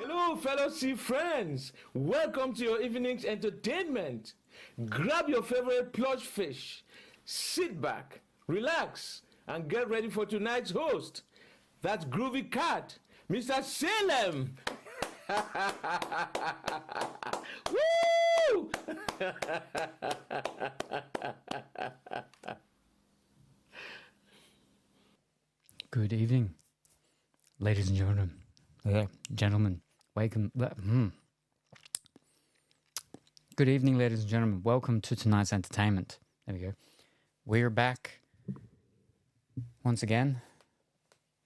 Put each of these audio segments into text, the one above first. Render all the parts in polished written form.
Hello, fellow sea friends. Welcome to your evening's entertainment. Grab your favorite plush fish, sit back, relax, and get ready for tonight's host. That's Groovy Cat, Mr. Salem. Woo! Good evening, ladies and gentlemen. Gentlemen, welcome. Good evening, ladies and gentlemen. Welcome to tonight's entertainment. There we go. We're back once again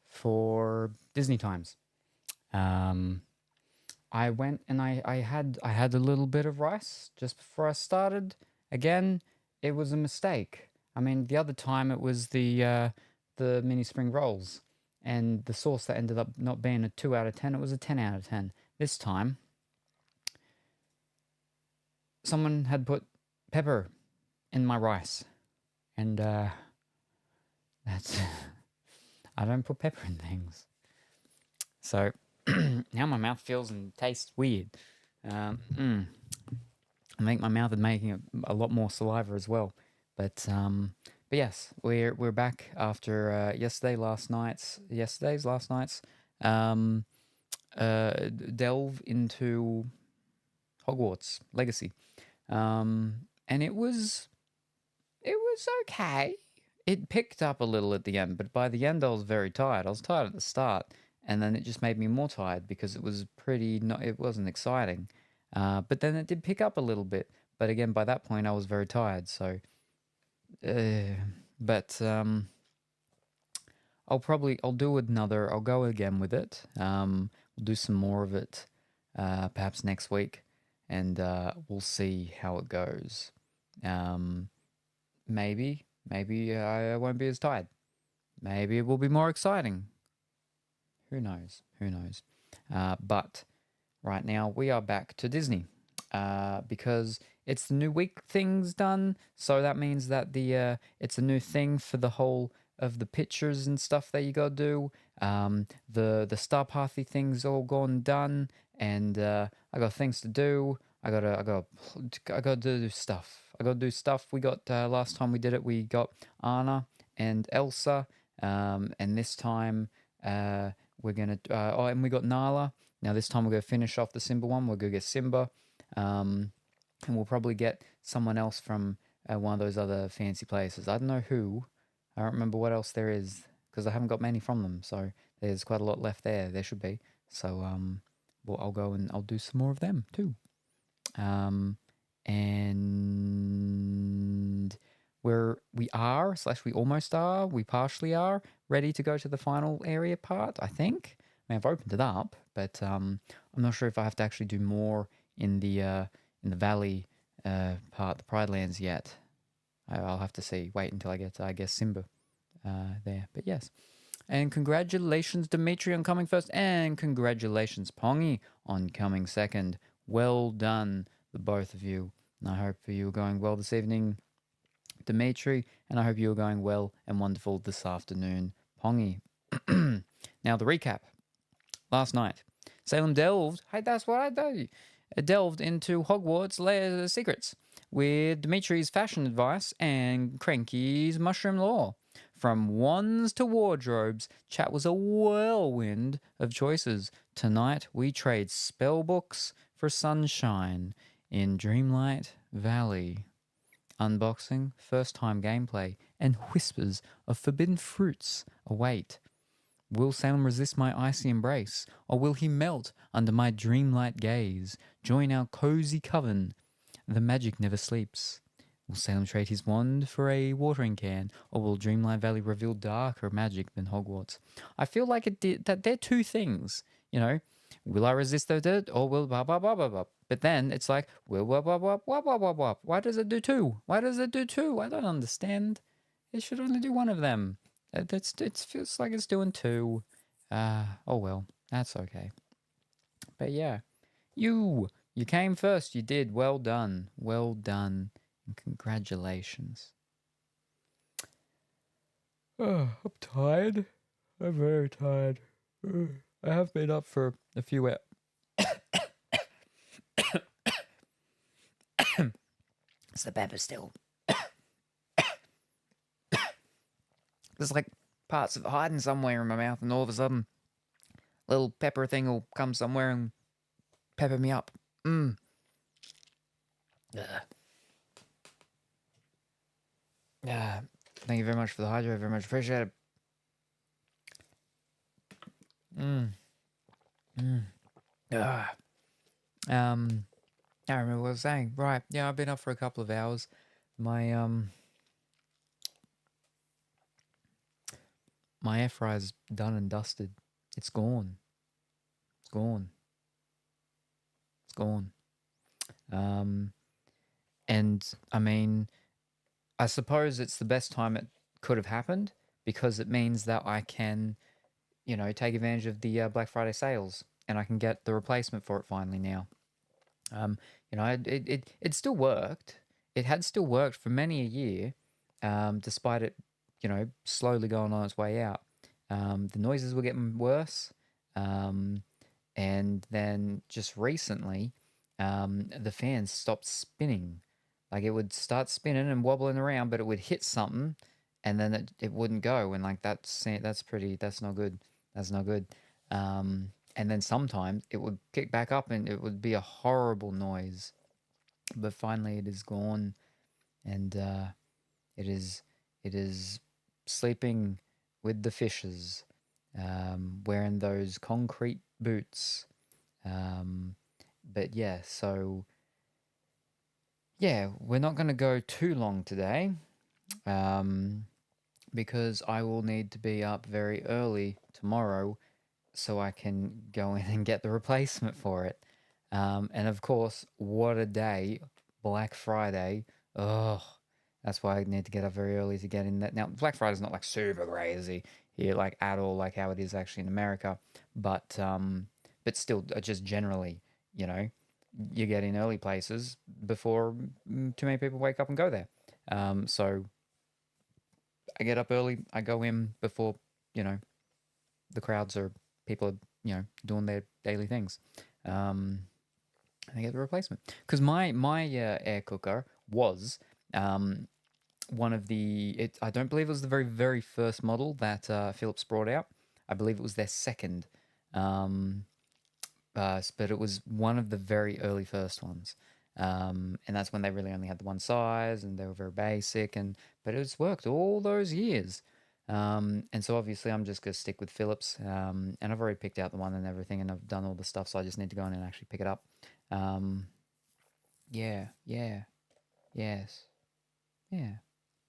for Disney times. I went and I had a little bit of rice just before I started. Again, it was a mistake. I mean, the other time it was the mini spring rolls, and the sauce that ended up not being a 2 out of 10, it was a 10 out of 10. This time, someone had put pepper in my rice, and that's I don't put pepper in things. So now my mouth feels and tastes weird. I think my mouth is making a lot more saliva as well. But yes, we're back after yesterday's last night's delve into Hogwarts Legacy, and it was okay. It picked up a little at the end, but by the end I was very tired. I was tired at the start, and then it just made me more tired because it was it wasn't exciting. But then it did pick up a little bit. But again, by that point I was very tired. So, but I'll go again with it. We'll do some more of it, perhaps next week, and we'll see how it goes. Maybe I won't be as tired. Maybe it will be more exciting. Who knows? But right now we are back to Disney because it's the new week thing's done. So that means that it's a new thing for the whole of the pictures and stuff that you gotta do. The Star Pathy thing's all gone done, and I got things to do. I gotta do stuff. We got last time we did it, we got Anna and Elsa, and this time we're gonna and we got Nala. Now this time we're gonna finish off the Simba one. We're gonna get Simba, and we'll probably get someone else from one of those other fancy places. I don't know who. I don't remember what else there is because I haven't got many from them. So there's quite a lot left there. There should be. So well, I'll go and I'll do some more of them too. And we almost are, we partially are ready to go to the final area part, I think. I mean, I've opened it up, but I'm not sure if I have to actually do more in the valley part, the Pride Lands yet. I'll have to see. Wait until I get, I guess, Simba there. But yes. And congratulations, Dimitri, on coming first. And congratulations, Pongy, on coming second. Well done, the both of you. And I hope you are going well this evening, Dimitri. And I hope you are going well and wonderful this afternoon, Pongy. Now, the recap. Last night, Salem delved. Hey, that's what I do. Delved into Hogwarts secrets with Dimitri's fashion advice and Cranky's mushroom lore. From wands to wardrobes, chat was a whirlwind of choices. Tonight, we trade spell books for sunshine in Dreamlight Valley. Unboxing, first-time gameplay, and whispers of forbidden fruits await. Will Salem resist my icy embrace, or will he melt under my dreamlight gaze? Join our cozy coven. The magic never sleeps. Will Salem trade his wand for a watering can, or will Dreamlight Valley reveal darker magic than Hogwarts? I feel like that they're two things, you know. Will I resist the dirt, or will blah blah blah blah blah? But then it's like, will blah blah blah blah blah blah blah. Why does it do two? I don't understand. It should only do one of them. It feels like it's doing two. Oh well, that's okay. But yeah, you came first. You did. Well done. And congratulations. Oh, I'm tired. I'm very tired. I have been up for a few the pepper still. There's like parts of it hiding somewhere in my mouth, and all of a sudden, little pepper thing will come somewhere and pepper me up. Ugh. Yeah. Thank you very much for the hydro. Very much appreciate it. I remember what I was saying. Right. Yeah, I've been up for a couple of hours. My air fryer's done and dusted. It's gone. It's gone. It's gone. And I mean, I suppose it's the best time it could have happened because it means that I can, take advantage of the Black Friday sales and I can get the replacement for it finally now. It still worked. It had still worked for many a year, despite it, slowly going on its way out. The noises were getting worse, and then just recently, the fans stopped spinning. Like it would start spinning and wobbling around, but it would hit something, and then it wouldn't go. And like that's not good. That's not good. And then sometimes it would kick back up, and it would be a horrible noise. But finally, it is gone, and it is sleeping with the fishes, wearing those concrete boots. But yeah, so yeah, we're not going to go too long today, because I will need to be up very early tomorrow so I can go in and get the replacement for it. And of course, what a day, Black Friday. Oh, that's why I need to get up very early to get in that. Now, Black Friday's not like super crazy here, like at all, like how it is actually in America. But still, just generally, you get in early places before too many people wake up and go there. So I get up early, I go in before, the crowds or people are, doing their daily things. And I get the replacement. Because my air cooker was one of I don't believe it was the very, very first model that Philips brought out. I believe it was their second. But it was one of the very early first ones. And that's when they really only had the one size and they were very basic. But it's worked all those years. And so obviously I'm just going to stick with Philips. And I've already picked out the one and everything, and I've done all the stuff. So I just need to go in and actually pick it up. Yes. Yeah.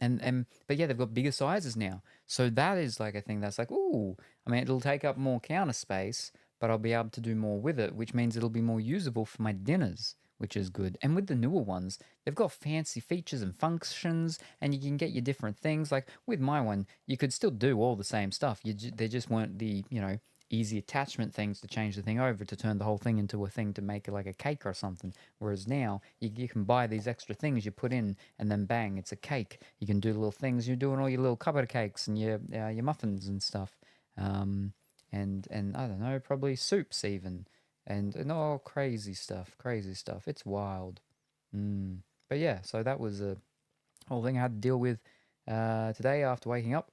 But yeah, they've got bigger sizes now. So that is like a thing that's like, ooh, I mean, it'll take up more counter space, but I'll be able to do more with it, which means it'll be more usable for my dinners, which is good. And with the newer ones, they've got fancy features and functions, and you can get your different things. Like with my one, you could still do all the same stuff. They just weren't the, easy attachment things to change the thing over to turn the whole thing into a thing to make it like a cake or something. Whereas now you can buy these extra things you put in, and then bang, it's a cake. You can do little things. You're doing all your little cupboard cakes and your muffins and stuff. And I don't know, probably soups even, and all crazy stuff. It's wild. But yeah, so that was a whole thing I had to deal with today after waking up.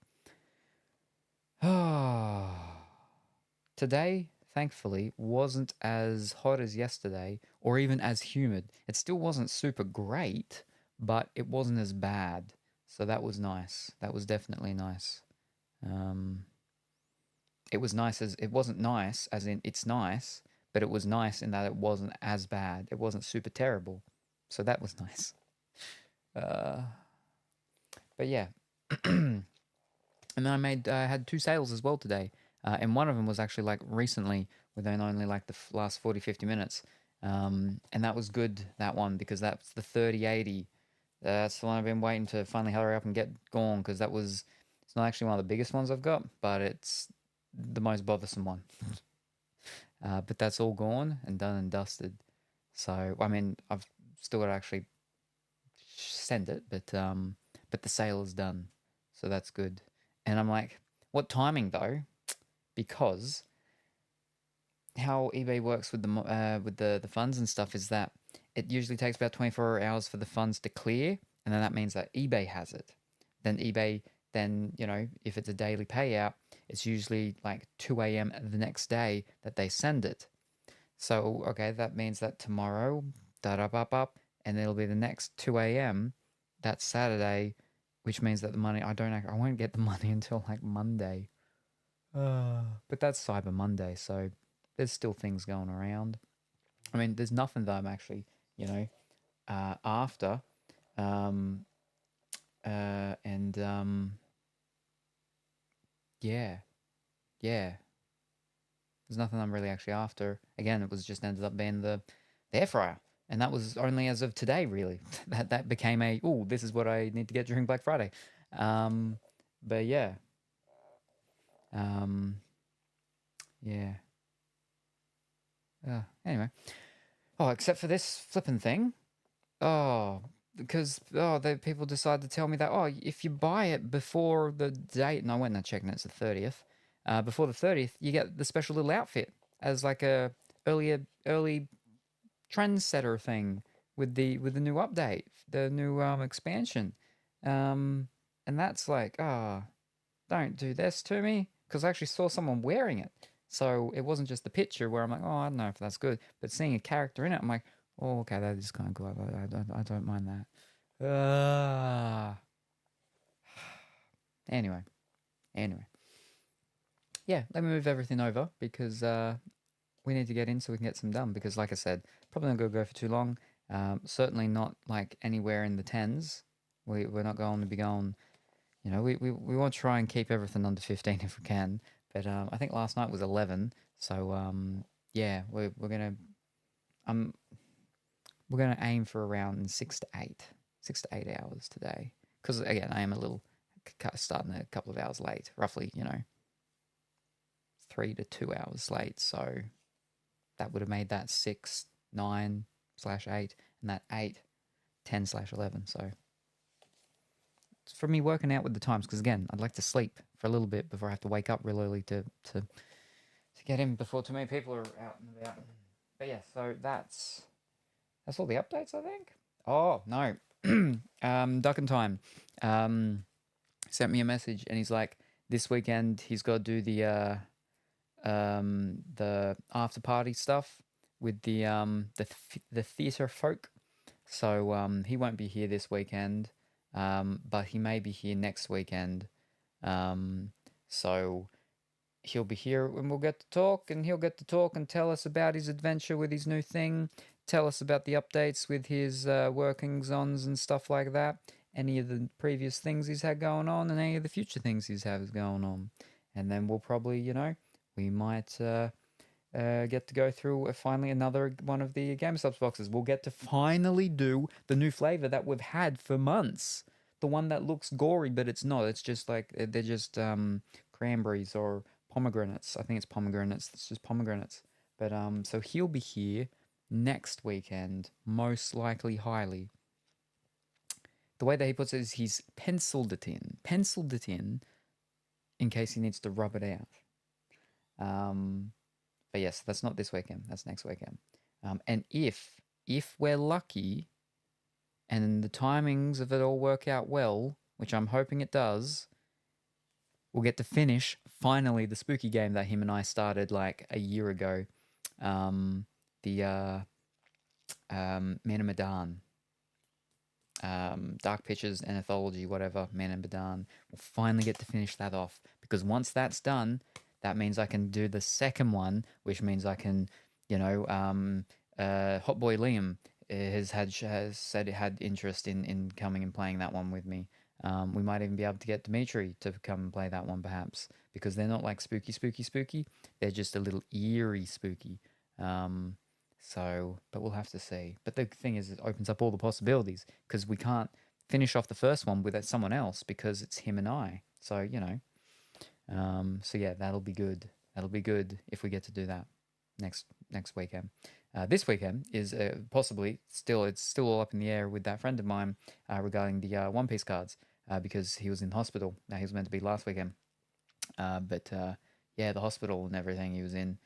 Today, thankfully, wasn't as hot as yesterday or even as humid. It still wasn't super great, but it wasn't as bad. So that was nice. That was definitely nice. It was nice it wasn't nice as in it's nice, but it was nice in that it wasn't as bad. It wasn't super terrible. So that was nice. But yeah. And then I had 2 sales as well today. And one of them was actually like recently, within only like the last 40, 50 minutes. And that was good, that one, because that's the 3080. That's the one I've been waiting to finally hurry up and get gone, because it's not actually one of the biggest ones I've got, but it's the most bothersome one. But that's all gone and done and dusted. So, I mean, I've still got to actually send it, but the sale is done. So that's good. And I'm like, what timing though? Because how eBay works with the funds and stuff is that it usually takes about 24 hours for the funds to clear, and then that means that eBay has it. Then eBay, then, if it's a daily payout, it's usually like 2 a.m. the next day that they send it. So, okay, that means that tomorrow, da-da-bop-bop, and it'll be the next 2 a.m. That's Saturday, which means that the money, I won't get the money until like Monday. But that's Cyber Monday, so there's still things going around. I mean, there's nothing that I'm actually, after. And yeah, there's nothing I'm really actually after. Again, it was just ended up being the air fryer, and that was only as of today, really. that became this is what I need to get during Black Friday. But yeah, yeah. Anyway, except for this flipping thing. Because the people decide to tell me that if you buy it before the date, and I went and checked, and it's the 30th. Before the 30th, you get the special little outfit as like a early trendsetter thing with the new update, the new expansion, and that's like don't do this to me, because I actually saw someone wearing it, so it wasn't just the picture where I'm like, I don't know if that's good, but seeing a character in it, I'm like, oh, okay, that is kind of cool. I don't mind that. Anyway. Yeah, let me move everything over, because we need to get in so we can get some done. Because, like I said, probably not going to go for too long. Certainly not like anywhere in the tens. We're not going to be going. We want to try and keep everything under 15 if we can. But I think last night was 11. So yeah, we're gonna we're gonna aim for around 6 to 8 hours today. Because again, I am a little starting a couple of hours late, roughly. 3 to 2 hours late. So that would have made that 6, 9/8, and that 8, 10/11. So it's for me working out with the times, because again, I'd like to sleep for a little bit before I have to wake up real early to get in before too many people are out and about. But yeah, so that's all the updates, I think. Oh no, Duck and Time sent me a message, and he's like, this weekend he's got to do the after party stuff with the theatre folk. So he won't be here this weekend, but he may be here next weekend. So he'll be here and we'll get to talk, and he'll get to talk and tell us about his adventure with his new thing, tell us about the updates with his workings-ons and stuff like that, any of the previous things he's had going on, and any of the future things he's has going on. And then we'll probably, we might get to go through finally another one of the GameStop boxes. We'll get to finally do the new flavor that we've had for months. The one that looks gory, but it's not. It's just like, they're just cranberries or pomegranates. I think it's pomegranates. It's just pomegranates. But so he'll be here next weekend, most likely, highly. The way that he puts it is he's penciled it in case he needs to rub it out. But yes, that's not this weekend. That's next weekend. And if we're lucky, and the timings of it all work out well, which I'm hoping it does, we'll get to finish finally the spooky game that him and I started like a year ago. The Man in Medan. Dark Pictures, Anthology, whatever, Man in Medan. We'll finally get to finish that off, because once that's done, that means I can do the second one, which means I can, Hot Boy Liam has said it had interest in coming and playing that one with me. We might even be able to get Dimitri to come and play that one, perhaps, because they're not like spooky. They're just a little eerie spooky. But we'll have to see. But the thing is, it opens up all the possibilities, because we can't finish off the first one with someone else, because it's him and I. So, so yeah, that'll be good. That'll be good if we get to do that next weekend. This weekend is possibly it's still all up in the air with that friend of mine regarding the One Piece cards, because he was in hospital. He was meant to be last weekend, but yeah, the hospital and everything he was in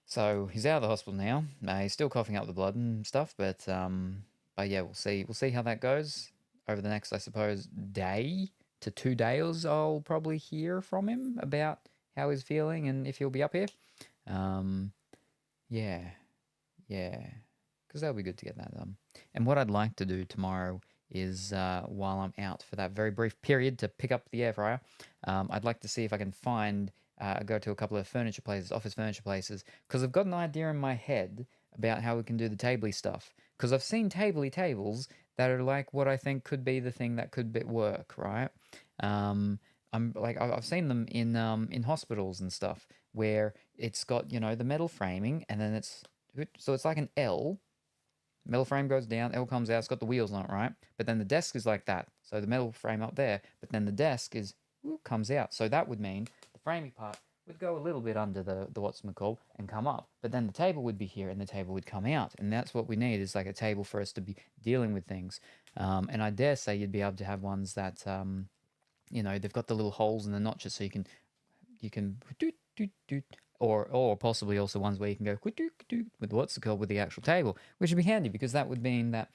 So he's out of the hospital now. He's still coughing up the blood and stuff, but yeah, we'll see. We'll see how that goes over the next, I suppose, day to 2 days. I'll probably hear from him about how he's feeling and if he'll be up here. Um, yeah, yeah, because that'll be good to get that done. And what I'd like to do tomorrow is, while I'm out for that very brief period to pick up the air fryer, I'd like to see if I can find, go to a couple of furniture places, office furniture places, because I've got an idea in my head about how we can do the tabley stuff. Because I've seen tabley tables that are like what I think could be the thing that could work, right? I'm like I've seen them in hospitals and stuff where it's got, the metal framing, and then it's like an L. Metal frame goes down, L comes out, it's got the wheels on it, right? But then the desk is like that. So the metal frame up there, but then the desk comes out. So that would mean the framing part would go a little bit under the what's-it-called and come up. But then the table would be here and the table would come out. And that's what we need, is like a table for us to be dealing with things. And I dare say you'd be able to have ones that, they've got the little holes in the notches, so you can doot, doot, doot, or possibly also ones where you can go with with the actual table, which would be handy, because that would mean that,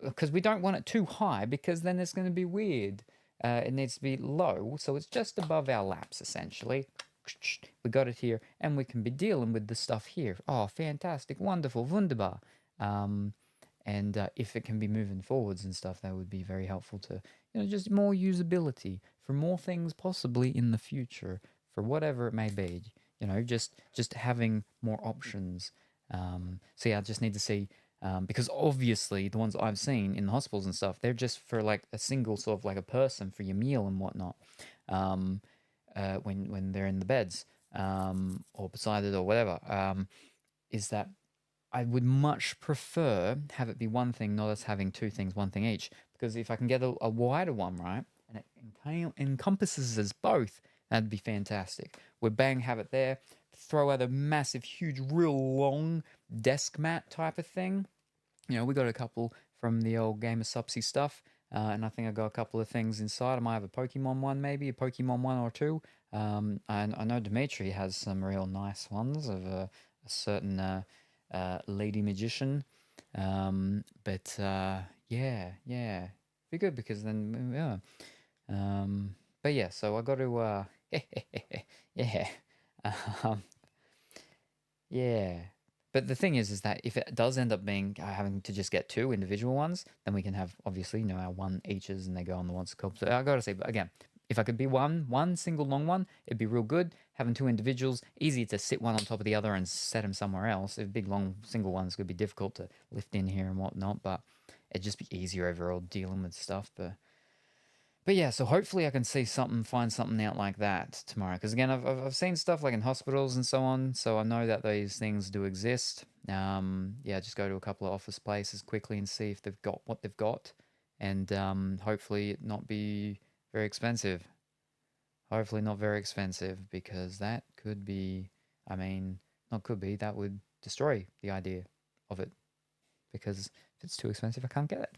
because we don't want it too high, because then it's going to be weird. It needs to be low, so it's just above our laps, essentially. We got it here, and we can be dealing with the stuff here. Oh, fantastic, wonderful, wunderbar. And if it can be moving forwards and stuff, that would be very helpful to, just more usability for more things possibly in the future, for whatever it may be. Just having more options. So yeah, I just need to see, because obviously the ones I've seen in the hospitals and stuff, they're just for like a single sort of like a person for your meal and whatnot. When they're in the beds, or beside it or whatever, is that I would much prefer have it be one thing, not us having two things, one thing each. Because if I can get a wider one, right, and it encompasses us both, that'd be fantastic. We'd have it there, throw out a massive, huge, real long desk mat type of thing. We got a couple from the old Game of Subsy stuff, and I think I got a couple of things inside. I might have a Pokemon one, maybe, a Pokemon one or two. And I know Dimitri has some real nice ones of a certain lady magician. Yeah, be good, because then, yeah. But yeah, so I got to, yeah, yeah. But the thing is that if it does end up being having to just get two individual ones, then we can have, obviously, our one eaches, and they go on the ones called. So I gotta say, but again, if I could be one single long one, it'd be real good. Having two individuals, easy to sit one on top of the other and set them somewhere else. If big long single ones could be difficult to lift in here and whatnot, but it'd just be easier overall dealing with stuff. But yeah, so hopefully I can find something out like that tomorrow. Because again, I've seen stuff like in hospitals and so on, so I know that these things do exist. Yeah, just go to a couple of office places quickly and see if they've got what they've got, and hopefully it not be very expensive. Hopefully not very expensive, because that could be, not could be, that would destroy the idea of it. Because if it's too expensive, I can't get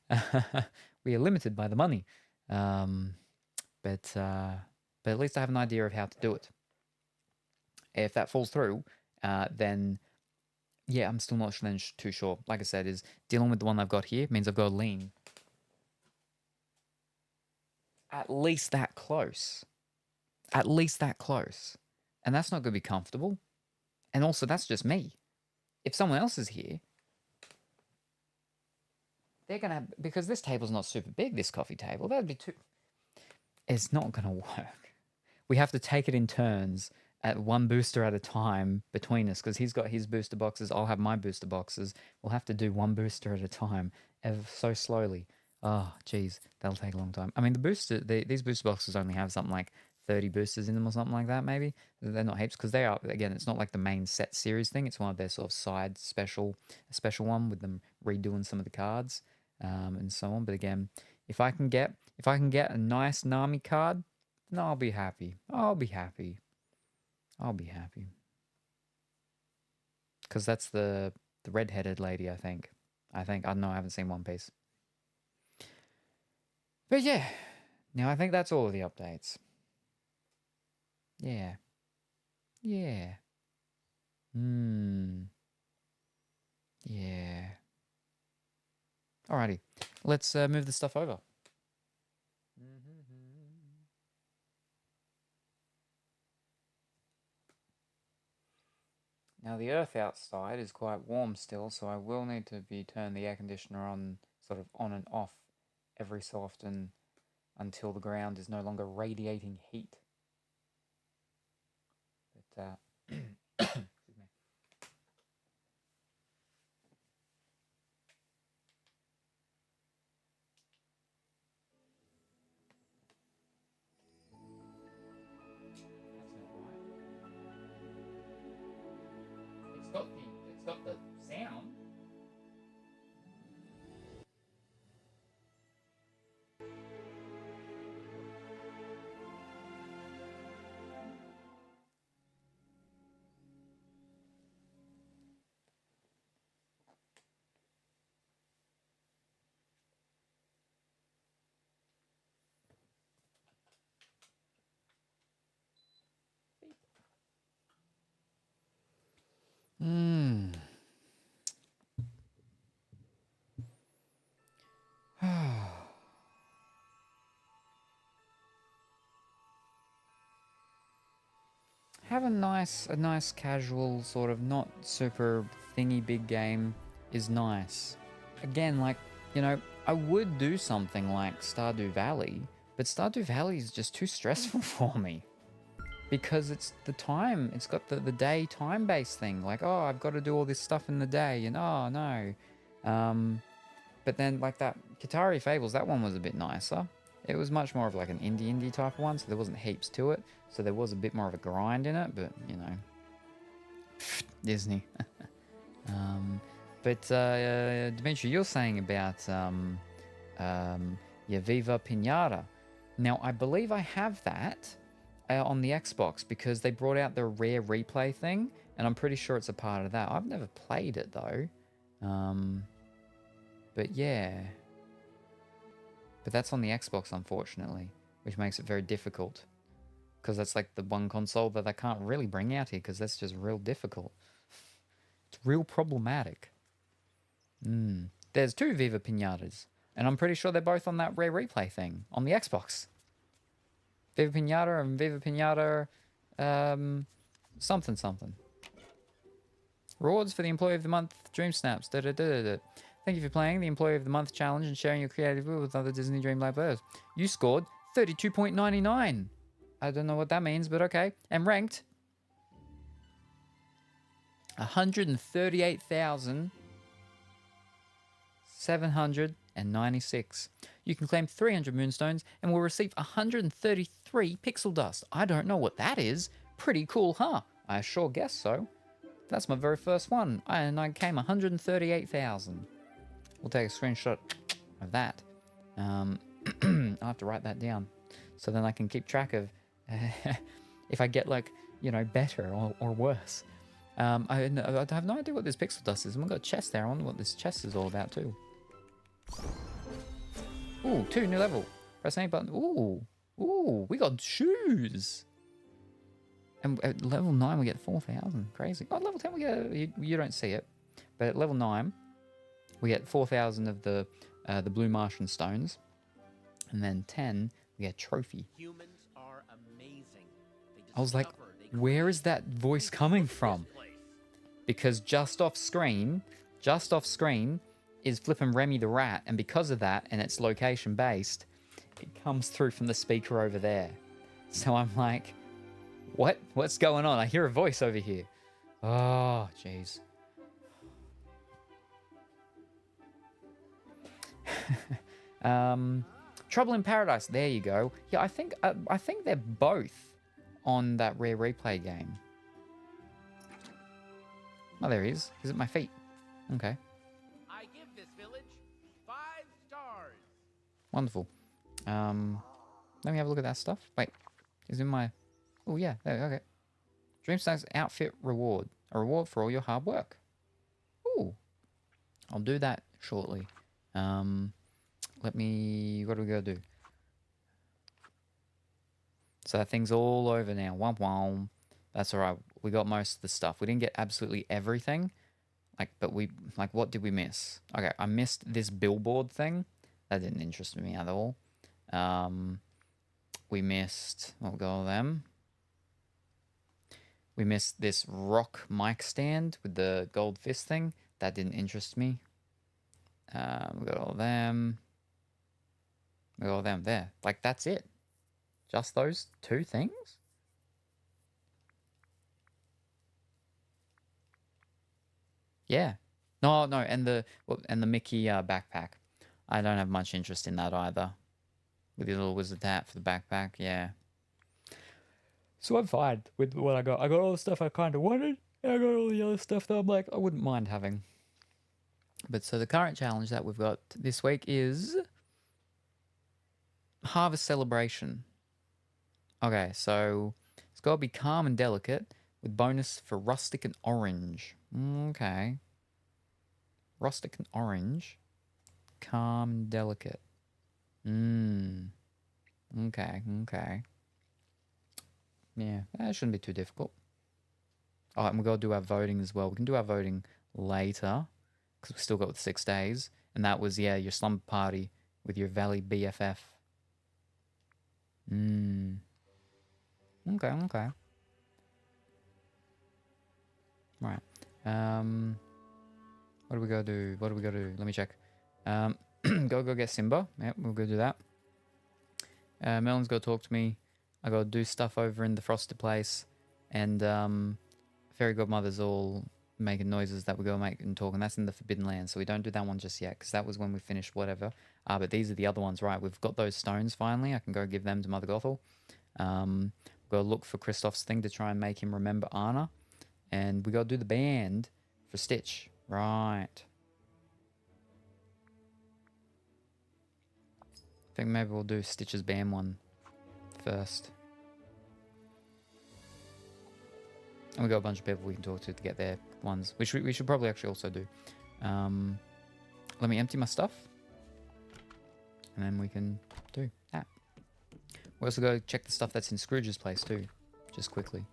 it. We are limited by the money. But at least I have an idea of how to do it. If that falls through, then yeah, I'm still not too sure. Like I said, is dealing with the one I've got here means I've got to lean at least that close. At least that close. And that's not going to be comfortable. And also, that's just me. If someone else is here, they're going to, because this table's not super big, this coffee table, that'd be too, it's not going to work. We have to take it in turns at one booster at a time between us, because he's got his booster boxes, I'll have my booster boxes. We'll have to do one booster at a time, ever so slowly. Oh, geez, that'll take a long time. These booster boxes only have something like 30 boosters in them or something like that, maybe. They're not heaps, because they are, again, it's not like the main set series thing. It's one of their sort of side special one with them redoing some of the cards, and so on. But again, if I can get a nice Nami card, then I'll be happy. I'll be happy. Because that's the red-headed lady, I think. I don't know, I haven't seen One Piece. But yeah, now I think that's all of the updates. Yeah. Yeah. Alrighty. Let's move the stuff over. Now the earth outside is quite warm still, so I will need to turn the air conditioner on, sort of on and off every so often until the ground is no longer radiating heat. But excuse me. That's not right. It's got the sound. Have a nice casual sort of not super thingy big game is nice. Again, like, you know, I would do something like Stardew Valley, but Stardew Valley is just too stressful for me. Because it's the time, it's got the day time based thing. Like, oh, I've got to do all this stuff in the day, and oh no. But then like that Katari Fables, that one was a bit nicer. It was much more of like an indie type of one, so there wasn't heaps to it. So there was a bit more of a grind in it, but you know, Disney. But Dimitri, you're saying about Viva Pinata. Now I believe I have that on the Xbox because they brought out the rare replay thing, and I'm pretty sure it's a part of that. I've never played it though. But yeah. But that's on the Xbox, unfortunately, which makes it very difficult. Because that's like the one console that I can't really bring out here, because that's just real difficult. It's real problematic. There's 2 Viva Pinatas, and I'm pretty sure they're both on that rare replay thing on the Xbox. Viva Pinata and Viva Pinata something. Rewards for the Employee of the Month Dream Snaps. Thank you for playing the Employee of the Month challenge and sharing your creativity with other Disney Dreamlight players. You scored 32.99. I don't know what that means, but okay. And ranked 138,796. You can claim 300 Moonstones and will receive 133 Pixel Dust. I don't know what that is. Pretty cool, huh? I sure guess so. That's my very first one, and I came 138,000. We'll take a screenshot of that. I'll have to write that down so then I can keep track of if I get, like, you know, better or worse. I have no idea what this pixel dust is. I've got a chest there. I wonder what this chest is all about too. Ooh, 2 new level. Press A button. Ooh, we got shoes. And at level 9 we get 4,000. Crazy. Oh, level 10 we get, you don't see it, but at level 9 we get 4,000 of the blue Martian stones, and then 10 we get trophy. Humans are amazing. I was like, where is that voice coming from? Because just off screen is flippin' Remy the Rat, and because of that, and it's location based, it comes through from the speaker over there. So I'm like, what's going on? I hear a voice over here. Oh, jeez. Trouble in Paradise. There you go. Yeah, I think they're both on that rare replay game. Oh, there he is. He's at my feet. Okay. I give this village 5 stars. Wonderful. Let me have a look at that stuff. Wait, is in my... Oh yeah. There, okay. Dreamstar's outfit reward. A reward for all your hard work. Ooh. I'll do that shortly. Let me... What do we gotta do? So that thing's all over now. Womp womp. That's all right. We got most of the stuff. We didn't get absolutely everything. What did we miss? Okay, I missed this billboard thing. That didn't interest me at all. We missed, we'll go with them. We missed this rock mic stand with the gold fist thing. That didn't interest me. We got all them. We got all them there. Like, that's it. Just those 2 things? Yeah. No, and the Mickey backpack. I don't have much interest in that either. With the little wizard hat for the backpack, yeah. So I'm fine with what I got. I got all the stuff I kind of wanted, and I got all the other stuff that I'm like, I wouldn't mind having. But so the current challenge that we've got this week is Harvest Celebration. Okay, so it's got to be calm and delicate with bonus for rustic and orange. Okay. Rustic and orange. Calm and delicate. Okay. Yeah, that shouldn't be too difficult. Oh, and we've got to do our voting as well. We can do our voting later because we've still got 6 days. And that was, yeah, your slumber party with your Valley BFF. Okay. Right. What do we gotta do? Let me check. Go get Simba. Yep, we'll go do that. Melon's gotta talk to me. I gotta do stuff over in the Frosted Place. And Fairy Godmother's all making noises that we gotta make and talk. And that's in the Forbidden Land. So we don't do that one just yet. Because that was when we finished whatever. But these are the other ones, right? We've got those stones finally. I can go give them to Mother Gothel. Gotta look for Kristoff's thing to try and make him remember Anna. And we gotta do the band for Stitch. Right. I think maybe we'll do Stitch's band one first. And we got a bunch of people we can talk to get their ones, which we should probably actually also do. Let me empty my stuff. And then we can do that. We also go check the stuff that's in Scrooge's place too, just quickly.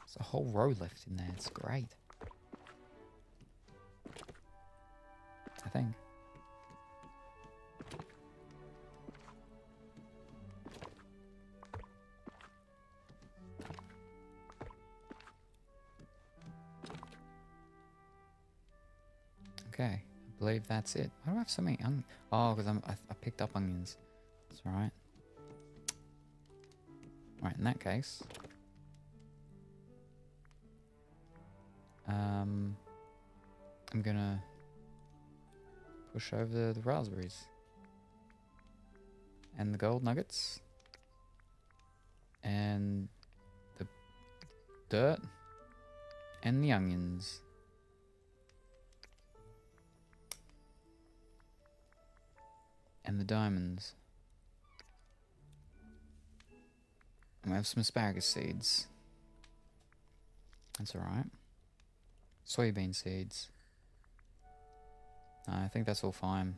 There's a whole row left in there. It's great. I think. Okay, I believe that's it. Why do I have so many onions? Oh, because I picked up onions. That's alright. Right, in that case. I'm gonna push over the raspberries. And the gold nuggets. And the dirt. And the onions. And the diamonds. And we have some asparagus seeds. That's alright. Soybean seeds. I think that's all fine.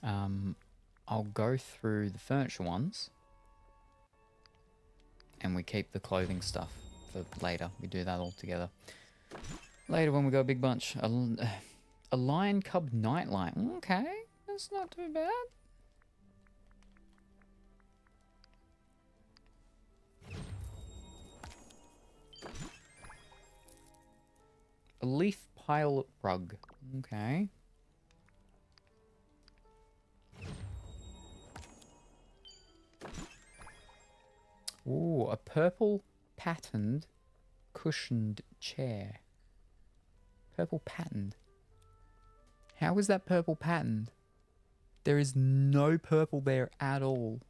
I'll go through the furniture ones. And we keep the clothing stuff for later. We do that all together. Later when we go a big bunch. A lion cub nightlight. Okay, that's not too bad. A leaf pile rug. Okay. Ooh, a purple patterned cushioned chair. Purple patterned. How is that purple patterned? There is no purple there at all.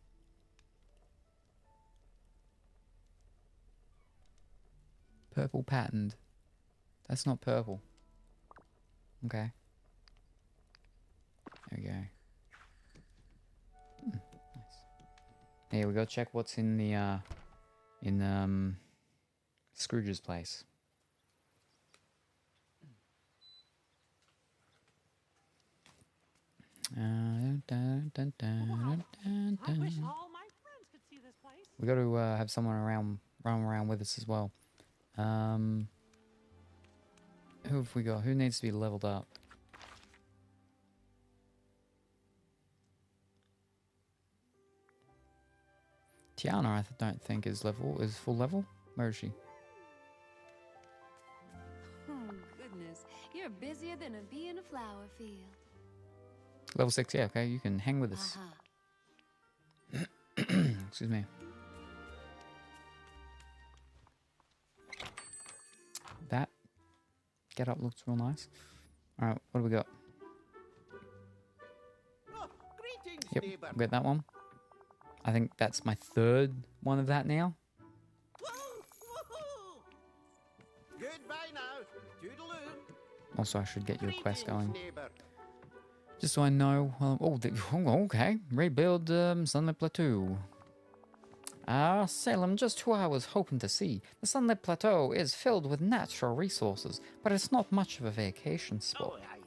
Purple patterned. That's not purple. Okay. There we go. Nice. Here we go. Check what's in the in Scrooge's place. I wish all my friends could see this place. We got to have someone run around with us as well. Who have we got? Who needs to be leveled up? Tiana, I don't think is full level. Where is she? Oh, goodness. You're busier than a bee in a flower field. Level 6, yeah, okay, you can hang with us. Excuse me. That get up looks real nice. Alright, what do we got? Oh, greetings, Yep, neighbour. we got that one. I think that's my third one of that now. Woo-hoo! Goodbye now. Toodaloo. Also, I should get your quest Greetings, going. neighbour. Just so I know. Okay. Rebuild Sunlit Plateau. Salem, just who I was hoping to see. The Sunlit Plateau is filled with natural resources, but it's not much of a vacation spot. Oh, aye.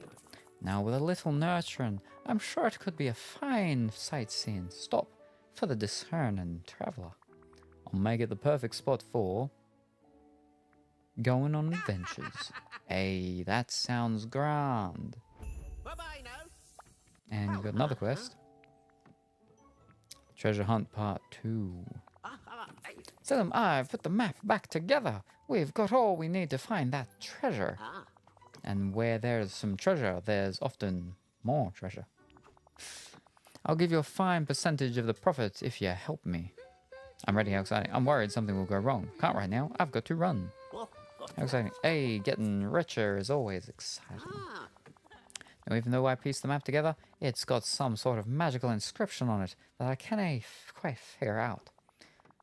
Now, with a little nurturing, I'm sure it could be a fine sightseeing stop for the discerning traveller. I'll make it the perfect spot for going on adventures. Hey, that sounds grand. Bye-bye now. And you've got another quest. Treasure Hunt Part 2. Aye. Salem, I've put the map back together. We've got all we need to find that treasure. Ah. And where there's some treasure, there's often more treasure. I'll give you a fine percentage of the profit if you help me. I'm ready, how exciting. I'm worried something will go wrong. Can't right now, I've got to run. Oh, How exciting. Hey, getting richer is always exciting. ah. Now, even though I pieced the map together, it's got some sort of magical inscription on it that I can't quite figure out.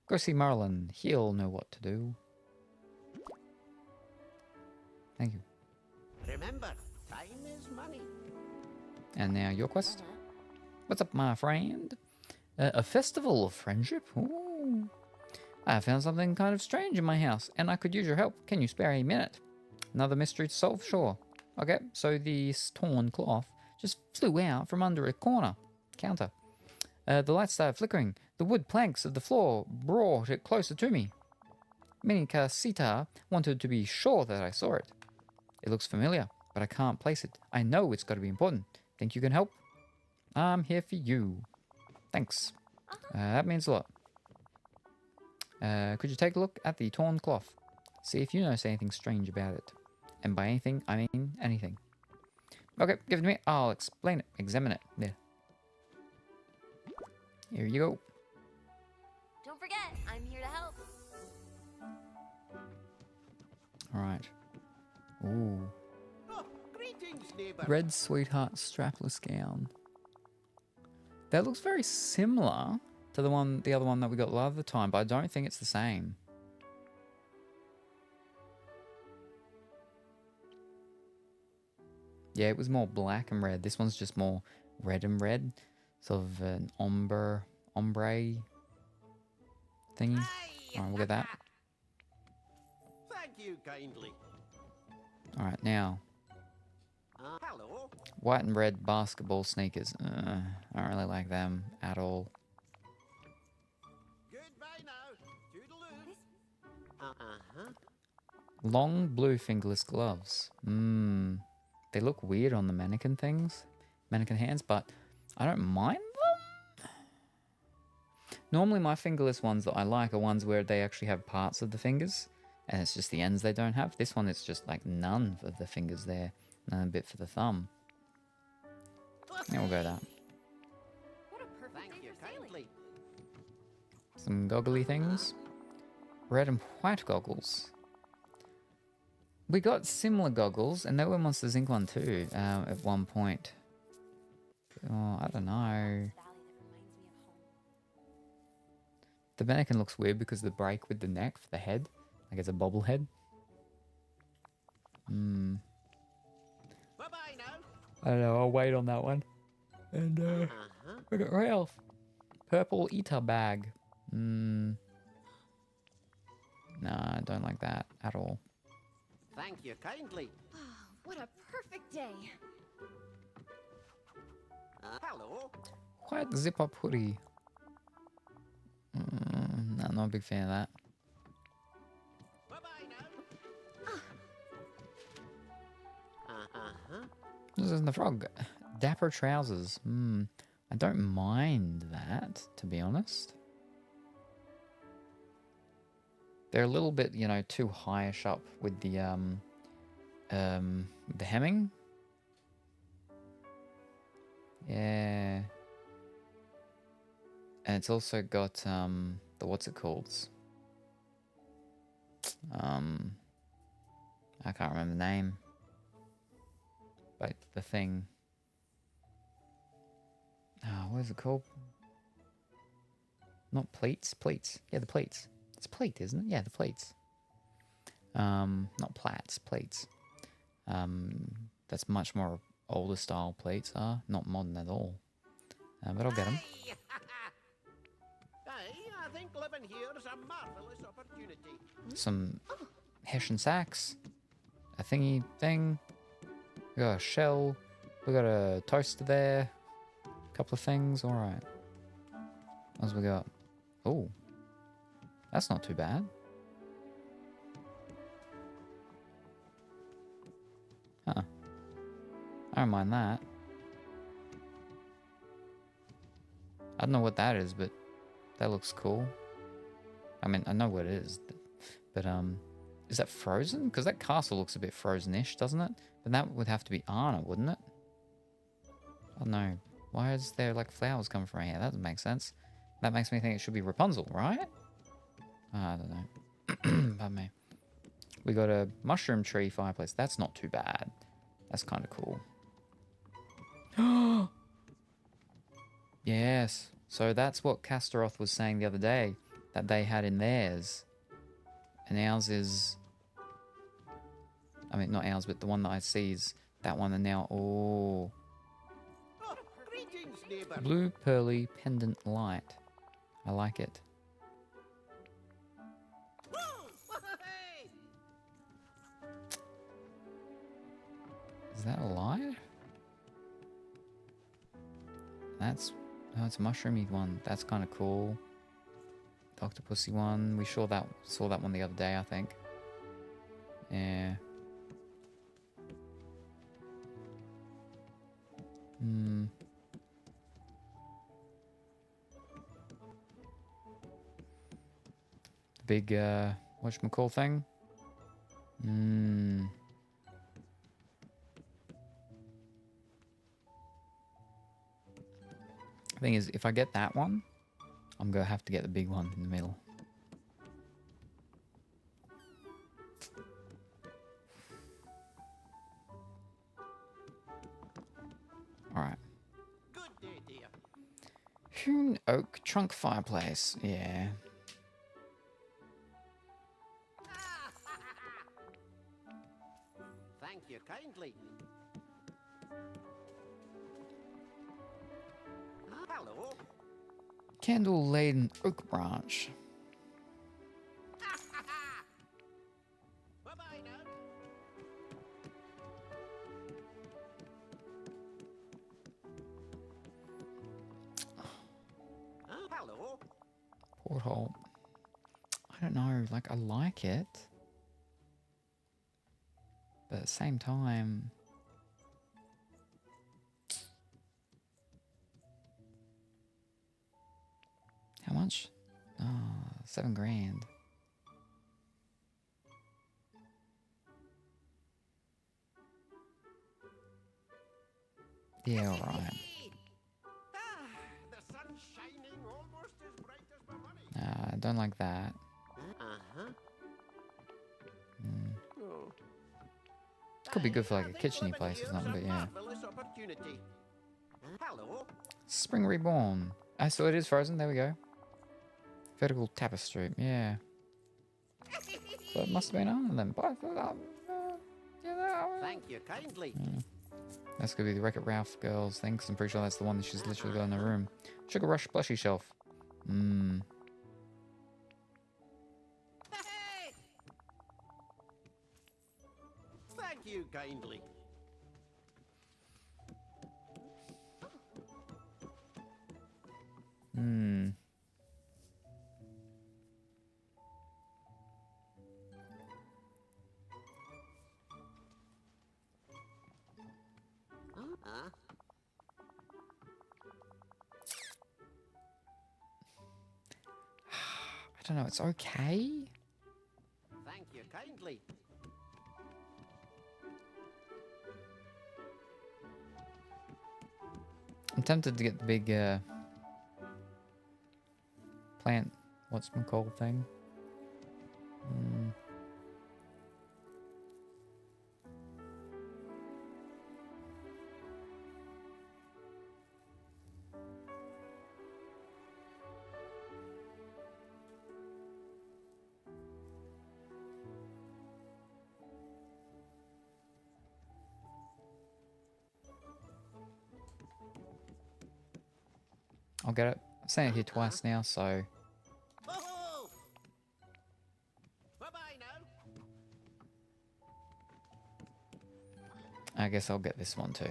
Go see Merlin. He'll know what to do. Thank you. Remember, time is money. And now your quest. What's up, my friend? A festival of friendship? Ooh. I found something kind of strange in my house, and I could use your help. Can you spare a minute? Another mystery to solve? Sure. Okay, so the torn cloth just flew out from under a counter. The light started flickering. The wood planks of the floor brought it closer to me. Minikasita wanted to be sure that I saw it. It looks familiar, but I can't place it. I know it's got to be important. Think you can help? I'm here for you. Thanks. That means a lot. Could you take a look at the torn cloth? See if you notice anything strange about it. And by anything, I mean anything. Okay, give it to me. I'll explain it. Examine it. There. Here you go. Don't forget, I'm here to help. Alright. Ooh. Oh, greetings, neighbour. Red Sweetheart strapless gown. That looks very similar to the other one that we got the other time, but I don't think it's the same. Yeah, it was more black and red. This one's just more red and red. Sort of an ombre thingy. Alright, we'll get that. Thank you kindly. Alright, now. Hello. White and red basketball sneakers. I don't really like them at all. Goodbye now. Toodaloo. Uh-huh. Long blue fingerless gloves. They look weird on the mannequin hands, but I don't mind them. Normally my fingerless ones that I like are ones where they actually have parts of the fingers, and it's just the ends they don't have. This one is just like none of the fingers there, and a bit for the thumb. Yeah, we'll go with that. What a perfect Thank day you for sailing. kindly. Some goggly things. Red and white goggles. We got similar goggles, and they were Monsters Inc. one too, at one point. Oh, I don't know. Valley that reminds me of home. The mannequin looks weird because of the break with the neck for the head. Like it's a bobblehead. Bye-bye now. I don't know, I'll wait on that one. And we got Ralph. Purple eater bag. Nah, I don't like that at all. Thank you kindly. Oh, what a perfect day. Hello. What zip-up hoodie? Nah, not a big fan of that. Bye-bye now. Uh-huh. This is the frog. Dapper trousers. I don't mind that, to be honest. They're a little bit, you know, too highish up with the hemming. Yeah. And it's also got the what's it called? I can't remember the name. But the thing. What is it called? Not pleats, pleats. Yeah, the pleats. It's pleat, isn't it? Yeah, the pleats. Not plats, pleats. That's much more older style pleats are, not modern at all. But I'll get them. Hey. Hey, I think living here is a marvelous opportunity. Some Hessian sacks. A thingy thing. We got a shell. We got a toaster there. A couple of things. Alright. What else we got? Oh. That's not too bad. Huh. I don't mind that. I don't know what that is, but that looks cool. I mean, I know what it is, but is that frozen? Because that castle looks a bit frozen-ish, doesn't it? But that would have to be Anna, wouldn't it? I don't know. Why is there like flowers coming from here? That doesn't make sense. That makes me think it should be Rapunzel, right? I don't know. Pardon me. We got a mushroom tree fireplace. That's not too bad. That's kind of cool. Yes. So that's what Castaroth was saying the other day, that they had in theirs. And ours is... I mean, not ours, but the one that I see is that one. And now, Oh, greetings, neighbor. blue pearly pendant light. I like it. Woo! Hey. Is that a light? That's... Oh, it's a mushroomy one. That's kind of cool. The octopusy one. We saw that one the other day, I think. Yeah. The big, whatchamacall thing? Thing is, if I get that one, I'm gonna have to get the big one in the middle. Alright. Good day, dear. Hewn oak trunk fireplace. Yeah. Thank you kindly. Hello. Candle laden oak branch. Bye-bye now. Hello. Porthole. I don't know. Like, I like it. But at the same time... How much? Oh, 7 grand. Yeah, alright. The sun's shining almost as bright as my money. I don't like that. Uh-huh. Oh. Could be good for like a I think kitcheny living place or here's something, a but yeah. marvelous opportunity. Hello. Spring Reborn. So it is frozen, there we go. Vertical tapestry, yeah. So it must have been on then. Thank you kindly. That's gonna be the Wreck-It Ralph girls thing, 'cause I'm pretty sure that's the one that she's literally got in her room. Sugar Rush plushie shelf. Hey! you kindly. Hmm. Uh-huh. I don't know. It's okay. Thank you kindly. I'm tempted to get the big plant. What's my called thing? Hmm. I'll get it. I've seen it here twice now, so Oh! Bye-bye now. I guess I'll get this one too.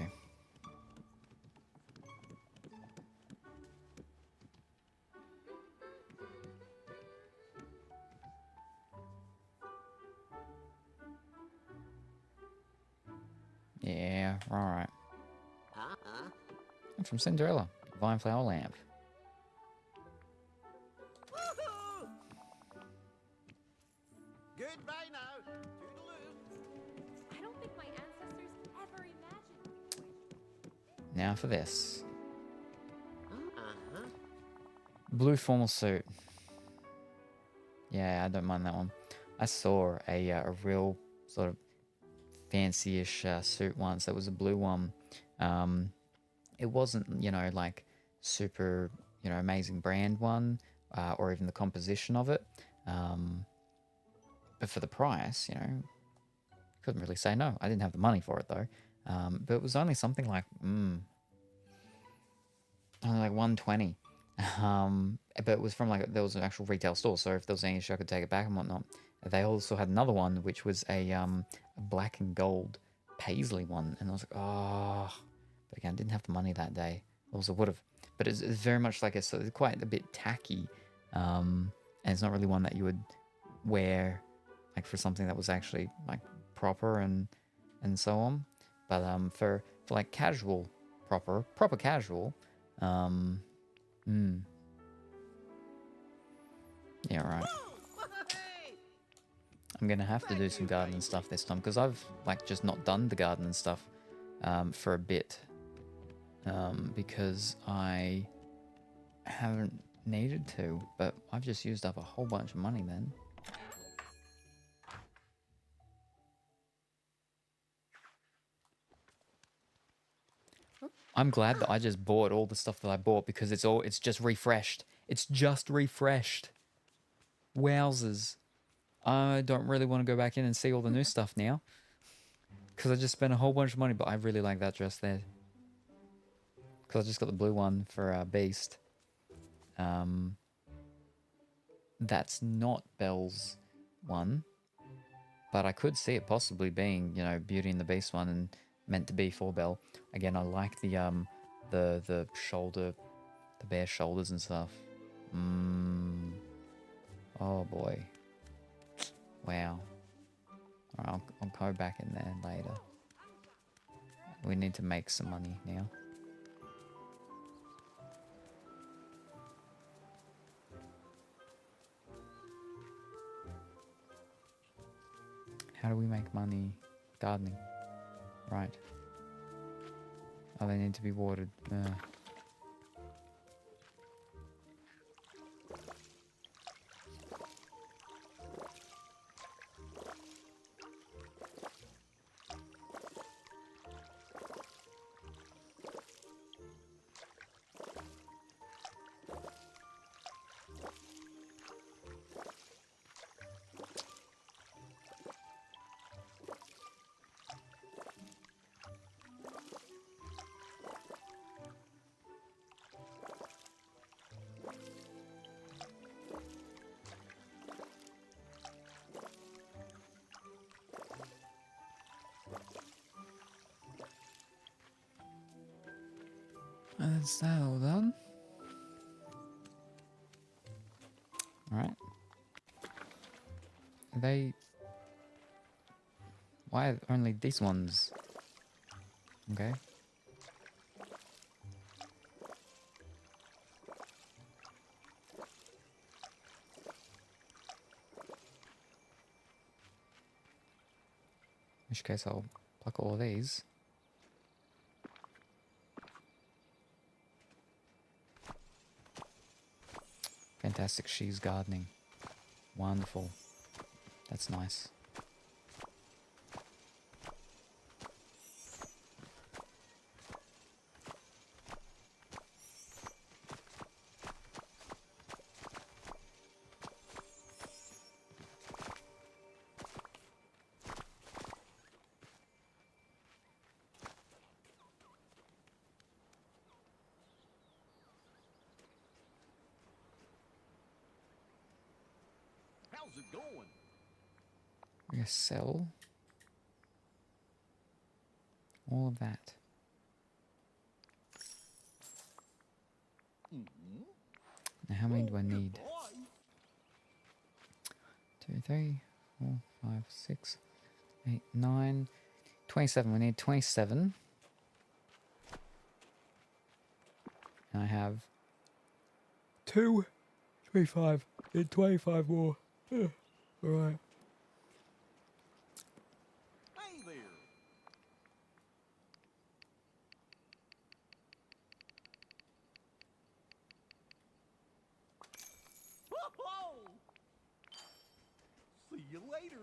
Yeah, alright. Uh-huh. I'm from Cinderella. Vine flower lamp. Woohoo! Goodbye now. Toodaloo. I don't think my ancestors ever imagined. Now for this. Uh-huh. Blue formal suit. Yeah, I don't mind that one. I saw a real sort of fancy-ish suit once. That was a blue one. It wasn't, you know, like super, you know, amazing brand one, or even the composition of it. But for the price, you know, couldn't really say no. I didn't have the money for it though. But it was only something like, only like 120. But it was from like, there was an actual retail store, so if there was any issue I could take it back and whatnot. They also had another one which was a black and gold paisley one, and I was like, oh, but again, I didn't have the money that day. Also would have, but it's very much like it's quite a bit tacky, and it's not really one that you would wear like for something that was actually like proper and so on. But for like casual, proper casual, yeah, right. Woo-hoo-hey! I'm gonna have to do some gardening stuff this time because I've like just not done the gardening stuff for a bit, because I haven't needed to, but I've just used up a whole bunch of money then. I'm glad that I just bought all the stuff that I bought because it's just refreshed. It's just refreshed. Wowzers. I don't really want to go back in and see all the new stuff now because I just spent a whole bunch of money, but I really like that dress there because I just got the blue one for Beast. That's not Belle's one, but I could see it possibly being, you know, Beauty and the Beast one and meant to be for Belle. Again, I like the shoulder, the bare shoulders and stuff. Oh boy. Wow. Alright, I'll go back in there later. We need to make some money now. How do we make money? Gardening. Right. Oh, they need to be watered. That's that all done. Alright. Are they... Why are only these ones? Okay. In which case I'll pluck all of these. Fantastic, she's gardening. Wonderful. That's nice. How's it going? We're gonna sell all of that. Now how many do I need? Boy. 2, 3, 4, 5, 6, 8, 9, 27. We need 27. And I have 2, 25. Need 25 more. Alright. Hey there. Whoa! See you later.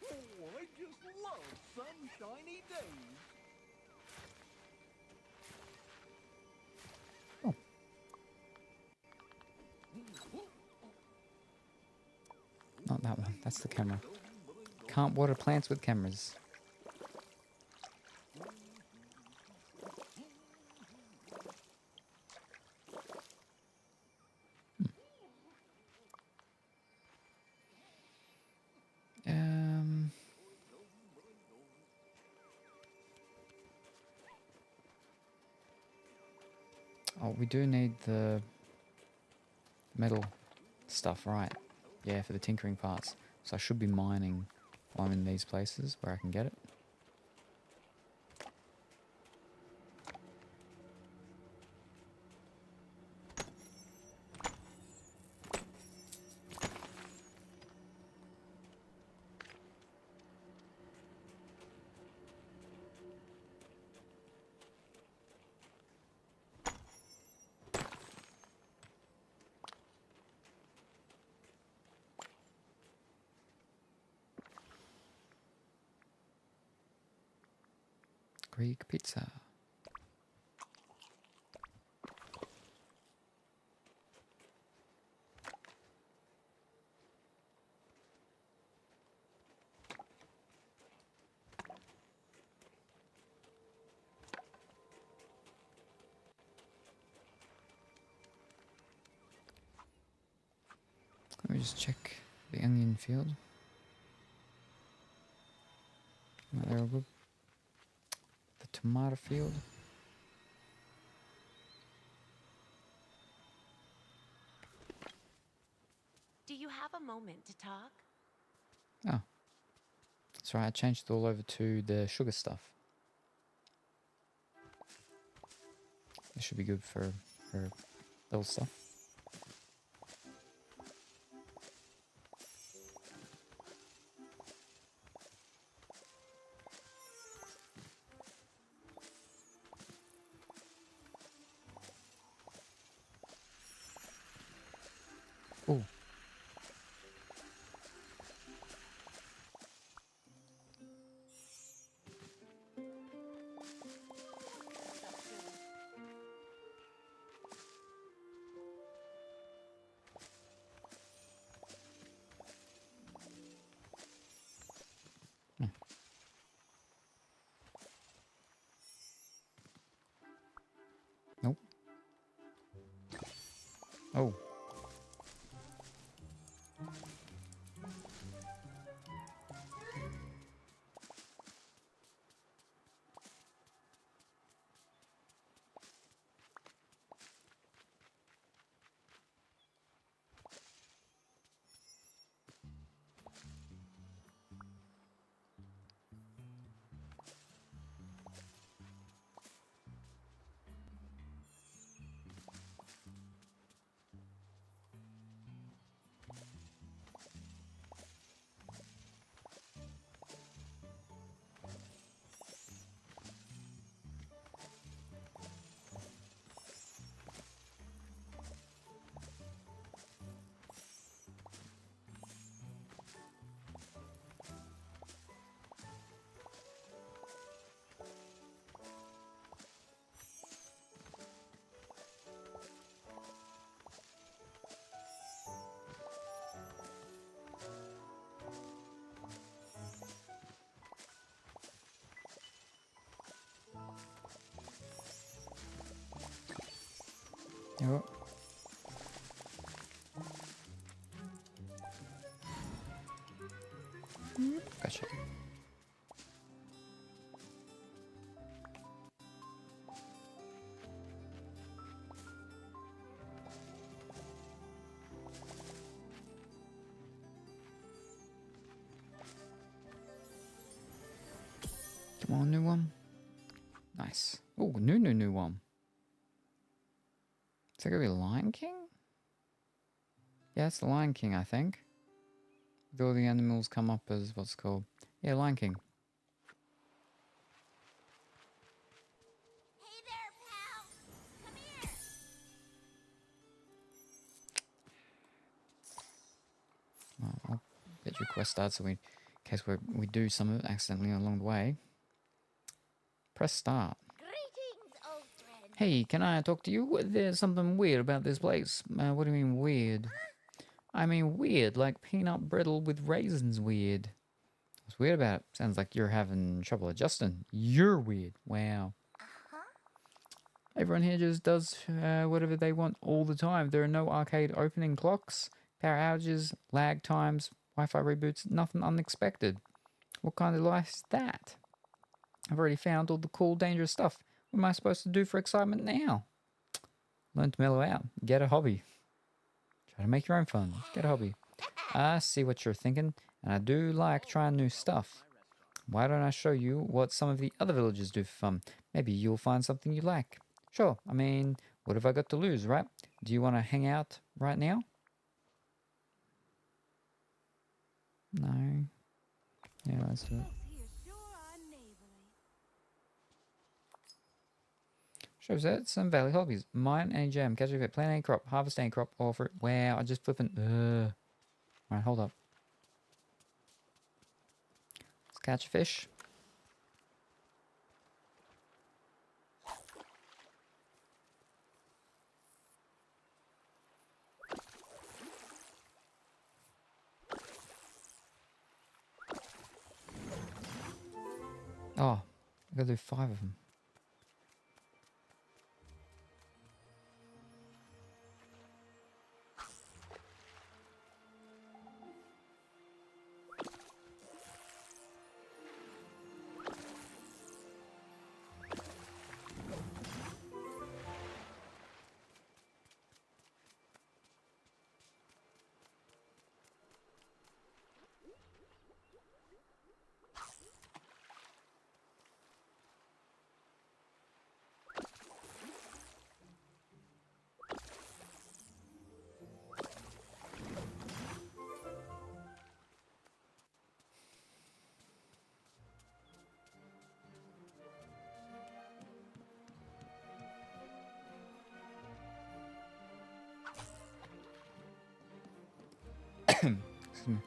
Oh, I just love sunshiny days. Not that one. That's the camera. Can't water plants with cameras. Oh, we do need the metal stuff, right? Yeah, for the tinkering parts. So I should be mining while I'm in these places where I can get it. Greek pizza. Let me just check the onion field. No, they're all good. The tomato field. Do you have a moment to talk? Oh. That's right, I changed it all over to the sugar stuff. This should be good for little stuff. Oh. Oh. Gotcha. Come on, new one. Nice. Oh, new one. Is that gonna be Lion King? Yeah, it's the Lion King, I think. With all the animals come up as what's it called? Yeah, Lion King. Hey there, pal. Come here. Well, I'll get your quest started so in case we do some of it accidentally along the way. Press start. Greetings, old friend. Hey, can I talk to you? There's something weird about this place. What do you mean weird? I mean weird, like peanut brittle with raisins weird. What's weird about it? Sounds like you're having trouble adjusting. You're weird. Wow. Everyone here just does whatever they want all the time. There are no arcade opening clocks, power outages, lag times, Wi-Fi reboots, nothing unexpected. What kind of life is that? I've already found all the cool, dangerous stuff. What am I supposed to do for excitement now? Learn to mellow out. Get a hobby. Try to make your own fun. Get a hobby. I see what you're thinking, and I do like trying new stuff. Why don't I show you what some of the other villagers do for fun? Maybe you'll find something you like. Sure, I mean, what have I got to lose, right? Do you want to hang out right now? No. Yeah, let's do it. Here sure are neighborly. Shows that some valley hobbies. Mine any jam, catch a fit, plant any crop, harvest any crop, or fruit. Wow, I just flipping. Alright, hold up. Let's catch a fish. Oh, I gotta do 5 of them. Excuse me.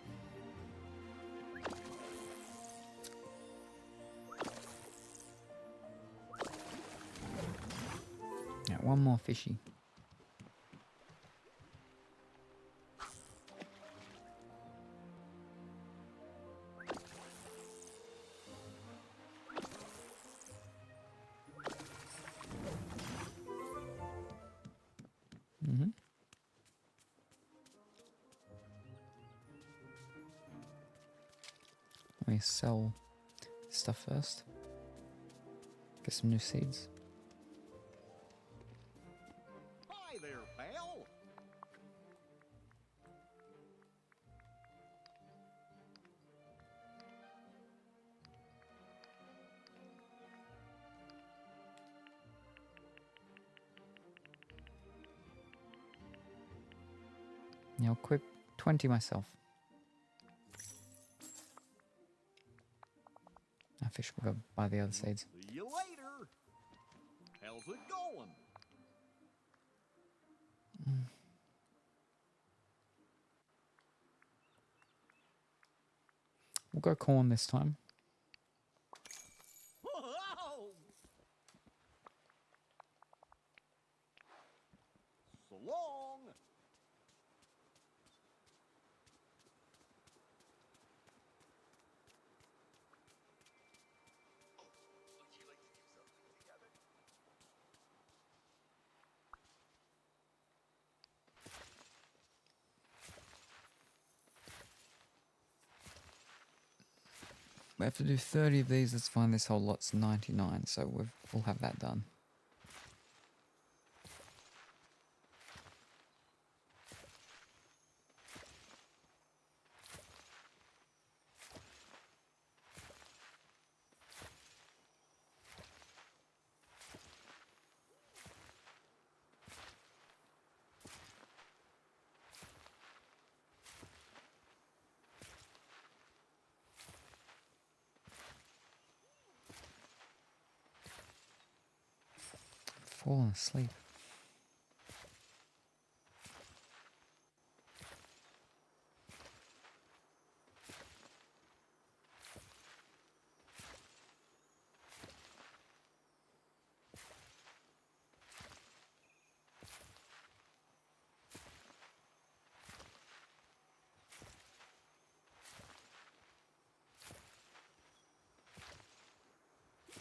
Yeah, one more fishy. Let me sell stuff first. Get some new seeds. Hi there, pal. Yeah, I'll equip 20 myself. I fish will go buy the other seeds. See you later. How's it going? We'll go corn this time. Whoa! So long. We have to do 30 of these. Let's find this whole lot's 99, so we'll have that done. Falling asleep.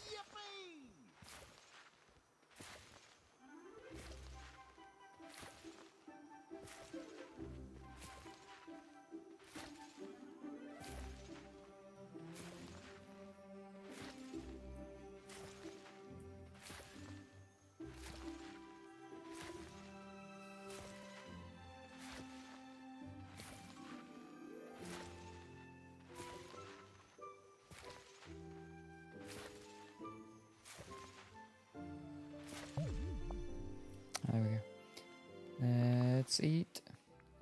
Yippee! There we go. Let's eat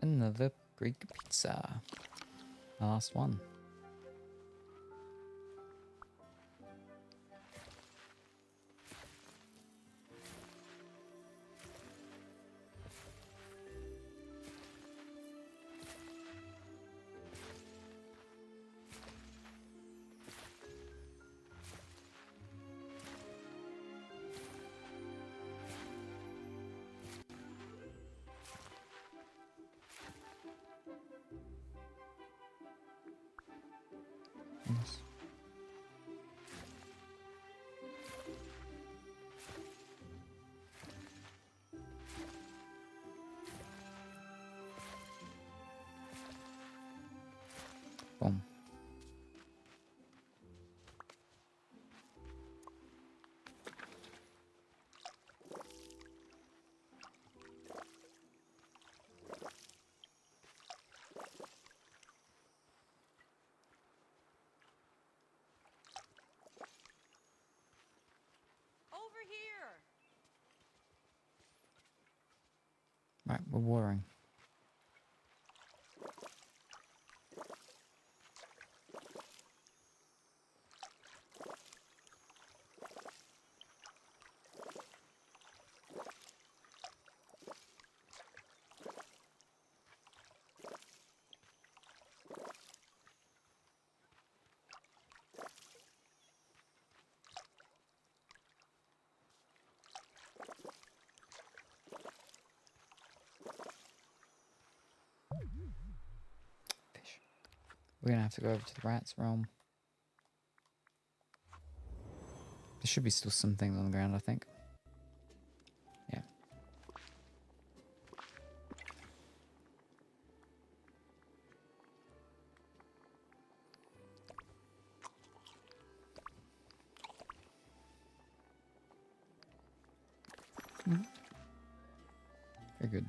another Greek pizza. Last one. Yes. Boom. Over here. Right, we're watering. Fish. We're gonna have to go over to the rats realm. There should be still some things on the ground, I think. Yeah. Very good.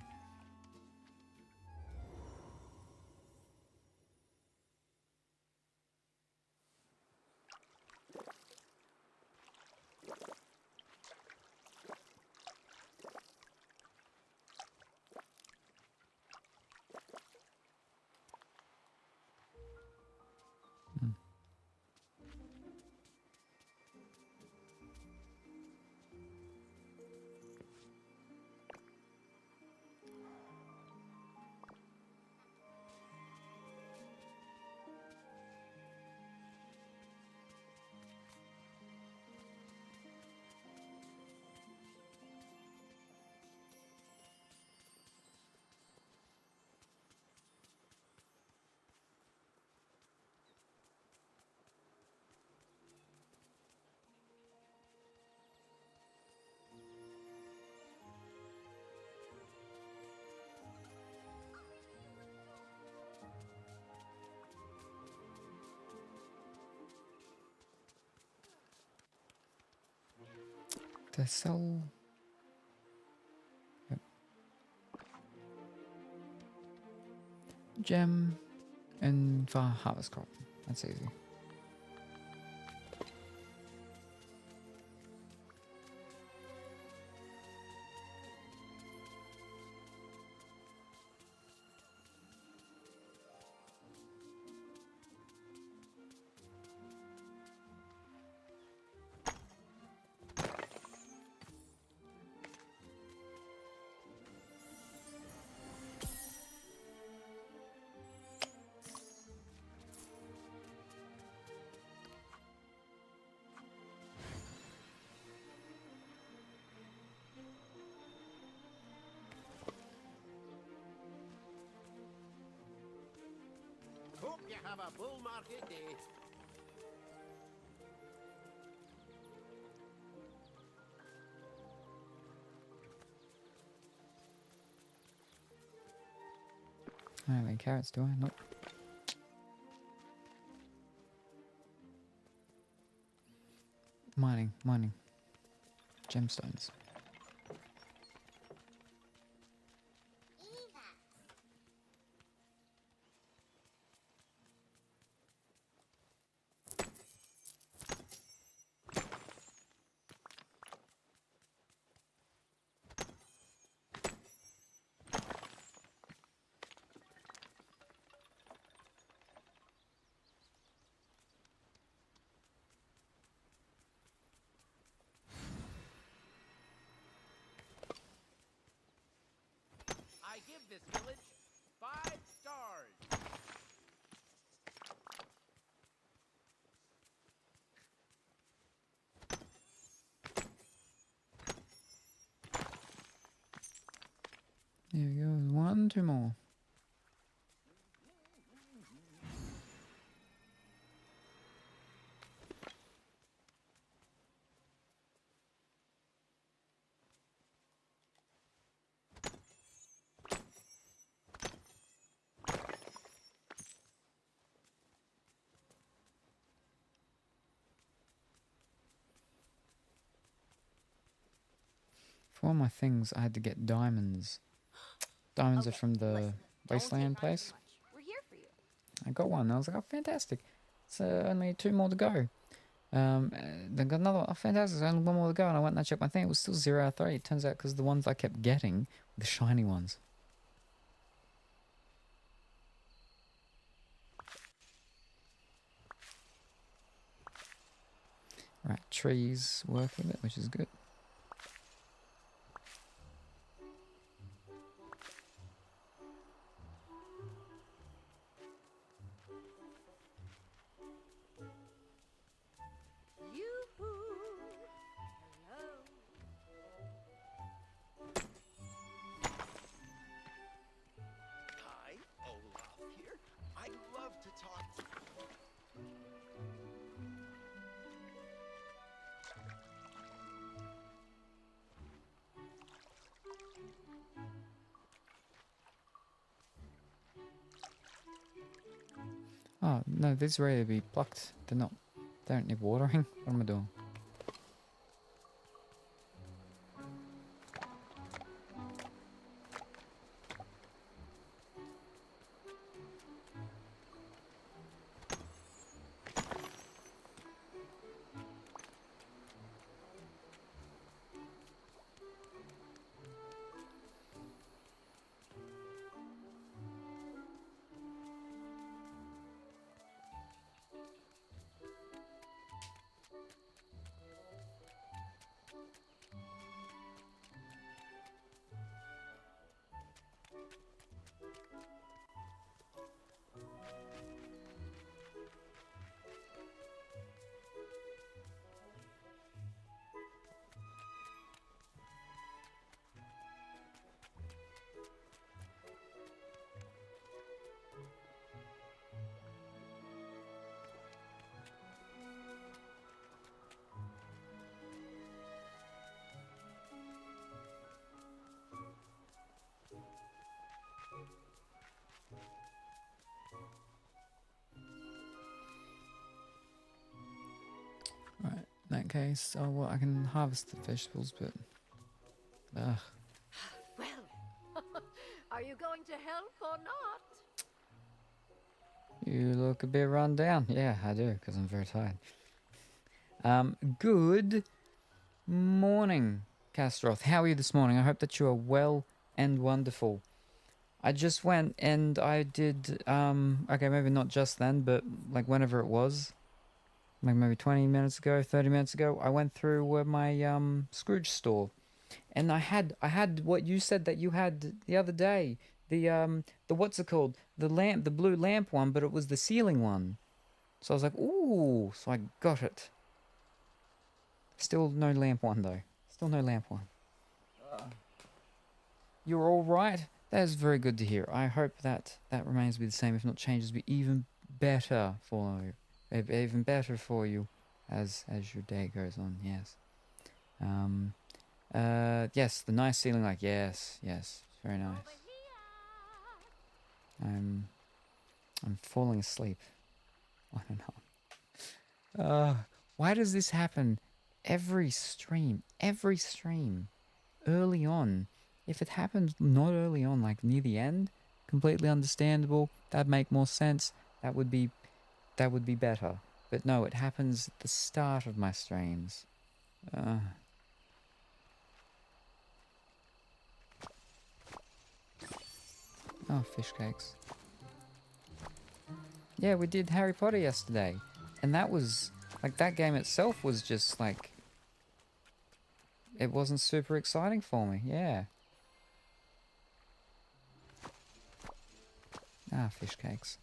To sell. Yep. Gem and for harvest crop. That's easy. Hope you have a bull market day. I don't have any carrots, do I? Nope. Mining. Gemstones. I give this village 5 stars. There we go. One, two more. For all my things, I had to get diamonds. Diamonds are from the wasteland place. We're here for you. I got one. I was like, oh, fantastic. So only 2 more to go. Then got another. Oh, fantastic. Only 1 more to go. And I went and I checked my thing. It was still 0 out of 3. It turns out because the ones I kept getting were the shiny ones. Right, trees work with it, which is good. Hi, Olaf here. I'd love to talk to Oh, no, these are ready to be plucked. They don't need watering. What am I doing? Okay, so well, I can harvest the vegetables, but ugh. Well, are you going to help or not? You look a bit run down. Yeah, I do, because I'm very tired. Good morning, Castroth. How are you this morning? I hope that you are well and wonderful. I just went and I did, okay, maybe not just then, but like whenever it was, like maybe 20 minutes ago, 30 minutes ago, I went through my Scrooge store, and I had what you said that you had the other day, the what's it called, the blue lamp one, but it was the ceiling one. So I was like, ooh, so I got it. Still no lamp one though. Still no lamp one. You're all right. That is very good to hear. I hope that that remains to be the same, if not changes, be even better for you. Even better for you as your day goes on. Yes. Yes, the nice ceiling light. Yes, very nice. I'm falling asleep. I don't know. Why does this happen every stream? Early on. If it happens not early on, like near the end, completely understandable. That'd make more sense. That would be better. But no, it happens at the start of my streams. Oh, fish cakes. Yeah, we did Harry Potter yesterday. And that was, like, that game itself was just, like, it wasn't super exciting for me, yeah. Ah, fish cakes.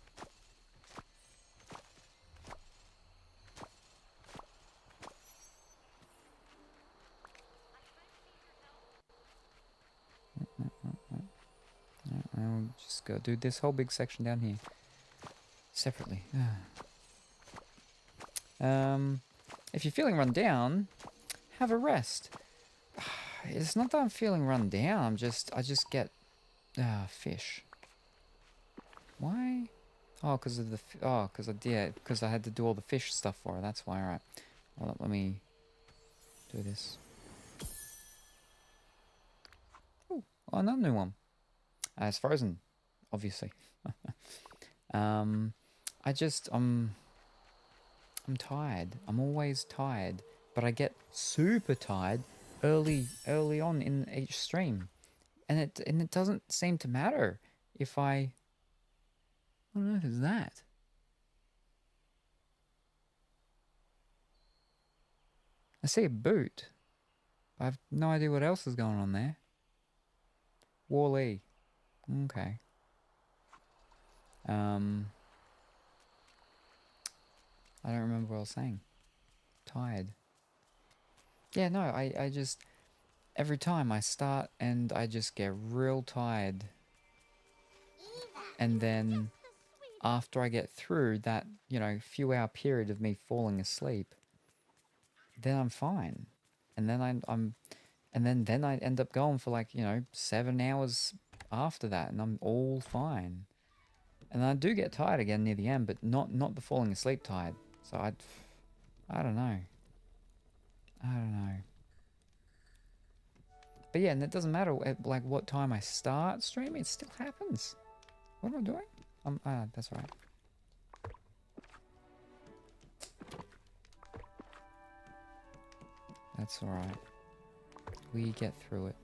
I'll just go do this whole big section down here separately. If you're feeling run down, have a rest. It's not that I'm feeling run down. I just get fish. Why? Oh, because of the because I had to do all the fish stuff for her. That's why. All right. Well, let me do this. Oh, another new one. It's frozen, obviously. I'm tired. I'm always tired, but I get super tired early on in each stream, and it doesn't seem to matter if I don't know if it's that. I see a boot. I have no idea what else is going on there. Wall-E. Okay. I don't remember what I was saying. Tired. Yeah, no, I just... Every time I start and I just get real tired. And then after I get through that, few hour period of me falling asleep, then I'm fine. And then then I end up going for 7 hours after that, and I'm all fine. And I do get tired again near the end, but not the falling asleep tired. So I don't know. But yeah, and it doesn't matter what time I start streaming, it still happens. What am I doing? That's right. That's alright. We get through it.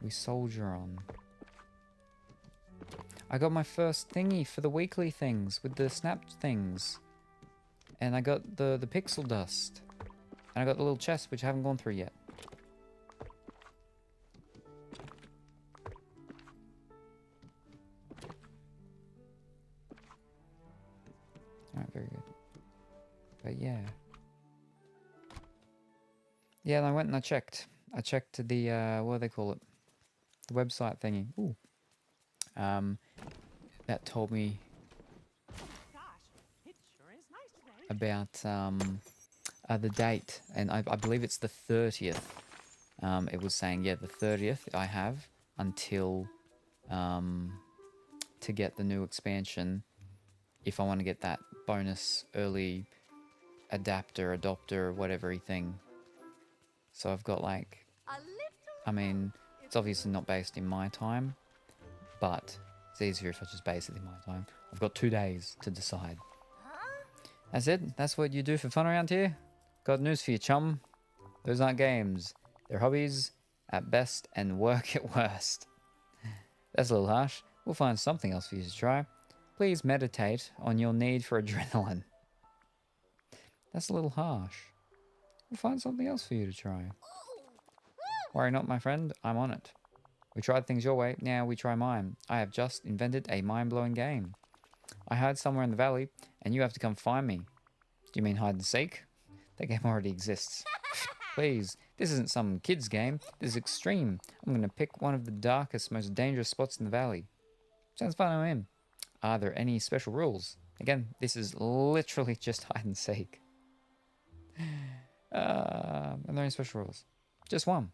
We soldier on. I got my first thingy for the weekly things with the snap things. And I got the pixel dust. And I got the little chest, which I haven't gone through yet. Alright, very good. But yeah. Yeah, and I went and I checked. I checked the, what do they call it? The website thingy. Ooh. That told me Gosh, it sure is nice today. about the date, and I believe it's the 30th. It was saying, yeah, the 30th I have until to get the new expansion if I want to get that bonus early adopter, whatever thing. So I've got like, A little. I mean, it's obviously not based in my time, but it's easier if I just base it in my time. I've got 2 days to decide. That's it. That's what you do for fun around here. Got news for you, chum. Those aren't games. They're hobbies at best and work at worst. That's a little harsh. We'll find something else for you to try. Please meditate on your need for adrenaline. That's a little harsh. We'll find something else for you to try. Worry not, my friend. I'm on it. We tried things your way. Now we try mine. I have just invented a mind-blowing game. I hide somewhere in the valley, and you have to come find me. Do you mean hide and seek? That game already exists. Please, this isn't some kid's game. This is extreme. I'm going to pick one of the darkest, most dangerous spots in the valley. Sounds fun, I'm in. Are there any special rules? Again, this is literally just hide and seek. Are there any special rules? Just one.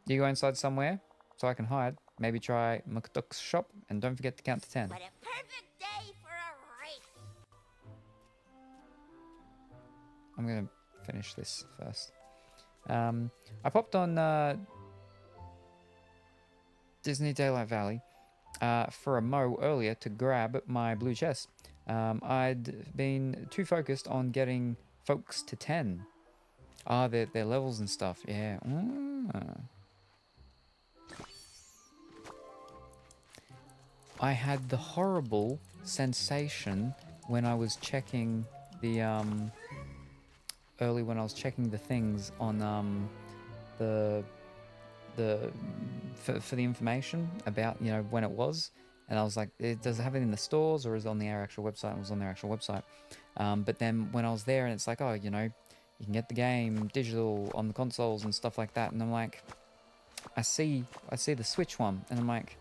You go inside somewhere, so I can hide. Maybe try McDuck's shop, and don't forget to count to 10. What a perfect day for a race. I'm going to finish this first. I popped on Disney Daylight Valley for a mow earlier to grab my blue chest. I'd been too focused on getting folks to 10. Their levels and stuff. Yeah. I had the horrible sensation when I was checking the when I was checking the things on for the information about, you know, when it was, and I was like, does it have it in the stores or is it on their actual website? It was on their actual website. But then when I was there and it's like, oh, you know, you can get the game digital on the consoles and stuff like that, and I'm like, I see the Switch one, and I'm like,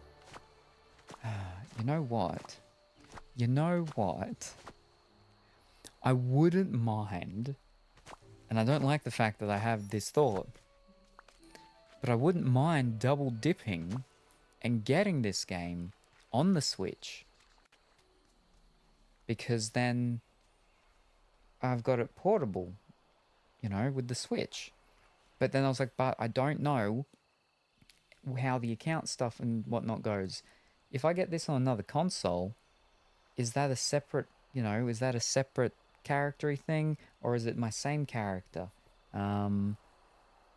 you know what? I wouldn't mind, and I don't like the fact that I have this thought, but I wouldn't mind double dipping and getting this game on the Switch, because then I've got it portable, you know, with the Switch. But then I was like, but I don't know how the account stuff and whatnot goes. If I get this on another console, is that a separate, you know, is that a separate character thing, or is it my same character? And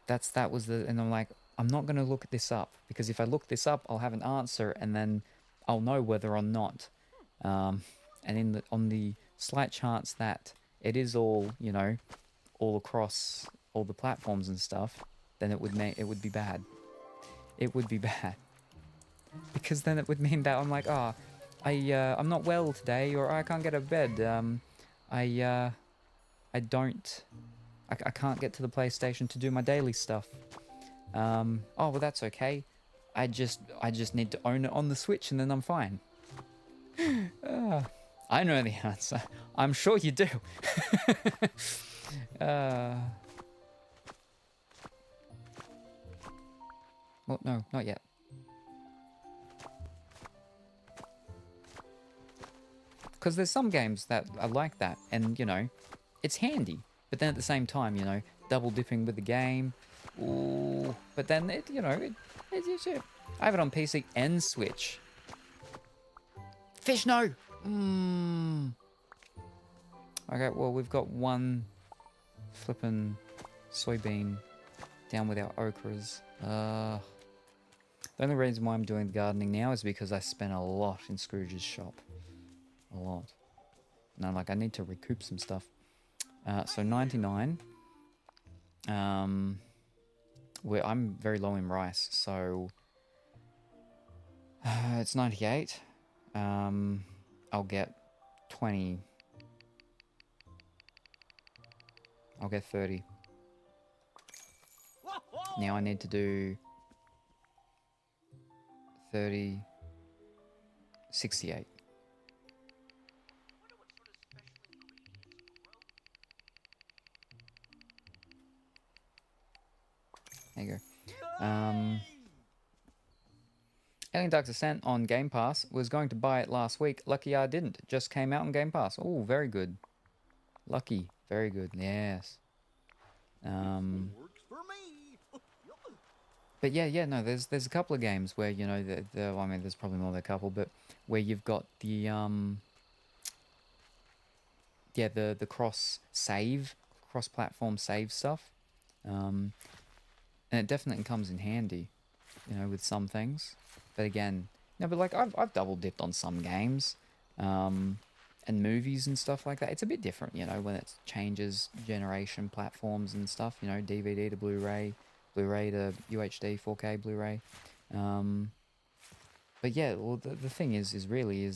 I'm like, I'm not going to look this up, because if I look this up, I'll have an answer, and then I'll know whether or not. And on the slight chance that it is all, you know, all across all the platforms and stuff, then it would be bad. It would be bad. Because then it would mean that I'm like, I'm not well today, or I can't get out of bed. I can't get to the PlayStation to do my daily stuff. Well, that's okay. I just need to own it on the Switch, and then I'm fine. I know the answer. I'm sure you do. Well, no, not yet. Because there's some games that are like that, and, you know, it's handy. But then at the same time, you know, double dipping with the game. Ooh. But then, I have it on PC and Switch. Fish, no! Okay, well, we've got one flippin' soybean down with our okras. The only reason why I'm doing the gardening now is because I spent a lot in Scrooge's shop. A lot. And I'm like, I need to recoup some stuff. So 99. I'm very low in rice, so it's 98. I'll get 20. I'll get 30. Now I need to do 30, 68. There you go. Alien Dark Descent on Game Pass. Was going to buy it last week. Lucky I didn't. It just came out on Game Pass. Oh, very good. Lucky. Very good. Yes. Works for me. But yeah, no, there's a couple of games where, you know, I mean, there's probably more than a couple, but where you've got the the cross-platform save stuff, and it definitely comes in handy, you know, with some things. But again, no, but like I've double dipped on some games, and movies and stuff like that. It's a bit different, you know, when it changes generation platforms and stuff. You know, DVD to Blu-ray, Blu-ray to UHD, 4K Blu-ray. But yeah, well, the thing is really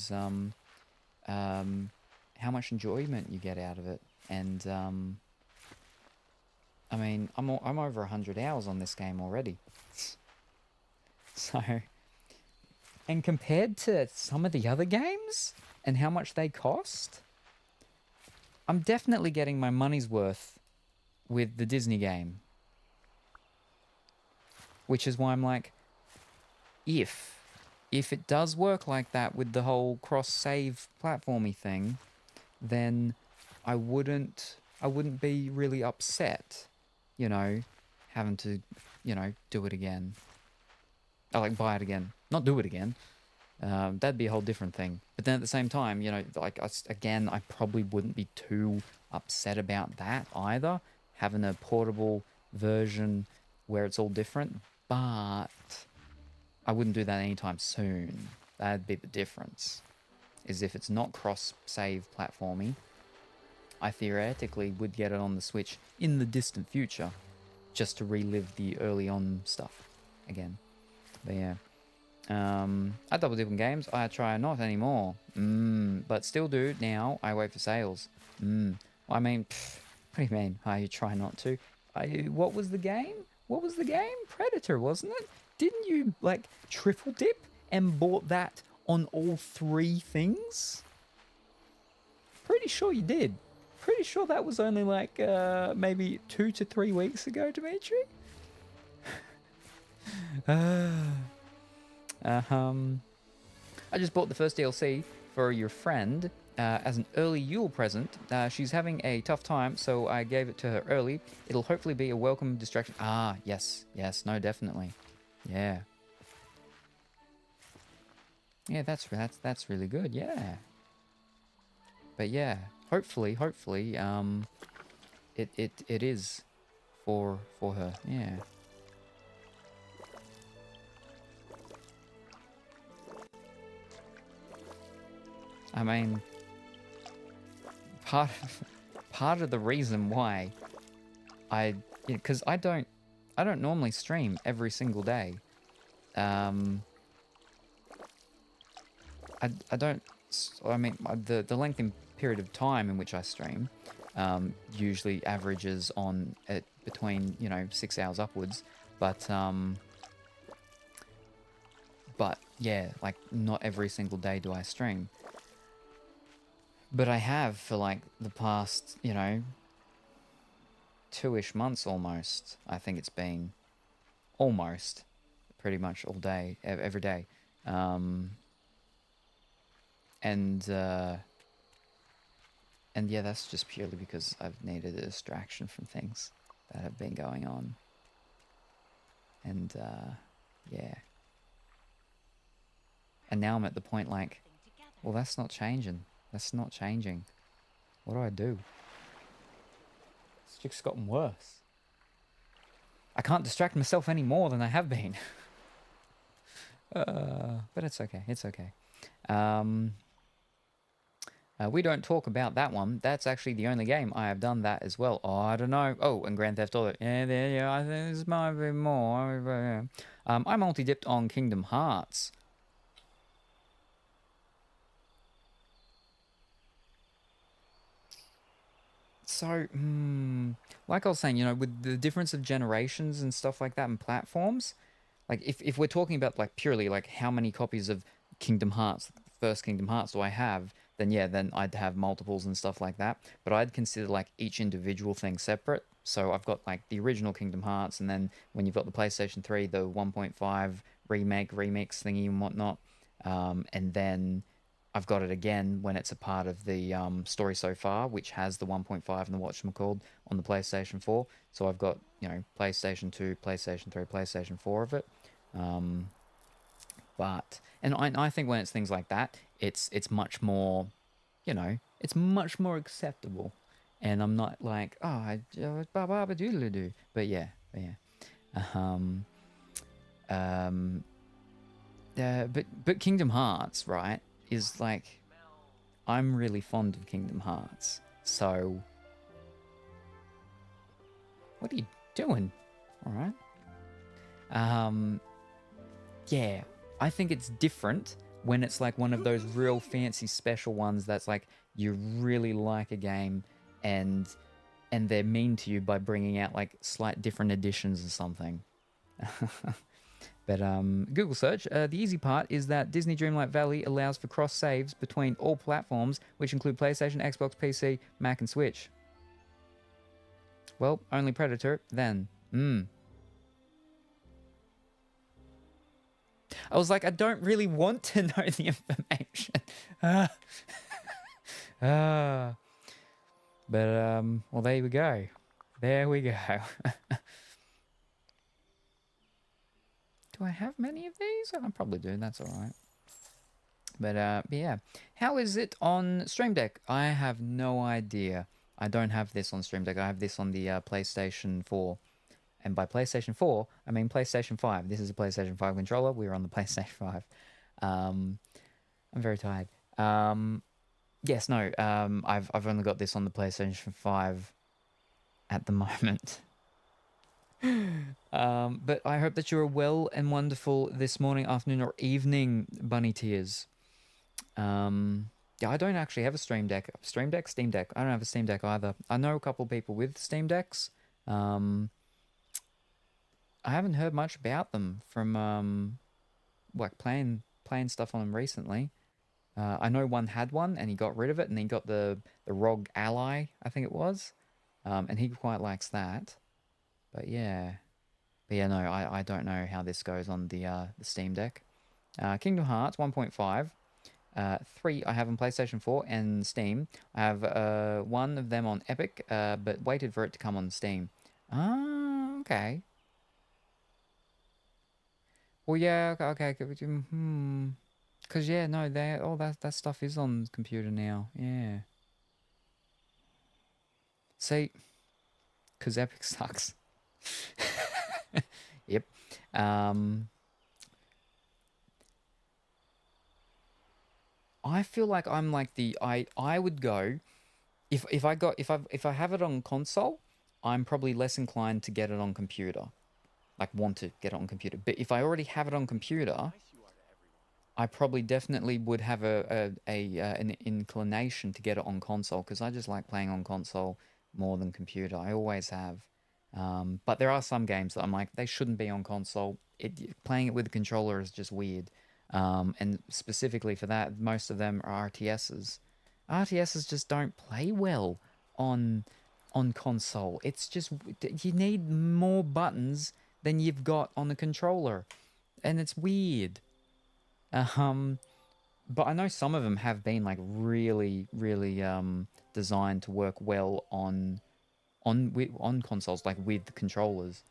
how much enjoyment you get out of it. And I mean, I'm over 100 hours on this game already. So, and compared to some of the other games and how much they cost, I'm definitely getting my money's worth with the Disney game. Which is why I'm like, if it does work like that with the whole cross-save platformy thing, then I wouldn't be really upset, you know, having to, you know, do it again. I like buy it again, not do it again. That'd be a whole different thing. But then at the same time, you know, like again, I probably wouldn't be too upset about that either, having a portable version where it's all different. But I wouldn't do that anytime soon. That'd be the difference. Is if it's not cross-save platformy, I theoretically would get it on the Switch in the distant future, just to relive the early on stuff again. But yeah, I double dip in games. I try not anymore. But still do now. I wait for sales. I mean, what do you mean? I try not to. What was the game? What was the game? Predator, wasn't it? Didn't you like triple dip and bought that on all three things? Pretty sure you did. Pretty sure that was only like maybe 2 to 3 weeks ago, Dimitri. I just bought the first DLC for your friend as an early Yule present. She's having a tough time, so I gave it to her early. It'll hopefully be a welcome distraction. Ah, yes, no, definitely, yeah. Yeah, that's really good. Yeah. But yeah, hopefully, it is for her. Yeah. I mean, part of the reason why because I don't normally stream every single day. I don't. I mean, the length and period of time in which I stream usually averages on at between 6 hours upwards, but yeah, like not every single day do I stream. But I have for like the past 2-ish months almost. I think it's been almost pretty much all day, every day. And yeah, that's just purely because I've needed a distraction from things that have been going on. And yeah. And now I'm at the point like, well, that's not changing. That's not changing. What do I do? It's just gotten worse. I can't distract myself any more than I have been. But it's okay. It's okay. We don't talk about that one. That's actually the only game I have done that as well. Oh, I don't know. Oh, and Grand Theft Auto. Yeah, I think this might be more. I multi-dipped on Kingdom Hearts. So, like I was saying, with the difference of generations and stuff like that and platforms, like if we're talking about like purely like how many copies of Kingdom Hearts, first Kingdom Hearts do I have, then yeah, then I'd have multiples and stuff like that. But I'd consider like each individual thing separate. So I've got like the original Kingdom Hearts, and then when you've got the PlayStation 3, the 1.5 remix thingy and whatnot, and then I've got it again when it's a part of the story so far, which has the 1.5 and the whatchamacalled on the PlayStation 4. So I've got, you know, PlayStation 2, PlayStation 3, PlayStation 4 of it. And I think when it's things like that, it's much more, you know, it's much more acceptable. And I'm not like, oh, ba-ba-ba-doodle-doo. But yeah. But Kingdom Hearts, right, is like, I'm really fond of Kingdom Hearts. So, what are you doing? All right. Yeah, I think it's different when it's like one of those real fancy special ones that's like you really like a game and they're mean to you by bringing out like slight different editions or something. But Google search, the easy part is that Disney Dreamlight Valley allows for cross saves between all platforms, which include PlayStation, Xbox, PC, Mac, and Switch. Well, only Predator then. I was like, I don't really want to know the information. But well, there we go. There we go. Do I have many of these? I probably do. That's all right. But yeah, how is it on Stream Deck? I have no idea. I don't have this on Stream Deck. I have this on the PlayStation 4. And by PlayStation 4, I mean PlayStation 5. This is a PlayStation 5 controller. We're on the PlayStation 5. I'm very tired. Yes, no. I've only got this on the PlayStation 5 at the moment. But I hope that you're well and wonderful this morning, afternoon, or evening, Bunny Tears. Yeah, I don't actually have a Stream Deck. Steam Deck. I don't have a Steam Deck either. I know a couple people with Steam Decks. I haven't heard much about them from like playing stuff on them recently. I know one had one and he got rid of it, and then he got the ROG Ally, I think it was, and he quite likes that. But yeah, no, I don't know how this goes on the Steam Deck. Kingdom Hearts 1.5. 3 I have on PlayStation 4 and Steam. I have one of them on Epic, but waited for it to come on Steam. Ah, okay. Well, yeah, okay. Because, yeah, no, all that stuff is on the computer now. Yeah. See, because Epic sucks. Yep. I feel like I'm like I would go if I have it on console, I'm probably less inclined to get it on computer. Like want to get it on computer. But if I already have it on computer, I probably definitely would have an inclination to get it on console, because I just like playing on console more than computer. I always have. But there are some games that I'm like, they shouldn't be on console. Playing it with a controller is just weird. And specifically for that, most of them are RTSs. RTSs just don't play well on console. It's just, you need more buttons than you've got on the controller, and it's weird. But I know some of them have been like really designed to work well on consoles, like with controllers.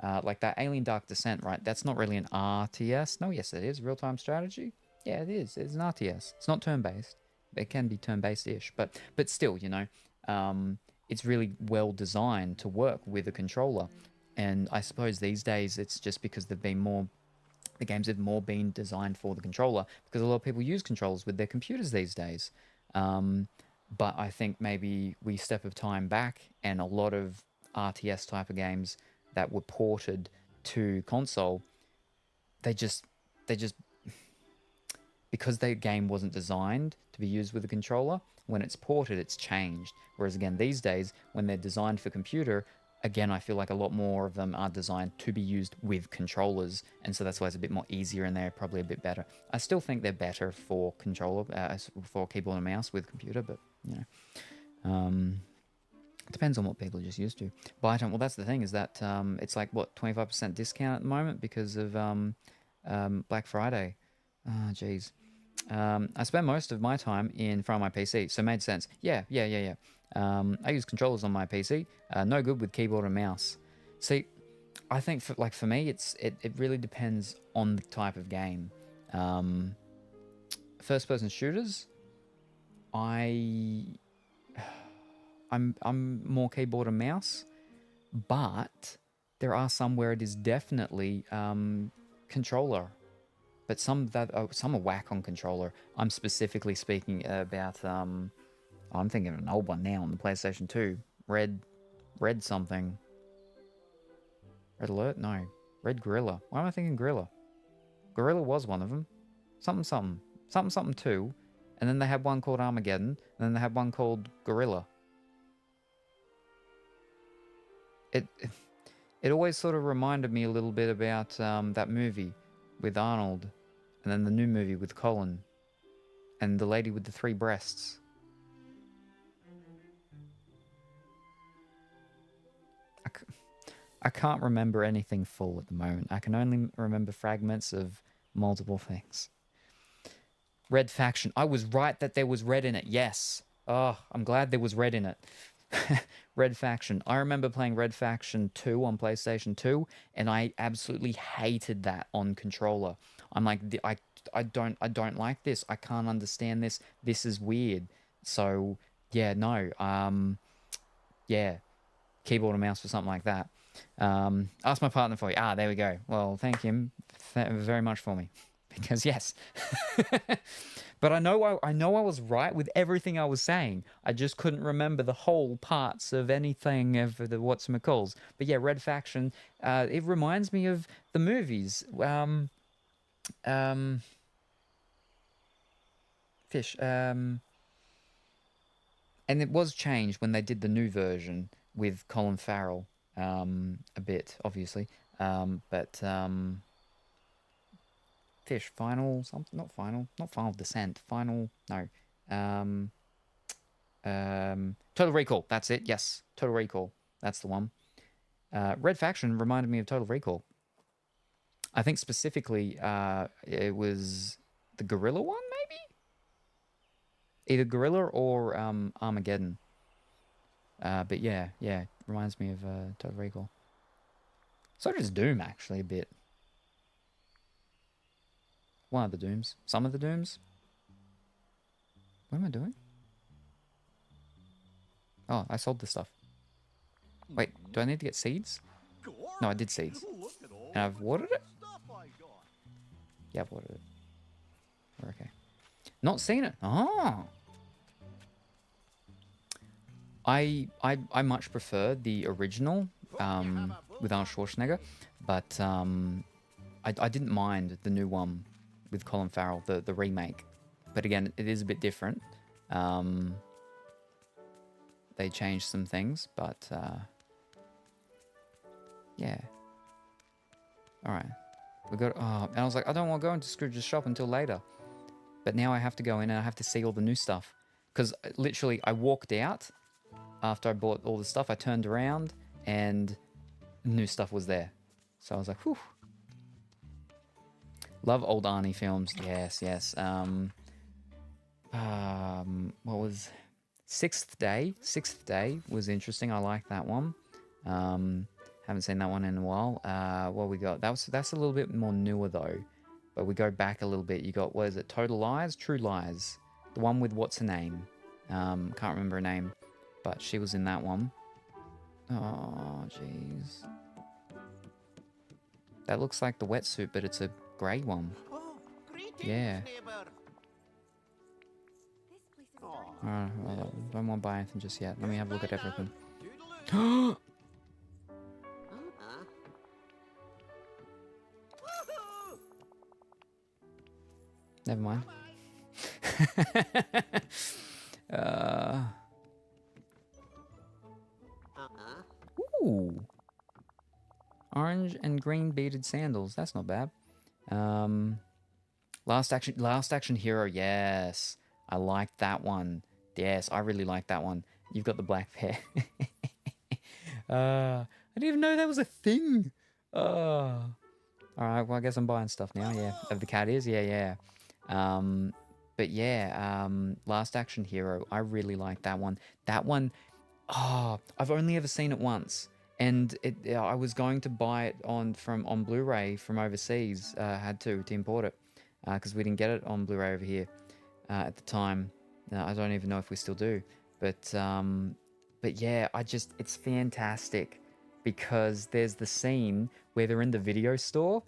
Like that Alien Dark Descent, right? That's not really an RTS. No, yes, it is. Real-time strategy? Yeah, it is. It's an RTS. It's not turn-based. It can be turn-based-ish, but still, you know, it's really well designed to work with a controller. And I suppose these days it's just because the games have more been designed for the controller, because a lot of people use controllers with their computers these days. But I think maybe we step of time back, and a lot of RTS type of games that were ported to console, they just because their game wasn't designed to be used with a controller, when it's ported, it's changed. Whereas again, these days, when they're designed for computer, again, I feel like a lot more of them are designed to be used with controllers, and so that's why it's a bit more easier, and they're probably a bit better. I still think they're better for controller, for keyboard and mouse with computer, but, you know. Depends on what people are just used to. But well, that's the thing, is that it's like, what, 25% discount at the moment because of Black Friday. Oh, jeez. I spend most of my time in front of my PC, so it made sense. Yeah. I use controllers on my PC. No good with keyboard and mouse. See, I think for me, it really depends on the type of game. First-person shooters, I'm more keyboard and mouse, but there are some where it is definitely controller. But some are whack on controller. I'm specifically speaking about I'm thinking of an old one now on the PlayStation 2. Red something. Red Alert? No. Red Gorilla. Why am I thinking Gorilla? Gorilla was one of them. Something 2. And then they had one called Armageddon. And then they had one called Gorilla. It always sort of reminded me a little bit about that movie with Arnold, and then the new movie with Colin, and the lady with the 3 breasts. I can't remember anything full at the moment. I can only remember fragments of multiple things. Red Faction. I was right that there was red in it. Yes. Oh, I'm glad there was red in it. Red Faction. I remember playing Red Faction 2 on PlayStation 2, and I absolutely hated that on controller. I'm like, I don't like this. I can't understand this. This is weird. So yeah, no. Yeah, keyboard and mouse for something like that. Ask my partner for you. Ah, there we go. Well, thank him very much for me, because yes. But I know I was right with everything I was saying. I just couldn't remember the whole parts of anything of the whatchamacalls. But yeah, Red Faction, it reminds me of the movies. Fish. And it was changed when they did the new version with Colin Farrell. A bit, obviously. Fish, Final, something, not Final Descent, no. Total Recall, that's it, yes. Total Recall, that's the one. Red Faction reminded me of Total Recall. I think specifically, it was the Gorilla one, maybe? Either Gorilla or Armageddon. But yeah, reminds me of Total Recall. So does Doom, actually, a bit. One of the Dooms. Some of the Dooms. What am I doing? Oh, I sold this stuff. Wait, do I need to get seeds? No, I did seeds. And I've watered it? Yeah, I've watered it. We're okay. Not seen it. Oh. I much prefer the original with Arnold Schwarzenegger, but I didn't mind the new one with Colin Farrell, the remake. But again, it is a bit different. They changed some things, but yeah. All right, we got. Oh, and I was like, I don't want to go into Scrooge's shop until later, but now I have to go in and I have to see all the new stuff, because literally I walked out after I bought all the stuff. I turned around and new stuff was there, so I was like, whew. Love old Arnie films. Yes. What was Sixth Day? Sixth Day was interesting. I like that one. Haven't seen that one in a while. What we got? That's a little bit more newer though. But we go back a little bit. You got, what is it? Total Lies? True Lies. The one with what's her name? Can't remember her name, but she was in that one. Oh, jeez. That looks like the wetsuit, but it's a grey one. Oh, greetings, Yeah. neighbor. Alright, well, don't want to buy anything just yet. Let me have a look at everything. Toodaloo. Never mind. Ooh. Orange and green beaded sandals. That's not bad. Last Action Hero. Yes, I like that one. Yes, I really like that one. You've got the black pair. I didn't even know that was a thing. All right, well, I guess I'm buying stuff now. Yeah, of the cat ears. Yeah. but yeah, Last Action Hero. I really like that one. That one, oh, I've only ever seen it once, and I was going to buy it on Blu-ray from overseas. Had to import it because we didn't get it on Blu-ray over here at the time. I don't even know if we still do, but yeah, it's fantastic because there's the scene where they're in the video store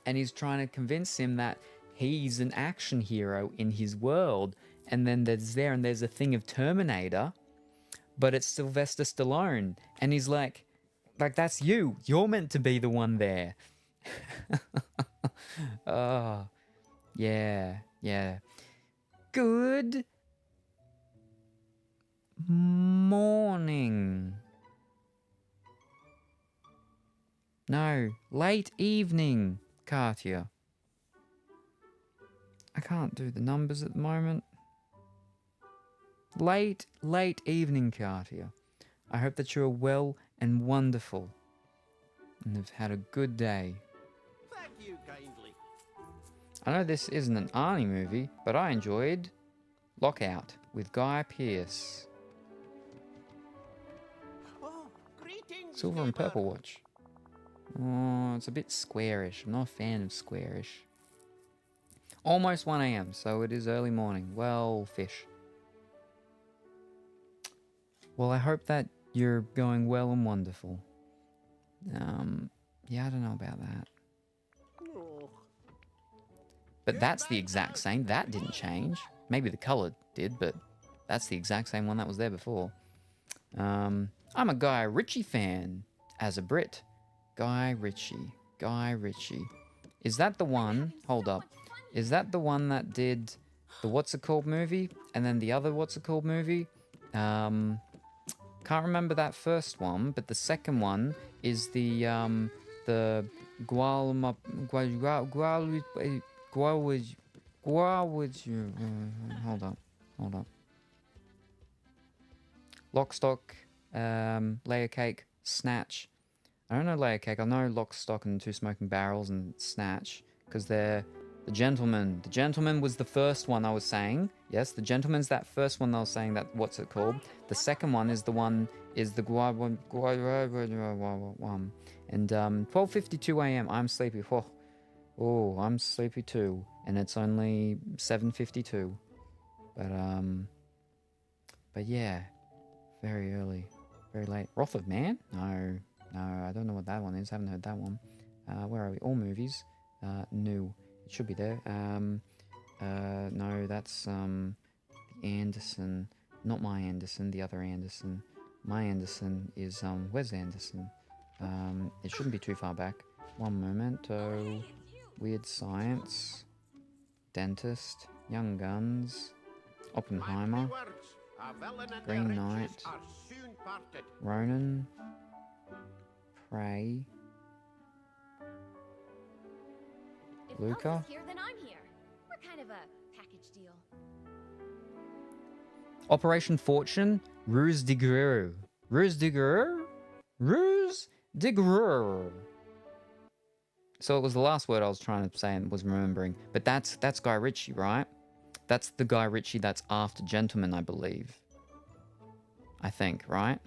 and he's trying to convince him that he's an action hero in his world, and then there's a thing of Terminator, but it's Sylvester Stallone, and he's like that's you. You're meant to be the one there. Oh, yeah. Good morning. No, late evening, Katya. I can't do the numbers at the moment. Late evening, Katya. I hope that you're well and wonderful and have had a good day. Thank you kindly. I know this isn't an Arnie movie, but I enjoyed Lockout with Guy Pearce. Oh, greetings, Silver and neighbor. Purple Watch. Oh, it's a bit squarish. I'm not a fan of squarish. Almost 1 a.m, so it is early morning. Well, fish. Well, I hope that you're going well and wonderful. Yeah, I don't know about that. Oh, But that's the exact same. That didn't change. Maybe the color did, but that's the exact same one that was there before. I'm a Guy Ritchie fan as a Brit. Guy Ritchie. Is that the one? Hold up. Is that the one that did the What's It Called movie and then the other What's It Called movie? Can't remember that first one, but the second one is the hold up. Lock, Stock, Layer Cake, Snatch. I don't know Layer Cake. I know Lock, Stock, and Two Smoking Barrels and Snatch because they're the Gentleman. The Gentleman was the first one I was saying. Yes, the Gentleman's that first one I was saying. That what's it called? The second one is the one and 12:52 a.m. I'm sleepy. Oh, I'm sleepy too, and it's only 7:52. But yeah, very early, very late. Wrath of Man? No, I don't know what that one is. Haven't heard that one. Where are we? All movies. New. It should be there. No, that's the Anderson. Not my Anderson, the other Anderson. My Anderson is Wes Anderson. It shouldn't be too far back. One moment. Weird Science. Dentist. Young Guns. Oppenheimer. Green Knight. Ronin. Prey. If Luca? Elsa's here, then I'm here. We're kind of a package deal. Operation Fortune. Ruse de Guerrero. Ruse de Guerrero? Ruse de Guerrero. So it was the last word I was trying to say and was remembering. But that's Guy Ritchie, right? That's the Guy Ritchie that's after Gentleman, I believe. I think, right?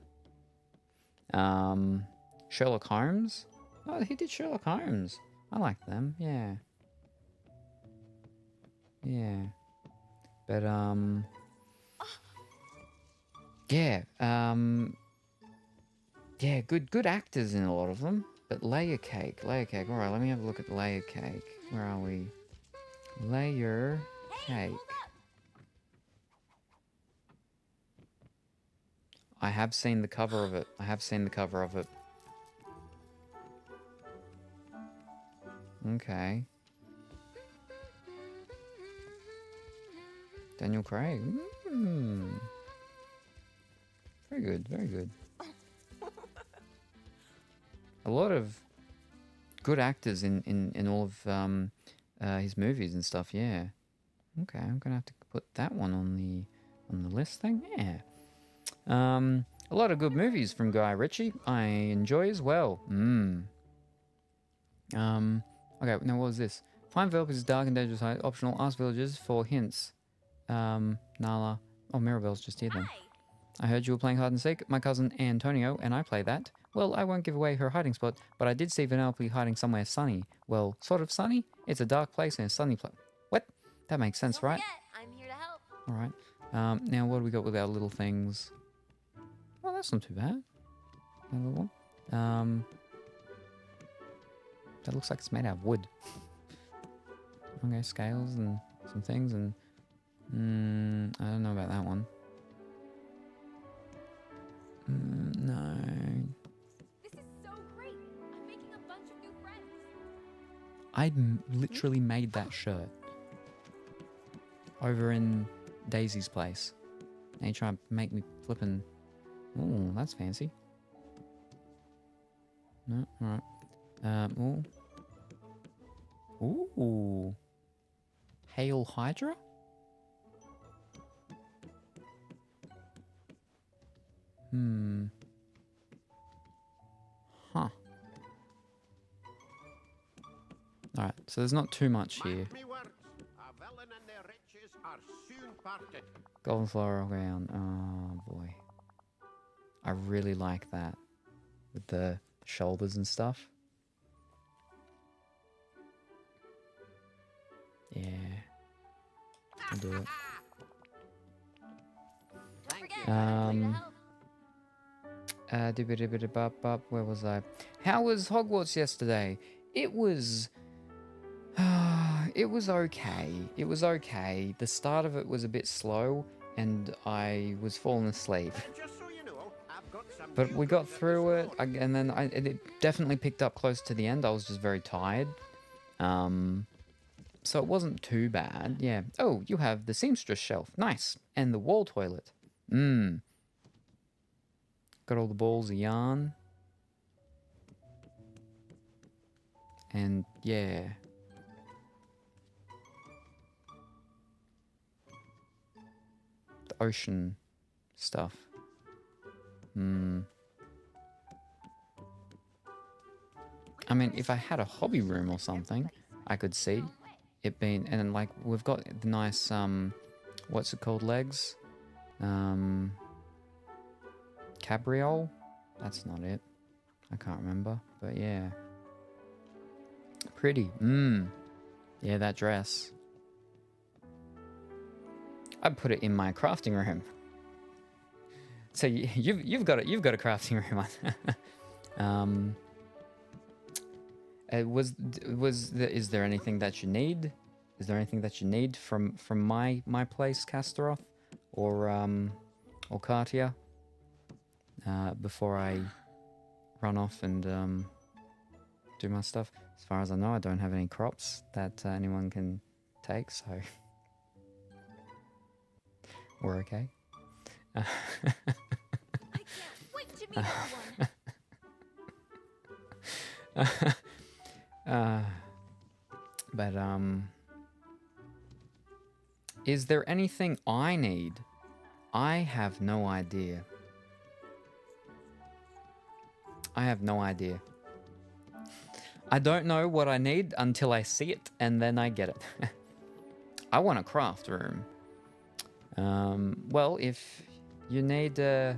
Sherlock Holmes? Oh, he did Sherlock Holmes. I like them, yeah. Yeah. But, yeah, yeah, good actors in a lot of them. But Layer Cake. Alright, let me have a look at Layer Cake. Where are we? Layer Cake. I have seen the cover of it. Okay. Daniel Craig. Very good. A lot of good actors in all of his movies and stuff, yeah. Okay, I'm gonna have to put that one on the list thing, yeah. A lot of good movies from Guy Ritchie I enjoy as well. Okay, now what was this? Find developers is dark and dangerous height. Optional. Ask villagers for hints. Nala. Oh, Mirabelle's just here then. I heard you were playing hide and seek. My cousin Antonio and I play that. Well, I won't give away her hiding spot, but I did see Vanellope hiding somewhere sunny. Well, sort of sunny. It's a dark place and a sunny place. What? That makes sense, right? I'm here to help. All right. Now what do we got with our little things? Oh, that's not too bad. Another one. That looks like it's made out of wood. Okay, scales and some things and... I don't know about that one. No. This is so great. I'm making a bunch of new friends. I literally made that shirt. Over in Daisy's place. And you try to make me flippin'... Ooh, that's fancy. No, alright. Ooh. Hail Hydra? Huh. Alright, so there's not too much here. Golden floral ground. Oh boy. I really like that. With the shoulders and stuff. Yeah. I'll do it. Where was I? How was Hogwarts yesterday? It was... it was okay. It was okay. The start of it was a bit slow, and I was falling asleep. But we got through it, and then it definitely picked up close to the end. I was just very tired. So it wasn't too bad. Yeah. Oh, you have the seamstress shelf. Nice. And the wall toilet. Got all the balls of yarn. And yeah. The ocean stuff. I mean, if I had a hobby room or something, I could see it being, and then like we've got the nice what's it called, legs? Cabriole? That's not it. I can't remember, but yeah. Pretty. Yeah, that dress. I'd put it in my crafting room. So you've got a crafting room. Is there anything that you need? Is there anything that you need from my place, Castaroth, or Katia? Before I run off and do my stuff. As far as I know, I don't have any crops that anyone can take, so we're okay. I can't wait to meet everyone. But is there anything I need? I have no idea. I have no idea. I don't know what I need until I see it, and then I get it. I want a craft room. Well, if you need a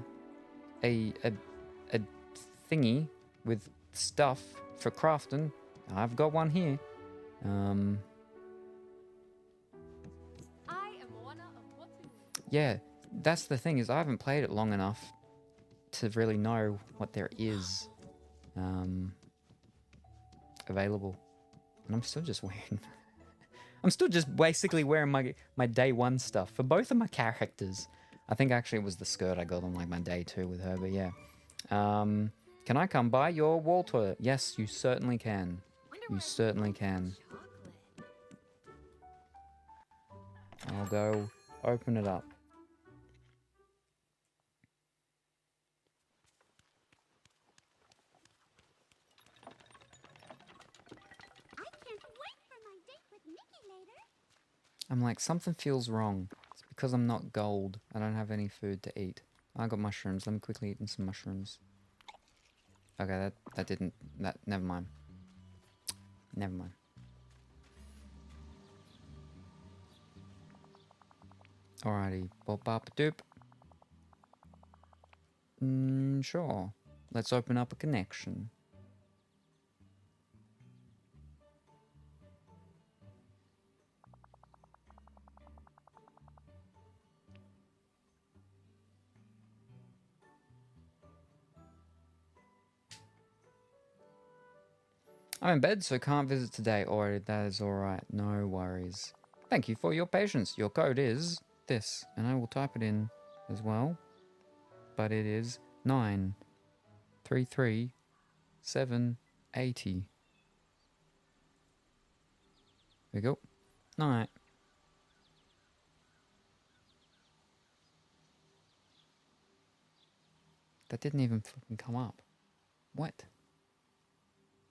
thingy with stuff for crafting, I've got one here. I am Moana of Watu. Yeah, that's the thing, is I haven't played it long enough to really know what there is available. And I'm still just wearing... I'm still just basically wearing my day one stuff for both of my characters. I think actually it was the skirt I got on like my day two with her, but yeah. Can I come by your wall toilet? Yes, you certainly can. You certainly can. I'll go open it up. I'm like, something feels wrong. It's because I'm not gold. I don't have any food to eat. I got mushrooms. Let me quickly eat some mushrooms. Okay, that didn't... never mind. Never mind. Alrighty. Bop bop doop. Sure. Let's open up a connection. I'm in bed, so can't visit today. Alright, that is alright. No worries. Thank you for your patience. Your code is this, and I will type it in as well. But it is 933780. There we go. Alright. That didn't even fucking come up. What?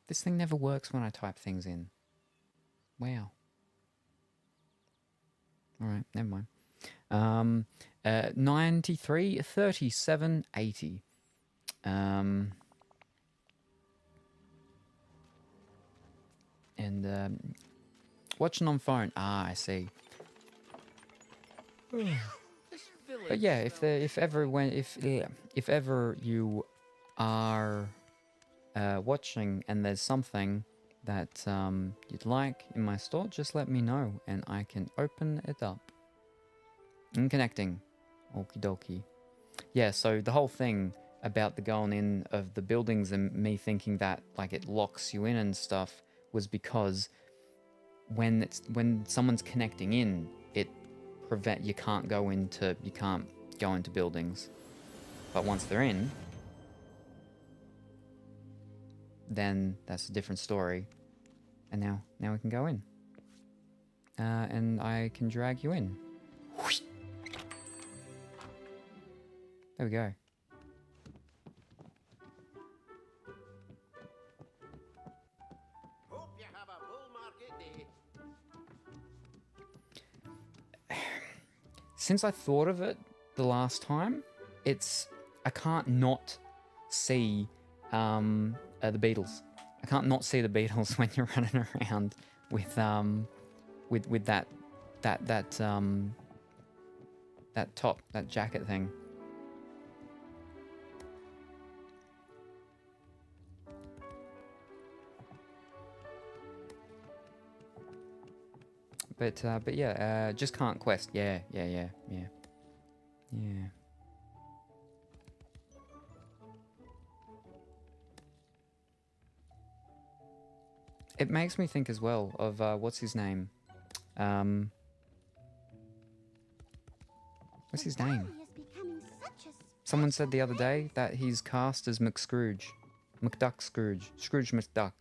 This thing never works when I type things in. Wow. Alright, never mind. 933780. And watching on phone. Ah, I see. But yeah, if ever you are watching and there's something that you'd like in my store, just let me know and I can open it up. And connecting. Okie dokie. Yeah, so the whole thing about the going in of the buildings and me thinking that like it locks you in and stuff was because when someone's connecting in, you can't go into buildings. But once they're in, then that's a different story. And now we can go in. And I can drag you in. There we go. Hope you have a bull market day. Since I thought of it the last time, I can't not see the Beatles. I can't not see the Beatles when you're running around with that top, that jacket thing. But yeah, just can't quest. Yeah. It makes me think as well of what's his name? What's his name? Someone said the other day that he's cast as McScrooge. Scrooge McDuck.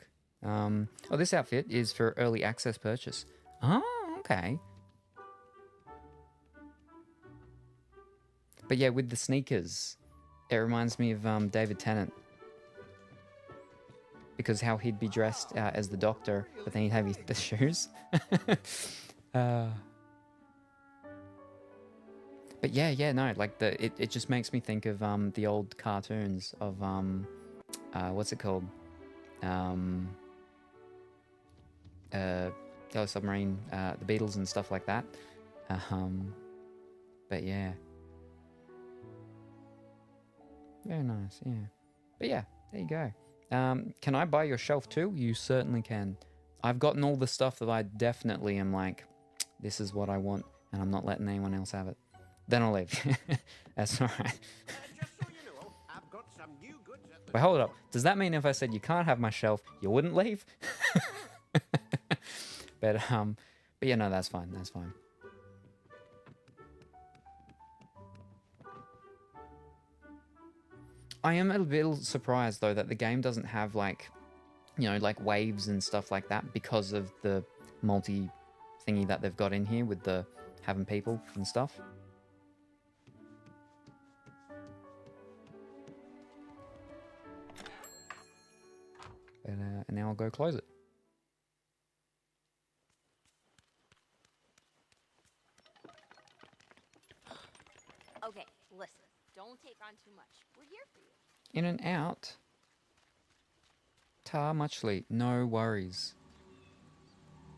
Oh, this outfit is for early access purchase. Oh, okay. But yeah, with the sneakers, it reminds me of David Tennant. Because how he'd be dressed as the Doctor, but then he'd have the shoes. But yeah, no, like it just makes me think of the old cartoons of what's it called? Yellow Submarine, the Beatles and stuff like that. But yeah. Very nice, yeah. But yeah, there you go. Can I buy your shelf too? You certainly can. I've gotten all the stuff that I definitely am like, this is what I want, and I'm not letting anyone else have it. Then I'll leave. That's alright. Just so you know, I've got some new goods at the But hold up. Does that mean if I said you can't have my shelf, you wouldn't leave? But yeah, no, that's fine. That's fine. I am a little surprised though that the game doesn't have like, you know, like waves and stuff like that because of the multi thingy that they've got in here with the having people and stuff. But, and now I'll go close it. Okay, listen. Don't take on too much. We're here for you. In and out. Ta muchly. No worries.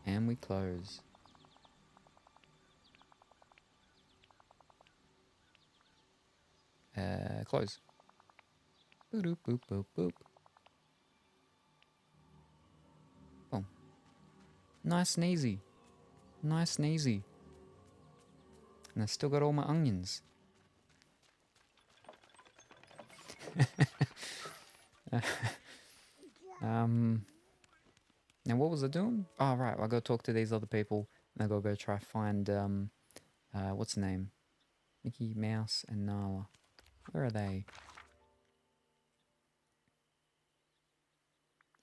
And we close. Close. Boop, boop, boop, boop. Boom. Nice and easy. Nice and easy. And I still got all my onions. Now what was I doing? Oh, right. I got to talk to these other people. And I got to go try find, what's the name? Mickey Mouse and Nala. Where are they?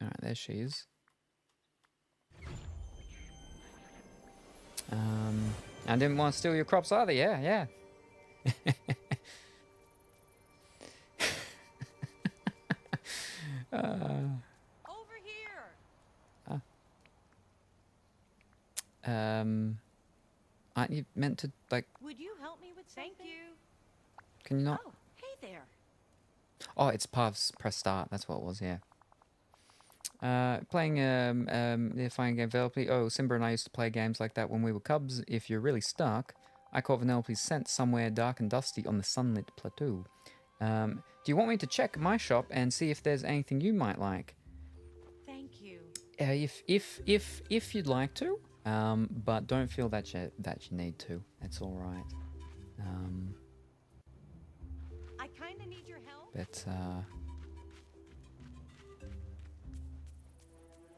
Alright, there she is. I didn't want to steal your crops either, yeah. Over here. Aren't you meant to, like... Would you help me with something? Thank you. Can you not? Oh, hey there. Oh, it's press start. That's what it was, yeah. Playing the fighting game Vanellope. Oh, Simba and I used to play games like that when we were cubs. If you're really stuck, I caught Vanellope's scent somewhere dark and dusty on the sunlit plateau. Do you want me to check my shop and see if there's anything you might like? Thank you. If you'd like to, but don't feel that you need to. That's all right. I kind of need your help. But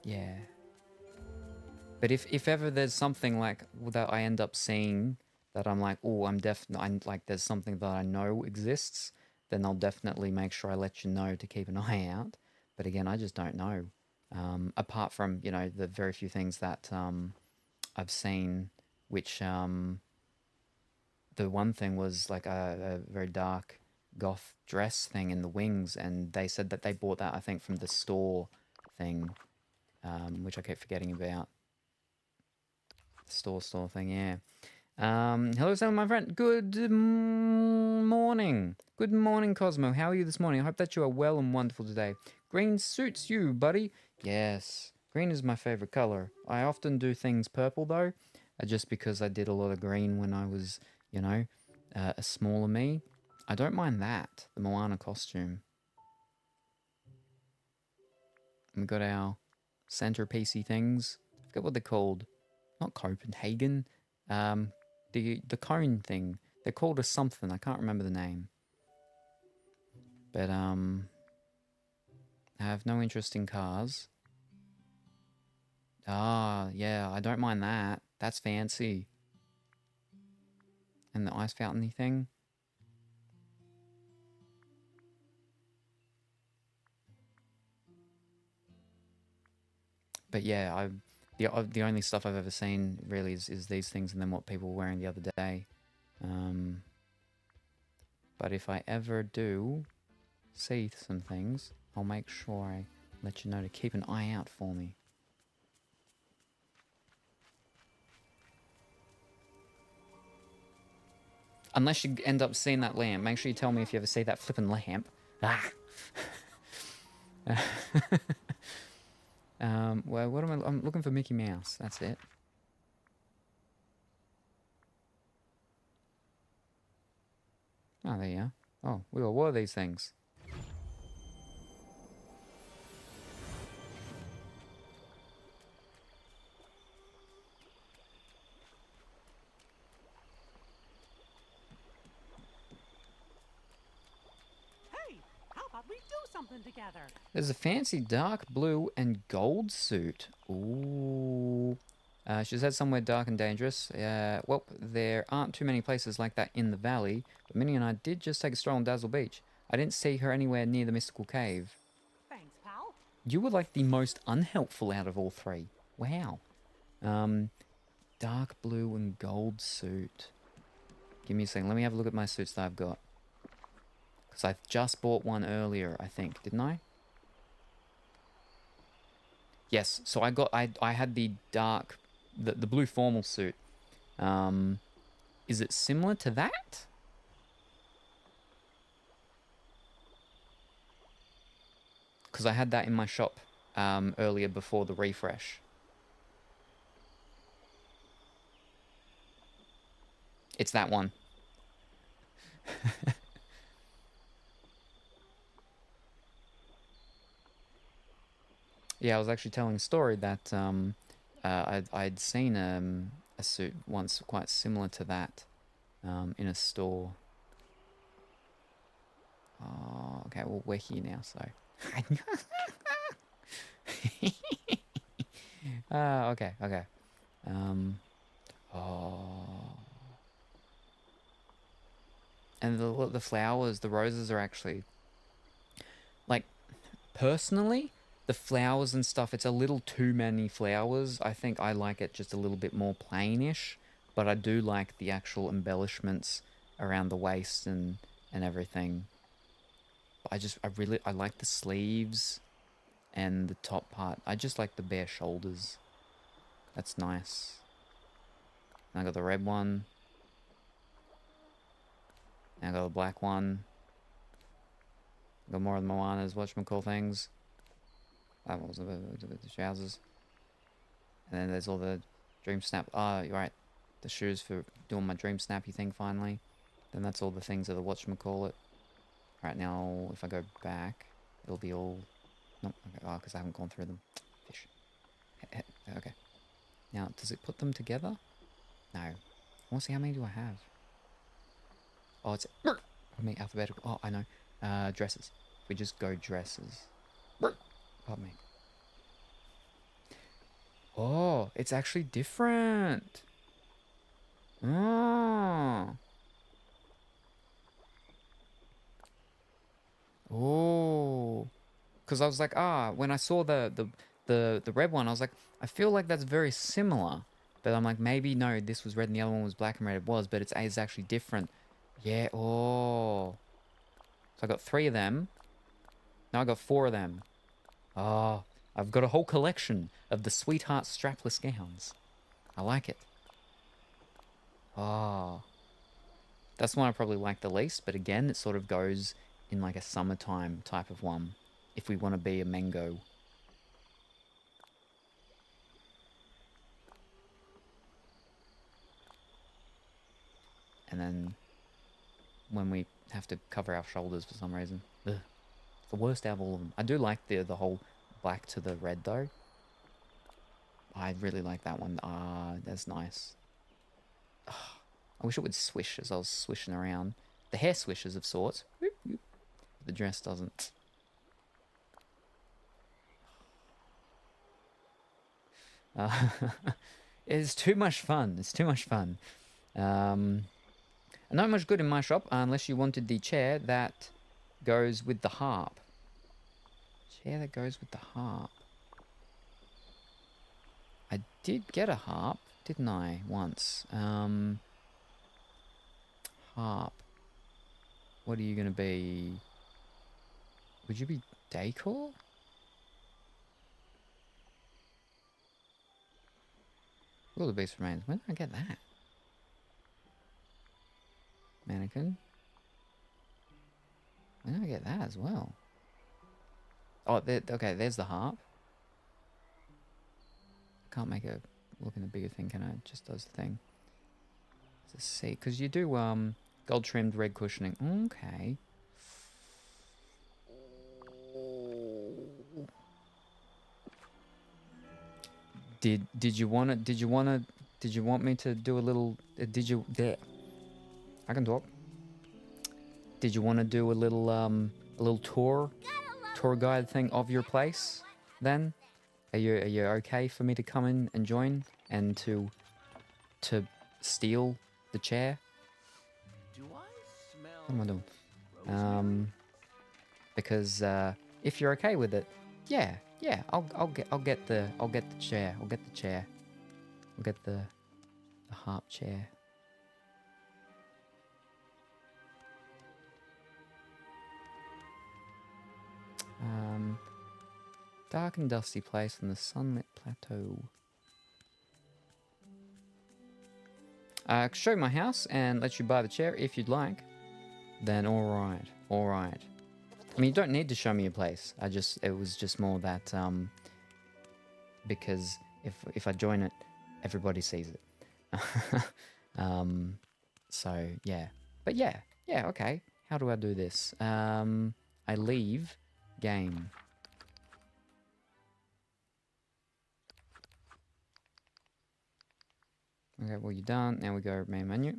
yeah. But if ever there's something like that I end up seeing that I'm like, oh, I'm like there's something that I know exists, then I'll definitely make sure I let you know to keep an eye out. But again, I just don't know. Apart from, you know, the very few things that I've seen, which the one thing was like a very dark goth dress thing in the wings, and they said that they bought that, I think, from the store thing, which I keep forgetting about. Store thing, yeah. Hello, Salem, my friend. Good morning. Good morning, Cosmo. How are you this morning? I hope that you are well and wonderful today. Green suits you, buddy. Yes, green is my favorite color. I often do things purple, though, just because I did a lot of green when I was, you know, a smaller me. I don't mind that, the Moana costume. We got our centerpiecey things. I forget what they're called. Not Copenhagen. The cone thing. They're called a something. I can't remember the name. But I have no interest in cars. Ah, yeah, I don't mind that. That's fancy. And the ice fountain thing. But yeah, the only stuff I've ever seen really is these things and then what people were wearing the other day. But if I ever do see some things, I'll make sure I let you know to keep an eye out for me. Unless you end up seeing that lamp, make sure you tell me if you ever see that flippin' lamp. Ah! Well, what am I? I'm looking for Mickey Mouse. That's it. Oh, there you are. Oh, well, what are these things? Hey, how about we do something together? There's a fancy dark blue and gold suit. Ooh. She said somewhere dark and dangerous. Well, there aren't too many places like that in the valley, but Minnie and I did just take a stroll on Dazzle Beach. I didn't see her anywhere near the mystical cave. Thanks, pal. You were like the most unhelpful out of all three. Wow. Dark blue and gold suit. Give me a second. Let me have a look at my suits that I've got. Because I just bought one earlier, I think. Didn't I? Yes. So I had the dark... The blue formal suit. Is it similar to that? Because I had that in my shop earlier before the refresh. It's that one. Yeah, I was actually telling a story that I'd seen a suit once quite similar to that in a store. Oh, okay, well, we're here now, so. Okay, okay. Oh. And the flowers, the roses are actually, like, personally, the flowers and stuff, it's a little too many flowers. I think I like it just a little bit more plainish, but I do like the actual embellishments around the waist and everything. I like the sleeves and the top part. I just like the bare shoulders. That's nice. And I got the red one. And I got the black one. Got more of the Moana's whatchamacall things. That was the trousers. And then there's all the Dream Snap. Oh, you're right. The shoes for doing my Dream Snappy thing finally. Then that's all the things of the whatchamacallit. Right now, if I go back, it'll be all... No, okay, oh, because I haven't gone through them. Fish. Okay. Now, does it put them together? No. I want to see how many do I have. Oh, it's... I mean, alphabetical. Oh, I know. Dresses. If we just go dresses. Pardon me. Oh, it's actually different. Oh. Oh. Because I was like, when I saw the red one, I was like, I feel like that's very similar. But I'm like, maybe no, this was red and the other one was black and red. It was, but it's actually different. Yeah, oh. So I got 3 of them. Now I got 4 of them. Oh, I've got a whole collection of the Sweetheart strapless gowns. I like it. Oh. That's one I probably like the least, but again, it sort of goes in like a summertime type of one. If we want to be a mango. And then when we have to cover our shoulders for some reason. Ugh. It's the worst out of all of them. I do like the whole black to the red though. I really like that one. That's nice. I wish it would swish as I was swishing around. The hair swishes of sorts. The dress doesn't. It's too much fun. It's too much fun. Not much good in my shop unless you wanted the chair that goes with the harp. Chair that goes with the harp. I did get a harp, didn't I, once? Harp. What are you going to be? Would you be decor? Will the beast remains. When did I get that? Mannequin. When did I get that as well? Oh, okay, there's the harp. Can't make it look in a bigger thing, can I? It just does the thing. Let's see, because you do gold trimmed red cushioning. Okay. Did you want me to do a little? I can talk. Did you want to do a little tour guide thing of your place? Then, are you okay for me to come in and join and to steal the chair? Do I smell? What am I doing? Because if you're okay with it, yeah, I'll get the chair. I'll get the harp chair. Dark and dusty place on the sunlit plateau. I can show you my house and let you buy the chair if you'd like. Then alright. I mean, you don't need to show me your place. It was just more that, because if I join it, everybody sees it. So, yeah. But yeah, okay. How do I do this? I leave game. Okay, well, you're done. Now we go main menu.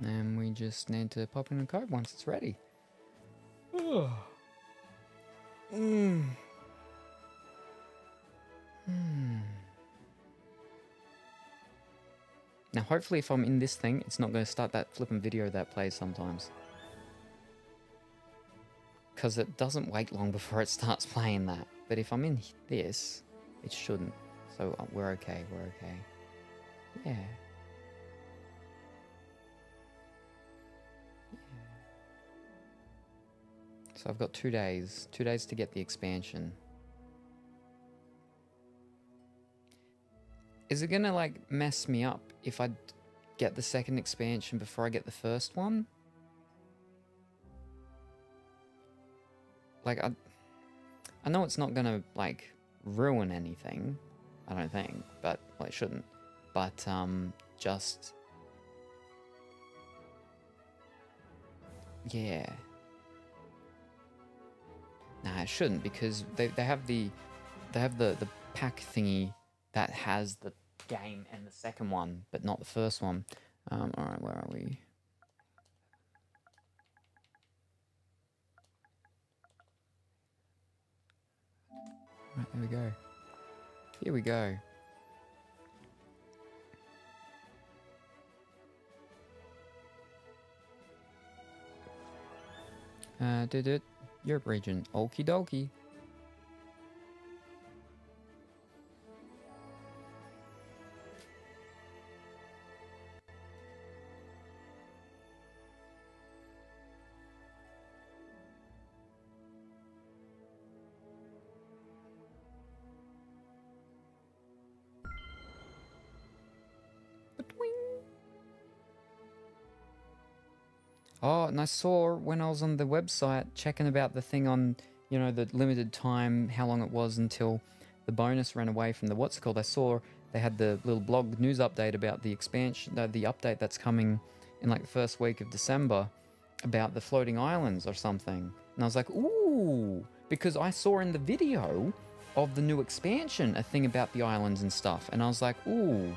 And we just need to pop in a code once it's ready. Now, hopefully, if I'm in this thing, it's not going to start that flipping video that plays sometimes. Because it doesn't wait long before it starts playing that. But if I'm in this, it shouldn't. So we're okay, we're okay. Yeah. So I've got 2 days. 2 days to get the expansion. Is it gonna like mess me up if I get the second expansion before I get the first one? Like I know it's not gonna like ruin anything, I don't think, but well, it shouldn't. But just yeah. Nah, it shouldn't, because they have the pack thingy that has the game and the second one, but not the first one. All right, where are we? Right, there we go. Here we go. Did it? Europe region. Okie dokie. Oh, and I saw when I was on the website checking about the thing on, you know, the limited time, how long it was until the bonus ran away from the what's it called. I saw they had the little blog news update about the expansion, the update that's coming in like the first week of December about the floating islands or something. And I was like, ooh, because I saw in the video of the new expansion a thing about the islands and stuff. And I was like, ooh.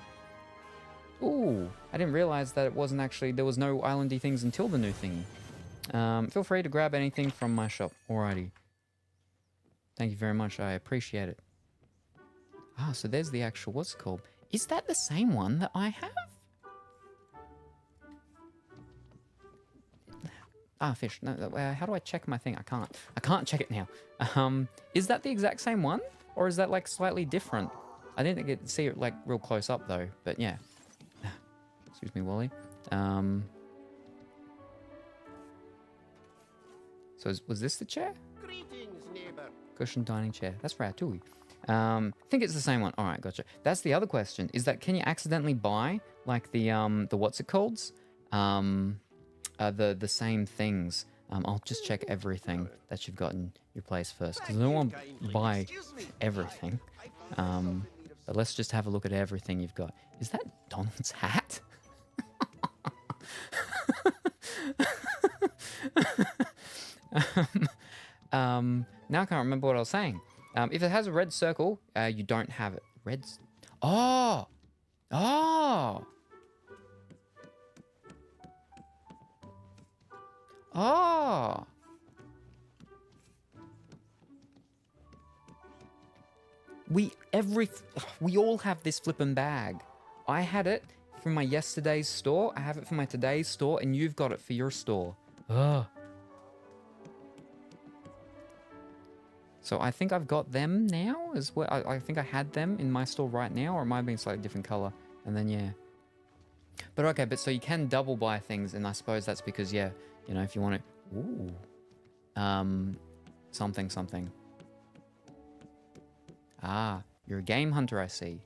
Ooh, I didn't realize that it wasn't actually, there was no islandy things until the new thingy. Feel free to grab anything from my shop. Alrighty. Thank you very much, I appreciate it. Ah, so there's the actual, what's it called? Is that the same one that I have? Ah, fish. No, how do I check my thing? I can't check it now. Is that the exact same one? Or is that like slightly different? I didn't get to see it like real close up though, but yeah. Excuse me, Wally. So was this the chair? Greetings, neighbor. Cushion dining chair. That's Ratatouille. I think it's the same one. All right, gotcha. That's the other question. Is that, can you accidentally buy like the what's it called? The same things. I'll just check everything that you've got in your place first, because I don't want to buy everything. But let's just have a look at everything you've got. Is that Donald's hat? Now I can't remember what I was saying. If it has a red circle, you don't have it. Reds. Oh! Oh! Oh! We all have this flippin' bag. I had it from my yesterday's store, I have it for my today's store, and you've got it for your store. Ugh. So I think I've got them now as well. I think I had them in my store right now, or it might have been slightly different color. And then, yeah. But okay, but so you can double buy things, and I suppose that's because, yeah, you know, if you want to... Ooh. Something. Ah, you're a game hunter, I see.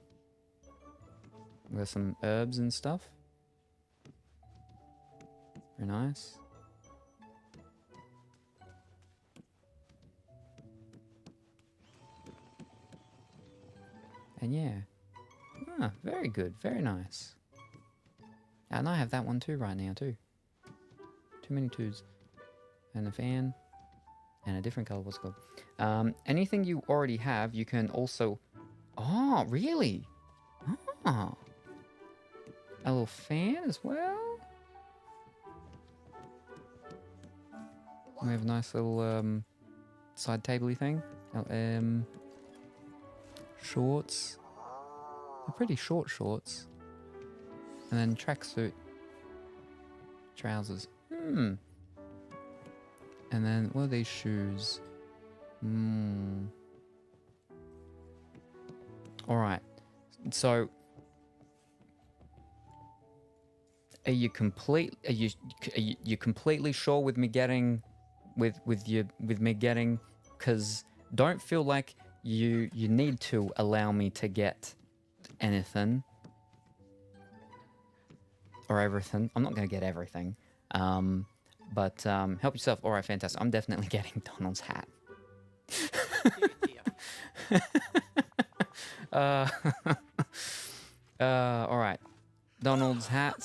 There's some herbs and stuff. Very nice. And yeah. Ah, very good. Very nice. And I have that one too right now too. Too many twos. And a fan. And a different color. What's it called? Anything you already have, you can also... Oh, really? Oh. A little fan as well? We have a nice little side tabley thing. Shorts. They're pretty short shorts. And then tracksuit. Trousers. And then what are these shoes? Alright. So are you completely sure with me getting with me getting, because don't feel like you need to allow me to get anything or everything. I'm not going to get everything. But help yourself. All right, fantastic. I'm definitely getting Donald's hat. All right. Donald's hat.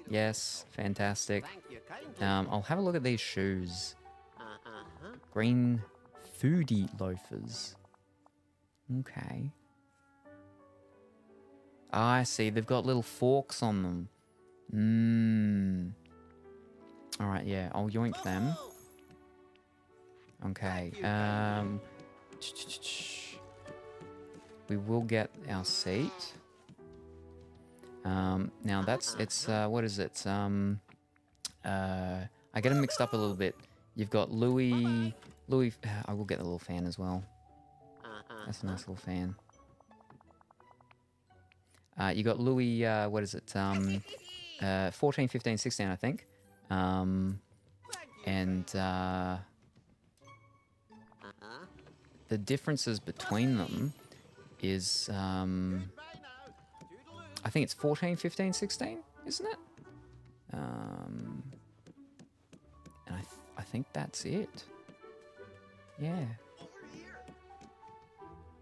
Yes, fantastic. I'll have a look at these shoes. Green foodie loafers. Okay. I see. They've got little forks on them. Alright, yeah. I'll yoink them. Okay. We will get our seat. Now that's... It's... what is it? I get them mixed up a little bit. You've got Louis... I will get the little fan as well. That's a nice little fan. You got Louis, what is it? 14, 15, 16, I think. And the differences between them is, I think it's 14, 15, 16, isn't it? And I think that's it. Yeah.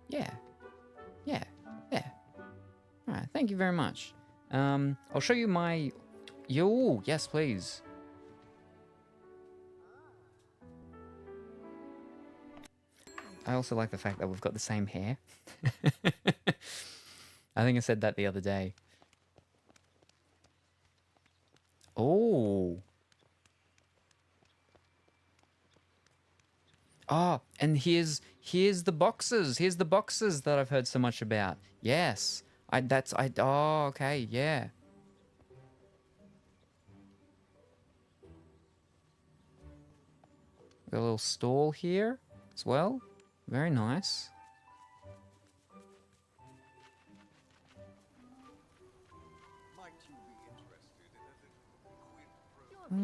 Yeah. Yeah. Yeah. Alright, thank you very much. I'll show you my... Yo, yes, please. I also like the fact that we've got the same hair. I think I said that the other day. Oh. Oh, and here's the boxes. Here's the boxes that I've heard so much about. Yes. Oh, okay, yeah. Got a little stall here as well. Very nice.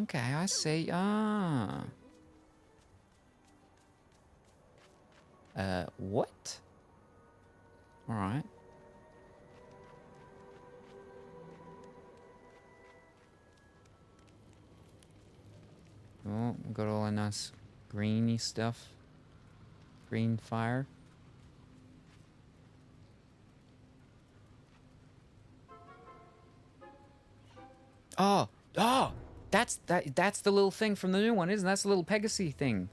Okay, I see. Ah. What? All right. Oh, we got all that nice greeny stuff. Green fire. Oh, that's the little thing from the new one, isn't it? That's the little Pegasus thing.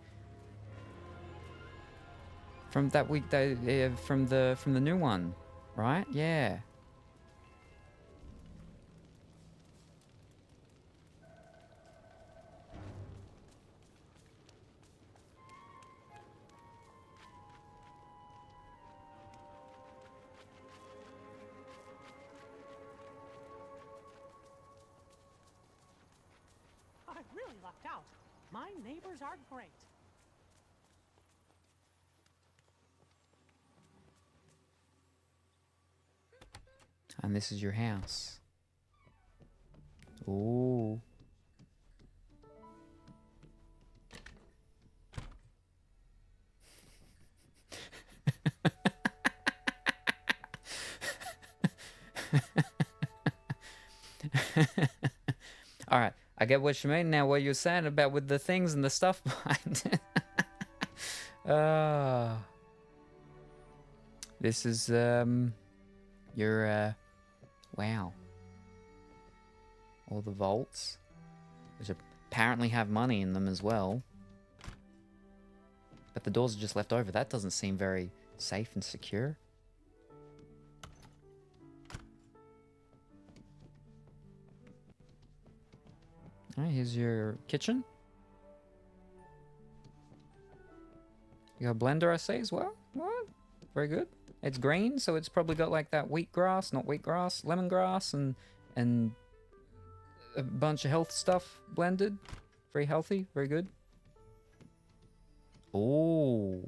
From that week, from the new one, right? Yeah. I really lucked out. My neighbors are great. And this is your house. Ooh. All right, I get what you mean now. What you're saying about with the things and the stuff behind it. This is your wow. All the vaults, which apparently have money in them as well. But the doors are just left over. That doesn't seem very safe and secure. Alright, here's your kitchen. You got a blender, I see, as well. What? Very good. It's green, so it's probably got like that wheatgrass, not wheatgrass, lemongrass, and a bunch of health stuff blended. Very healthy, very good. Oh.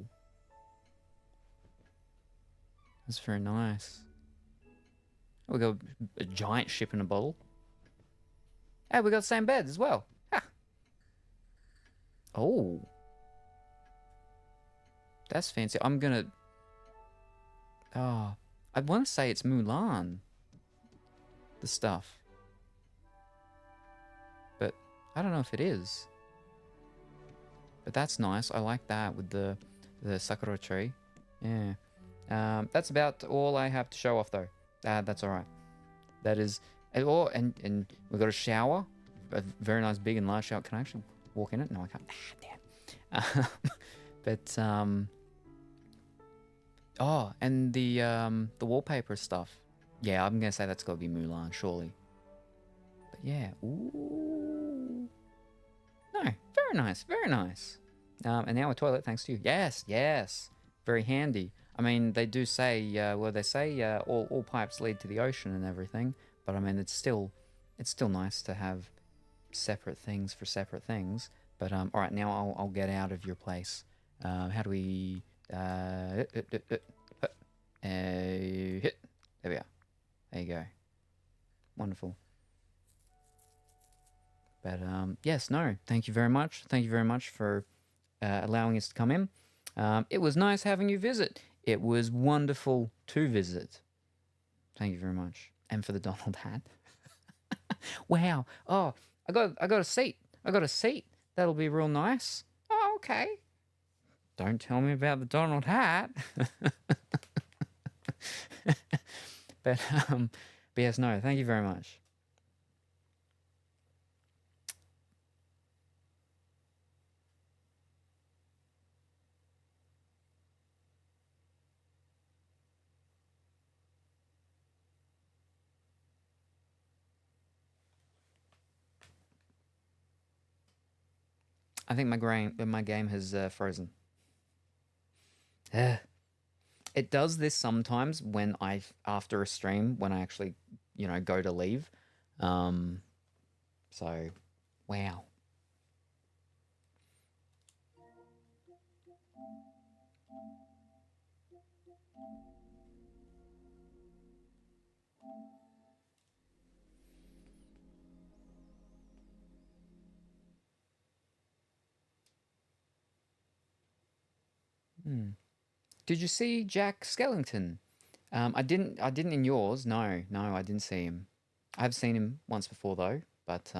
That's very nice. We got a giant ship in a bottle. Hey, we got the same bed as well. Ha. Oh. That's fancy. I'm gonna... Oh. I want to say it's Mulan. The stuff. But I don't know if it is. But that's nice. I like that with the sakura tree. Yeah. That's about all I have to show off, though. That's all right. That is... Oh, and we've got a shower. A very nice big and large shower. Can I actually walk in it? No, I can't. Damn. But, oh, and the wallpaper stuff. Yeah, I'm going to say that's got to be Mulan, surely. But yeah. Ooh. No, very nice. Very nice. And now a toilet, thanks to you. Yes, yes. Very handy. I mean, they do say, well, they say all pipes lead to the ocean and everything. But I mean, it's still nice to have separate things for separate things. But all right, now I'll get out of your place. How do we hit? There we are. There you go. Wonderful. But yes, no. Thank you very much. Thank you very much for allowing us to come in. It was nice having you visit. It was wonderful to visit. Thank you very much. And for the Donald hat. Wow. Oh, I got a seat. I got a seat. That'll be real nice. Oh, okay. Don't tell me about the Donald hat. But yes, no, thank you very much. I think my game has frozen. It does this sometimes when after a stream, when I actually, go to leave. So, wow. Did you see Jack Skellington? I didn't in yours. No, I didn't see him. I've seen him once before though, but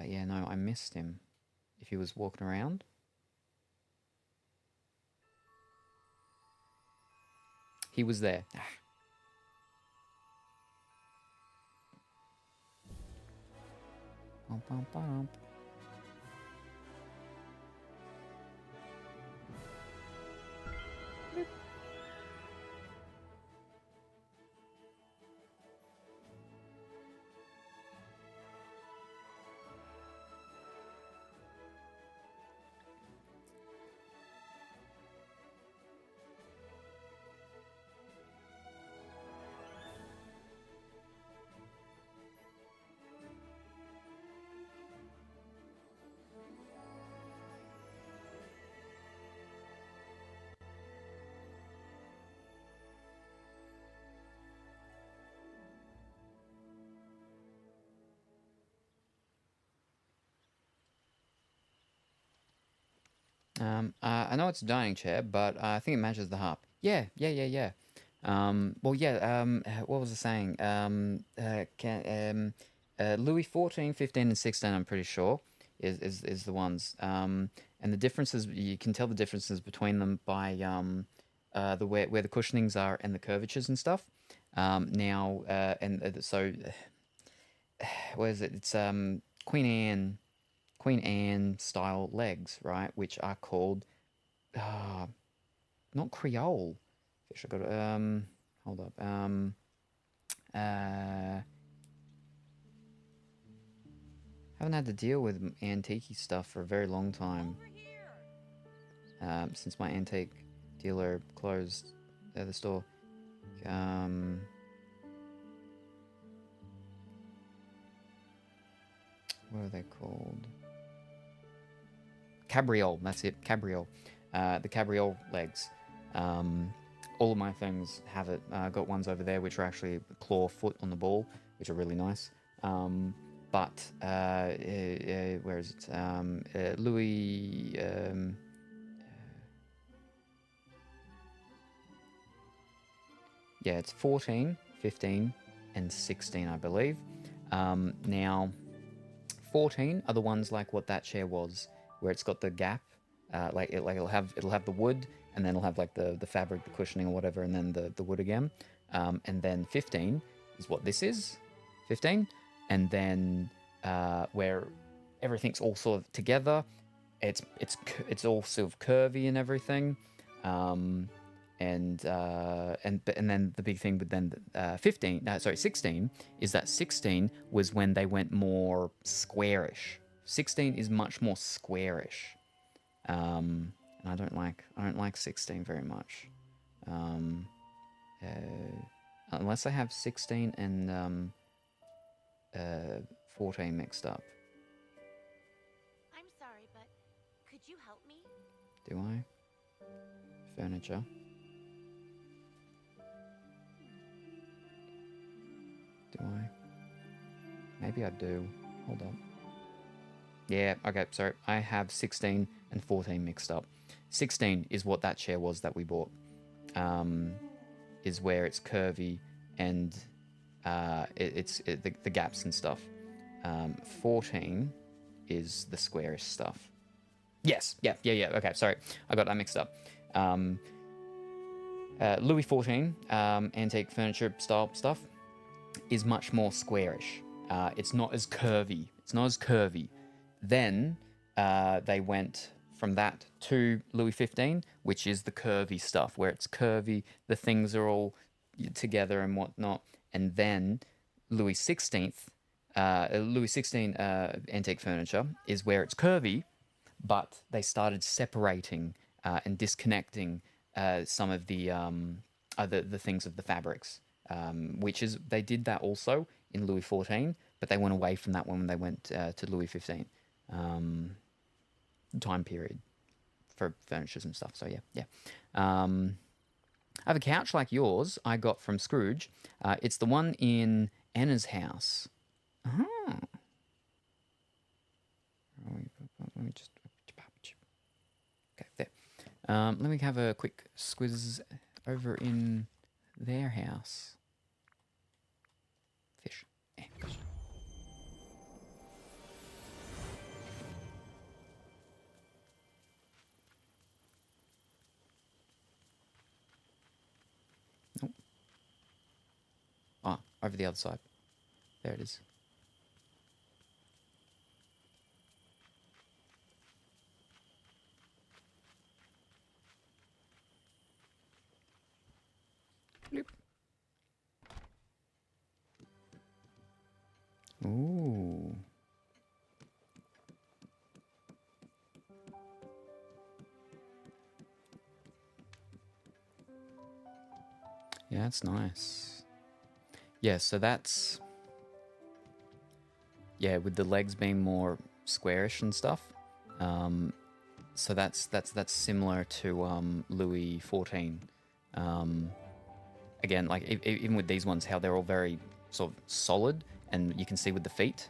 yeah, no, I missed him. If he was walking around. He was there. Bum, bum, bum. I know it's a dining chair, but I think it matches the harp. Yeah. Well, yeah. What was I saying? Louis 14, 15, and 16. I'm pretty sure is the ones. And the differences, you can tell the differences between them by the where the cushionings are and the curvatures and stuff. So where is it? It's Queen Anne style legs, right? Which are called not Creole fish. I got hold up. Haven't had to deal with antique stuff for a very long time. Since my antique dealer closed the store. What are they called? Cabriole, that's it, cabriole. The cabriole legs. All of my things have it. I got ones over there which are actually claw foot on the ball, which are really nice. Where is it? Louis. Yeah, it's 14, 15, and 16, I believe. Now, 14 are the ones like what that chair was, where it's got the gap. It'll have the wood, and then it'll have like the fabric, the cushioning or whatever, and then the wood again. And then 15 is what this is, 15, and then where everything's all sort of together. It's all sort of curvy and everything. And then the big thing, but then 16 is that 16 was when they went more squarish. 16 is much more squarish. And I don't like 16 very much. Unless I have 16 and 14 mixed up. I'm sorry, but could you help me? Do I? Furniture. Do I? Maybe I do. Hold on. Yeah, okay, sorry. I have 16 and 14 mixed up. 16 is what that chair was that we bought. Is where it's curvy and the gaps and stuff. 14 is the squarish stuff. Yes, yeah. Okay, sorry. I got that mixed up. Louis XIV, antique furniture style stuff, is much more squarish. It's not as curvy. Then they went from that to Louis XV, which is the curvy stuff, where it's curvy, the things are all together and whatnot. And then Louis XVI antique furniture is where it's curvy, but they started separating and disconnecting some of the things of the fabrics. Which is, they did that also in Louis XIV, but they went away from that one when they went to Louis XV time period for furnitures and stuff. So yeah. I have a couch like yours I got from Scrooge. It's the one in Anna's house. Oh. Let me just... Okay, there. Let me have a quick squiz over in their house. Fish. Gosh. Nope. Ah, over the other side. There it is. Bloop. Ooh. Yeah, that's nice. Yeah, so that's... Yeah, with the legs being more squarish and stuff. So that's similar to Louis XIV. Again, like even with these ones, how they're all very sort of solid, and you can see with the feet,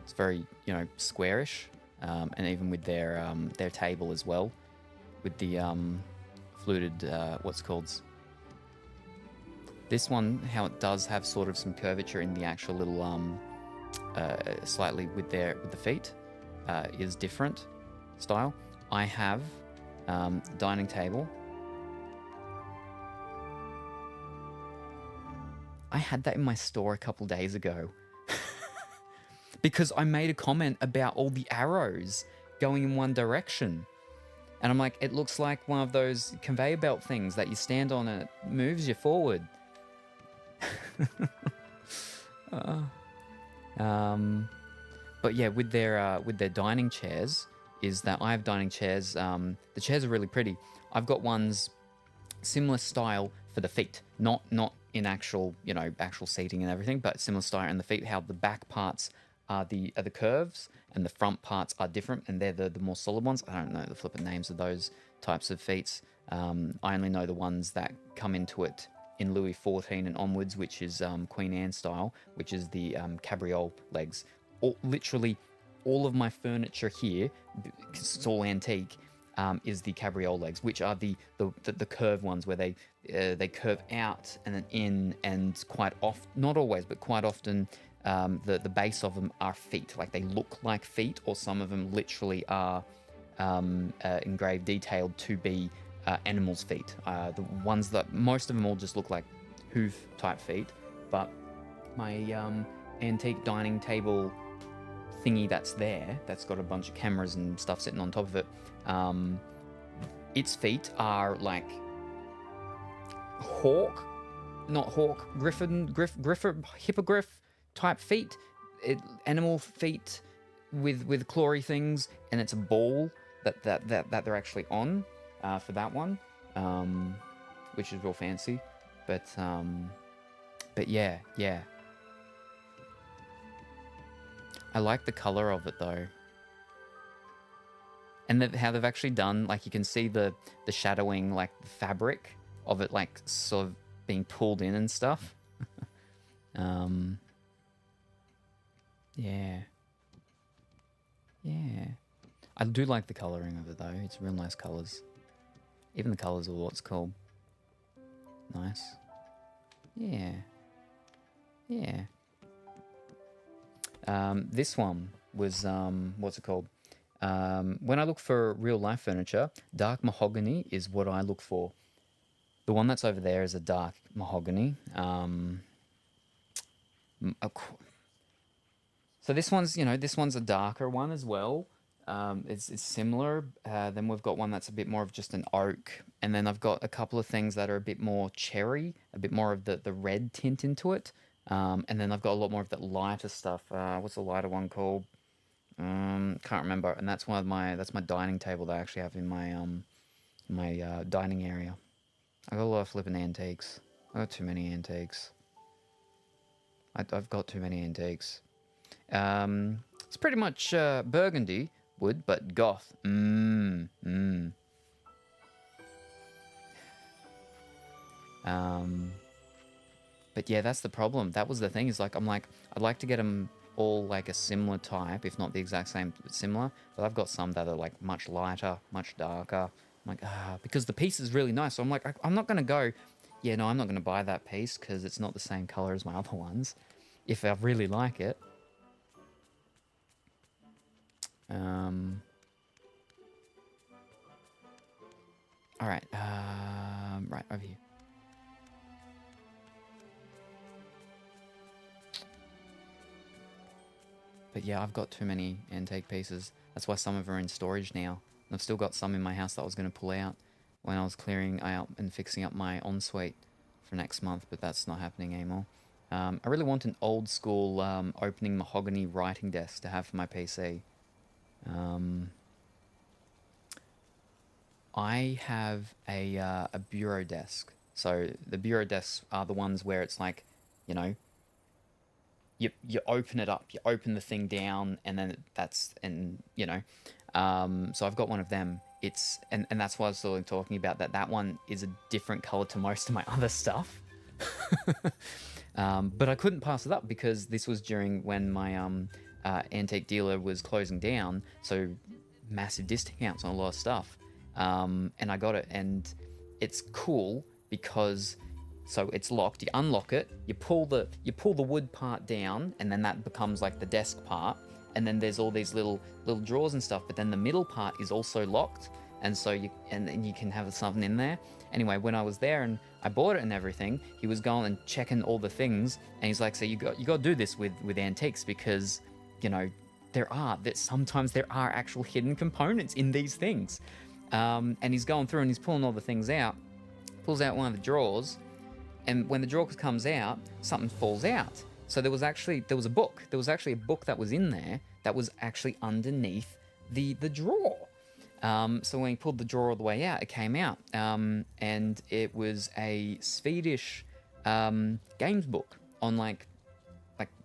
it's very, you know, squarish, and even with their table as well, with the fluted what's called This one, how it does have sort of some curvature in the actual little slightly with the feet, is different style. I have dining table. I had that in my store a couple days ago because I made a comment about all the arrows going in one direction. And I'm like, it looks like one of those conveyor belt things that you stand on and it moves you forward. But yeah, with their dining chairs, is that I have dining chairs. The chairs are really pretty. I've got ones similar style for the feet, not in actual actual seating and everything, but similar style in the feet. How the back parts are the curves and the front parts are different, and they're the more solid ones. I don't know the flipping names of those types of feet. I only know the ones that come into it in Louis XIV and onwards, which is Queen Anne style, which is the cabriole legs. Literally all of my furniture here, because it's all antique, is the cabriole legs, which are the curved ones where they curve out and then in, and quite often, not always, but quite often, the base of them are feet. Like they look like feet, or some of them literally are engraved, detailed to be animals' feet. The ones that most of them all just look like hoof type feet, but my antique dining table thingy that's got a bunch of cameras and stuff sitting on top of it, its feet are like hippogriff type feet, animal feet with clawy things, and it's a ball that they're actually on for that one, which is real fancy, but yeah. I like the color of it though, and how they've actually done, like, you can see the shadowing, like the fabric of it, like sort of being pulled in and stuff. Yeah. I do like the coloring of it though. It's real nice colors. Even the colors of what's called. Nice. Yeah. This one was, what's it called? When I look for real life furniture, dark mahogany is what I look for. The one that's over there is a dark mahogany. So this one's a darker one as well. It's similar. Then we've got one that's a bit more of just an oak, and then I've got a couple of things that are a bit more cherry, a bit more of the red tint into it. And then I've got a lot more of that lighter stuff. What's the lighter one called? Can't remember. And that's my dining table that I actually have in my dining area. I got a lot of flipping antiques. I got too many antiques. I've got too many antiques. It's pretty much burgundy wood, but goth. But yeah, that's the problem. That was the thing, is like, I'd like to get them all like a similar type, if not the exact same, but similar. But I've got some that are like much lighter, much darker. I'm like, because the piece is really nice. So I'm like, I'm not going to go, yeah, no, I'm not going to buy that piece because it's not the same color as my other ones, if I really like it. All right, right over here. But yeah, I've got too many antique pieces. That's why some of them are in storage now. And I've still got some in my house that I was going to pull out when I was clearing out and fixing up my ensuite for next month, but that's not happening anymore. I really want an old school opening mahogany writing desk to have for my PC. I have a bureau desk. So the bureau desks are the ones where it's like, you you open it up, you open the thing down, and then so I've got one of them. And that's why I was sort of talking about that one is a different color to most of my other stuff. But I couldn't pass it up because this was during when my antique dealer was closing down, so massive discounts on a lot of stuff. And I got it, and it's cool because So it's locked. You unlock it. You pull the wood part down, and then that becomes like the desk part. And then there's all these little drawers and stuff. But then the middle part is also locked, and so you can have something in there. Anyway, when I was there and I bought it and everything, he was going and checking all the things, and he's like, "So you got to do this with antiques because, you know, sometimes there are actual hidden components in these things." And he's going through and he's pulling all the things out. Pulls out one of the drawers, and when the drawer comes out, something falls out. So there was a book. There was actually a book that was in there that was actually underneath the drawer. So when he pulled the drawer all the way out, it came out, and it was a Swedish games book on like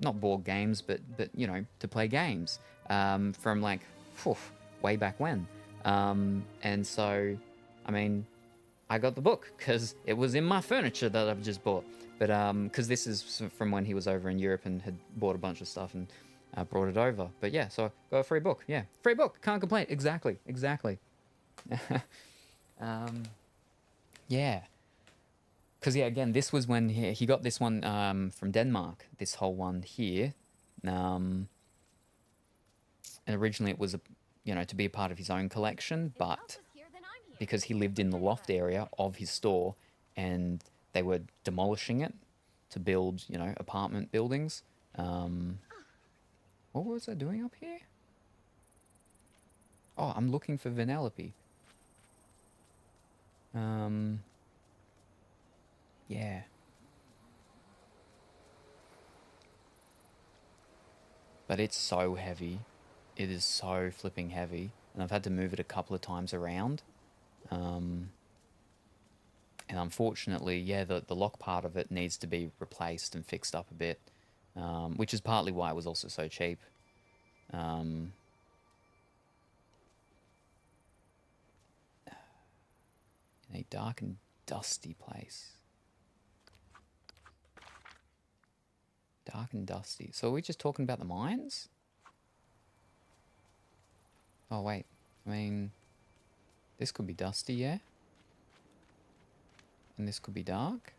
not board games, but you know, to play games from like way back when. And so, I mean, I got the book because it was in my furniture that I've just bought. But because this is from when he was over in Europe and had bought a bunch of stuff and brought it over. But yeah, so I got a free book. Yeah, free book. Can't complain. Exactly. Yeah. Because yeah, again, this was when he got this one from Denmark. This whole one here, and originally it was to be a part of his own collection, but because he lived in the loft area of his store, and they were demolishing it to build, apartment buildings. What was I doing up here? Oh, I'm looking for Vanellope. Yeah. But it's so heavy. It is so flipping heavy. And I've had to move it a couple of times around. And unfortunately, yeah, the lock part of it needs to be replaced and fixed up a bit. Which is partly why it was also so cheap. In a dark and dusty place. Dark and dusty. So are we just talking about the mines? Oh, wait. I mean, this could be dusty, yeah? And this could be dark?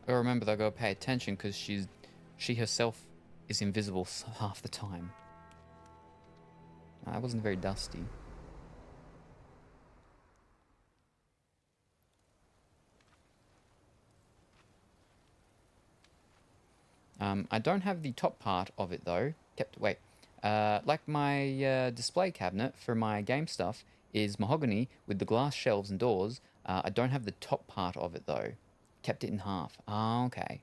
I remember that I gotta pay attention because she herself is invisible half the time. That wasn't very dusty. I don't have the top part of it though. Like my display cabinet for my game stuff is mahogany with the glass shelves and doors. I don't have the top part of it though. Kept it in half. Ah, okay.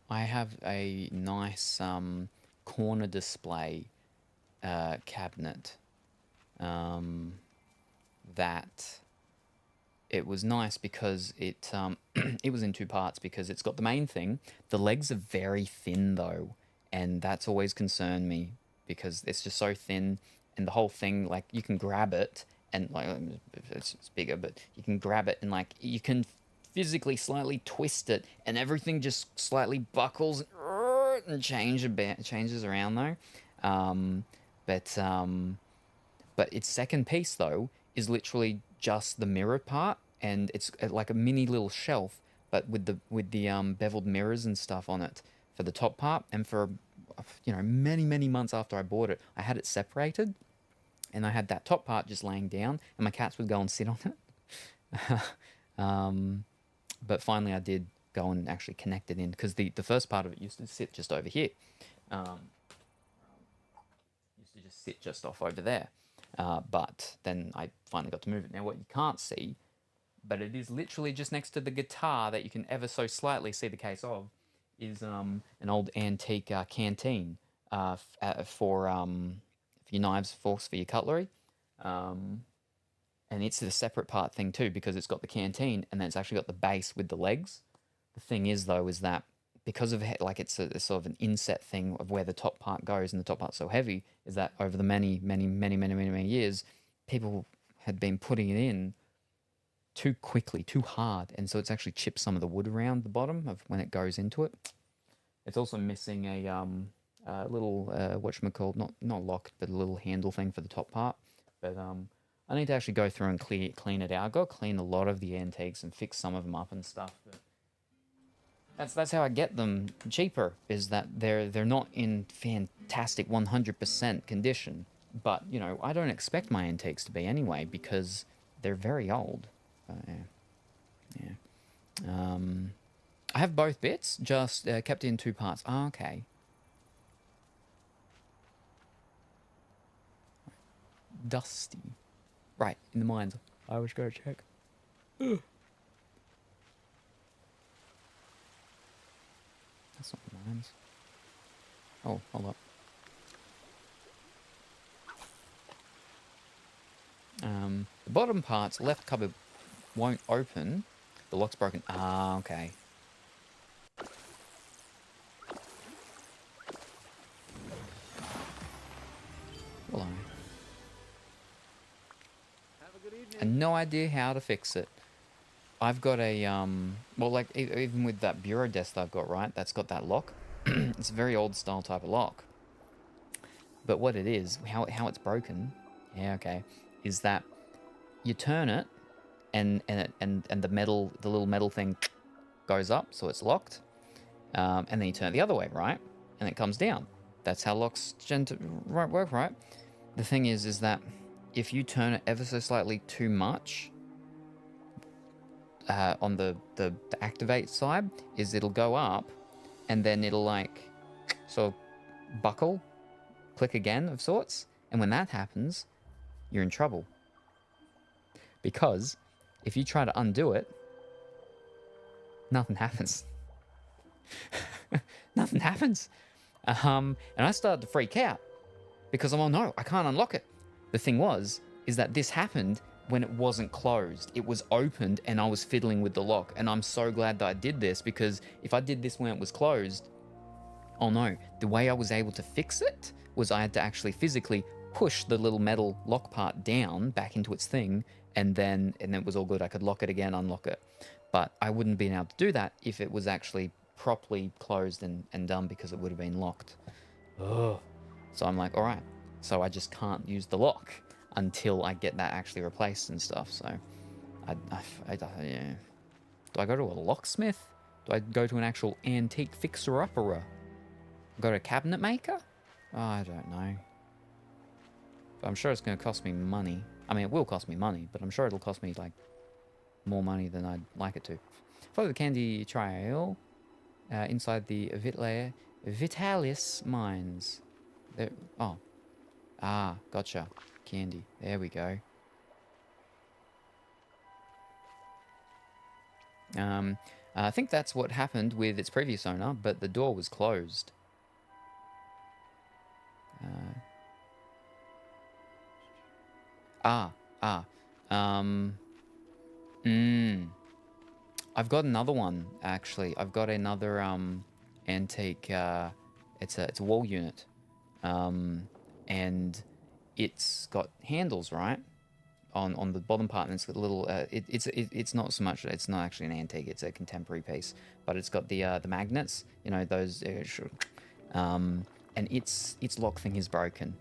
I have a nice corner display cabinet that it was nice because it it was in two parts because it's got the main thing. The legs are very thin though, and that's always concerned me because it's just so thin, and the whole thing, like, you can grab it and like it's bigger, but you can grab it and like you can physically slightly twist it and everything just slightly buckles and changes around though. But its second piece though is literally just the mirror part, and it's like a mini little shelf, but with the beveled mirrors and stuff on it for the top part. And for many months after I bought it, I had it separated, and I had that top part just laying down, and my cats would go and sit on it. But finally, I did go and actually connect it in because the first part of it used to sit just over here. Used to just sit just off over there. But then I finally got to move it. Now, what you can't see, but it is literally just next to the guitar that you can ever so slightly see the case of, is an old antique canteen for your knives, forks, for your cutlery. And it's a separate part thing too because it's got the canteen and then it's actually got the base with the legs. The thing is though is that because of it's a sort of an inset thing of where the top part goes, and the top part's so heavy, is that over the many years, people had been putting it in too quickly, too hard, and so it's actually chipped some of the wood around the bottom of when it goes into it. It's also missing a little whatchamacallit, not lock, but a little handle thing for the top part. But I need to actually go through and clean it out. I've got to clean a lot of the antiques and fix some of them up and stuff. But that's how I get them cheaper, is that they're not in fantastic 100% condition. But, you know, I don't expect my antiques to be anyway, because they're very old. Yeah. I have both bits, just kept in 2 parts. Oh, okay. Dusty. Right, in the mines. I always go check. That's not the mines. Oh, hold up. The bottom parts, left cupboard won't open. The lock's broken. Ah, okay. Hello. Have a good evening. And no idea how to fix it. I've got a, well, like, even with that bureau desk that I've got, right, that's got that lock. It's a very old style type of lock. But what it is, how it's broken, yeah, okay, is that you turn it, and the little metal thing goes up, so it's locked. And then you turn it the other way, right? And it comes down. That's how locks work, right? The thing is that if you turn it ever so slightly too much, on the activate side, is it'll go up, and then it'll like sort of buckle, click again of sorts, and when that happens, you're in trouble. Because if you try to undo it, nothing happens. Nothing happens. And I started to freak out because I'm, oh no, I can't unlock it. The thing is that this happened when it wasn't closed. It was opened and I was fiddling with the lock. And I'm so glad that I did this, because if I did this when it was closed, oh no, the way I was able to fix it was I had to actually physically push the little metal lock part down back into its thing, and then it was all good. I could lock it again, unlock it. But I wouldn't have been able to do that if it was actually properly closed and done, because it would have been locked. Ugh. So I'm like, all right, so I just can't use the lock until I get that actually replaced and stuff. So yeah. Do I go to a locksmith? Do I go to an actual antique fixer-upper? Go to a cabinet maker? Oh, I don't know. But I'm sure it's going to cost me money. I mean, it will cost me money, but I'm sure it'll cost me, like, more money than I'd like it to. Follow the candy trail inside the Vitalis mines. There. Oh. Ah, gotcha. Candy. There we go. I think that's what happened with its previous owner, but the door was closed. I've got another one, actually. I've got another antique. It's a wall unit, and it's got handles, right, on the bottom part, and it's got a little. It's not so much. It's not actually an antique. It's a contemporary piece, but it's got the magnets. You know those. And its lock thing is broken,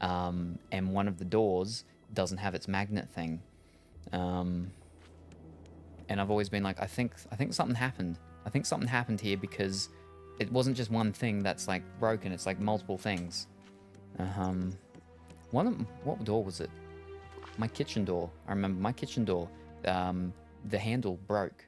and one of the doors doesn't have its magnet thing. And I've always been like, I think something happened. I think something happened here, because it wasn't just one thing that's like broken. It's like multiple things. What door was it? My kitchen door. I remember my kitchen door. The handle broke,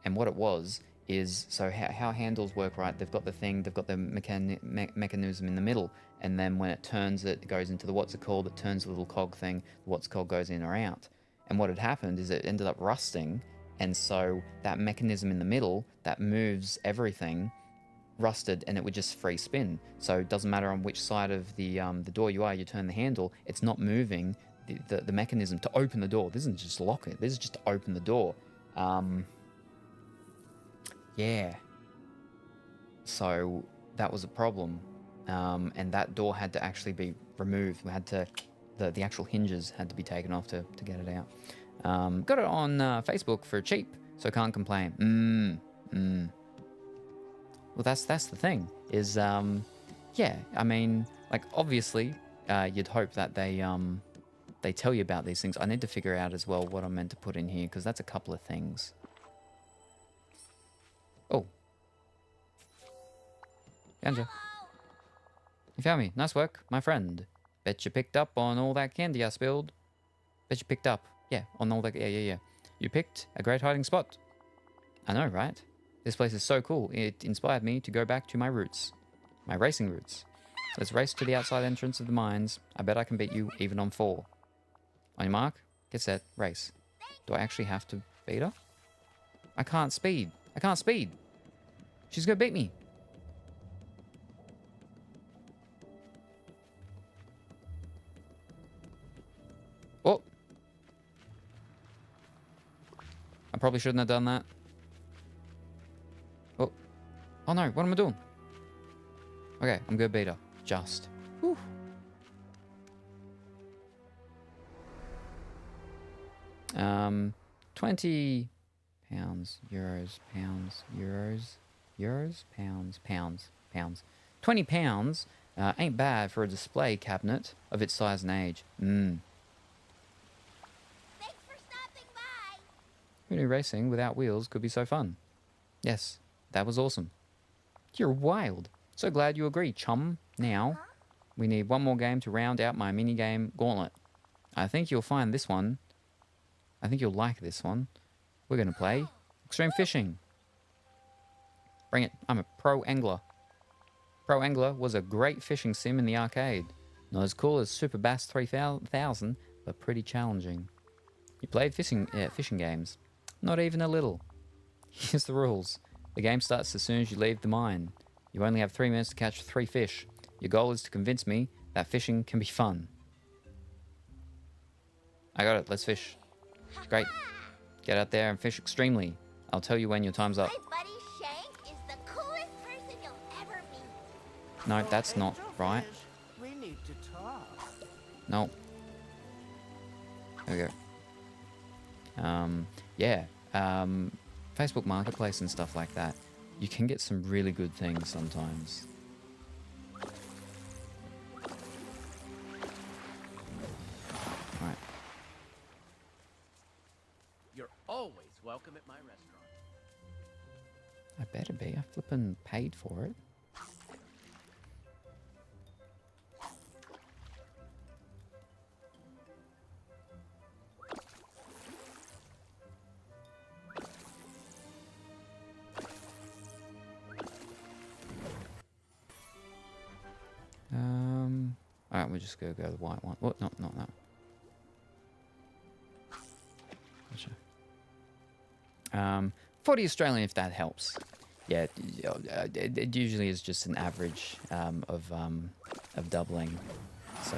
and what it was is, so how handles work, right? They've got the thing. They've got the mechanism in the middle, and then when it turns, it goes into the what's it called? It turns the little cog thing. What's called goes in or out. And what had happened is it ended up rusting. And so that mechanism in the middle that moves everything rusted, and it would just free spin. So it doesn't matter on which side of the door you are, you turn the handle, it's not moving the mechanism to open the door. This isn't just lock it, this is just to open the door. Yeah. So that was a problem. And that door had to actually be removed. We had to, the actual hinges had to be taken off to get it out. Got it on Facebook for cheap, so can't complain. Well, that's the thing. Is yeah. I mean, like obviously, you'd hope that they tell you about these things. I need to figure out as well what I'm meant to put in here because that's a couple of things. Oh, found you. You found me. Nice work, my friend. Bet you picked up on all that candy I spilled. Bet you picked up. Yeah, on all that. Yeah. You picked a great hiding spot. I know, right? This place is so cool. It inspired me to go back to my roots. My racing roots. Let's race to the outside entrance of the mines. I bet I can beat you even on 4. On your mark, get set, race. Do I actually have to beat her? I can't speed. She's gonna beat me. Oh. I probably shouldn't have done that. Oh. Oh no, what am I doing? Okay, I'm gonna beat her. Just. Whew. Um, 20 pounds, euros, pounds, euros, pounds. 20 pounds ain't bad for a display cabinet of its size and age. Thanks for stopping by. Who knew racing without wheels could be so fun? Yes, that was awesome. You're wild. So glad you agree, chum. Now, we need one more game to round out my mini-game gauntlet. I think you'll find this one. I think you'll like this one. We're going to play Extreme Fishing. Bring it. I'm a pro angler. Pro Angler was a great fishing sim in the arcade. Not as cool as Super Bass 3000, but pretty challenging. You played fishing games? Not even a little. Here's the rules. The game starts as soon as you leave the mine. You only have 3 minutes to catch 3 fish. Your goal is to convince me that fishing can be fun. I got it. Let's fish. Great. Get out there and fish extremely. I'll tell you when your time's up. My buddy Shank is the coolest person you'll ever meet. No, that's not right. We need to talk. No. There we go. Yeah. Facebook Marketplace and stuff like that. You can get some really good things sometimes. Right. You're always welcome at my restaurant. I better be. I flippin' paid for it. Alright, we're just gonna go the white one. What? No, not that. Gotcha. 40 Australian if that helps. Yeah, it usually is just an average of doubling. So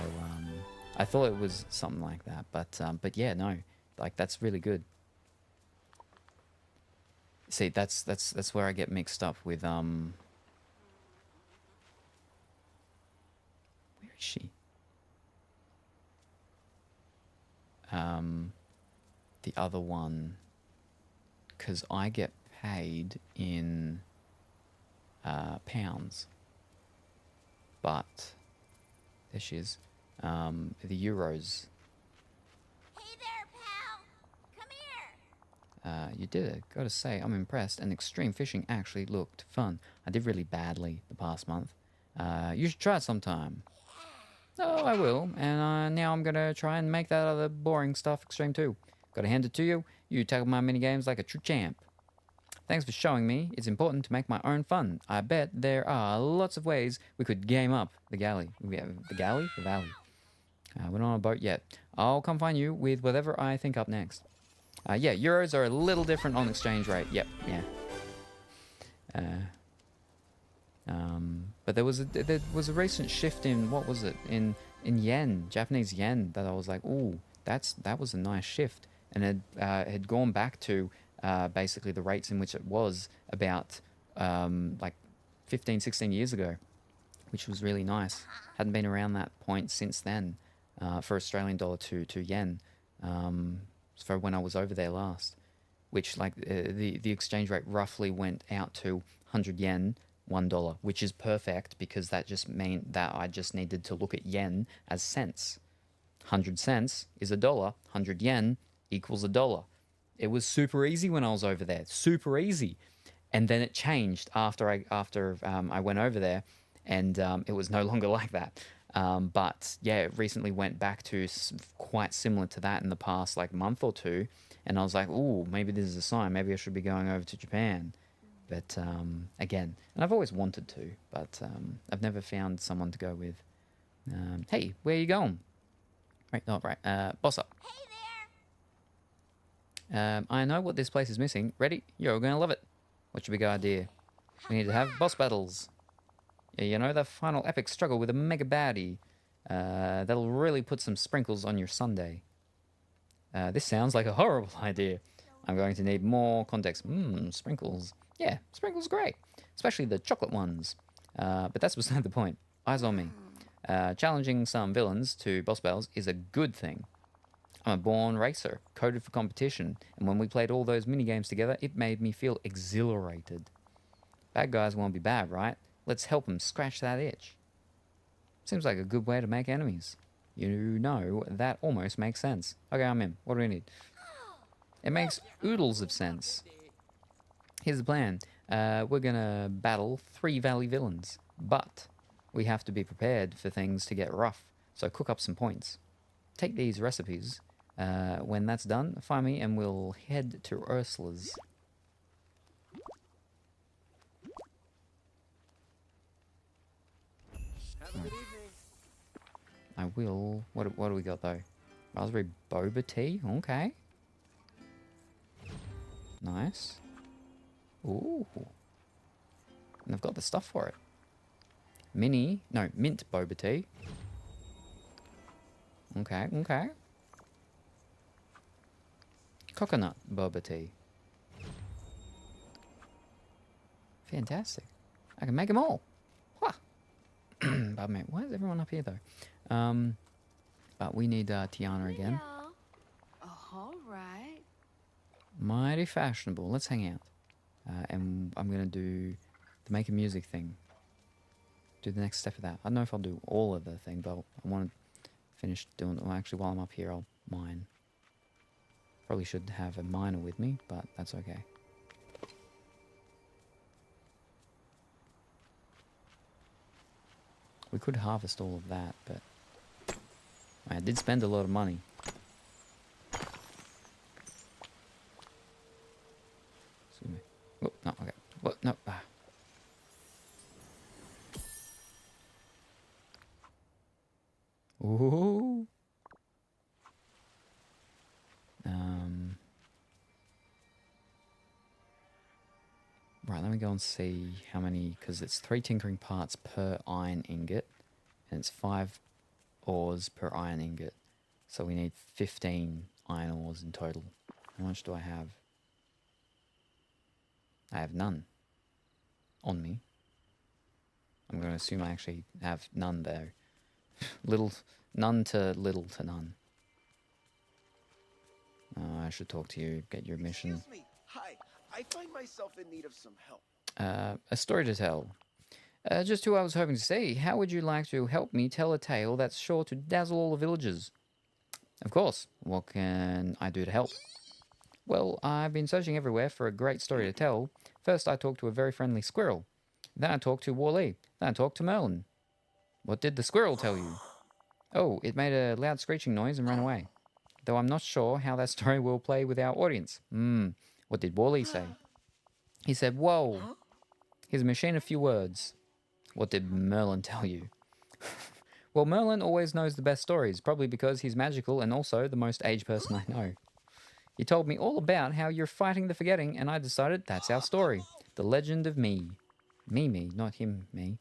I thought it was something like that, but yeah, no, like that's really good. See, that's where I get mixed up with where is she? The other one, because I get paid in pounds, but there she is. The euros. Hey there, pal. Come here. You did it. Gotta say, I'm impressed. And extreme fishing actually looked fun. I did really badly the past month. You should try it sometime. Oh, I will. And now I'm gonna try and make that other boring stuff extreme too. Gotta hand it to you. You tackle my mini games like a true champ. Thanks for showing me. It's important to make my own fun. I bet there are lots of ways we could game up the galley. The galley? The valley. We're not on a boat yet. I'll come find you with whatever I think up next. Yeah, euros are a little different on exchange rate. Yep, yeah. But there was a recent shift in, what was it, in yen, Japanese yen, that I was like, ooh, that was a nice shift, and it had gone back to basically the rates in which it was about like 15, 16 years ago, which was really nice. Hadn't been around that point since then for Australian dollar to yen. for when I was over there last, which like the exchange rate roughly went out to 100 yen, $1, which is perfect because that just meant that I just needed to look at yen as cents. 100 cents is $1. 100 yen equals $1. It was super easy when I was over there. Super easy. And then it changed after I went over there, and it was no longer like that. But yeah, it recently went back to quite similar to that in the past like month or two. And I was like, ooh, maybe this is a sign. Maybe I should be going over to Japan. But again, and I've always wanted to, but I've never found someone to go with. Hey, where are you going? Right, oh, right. Boss up. Hey there! I know what this place is missing. Ready? You're going to love it. What's your big idea? We need to have boss battles. Yeah, you know, the final epic struggle with a mega baddie. That'll really put some sprinkles on your sundae. This sounds like a horrible idea. I'm going to need more context. Sprinkles. Yeah, sprinkles great. Especially the chocolate ones. But that's beside the point. Eyes on me. Challenging some villains to boss battles is a good thing. I'm a born racer, coded for competition, and when we played all those minigames together, it made me feel exhilarated. Bad guys won't be bad, right? Let's help them scratch that itch. Seems like a good way to make enemies. You know, that almost makes sense. Okay, I'm in. What do we need? It makes oodles of sense. Here's the plan. We're gonna battle 3 valley villains, but we have to be prepared for things to get rough, so cook up some points. Take these recipes. When that's done, find me and we'll head to Ursula's. Have a good evening. I will. What do we got though? Raspberry boba tea. Okay. Nice. Ooh. And I've got the stuff for it. Mint boba tea. Okay, okay. Coconut boba tea. Fantastic. I can make them all. But man, why is everyone up here though? But we need Tiana again. Hello. Oh, all right. Mighty fashionable. Let's hang out. And I'm gonna do the make a music thing. Do the next step of that. I don't know if I'll do all of the thing, but I want to finish doing. Well, actually, while I'm up here, I'll mine. Probably should have a miner with me, but that's okay. We could harvest all of that, but I did spend a lot of money. Excuse me. Oh, no, okay. What? No. Ooh. Right, let me go and see how many, because it's 3 tinkering parts per iron ingot, and it's 5 ores per iron ingot. So we need 15 iron ores in total. How much do I have? I have none on me. I'm going to assume I actually have none there. None to little to none. I should talk to you, get your mission. Excuse me. Hi. I find myself in need of some help. A story to tell. Just who I was hoping to see. How would you like to help me tell a tale that's sure to dazzle all the villagers? Of course. What can I do to help? Well, I've been searching everywhere for a great story to tell. First, I talked to a very friendly squirrel. Then I talked to Wall-E. Then I talked to Merlin. What did the squirrel tell you? Oh, it made a loud screeching noise and ran away. Though I'm not sure how that story will play with our audience. What did Wall-E say? He said, whoa. He's a machine of few words. What did Merlin tell you? Well, Merlin always knows the best stories, probably because he's magical and also the most aged person I know. He told me all about how you're fighting the forgetting, and I decided that's our story. The legend of me. Me, not him, me.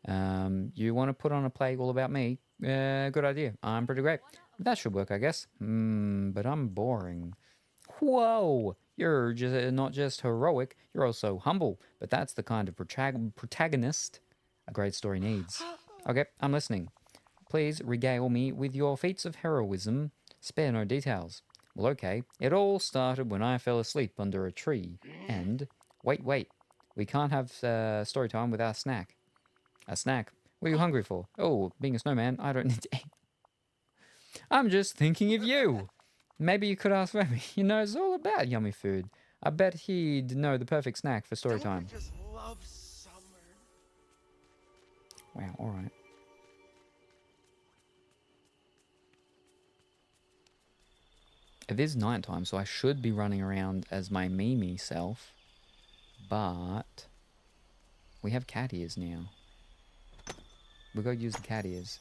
You want to put on a play all about me? Good idea. I'm pretty great. That should work, I guess. But I'm boring. Whoa! You're not just heroic, you're also humble. But that's the kind of protagonist a great story needs. Okay, I'm listening. Please regale me with your feats of heroism. Spare no details. Well, okay. It all started when I fell asleep under a tree. And, wait. We can't have story time without a snack. A snack? What are you hungry for? Oh, being a snowman, I don't need to eat. I'm just thinking of you. Maybe you could ask Remy. He knows all about yummy food. I bet he'd know the perfect snack for story time. Don't you just love summer? Wow, alright. It is nighttime, so I should be running around as my Mimi self. But we have cat ears now. We'll go use the cat ears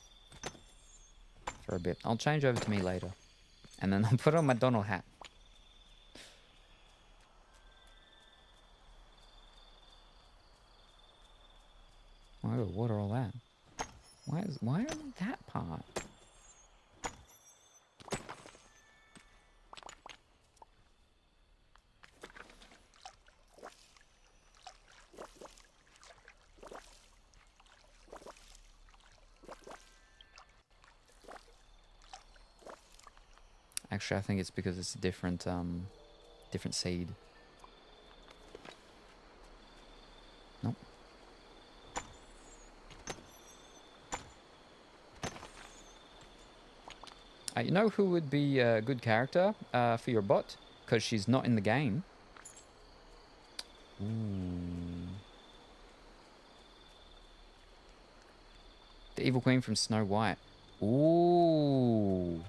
for a bit. I'll change over to me later. And then I'll put on my Donald hat. Oh, what are all that? Why that part? Actually, I think it's because it's a different seed. Nope. You know who would be a good character for your bot? Because she's not in the game. Ooh. The Evil Queen from Snow White. Ooh.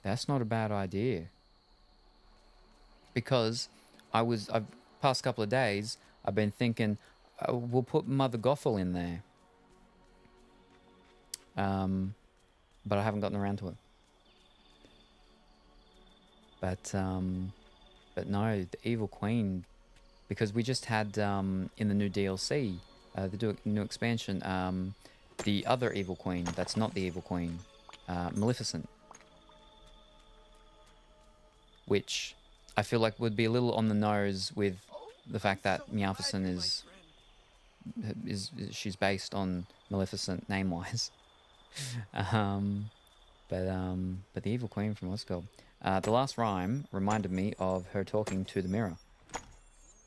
That's not a bad idea. Because I've past couple of days, I've been thinking, we'll put Mother Gothel in there. But I haven't gotten around to it. But no, the Evil Queen, because we just had in the new DLC, the new expansion, the other Evil Queen. That's not the Evil Queen, Maleficent. Which I feel like would be a little on the nose with the fact that Meowficent is she's based on Maleficent name-wise. But the Evil Queen from what's called the last rhyme reminded me of her talking to the mirror.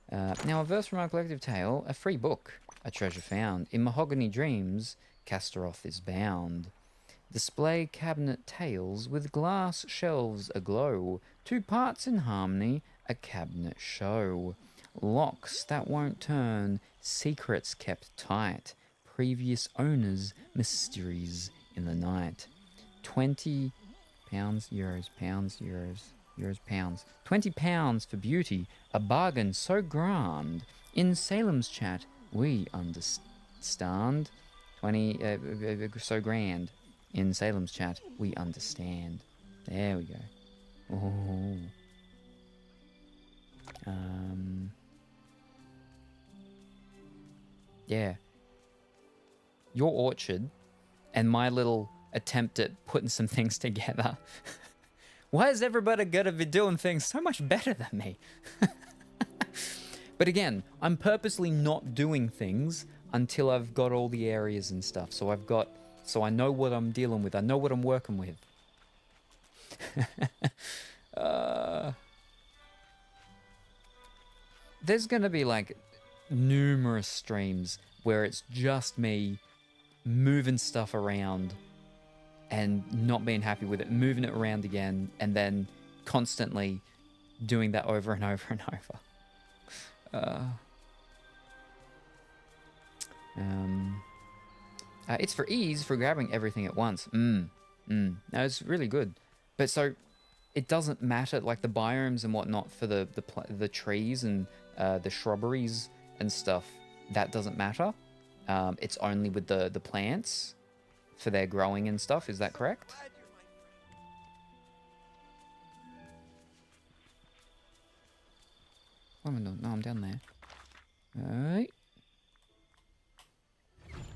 Now a verse from our collective tale, a free book, a treasure found in mahogany dreams. Castaroth is bound. Display cabinet tales with glass shelves aglow. 2 parts in harmony, a cabinet show. Locks that won't turn, secrets kept tight. Previous owners, mysteries in the night. 20 pounds, euros, pounds, euros, pounds. 20 pounds for beauty, a bargain so grand. In Salem's chat, we understand. 20, so grand. In Salem's chat, we understand. There we go. Oh. Yeah. Your orchard and my little attempt at putting some things together. Why is everybody gonna be doing things so much better than me? But again, I'm purposely not doing things until I've got all the areas and stuff. So I know what I'm dealing with. I know what I'm working with. There's gonna be like numerous streams where it's just me moving stuff around and not being happy with it, moving it around again, and then constantly doing that over and over and over. It's for ease for grabbing everything at once. No, it's really good. But so it doesn't matter, like the biomes and whatnot for the trees and the shrubberies and stuff. That doesn't matter. It's only with the plants for their growing and stuff. Is that correct? What am I doing? No, I'm down there.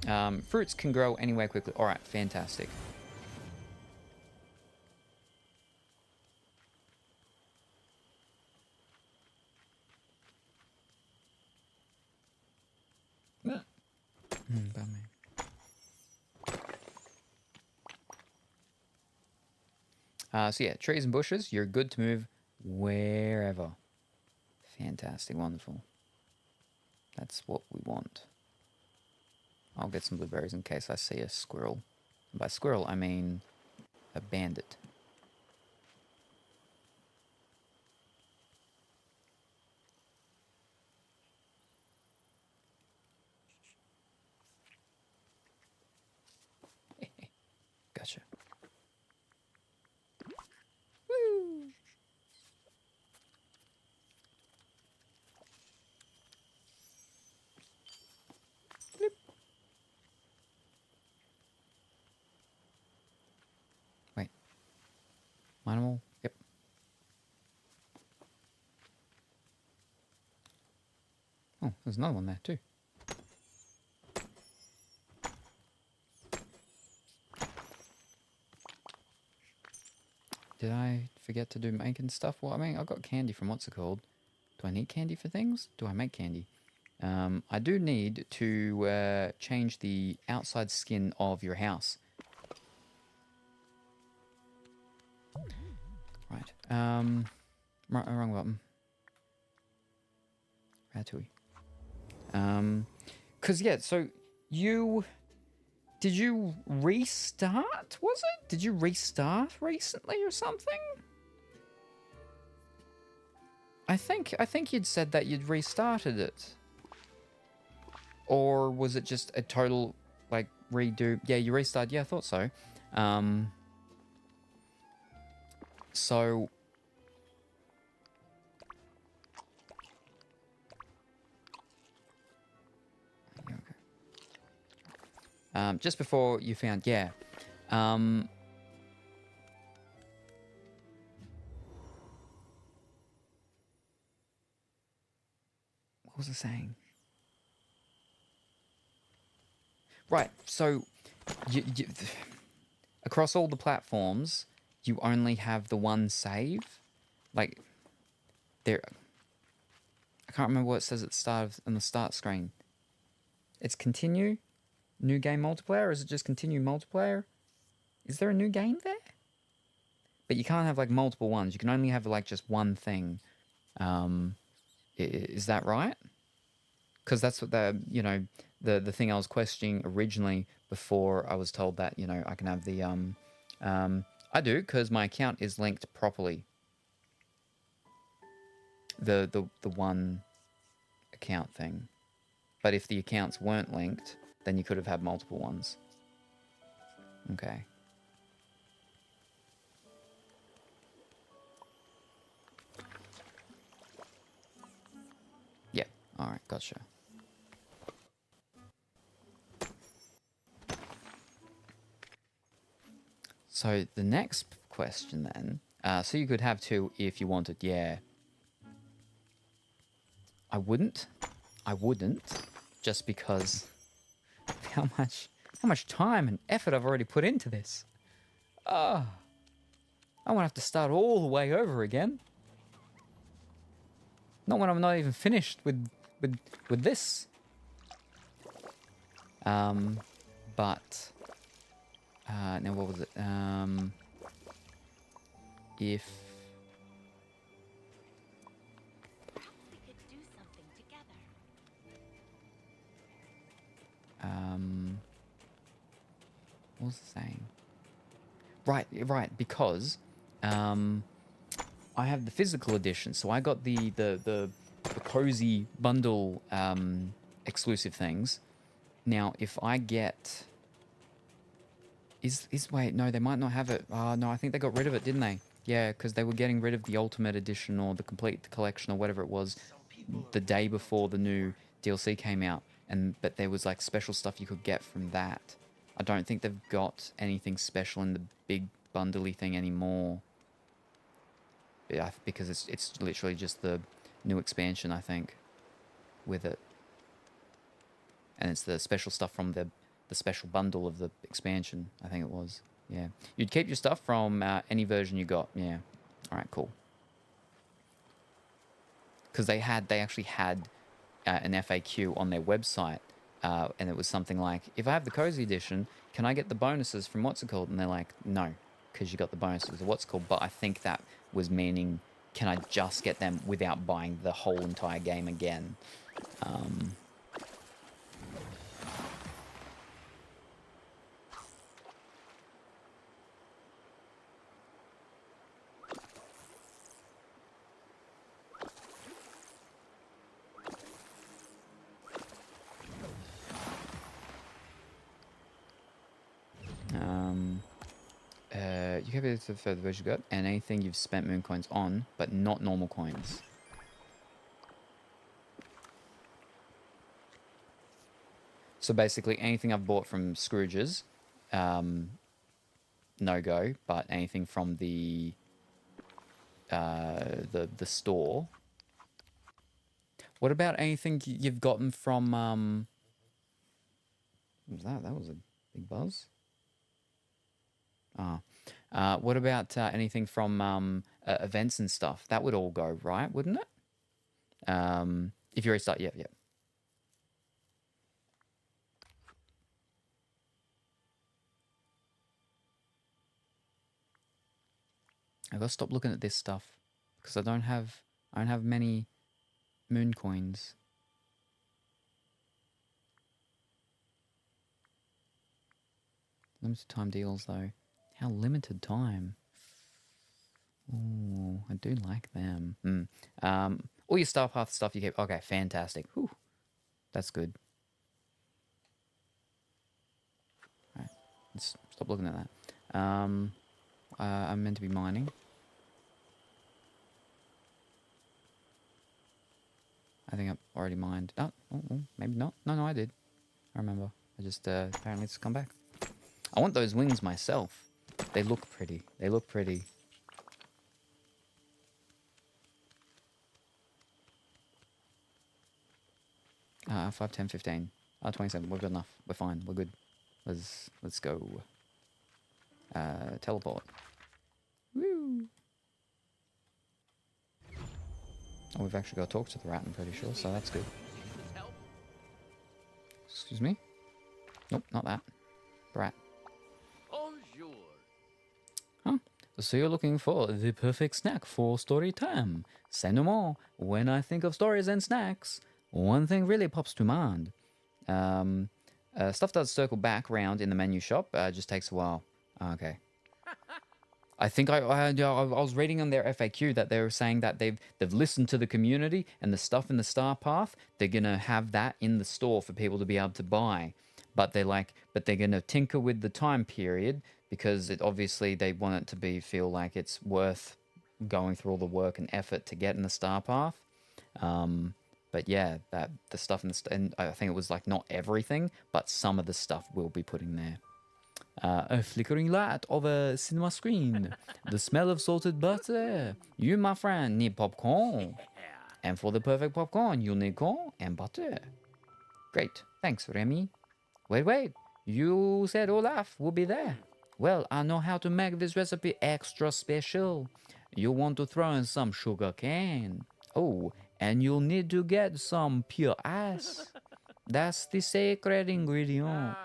Alright. Fruits can grow anywhere quickly. Alright, fantastic. Bummer. So yeah, trees and bushes, you're good to move wherever. Fantastic, wonderful. That's what we want. I'll get some blueberries in case I see a squirrel. And by squirrel, I mean a bandit. Gotcha. Woo! Bloop. Wait. Animal? Yep. Oh, there's another one there too. Did I forget to do making stuff? Well, I mean, I got candy from what's it called? Do I need candy for things? Do I make candy? I do need to change the outside skin of your house. Right. Wrong button. Ratatouille. Cause yeah, so did you restart? Was it? Did you restart recently or something? I think you'd said that you'd restarted it. Or was it just a total like redo? Yeah, you restarted. Yeah, I thought so. So just before you found, yeah. What was I saying? Right, so you, across all the platforms, you only have the one save. Like, there. I can't remember what it says at the start on the start screen. It's continue, new game multiplayer, or is it just continue multiplayer? Is there a new game there? But you can't have like multiple ones. You can only have like just one thing. Is that right? Because that's what the thing I was questioning originally before I was told that, I can have the I do, because my account is linked properly. The one account thing. But if the accounts weren't linked, then you could have had multiple ones. Okay. Yeah, alright, gotcha. So the next question then, so you could have two if you wanted, yeah. I wouldn't, just because of how much time and effort I've already put into this. I won't have to start all the way over again. Not when I'm not even finished with this. But now what was it? If We could do something together. what was it saying? Right, because I have the physical edition, so I got the cozy bundle exclusive things. Now, if I get wait, no, they might not have it. No, I think they got rid of it, didn't they? Yeah, because they were getting rid of the Ultimate Edition or the Complete Collection or whatever it was the day before the new DLC came out. But there was like special stuff you could get from that. I don't think they've got anything special in the big bundly thing anymore. Yeah, because it's literally just the new expansion, I think, with it. And it's the special stuff from the special bundle of the expansion, I think it was. Yeah. You'd keep your stuff from any version you got. Yeah. All right, cool. Because they actually had an FAQ on their website, and it was something like, if I have the Cozy Edition, can I get the bonuses from what's it called? And they're like, no, because you got the bonuses of what's called, but I think that was meaning, can I just get them without buying the whole entire game again? You have it to the further version you got, and anything you've spent moon coins on, but not normal coins. So basically, anything I've bought from Scrooge's, no go. But anything from the store. What about anything you've gotten from What was that? That was a big buzz. What about anything from events and stuff? That would all go, right? Wouldn't it? If you restart, yeah. I gotta stop looking at this stuff because I don't have many moon coins. Limited time deals though. How limited time? Oh, I do like them. All your Star Path stuff you keep. Okay, fantastic. Whew. That's good. Alright, let's stop looking at that. I'm meant to be mining. I think I've already mined. Oh, maybe not. No, I did. I remember. I just apparently it's come back. I want those wings myself. They look pretty. They look pretty. Uh, 5, 10, 15. 27. We've got enough. We're fine. We're good. Let's go. Teleport. Woo! Oh, we've actually got to talk to the rat, I'm pretty sure, so that's good. Excuse me? Nope, not that. Rat. Bonjour. Huh? So you're looking for the perfect snack for story time. Say no more. When I think of stories and snacks, one thing really pops to mind. Stuff does circle back round in the menu shop. Just takes a while. Okay. I think I was reading on their FAQ that they were saying that they've listened to the community and the stuff in the Star Path. They're gonna have that in the store for people to be able to buy, but they're gonna tinker with the time period because obviously they want it to feel like it's worth going through all the work and effort to get in the Star Path. But yeah, that the stuff and I think it was like not everything, but some of the stuff we'll be putting there. A flickering light of a cinema screen. The smell of salted butter. You, my friend, need popcorn. And for the perfect popcorn, you'll need corn and butter. Great. Thanks, Remy. Wait. You said Olaf will be there. Well, I know how to make this recipe extra special. You'll want to throw in some sugar cane. Oh, and you'll need to get some pure ice. That's the secret ingredient.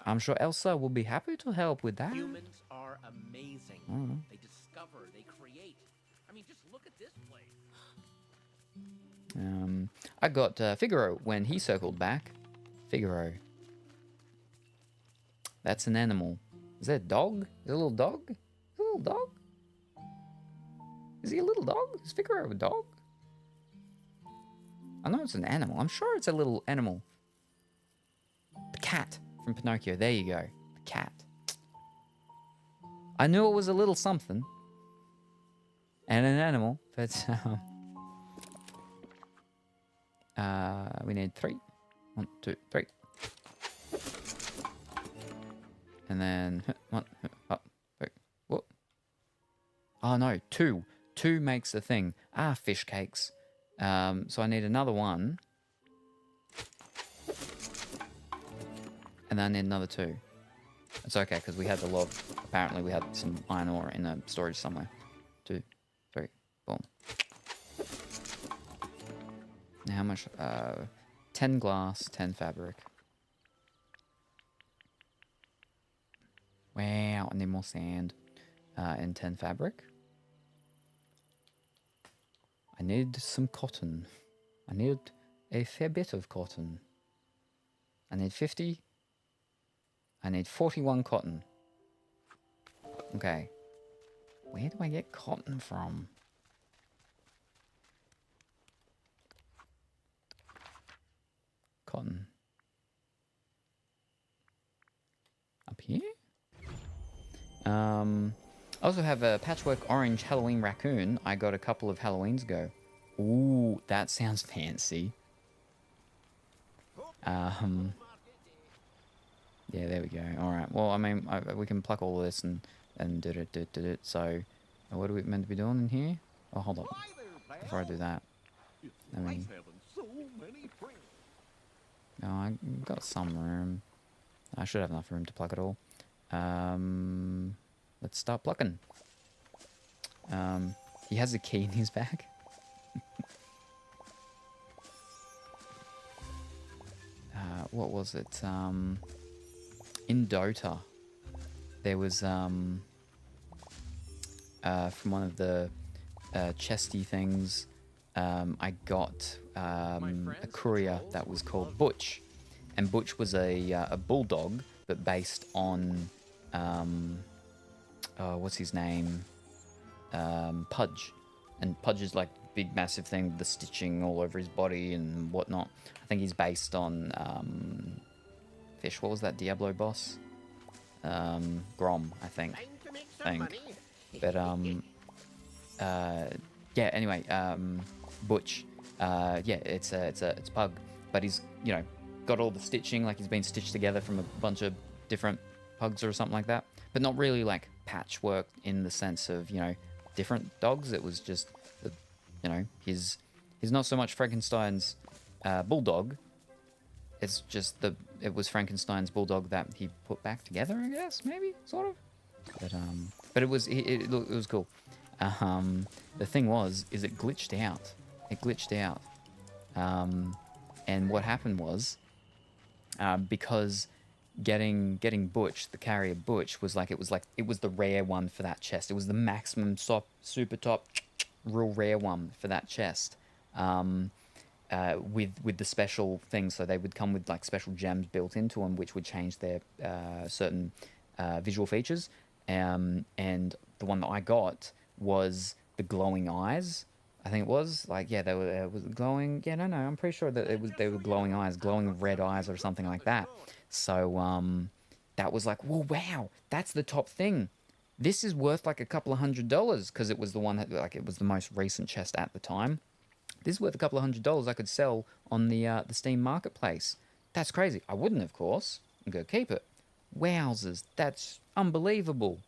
I'm sure Elsa will be happy to help with that. Humans are amazing. They discover, they create. I mean, just look at this place. I got Figaro when he circled back. Figaro. That's an animal. Is that a dog? Is it a little dog? Is it a little dog? Is he a little dog? Is Figaro a dog? I know it's an animal. I'm sure it's a little animal. The cat from Pinocchio. There you go. The cat. I knew it was a little something. And an animal. But, we need 3. 1, 2, 3. And then 1, 3. What? Oh no, 2. 2 makes the thing. Fish cakes. So I need another one. And then I need another 2. It's okay, because we had the log. Apparently we had some iron ore in a storage somewhere. 2, 3, boom. Now how much? 10 glass, 10 fabric. Wow, I need more sand. and 10 fabric. I need some cotton. I need a fair bit of cotton. I need 50. I need 41 cotton. Okay. Where do I get cotton from? Cotton. Up here? I also have a patchwork orange Halloween raccoon I got a couple of Halloweens ago. Ooh, that sounds fancy. Yeah, there we go. Alright, well, I mean, we can pluck all of this and do it. So, what are we meant to be doing in here? Oh, hold on. Before I do that. I mean... No, I got some room. I should have enough room to pluck it all. Let's start plucking. He has a key in his bag. What was it? In Dota, there was from one of the chesty things, I got a courier that was called Butch, and Butch was a bulldog, but based on what's his name? Pudge, and Pudge is like big massive thing with the stitching all over his body and whatnot. I think he's based on Fish. What was that Diablo boss? Grom, I think. But yeah. Anyway, Butch. Yeah, it's Pug, but he's got all the stitching, like he's been stitched together from a bunch of different pugs or something like that, but not really like patchwork in the sense of different dogs. It was just he's not so much Frankenstein's bulldog. It's just it was Frankenstein's bulldog that he put back together, I guess, maybe, sort of. But it was cool. The thing is it glitched out. It glitched out. And what happened was, because getting Butch, the carrier Butch, was the rare one for that chest. It was the maximum super top real rare one for that chest. With the special things, so they would come with like special gems built into them, which would change their certain visual features. And the one that I got was the glowing eyes. I think it was they were was glowing. Yeah, no, I'm pretty sure that they were glowing eyes, glowing red eyes or something like that. So that was like, whoa, wow, that's the top thing. This is worth like a couple of $100 because it was the one that it was the most recent chest at the time. This is worth a couple of $100 I could sell on the Steam marketplace. That's crazy. I wouldn't, of course. I'm gonna keep it. Wowzers, that's unbelievable.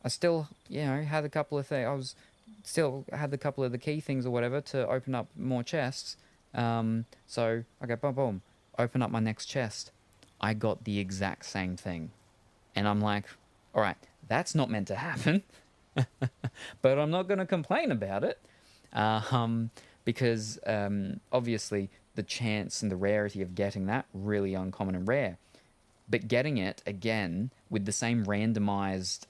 I still, had a couple of things. Still had a couple of the key things or whatever to open up more chests. So I go boom, boom, open up my next chest. I got the exact same thing, and I'm like, all right, that's not meant to happen, but I'm not gonna complain about it. Because obviously the chance and the rarity of getting that really uncommon and rare, but getting it again with the same randomized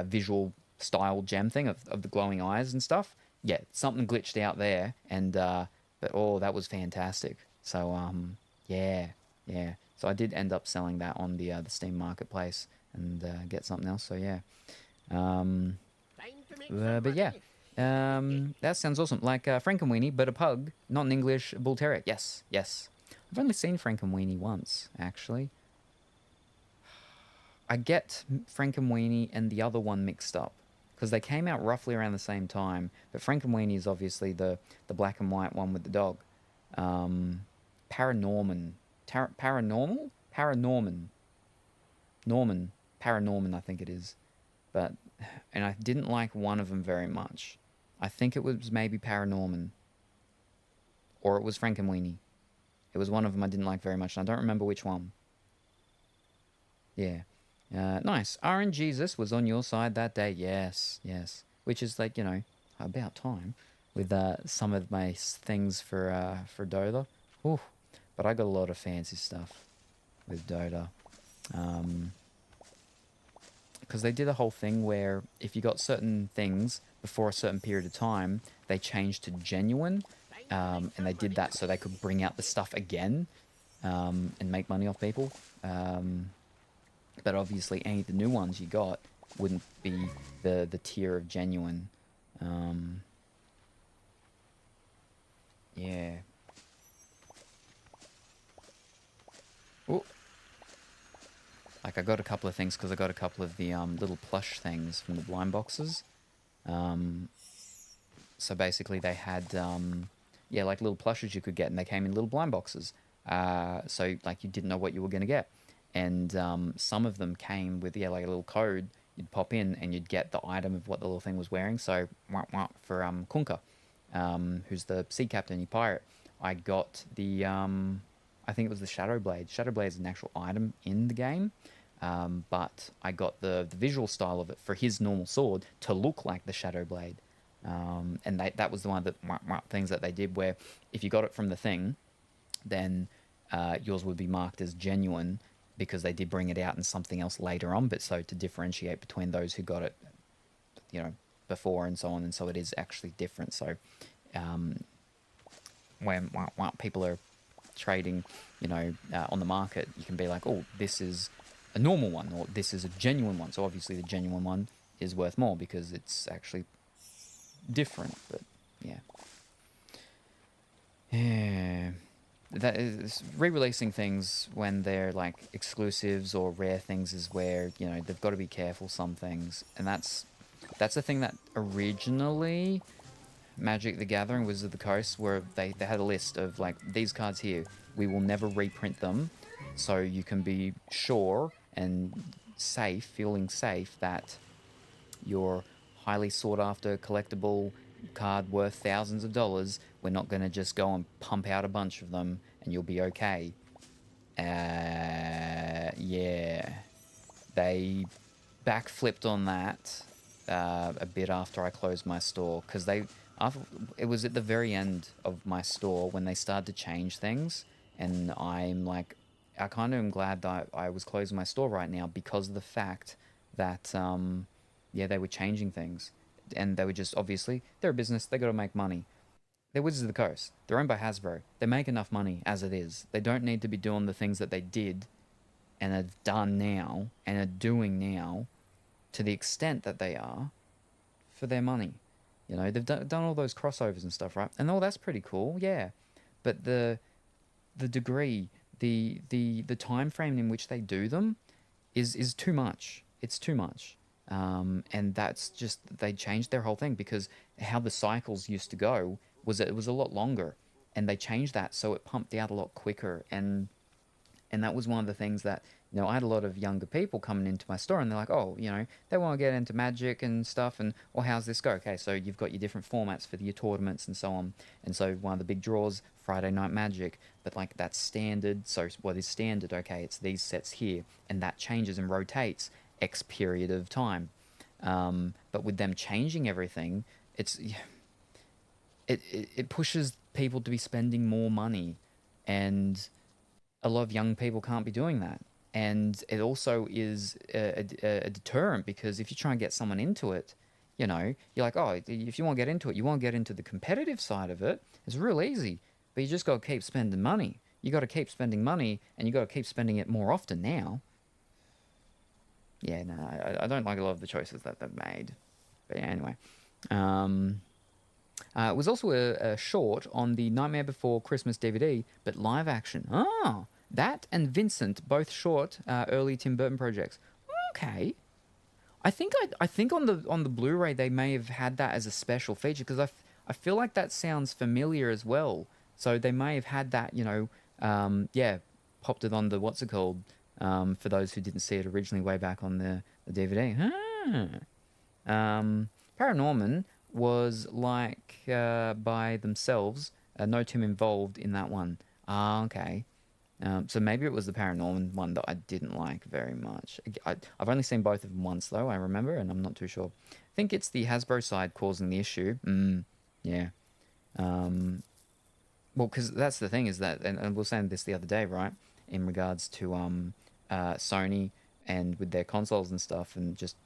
visual style gem thing of the glowing eyes and stuff, yeah, something glitched out there, and but that was fantastic. So yeah, so I did end up selling that on the Steam marketplace and get something else. So yeah, but yeah. That sounds awesome. Like Frankenweenie, but a pug, not an English bull terrier. Yes. I've only seen Frankenweenie once, actually. I get Frankenweenie and the other one mixed up because they came out roughly around the same time. But Frankenweenie is obviously the black and white one with the dog. Paranorman, I think it is. And I didn't like one of them very much. I think it was maybe Paranorman. Or it was Frankenweenie. It was one of them I didn't like very much, and I don't remember which one. Yeah. Nice. RNGesus was on your side that day. Yes. Which is like, about time. With some of my things for Dota. Ooh. But I got a lot of fancy stuff with Dota. because they did a whole thing where if you got certain things before a certain period of time, they changed to genuine, and they did that so they could bring out the stuff again, and make money off people. But obviously, any of the new ones you got wouldn't be the tier of genuine. Yeah. Ooh. Like, I got a couple of things because I got a couple of the little plush things from the blind boxes. So basically they had, yeah, like little plushes you could get, and they came in little blind boxes. So, like, you didn't know what you were going to get. And some of them came with, yeah, like a little code you'd pop in, and you'd get the item of what the little thing was wearing. So, for Kunka, who's the sea captain, you pirate, I got the, I think it was the Shadow Blade. Shadow Blade is an actual item in the game, but I got the visual style of it for his normal sword to look like the Shadow Blade. And that was the one that things that they did where if you got it from the thing, then yours would be marked as genuine because they did bring it out in something else later on, but so to differentiate between those who got it, you know, before and so on, and so it is actually different. So when people are trading, you know, on the market, you can be like, oh, this is a normal one, or this is a genuine one. So obviously the genuine one is worth more because it's actually different. But yeah, that is re-releasing things when they're like exclusives or rare things is where, you know, they've got to be careful some things, and that's the thing that originally Magic the Gathering, Wizards of the Coast, where they had a list of like, these cards here, we will never reprint them, so you can be sure and safe, feeling safe that your highly sought after collectible card worth thousands of dollars, we're not going to just go and pump out a bunch of them and you'll be okay. Yeah, they backflipped on that a bit after I closed my store, because it was at the very end of my store when they started to change things, and I'm like, I kind of am glad that I was closing my store right now because of the fact that yeah, they were changing things, and they were just, obviously they're a business, they got to make money. They're Wizards of the Coast, they're owned by Hasbro, they make enough money as it is. They don't need to be doing the things that they did and have done now and are doing now to the extent that they are for their money. You know, they've done all those crossovers and stuff, right? And all that's pretty cool, yeah. But the degree, the time frame in which they do them is too much. It's too much. And that's just, they changed their whole thing because how the cycles used to go was that it was a lot longer, and they changed that so it pumped out a lot quicker. And that was one of the things that, you know, I had a lot of younger people coming into my store, and they're like, oh, you know, they want to get into Magic and stuff, and, well, how's this go? Okay, so you've got your different formats for your tournaments and so on. And so one of the big draws, Friday Night Magic, but like that's standard. So what is standard? Okay, it's these sets here, and that changes and rotates X period of time. But with them changing everything, it pushes people to be spending more money, and a lot of young people can't be doing that. And it also is a deterrent, because if you try and get someone into it, you know, you're like, oh, if you want to get into it, you want to get into the competitive side of it, it's real easy, but you just got to keep spending money. You got to keep spending money, and you got to keep spending it more often now. Yeah, no, I don't like a lot of the choices that they've made. But yeah, anyway. It was also a short on the Nightmare Before Christmas DVD, but live action. Oh, that and Vincent, both short, early Tim Burton projects. Okay. I think on the Blu-ray they may have had that as a special feature, because I feel like that sounds familiar as well. So they may have had that, you know, yeah, popped it on the, what's it called, for those who didn't see it originally way back on the DVD. Paranorman was like by themselves, no Tim involved in that one. Ah, okay. So maybe it was the Paranorman one that I didn't like very much. I've only seen both of them once, though, I remember, and I'm not too sure. I think it's the Hasbro side causing the issue. Yeah. Well, because that's the thing, is that, and we were saying this the other day, right, in regards to Sony and with their consoles and stuff, and just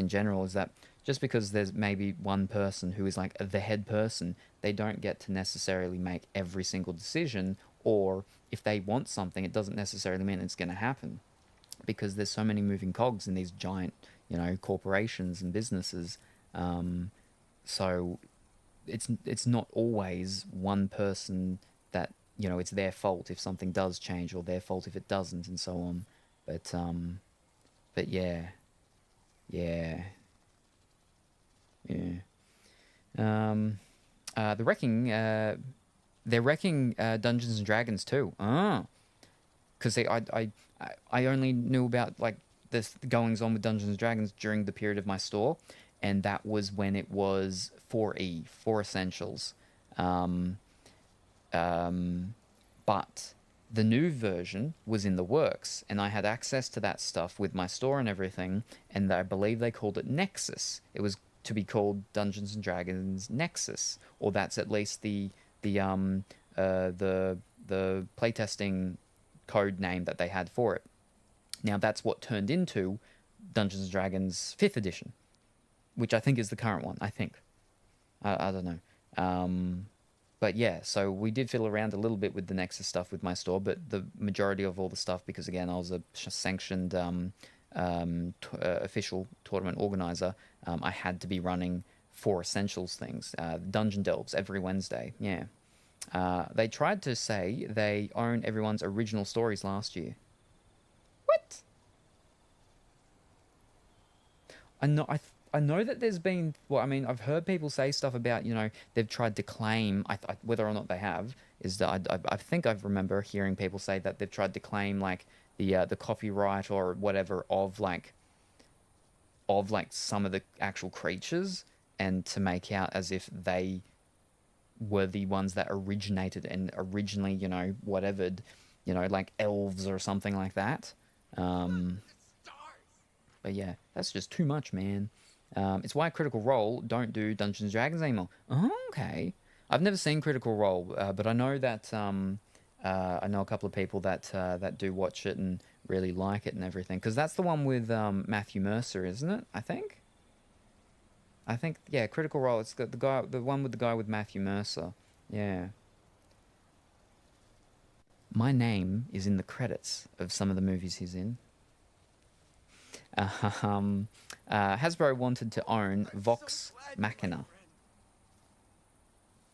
in general, is that just because there's maybe one person who is like the head person, they don't get to necessarily make every single decision, or if they want something, it doesn't necessarily mean it's going to happen, because there's so many moving cogs in these giant, corporations and businesses. So it's not always one person that, it's their fault if something does change, or their fault if it doesn't, and so on. But yeah. They're wrecking Dungeons and Dragons too. Because I only knew about like this goings on with Dungeons and Dragons during the period of my store, and that was when it was 4E, 4 Essentials. But the new version was in the works, and I had access to that stuff with my store and everything, and I believe they called it Nexus. It was to be called Dungeons and Dragons Nexus, or that's at least the playtesting code name that they had for it. Now that's what turned into Dungeons and Dragons 5th edition, which I think is the current one. I think. I don't know. But yeah, so we did fiddle around a little bit with the Nexus stuff with my store, but the majority of all the stuff, because again, I was a sanctioned official tournament organizer, I had to be running 4 Essentials things. Dungeon Delves every Wednesday, yeah. They tried to say they own everyone's original stories last year. What? I know that there's been, well, I mean, I've heard people say stuff about, they've tried to claim, whether or not they have, is that I think I remember hearing people say that they've tried to claim, like, the copyright or whatever of some of the actual creatures, and to make out as if they were the ones that originated and originally, whatevered, like elves or something like that. But yeah, that's just too much, man. It's why Critical Role don't do Dungeons and Dragons anymore. Oh, okay. I've never seen Critical Role, but I know that I know a couple of people that do watch it and really like it and everything. Because that's the one with Matthew Mercer, isn't it? I think, yeah, Critical Role. It's got the one with the guy with Matthew Mercer. Yeah. My name is in the credits of some of the movies he's in. Hasbro wanted to own Vox Machina.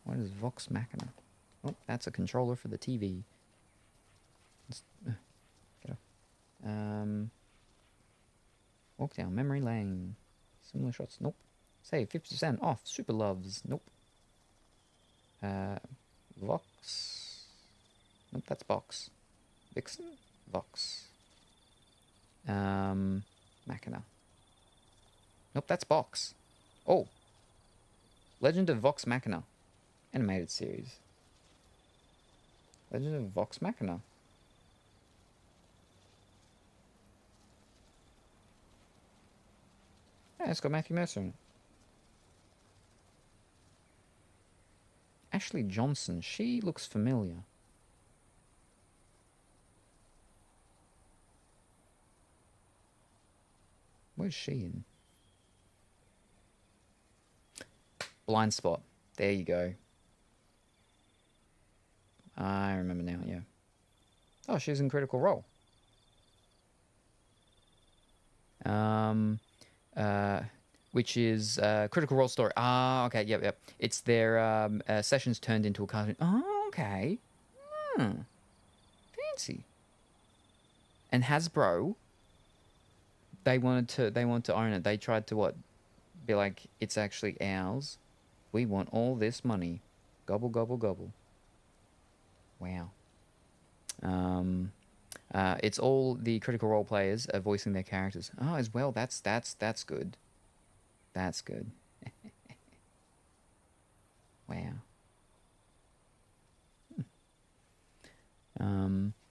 What is Vox Machina? Oh, that's a controller for the TV. Get off. Walk down memory lane. Similar shots. Nope. Save 50% off. Super loves. Nope. Vox. Nope, that's Box. Vixen. Vox. Machina. Nope, that's Box. Oh. Legend of Vox Machina. Animated series. Legend of Vox Machina. Yeah, it's got Matthew Mercer in it. Ashley Johnson. She looks familiar. Where's she in? Blind Spot. There you go. I remember now, yeah. Oh, she's in Critical Role. Which is Critical Role story. Ah, okay, yep. It's their sessions turned into a cartoon. Oh, okay. Fancy. And Hasbro, they wanted to own it. They tried to be like, it's actually ours. We want all this money. Gobble, gobble, gobble. Wow. It's all the Critical Role players are voicing their characters. Oh, as well. That's good. That's good. Wow.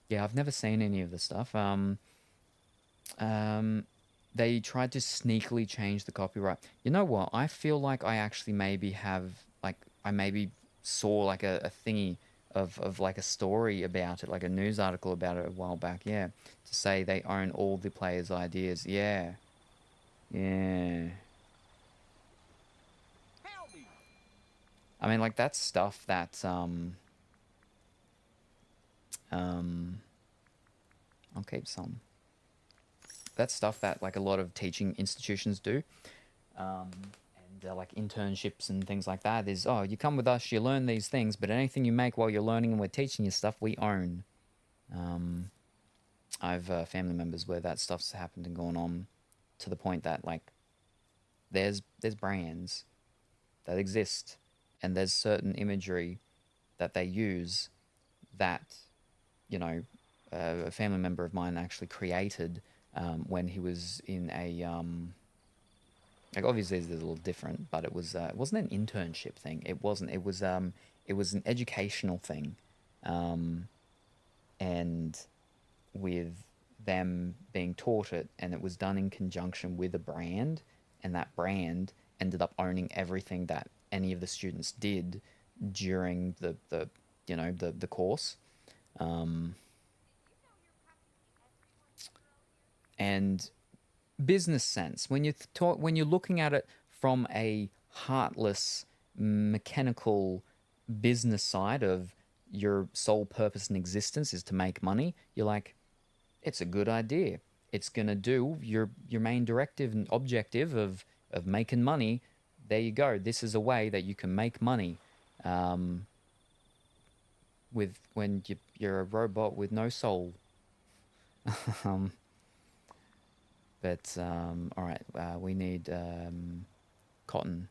Yeah, I've never seen any of the stuff. They tried to sneakily change the copyright. You know what? I feel like I actually maybe have, I maybe saw a thingy of like a story about it, like a news article about it a while back. Yeah, to say they own all the players' ideas. Yeah, yeah. I mean, like that's stuff that I'll keep some. That's stuff that like a lot of teaching institutions do. And like internships and things like that is, oh, you come with us, you learn these things, but anything you make while you're learning and we're teaching you stuff, we own. I've family members where that stuff's happened and gone on to the point that like there's brands that exist and there's certain imagery that they use that, you know, a family member of mine actually created when he was in a like obviously it's a little different, but it wasn't an internship thing. It wasn't. It was an educational thing, and with them being taught it, and it was done in conjunction with a brand, and that brand ended up owning everything that any of the students did during the course. And business sense, when you're looking at it from a heartless, mechanical business side of your sole purpose in existence is to make money, you're like, it's a good idea. It's gonna do your main directive and objective of making money. There you go. This is a way that you can make money. With when you're a robot with no soul. But all right, we need cotton.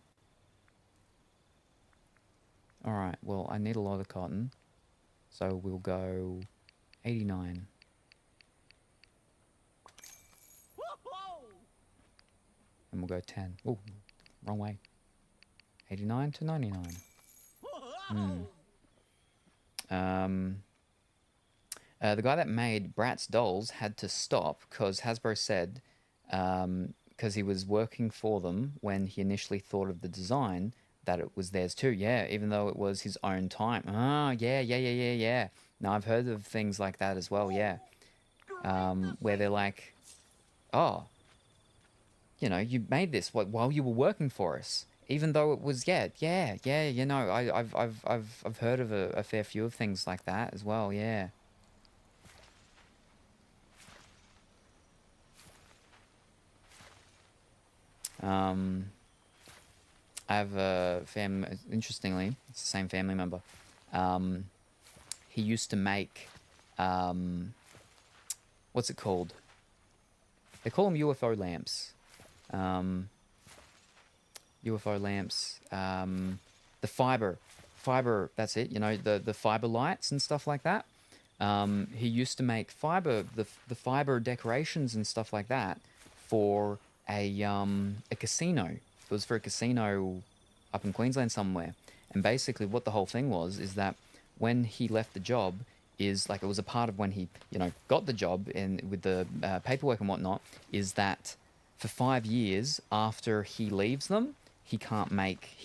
All right, well, I need a lot of cotton, so we'll go 89. And we'll go 10. Oh, wrong way. 89 to 99. The guy that made Bratz dolls had to stop because Hasbro said, because he was working for them when he initially thought of the design, that it was theirs too. Yeah, even though it was his own time. Ah, yeah. Now, I've heard of things like that as well, yeah. Where they're like, oh, you know, you made this while you were working for us. Even though it was, yeah, you know, I've heard of a fair few of things like that as well, yeah. I have a interestingly, it's the same family member. He used to make, what's it called? They call them UFO lamps. UFO lamps, the fiber, that's it, you know, the fiber lights and stuff like that. He used to make the fiber decorations and stuff like that for a casino. It was for a casino up in Queensland somewhere. And basically what the whole thing was is that when he left the job, is like it was a part of when he, you know, got the job and with the paperwork and whatnot, is that for 5 years after he leaves them, he can't make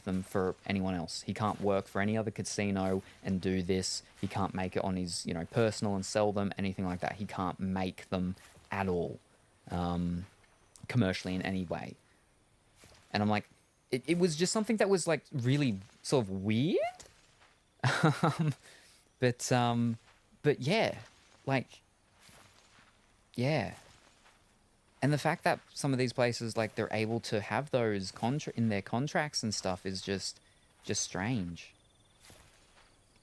them for anyone else. He can't work for any other casino and do this. He can't make it on his, you know, personal and sell them, anything like that. He can't make them at all, commercially in any way. And I'm like, it was just something that was like really sort of weird. But yeah, like, yeah. And the fact that some of these places, like, they're able to have those in their contracts and stuff is just strange.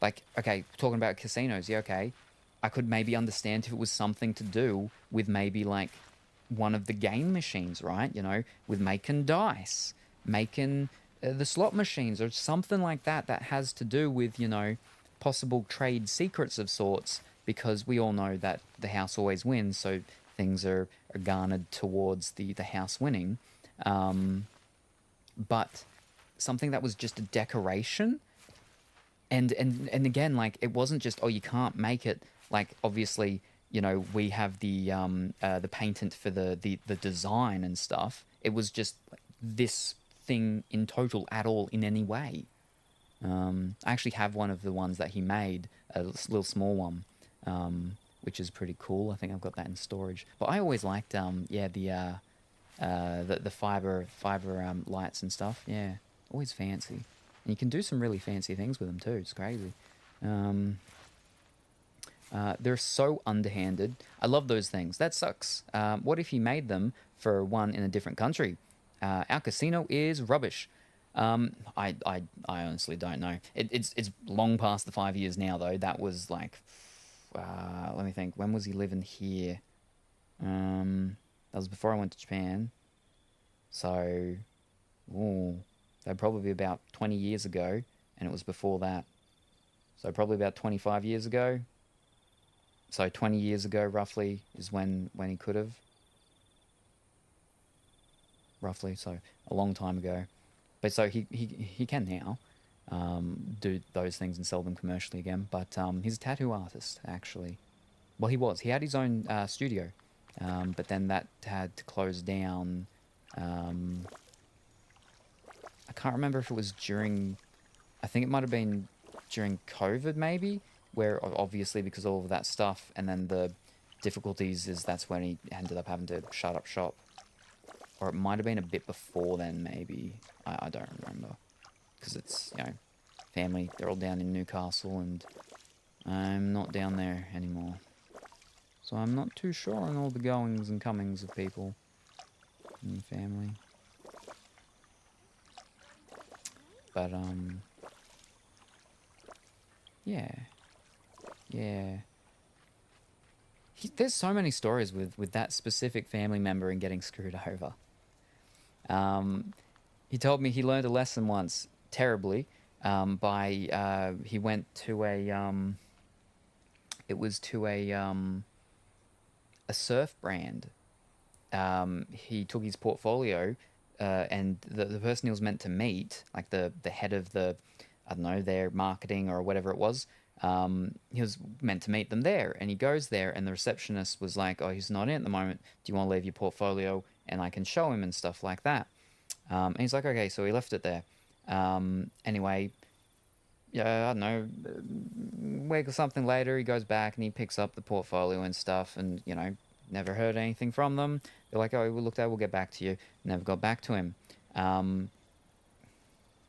Like, okay, talking about casinos, yeah, okay. I could maybe understand if it was something to do with maybe, like, one of the game machines, right? You know, with making dice, making the slot machines or something like that that has to do with, you know, possible trade secrets of sorts, because we all know that the house always wins, so things are garnered towards the house winning. But something that was just a decoration, and again, like, it wasn't just, oh, you can't make it, like, obviously, you know, we have the patent for the design and stuff. It was just like, this thing in total at all in any way. I actually have one of the ones that he made, a little small one, which is pretty cool. I think I've got that in storage. But I always liked, yeah, the fiber lights and stuff. Yeah, always fancy. And you can do some really fancy things with them too. It's crazy. They're so underhanded. I love those things. That sucks. What if he made them for one in a different country? Our casino is rubbish. I honestly don't know. It's long past the 5 years now though. That was like, let me think. When was he living here? That was before I went to Japan. So, that'd probably be about 20 years ago, and it was before that. So probably about 25 years ago. So 20 years ago, roughly, is when he could have. Roughly, so a long time ago. But so he can now do those things and sell them commercially again. But he's a tattoo artist, actually. Well, he was. He had his own studio. But then that had to close down. I can't remember if it was during... I think it might have been during COVID, maybe? Where, obviously, because of all of that stuff, and then the difficulties is that's when he ended up having to shut up shop. Or it might have been a bit before then, maybe. I don't remember. Because it's, you know, family, they're all down in Newcastle, and I'm not down there anymore. So I'm not too sure on all the goings and comings of people in the family. But, yeah. Yeah. There's so many stories with that specific family member and getting screwed over. He told me he learned a lesson once, terribly, he went to it was to a surf brand. He took his portfolio, and the person he was meant to meet, like the head of the, I don't know, their marketing or whatever it was, he was meant to meet them there, and he goes there, and the receptionist was like, oh, he's not in at the moment, do you want to leave your portfolio and I can show him and stuff like that. And he's like, okay, so he left it there. Anyway, yeah, I don't know, a week or something later, he goes back and he picks up the portfolio and stuff, and, you know, never heard anything from them. They're like, oh, we'll look at it, we'll get back to you. Never got back to him.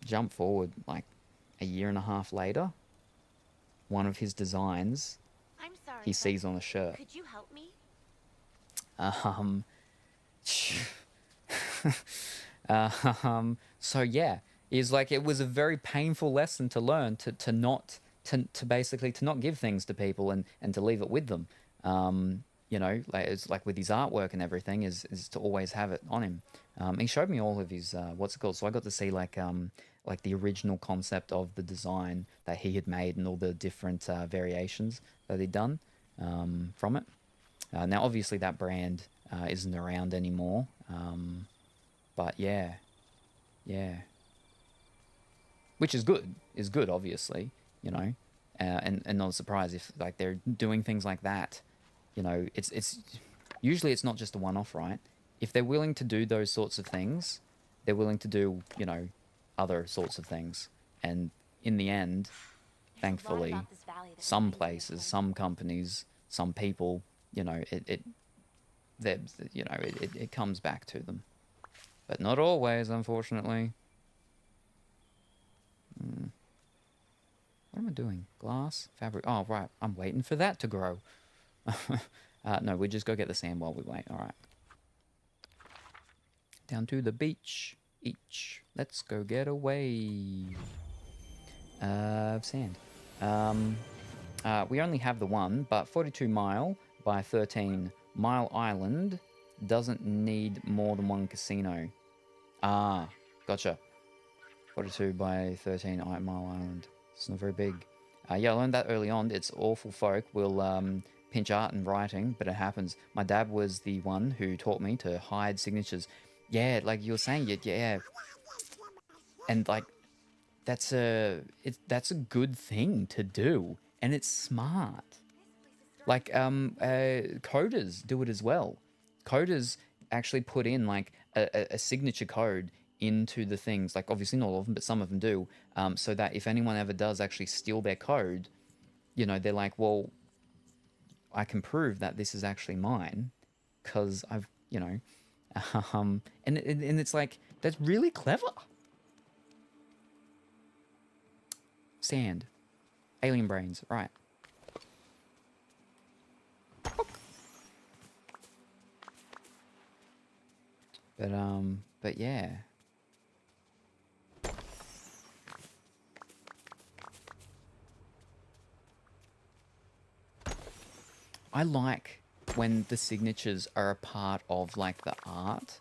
Jump forward, like, a year and a half later, one of his designs I'm sorry. he sees on a shirt. Could you help me? So yeah, is like, it was a very painful lesson to learn to not basically to not give things to people and to leave it with them. You know, like, it's like with his artwork and everything is to always have it on him. He showed me all of his what's it called, so I got to see like the original concept of the design that he had made and all the different variations that he'd done from it. Now obviously that brand isn't around anymore, but yeah, which is good obviously, you know, and not a surprise if like they're doing things like that. You know, it's usually it's not just a one-off, right? If they're willing to do those sorts of things, they're willing to do, you know, other sorts of things. And in the end, thankfully, some places, some companies, some people, you know, it comes back to them. But not always, unfortunately. What am I doing? Glass? Fabric? Oh, right. I'm waiting for that to grow. No, we just go get the sand while we wait. All right. Down to the beach. Let's go get away. Sand. We only have the one, but 42 mile by 13 mile island doesn't need more than one casino. Ah, gotcha. 42 by 13 mile island. It's not very big. Yeah, I learned that early on. It's awful folk will pinch art and writing, but it happens. My dad was the one who taught me to hide signatures. Yeah, like you were saying, yeah. And like, that's a good thing to do, and it's smart. Like, coders do it as well. Coders actually put in like a signature code into the things, like obviously not all of them, but some of them do, so that if anyone ever does actually steal their code, you know, they're like, well, I can prove that this is actually mine because I've, you know, and it's like, that's really clever. Sand. Alien brains, right. But yeah. I like when the signatures are a part of like the art,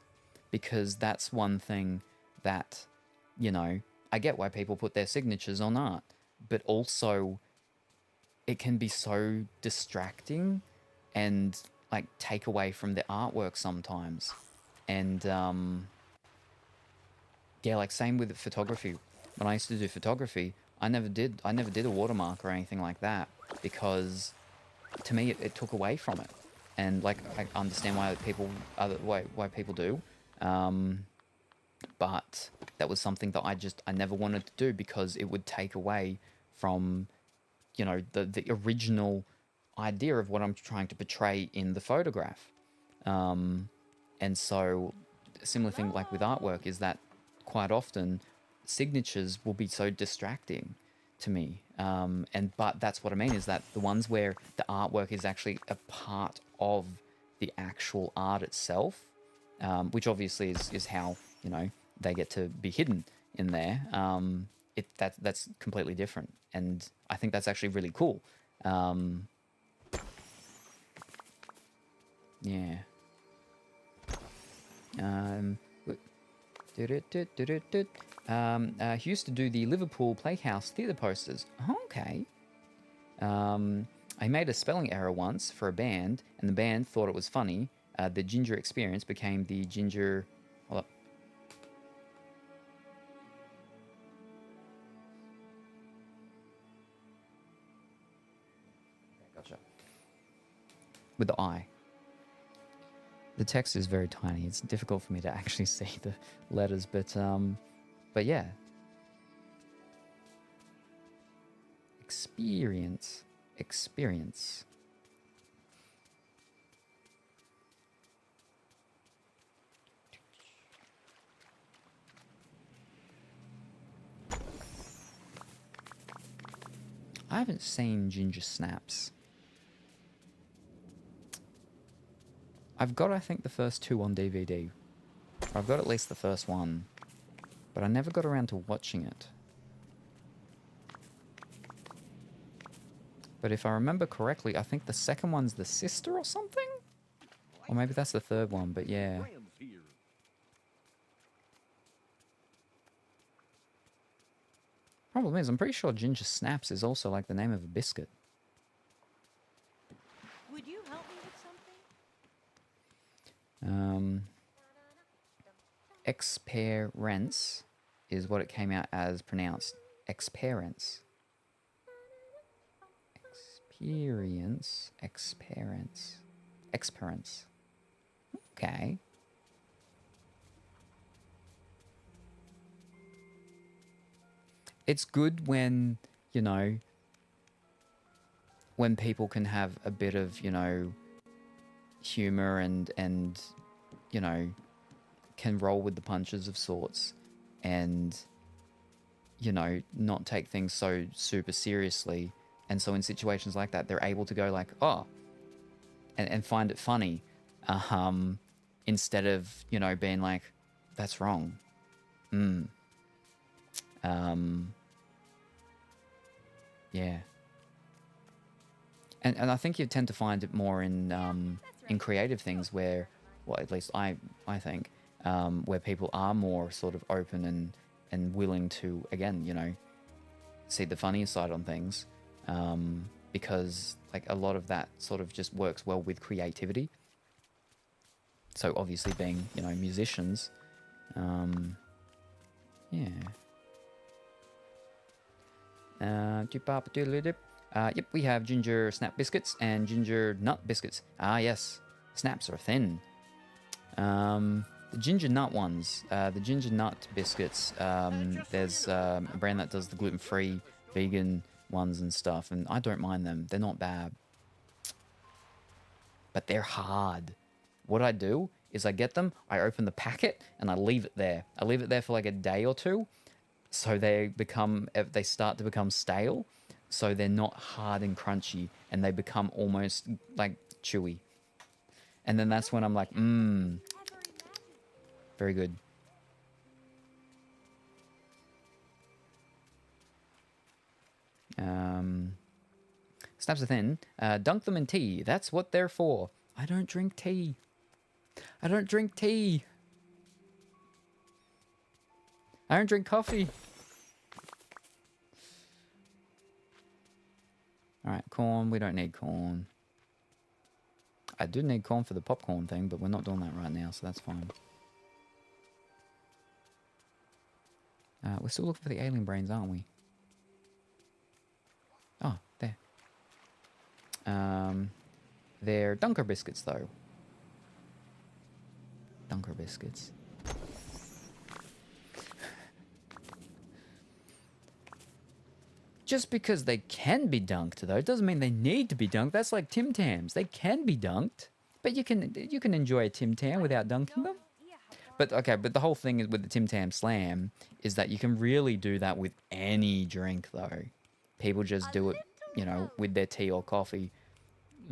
because that's one thing that, you know, I get why people put their signatures on art, but also it can be so distracting and like take away from the artwork sometimes. And yeah, like same with photography. When I used to do photography, I never did a watermark or anything like that, because to me it took away from it. And like I understand why people why people do, but that was something that I never wanted to do, because it would take away from, you know, the original idea of what I'm trying to portray in the photograph. And so a similar thing like with artwork is that quite often signatures will be so distracting to me. But that's what I mean, is that the ones where the artwork is actually a part of the actual art itself, which obviously is how, you know, they get to be hidden in there. That's completely different, and I think that's actually really cool. Yeah. He used to do the Liverpool Playhouse theatre posters. Okay. I made a spelling error once for a band, and the band thought it was funny. The Ginger Experience became the Ginger... Hold up. Gotcha. With the I. The text is very tiny. It's difficult for me to actually see the letters, but yeah. Experience. I haven't seen Ginger Snaps. I've got, I think, the first two on DVD. I've got at least the first one, but I never got around to watching it. But if I remember correctly, I think the second one's the sister or something? Or maybe that's the third one, but yeah. Problem is, I'm pretty sure Ginger Snaps is also like the name of a biscuit. Would you help me with something? Experience is what it came out as pronounced. Experience. Experience. Okay. It's good when, you know, when people can have a bit of, you know, humor and you know, can roll with the punches of sorts, and, you know, not take things so super seriously. And so in situations like that, they're able to go like, oh, and find it funny, instead of, you know, being like, that's wrong. Yeah. And I think you tend to find it more in creative things where, well, at least I think, where people are more sort of open and willing to, again, you know, see the funnier side on things, because like a lot of that sort of just works well with creativity. So obviously being, you know, musicians, yeah. Yep, we have ginger snap biscuits and ginger nut biscuits. Ah, yes. Snaps are thin. The ginger nut ones, the ginger nut biscuits, there's a brand that does the gluten-free vegan ones and stuff, and I don't mind them. They're not bad. But they're hard. What I do is I get them, I open the packet, and I leave it there. I leave it there for like a day or two, so they start to become stale, so they're not hard and crunchy, and they become almost like chewy. And then that's when I'm like, very good. Snaps are thin. Dunk them in tea. That's what they're for. I don't drink tea. I don't drink tea. I don't drink coffee. Alright, corn. We don't need corn. I do need corn for the popcorn thing, but we're not doing that right now, so that's fine. We're still looking for the alien brains, aren't we? Oh, there. They're Dunker biscuits, though. Dunker biscuits. Just because they can be dunked, though, doesn't mean they need to be dunked. That's like Tim Tams. They can be dunked, but you can enjoy a Tim Tam without dunking them. But okay, but the whole thing is with the Tim Tam Slam is that you can really do that with any drink, though. People just do it, you know, with their tea or coffee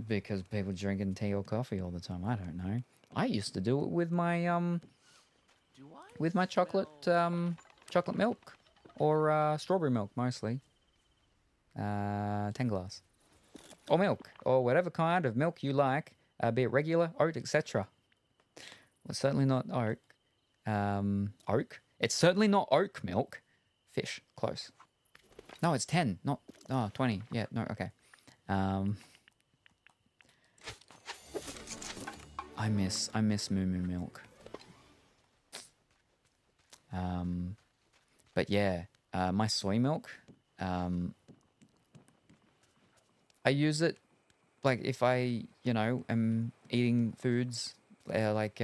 because people drinking tea or coffee all the time. I don't know. I used to do it with my chocolate chocolate milk or strawberry milk mostly. 10 glass or milk or whatever kind of milk you like, be it regular, oat, etc. Well, certainly not oat. Oak. It's certainly not oak milk. Fish. Close. No, it's 10. Not 20. Yeah. No. Okay. I miss Moo Moo milk. But yeah, my soy milk. I use it like if I, you know, am eating foods like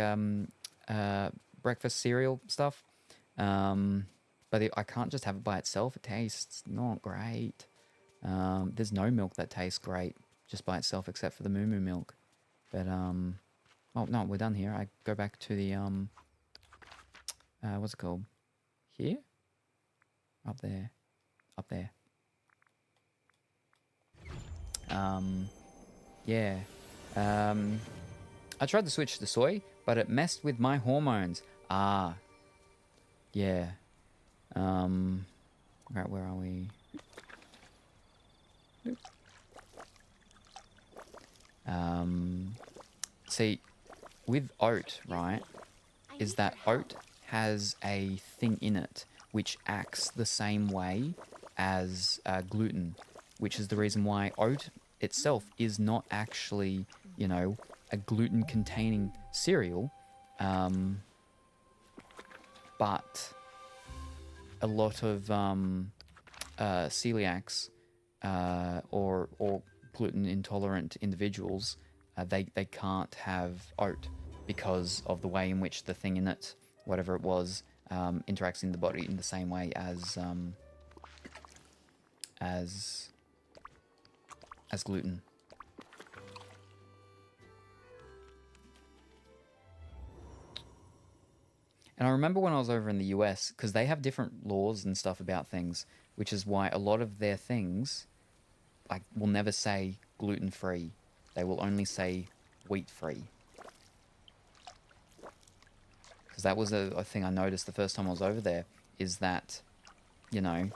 breakfast cereal stuff. But I can't just have it by itself. It tastes not great. There's no milk that tastes great just by itself except for the Moo Moo milk. But oh no, we're done here. I go back to the what's it called? Here? Up there. Up there. Yeah. I tried to switch to soy, but it messed with my hormones. Ah. Yeah. Right, where are we? See, with oat, right, is that oat has a thing in it which acts the same way as gluten, which is the reason why oat itself is not actually, you know, a gluten-containing cereal, but a lot of celiacs or gluten-intolerant individuals, they can't have oat because of the way in which the thing in it, whatever it was, interacts in the body in the same way as gluten. And I remember when I was over in the US, because they have different laws and stuff about things, which is why a lot of their things, like, will never say gluten-free. They will only say wheat-free. Because that was a thing I noticed the first time I was over there, is that, you know,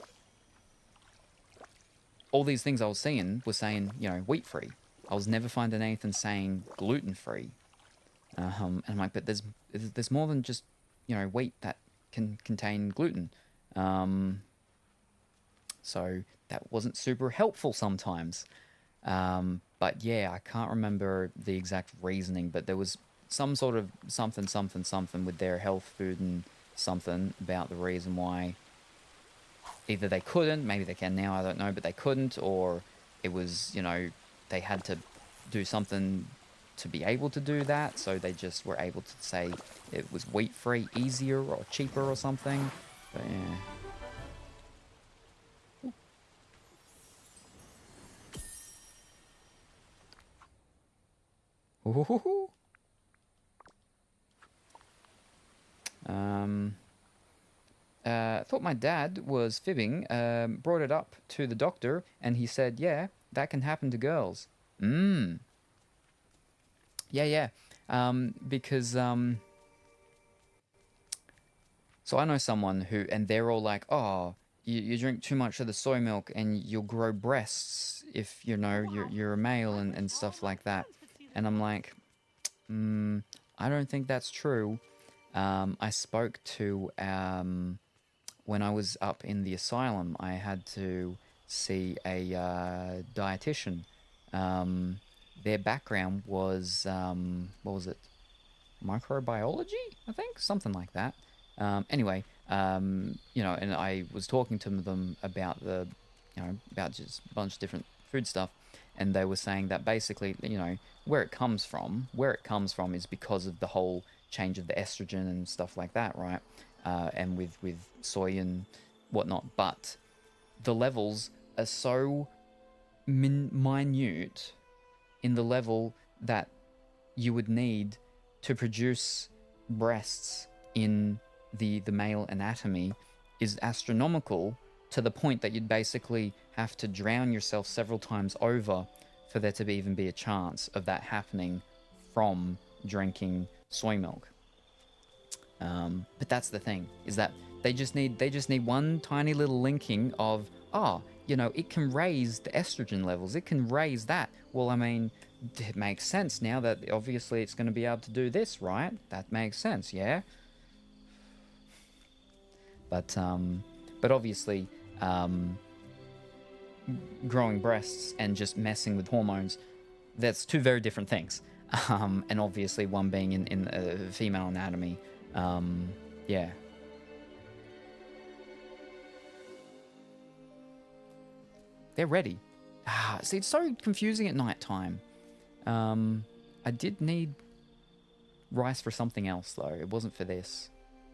all these things I was seeing were saying, you know, wheat-free. I was never finding anything saying gluten-free. And I'm like, but there's more than just, you know, wheat that can contain gluten. So that wasn't super helpful sometimes. But yeah, I can't remember the exact reasoning, but there was some sort of something with their health food and something about the reason why either they couldn't, maybe they can now, I don't know, but they couldn't, or it was, you know, they had to do something to be able to do that, so they just were able to say it was wheat-free easier or cheaper or something. But yeah. Ooh. Thought my dad was fibbing, brought it up to the doctor, and he said, yeah, that can happen to girls. Yeah. Because, so I know someone who, and they're all like, oh, you drink too much of the soy milk and you'll grow breasts if, you know, you're a male and stuff like that. And I'm like, I don't think that's true. I spoke to, when I was up in the asylum, I had to see a dietitian. Their background was, what was it? Microbiology, I think? Something like that. Anyway, you know, and I was talking to them about about just a bunch of different food stuff, and they were saying that basically, you know, where it comes from is because of the whole change of the estrogen and stuff like that, right? And with soy and whatnot, but the levels are so minute in the level that you would need to produce breasts in the male anatomy is astronomical, to the point that you'd basically have to drown yourself several times over for there to even be a chance of that happening from drinking soy milk. But that's the thing, is that they just need one tiny little linking of, you know, it can raise the estrogen levels, it can raise that. Well, I mean, it makes sense now that obviously it's going to be able to do this, right? That makes sense, yeah? But obviously, growing breasts and just messing with hormones, that's two very different things. And obviously one being in female anatomy, yeah. They're ready. See, it's so confusing at night time. I did need rice for something else, though. It wasn't for this.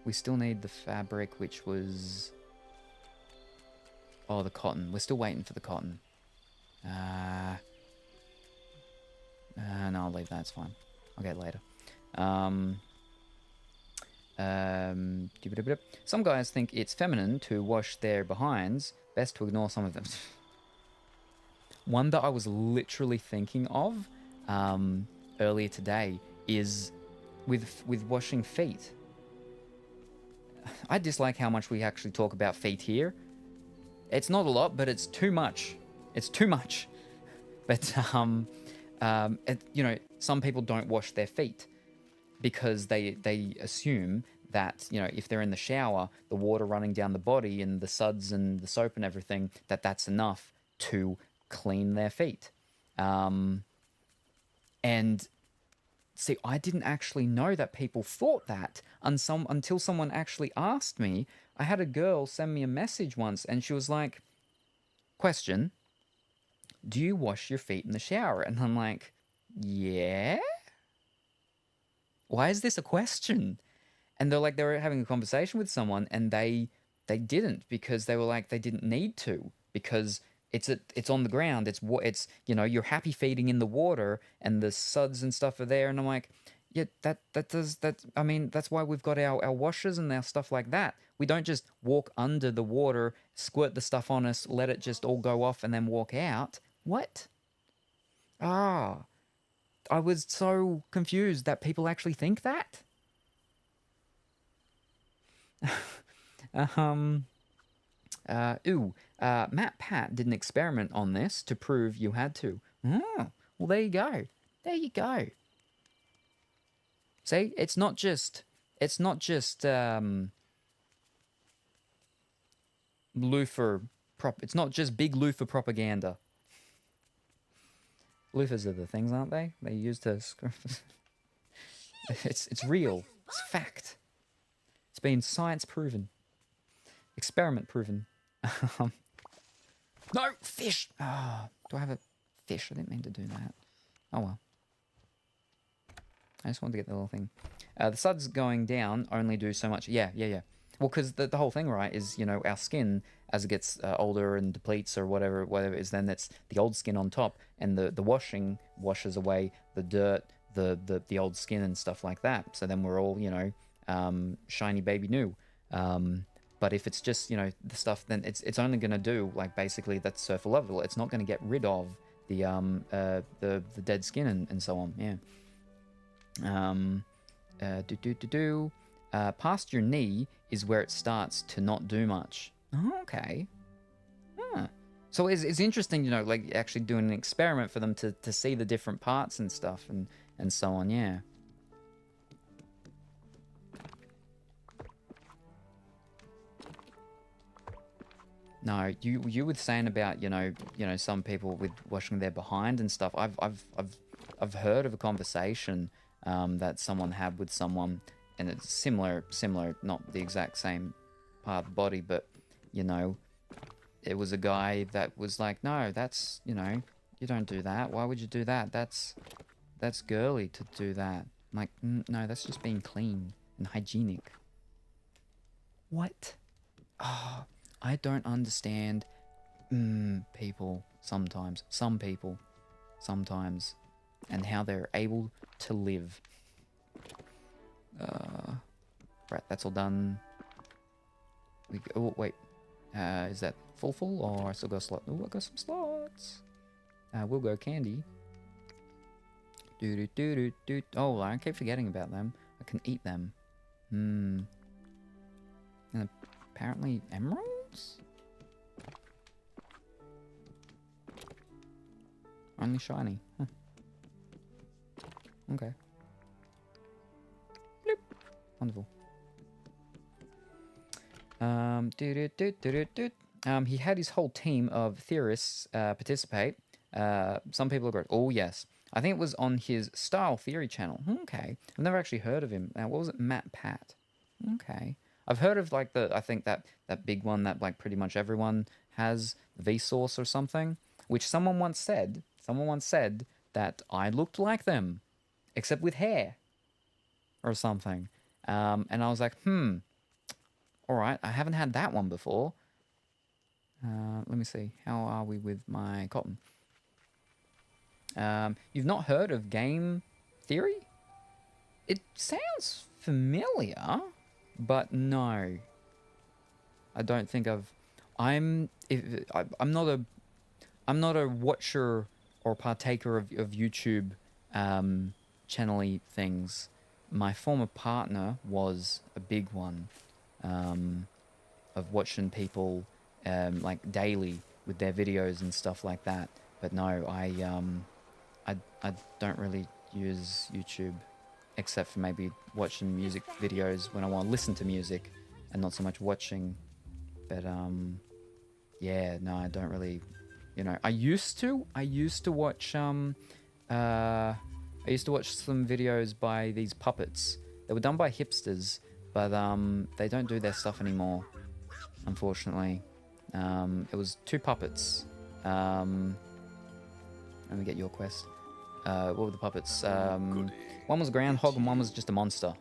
We still need the fabric, which was... Oh, the cotton. We're still waiting for the cotton. No, I'll leave that. It's fine. I'll get it later. Some guys think it's feminine to wash their behinds. Best to ignore some of them. One that I was literally thinking of earlier today is with washing feet. I dislike how much we actually talk about feet here. It's not a lot, but it's too much. It's too much. But you know, some people don't wash their feet because they assume that, you know, if they're in the shower, the water running down the body and the suds and the soap and everything, that's enough to clean their feet. And see, I didn't actually know that people thought that until someone actually asked me. I had a girl send me a message once, and she was like, question, do you wash your feet in the shower? And I'm like, yeah? Why is this a question? And they're like, they were having a conversation with someone, and they didn't, because they were like, they didn't need to, because it's on the ground. It's you know, you're happy feeding in the water, and the suds and stuff are there. And I'm like, yeah, I mean, that's why we've got our washers and our stuff like that. We don't just walk under the water, squirt the stuff on us, let it just all go off, and then walk out. What? I was so confused that people actually think that. Matt Pat did an experiment on this to prove you had to. Oh, well, there you go. There you go. See, it's not just loofah it's not just big loofah propaganda. Loofahs are the things, aren't they? They used to it's real. It's fact. It's been science proven. Experiment proven. No, fish! Do I have a fish? I didn't mean to do that. Oh well. I just wanted to get the little thing. The suds going down only do so much. Yeah. Well, because the whole thing, right, is, you know, our skin, as it gets older and depletes or whatever it is, then that's the old skin on top, and the washing washes away the dirt, the old skin and stuff like that. So then we're all, you know, shiny baby new. But if it's just, you know, the stuff, then it's only going to do, like, basically that surface level. It's not going to get rid of the dead skin and so on. Yeah. Past your knee is where it starts to not do much. Oh, okay. Huh. So it's interesting, you know, like actually doing an experiment for them to see the different parts and stuff and so on. Yeah. No, you were saying about, you know, some people with washing their behind and stuff. I've heard of a conversation that someone had with someone, and it's similar, not the exact same part of the body, but, you know, it was a guy that was like, no, that's, you know, you don't do that. Why would you do that? That's girly to do that. I'm like, no, that's just being clean and hygienic. What? Oh, I don't understand people sometimes. Some people sometimes. And how they're able to live. Right, that's all done. Oh, wait. Is that full? Or I still got a slot? Oh, I got some slots. We'll go candy. Oh, I keep forgetting about them. I can eat them. And apparently emeralds? Only shiny. Huh. Okay. Bloop. Wonderful. He had his whole team of theorists participate. Some people agree. Oh, yes. I think it was on his Style Theory channel. Okay. I've never actually heard of him. What was it? Matt Pat. Okay. I've heard of, like, I think that big one that, like, pretty much everyone has, Vsauce or something, which someone once said that I looked like them, except with hair or something. And I was like, all right, I haven't had that one before. Let me see. How are we with my cotton? You've not heard of game theory? It sounds familiar, but no. I don't think I'm not a watcher or partaker of YouTube channel-y things. My former partner was a big one of watching people like daily with their videos and stuff like that. But no, I don't really use YouTube except for maybe watching music videos when I want to listen to music and not so much watching. But yeah, no, I don't really, you know, I used to watch some videos by these puppets. They were done by hipsters, but they don't do their stuff anymore, unfortunately. It was two puppets. Let me get your quest. What were the puppets? One was a groundhog and one was just a monster.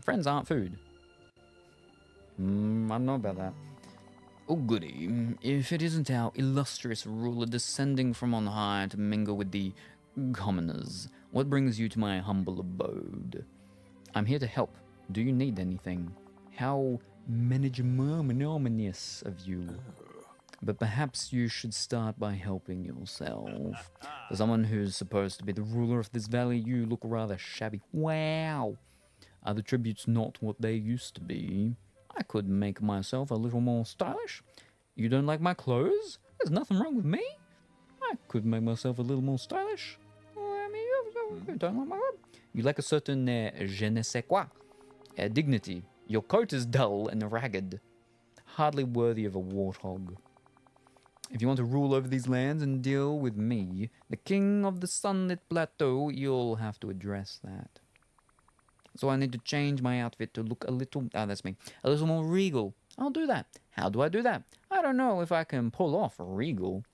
Friends aren't food. I don't know about that. Oh goody, if it isn't our illustrious ruler descending from on high to mingle with the commoners, what brings you to my humble abode? I'm here to help. Do you need anything? How magnanimous of you. But perhaps you should start by helping yourself. For someone who's supposed to be the ruler of this valley, you look rather shabby. Wow! Are the tributes not what they used to be? I could make myself a little more stylish. You don't like my clothes? There's nothing wrong with me. I could make myself a little more stylish. I mean, you don't like my clothes. You lack a certain je ne sais quoi. Dignity. Your coat is dull and ragged. Hardly worthy of a warthog. If you want to rule over these lands and deal with me, the king of the sunlit plateau, you'll have to address that. So I need to change my outfit to look a little more regal. I'll do that. How do I do that? I don't know if I can pull off regal.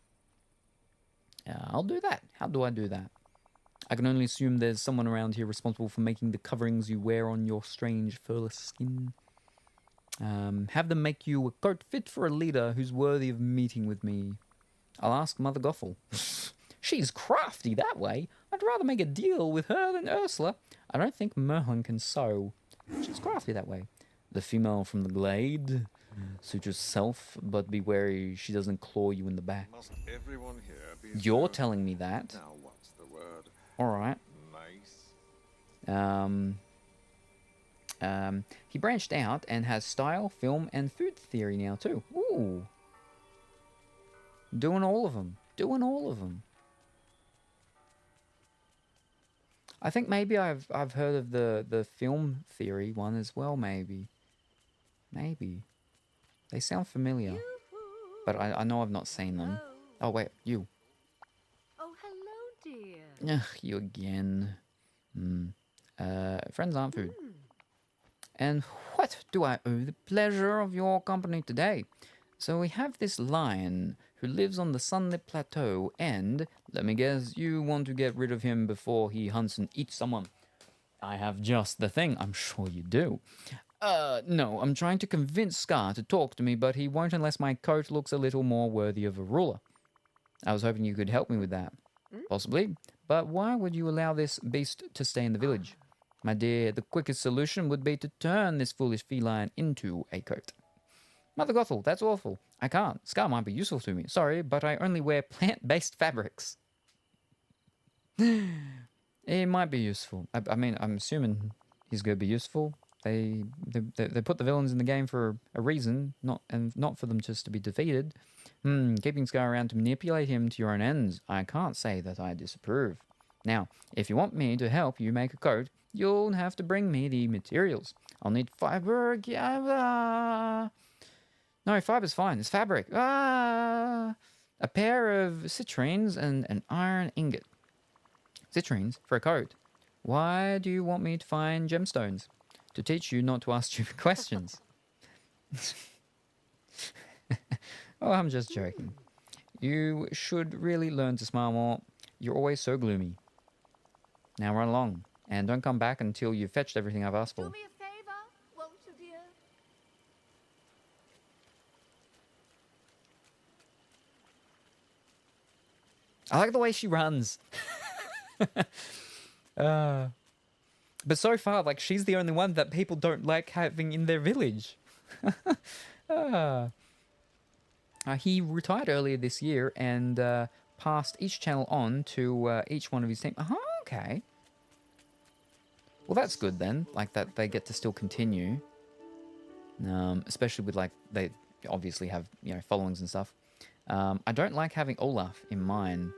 I'll do that. How do I do that? I can only assume there's someone around here responsible for making the coverings you wear on your strange furless skin. Have them make you a coat fit for a leader who's worthy of meeting with me. I'll ask Mother Gothel. She's crafty that way. I'd rather make a deal with her than Ursula. I don't think Merlin can sew. She's crafty that way. The female from the glade. Suit yourself, but be wary she doesn't claw you in the back. Must everyone here be You're so- telling me that. Now what's the word? Alright. Nice. He branched out and has style, film, and food theory now too. Ooh. Doing all of them. Doing all of them. I think maybe I've heard of the film theory one as well, maybe. Maybe. They sound familiar. But I know I've not seen them. Oh, wait, you. Oh, hello, dear. Ugh, you again. Friends aren't food. And what do I owe the pleasure of your company today? So we have this lion who lives on the sunlit plateau and, let me guess, you want to get rid of him before he hunts and eats someone. I have just the thing, I'm sure you do. No, I'm trying to convince Scar to talk to me, but he won't unless my coat looks a little more worthy of a ruler. I was hoping you could help me with that. Possibly, but why would you allow this beast to stay in the village? My dear, the quickest solution would be to turn this foolish feline into a coat. Mother Gothel, that's awful. I can't. Scar might be useful to me. Sorry, but I only wear plant-based fabrics. It might be useful. I mean, I'm assuming he's going to be useful. They put the villains in the game for a reason, not for them just to be defeated. Keeping Scar around to manipulate him to your own ends, I can't say that I disapprove. Now, if you want me to help you make a coat, you'll have to bring me the materials. I'll need fiber. No, fiber's fine. It's fabric. A pair of citrines and an iron ingot. Citrines for a coat. Why do you want me to find gemstones? To teach you not to ask stupid questions. Oh, I'm just joking. You should really learn to smile more. You're always so gloomy. Now run along, and don't come back until you've fetched everything I've asked for. Do me a favor, won't you, dear? I like the way she runs. But so far, like, she's the only one that people don't like having in their village. He retired earlier this year and passed each channel on to each one of his team. Oh, okay. Well, that's good then. Like, that they get to still continue. Especially with, like, they obviously have, you know, followings and stuff. I don't like having Olaf in mine.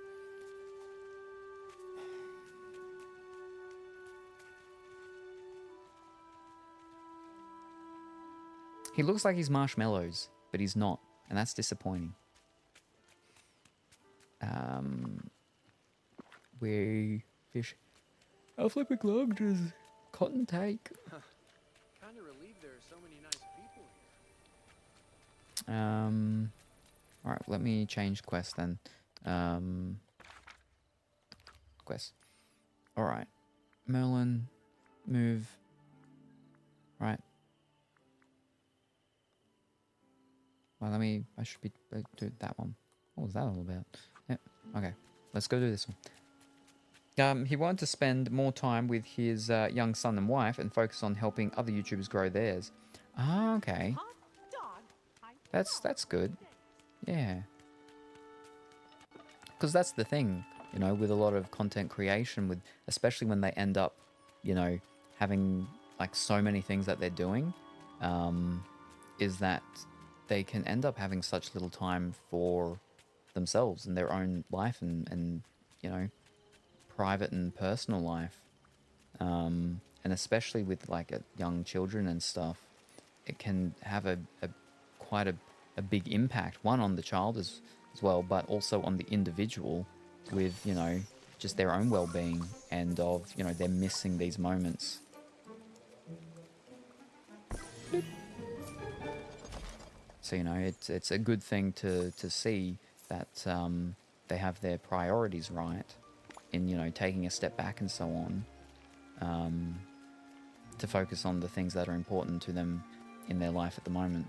He looks like he's marshmallows, but he's not, and that's disappointing. We fish. I'll flip a glove, just cotton take. Kind of relieved there are so many nice people here. Alright, let me change quest then. Quest. Alright. Merlin, move. Right. Well, I should be do that one. What was that all about? Yep. Okay, let's go do this one. He wanted to spend more time with his young son and wife and focus on helping other YouTubers grow theirs. Ah, okay. That's good. Yeah. Because that's the thing, you know, with a lot of content creation, with especially when they end up, you know, having like so many things that they're doing, is that they can end up having such little time for themselves and their own life and you know, private and personal life. And especially with like young children and stuff, it can have a quite a big impact, one on the child as well, but also on the individual with, you know, just their own well-being and of, you know, they're missing these moments. So, you know, it's a good thing to see that they have their priorities right in, you know, taking a step back and so on, to focus on the things that are important to them in their life at the moment.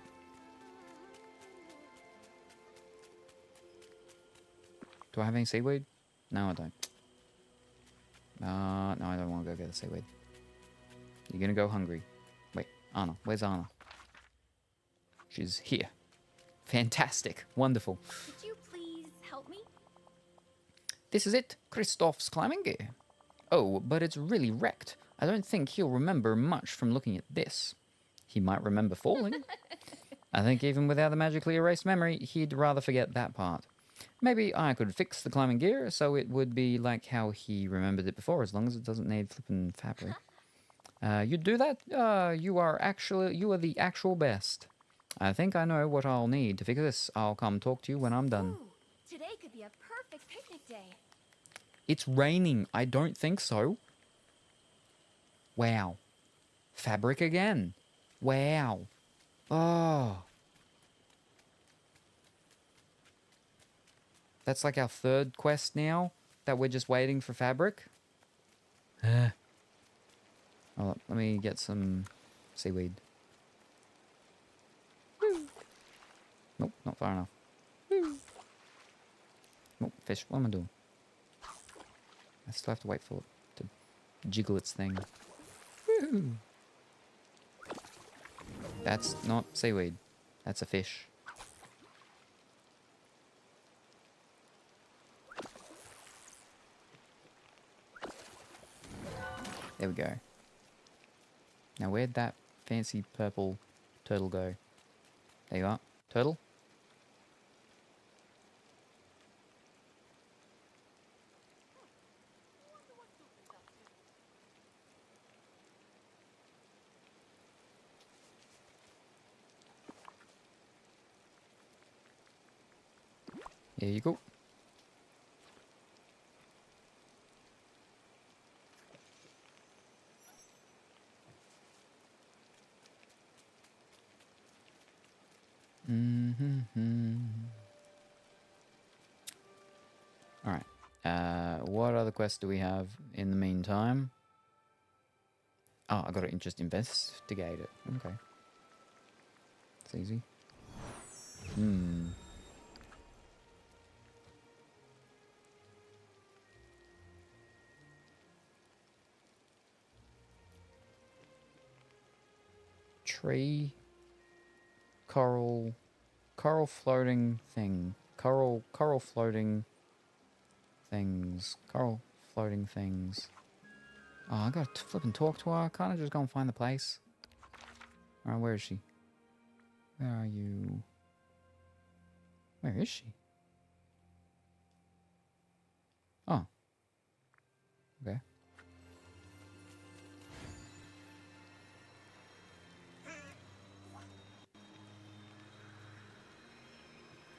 Do I have any seaweed? No, I don't. No, I don't want to go get the seaweed. You're gonna go hungry. Wait, Anna. Where's Anna? She's here. Fantastic. Wonderful. Could you please help me? This is it. Christoph's climbing gear. Oh, but it's really wrecked. I don't think he'll remember much from looking at this. He might remember falling. I think even without the magically erased memory, he'd rather forget that part. Maybe I could fix the climbing gear so it would be like how he remembered it before, as long as it doesn't need flipping fabric. You'd do that? You are the actual best. I think I know what I'll need to fix this. I'll come talk to you when I'm done. Ooh, today could be a perfect picnic day. It's raining. I don't think so. Wow. Fabric again. Wow. Oh. That's like our third quest now, that we're just waiting for fabric. Oh, let me get some seaweed. Nope, not far enough. Nope, fish. What am I doing? I still have to wait for it to jiggle its thing. Woo! That's not seaweed. That's a fish. There we go. Now where'd that fancy purple turtle go? There you are. Turtle? There you go. Alright. What other quests do we have in the meantime? Oh, I gotta just investigate it. Okay. It's easy. Tree. Coral floating thing. Coral floating things. Coral floating things. Oh, I gotta flip and talk to her. Can't I just go and find the place? Alright, where is she? Where are you? Where is she? Oh. Okay.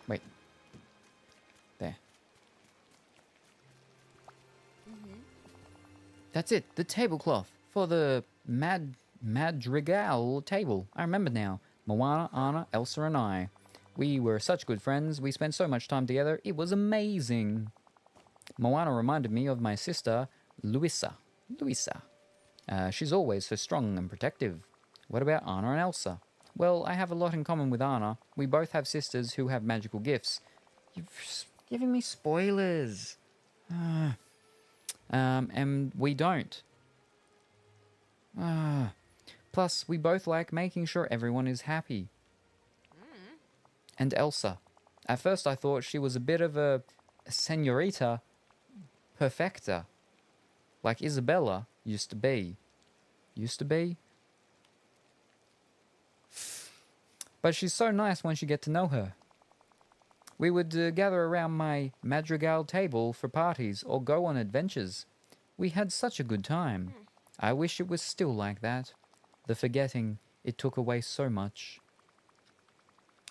Wait. There. That's it. The tablecloth for the madrigal table. I remember now. Moana, Anna, Elsa, and I. We were such good friends. We spent so much time together. It was amazing. Moana reminded me of my sister, Luisa. She's always so strong and protective. What about Anna and Elsa? Well, I have a lot in common with Anna. We both have sisters who have magical gifts. You're giving me spoilers. And we don't. Plus, we both like making sure everyone is happy. And Elsa. At first I thought she was a bit of a senorita perfecta. Like Isabella used to be. But she's so nice once you get to know her. We would gather around my madrigal table for parties or go on adventures. We had such a good time. I wish it was still like that. The forgetting, it took away so much.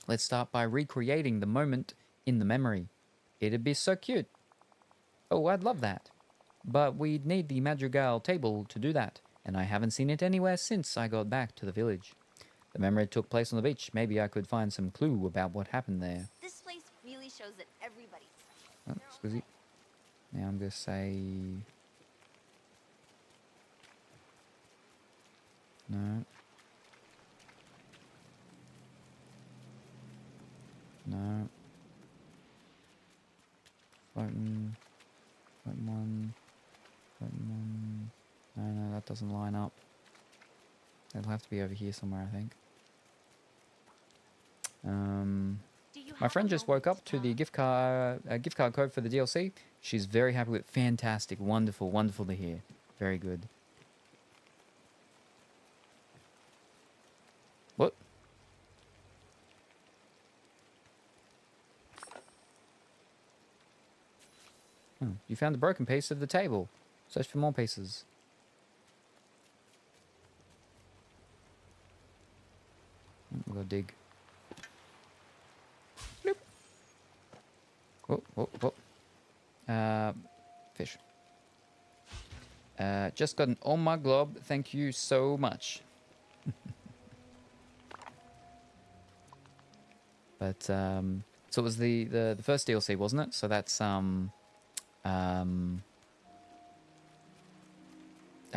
Let's start by recreating the moment in the memory. It'd be so cute. Oh, I'd love that. But we'd need the madrigal table to do that, and I haven't seen it anywhere since I got back to the village. The memory took place on the beach. Maybe I could find some clue about what happened there. This place really shows that everybody's Oh, excuse me. Now I'm going to say... No. No. Floating. Floating one. Floating one. No, that doesn't line up. It'll have to be over here somewhere, I think. My friend just woke up to the gift card code for the DLC. She's very happy with it. Fantastic. Wonderful. Wonderful to hear. Very good. What? Oh, you found the broken piece of the table. Search for more pieces. We'll go dig. Bloop. Whoa, whoa, whoa. Fish. Just got an on my glob. Thank you so much. But so it was the first DLC, wasn't it? So that's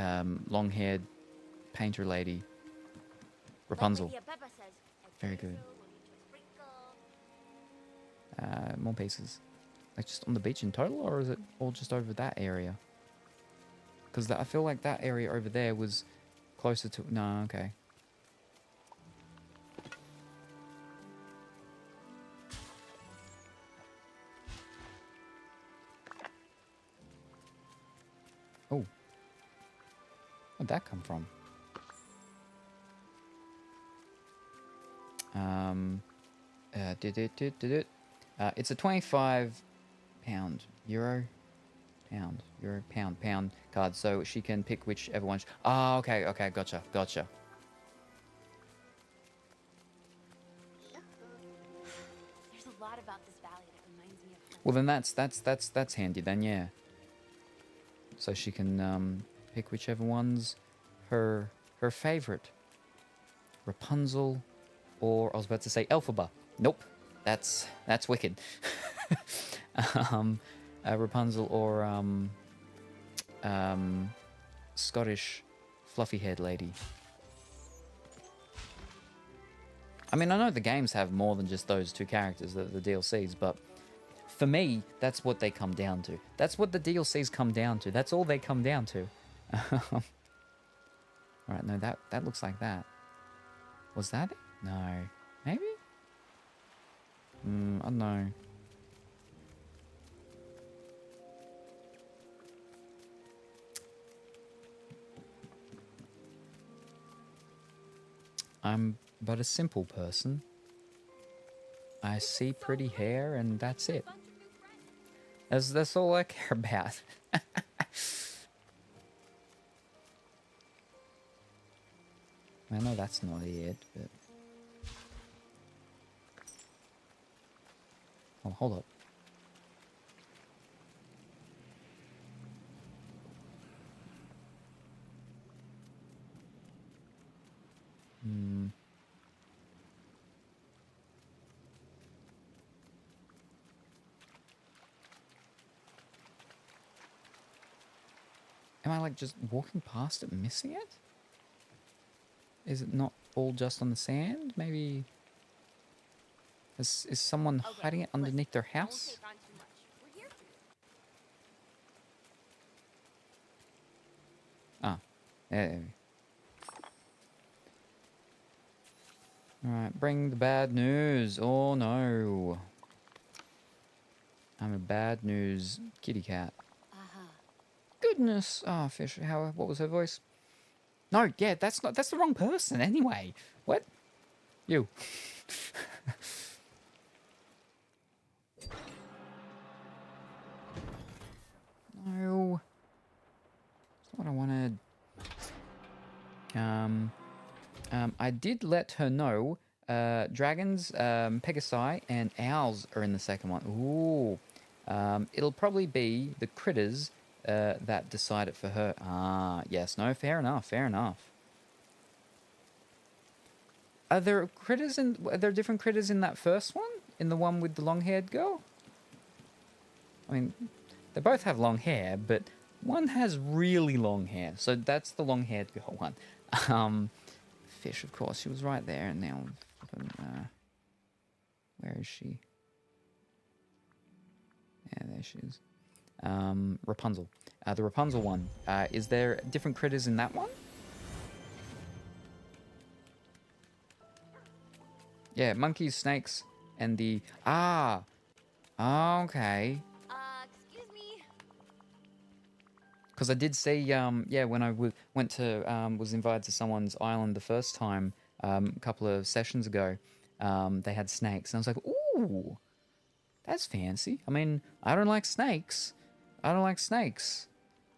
long-haired painter lady, Rapunzel. Very good. More pieces. Like just on the beach in total, or is it all just over that area? Because I feel like that area over there was closer to... No, okay. Oh. Where'd that come from? It's a 25 pound card, so she can pick whichever one. Oh, okay, gotcha. There's a lot about this valley that reminds me of... Well, then that's handy then, yeah. So she can pick whichever one's her favorite. Rapunzel, or I was about to say Elphaba. Nope, that's wicked. Rapunzel or Scottish fluffy-haired lady. I mean, I know the games have more than just those two characters, the DLCs, but for me, that's what they come down to. That's what the DLCs come down to. That's all they come down to. Alright, no, that looks like that. Was that it? No. Maybe? I don't know. I'm but a simple person. I see pretty hair and that's it. That's all I care about. I know that's not it, but... Oh, hold up. Am I like just walking past it, missing it? Is it not all just on the sand? Maybe... Is someone hiding it underneath their house? Ah, there. Alright, bring the bad news. Oh no. I'm a bad news kitty cat. Goodness. Oh, fish. What was her voice? No, yeah, that's the wrong person anyway. What? You. No. That's not what I wanted. I did let her know dragons, pegasi, and owls are in the second one. Ooh. It'll probably be the critters that decide it for her. Ah, yes. No, fair enough. Fair enough. Are there different critters in that first one? In the one with the long-haired girl? I mean, They both have long hair, but one has really long hair. So that's the long-haired girl one. Fish, of course. She was right there, and now... where is she? Yeah, there she is. Rapunzel. The Rapunzel one. Is there different critters in that one? Yeah, monkeys, snakes, and the... Ah! Okay. Excuse me. Because I did see, yeah, when I went to, was invited to someone's island the first time, a couple of sessions ago, they had snakes. And I was like, ooh, that's fancy. I mean, I don't like snakes. I don't like snakes.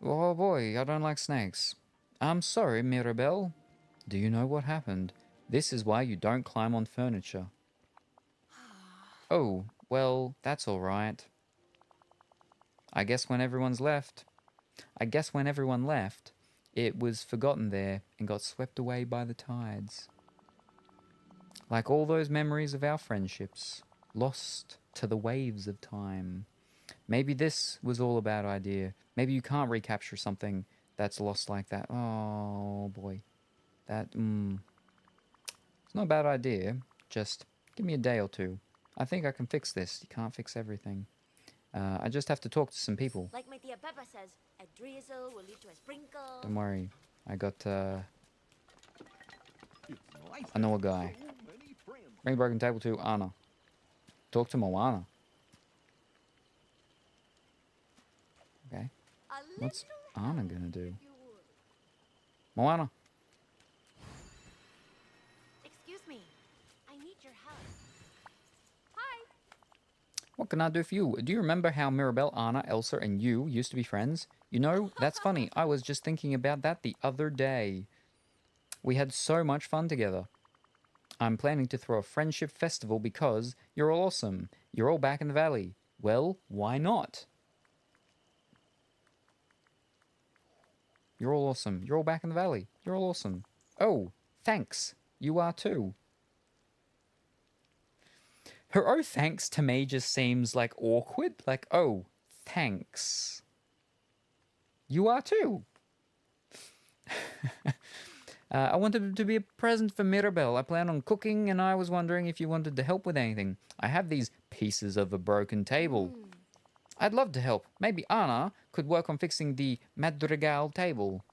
Oh boy, I don't like snakes. I'm sorry, Mirabelle. Do you know what happened? This is why you don't climb on furniture. Oh, well, that's all right. I guess when everyone left, it was forgotten there and got swept away by the tides. Like all those memories of our friendships, lost to the waves of time. Maybe this was all a bad idea. Maybe you can't recapture something that's lost like that. Oh, boy. It's not a bad idea. Just give me a day or two. I think I can fix this. You can't fix everything. I just have to talk to some people. Like my Tia Peppa says, a drizzle will lead to a sprinkle. Don't worry. I got, I know a guy. Bring broken table to Anna. Talk to Moana. Okay. What's Anna gonna do? Moana. Excuse me. I need your help. Hi. What can I do for you? Do you remember how Mirabelle, Anna, Elsa, and you used to be friends? You know, that's funny. I was just thinking about that the other day. We had so much fun together. I'm planning to throw a friendship festival because you're all awesome. You're all back in the valley. Well, why not? You're all awesome. You're all back in the valley. You're all awesome. Oh, thanks. You are too. Her oh thanks to me just seems like awkward. Like, oh, thanks. You are too. I wanted it to be a present for Mirabelle. I plan on cooking and I was wondering if you wanted to help with anything. I have these pieces of a broken table. I'd love to help. Maybe Anna could work on fixing the Madrigal table.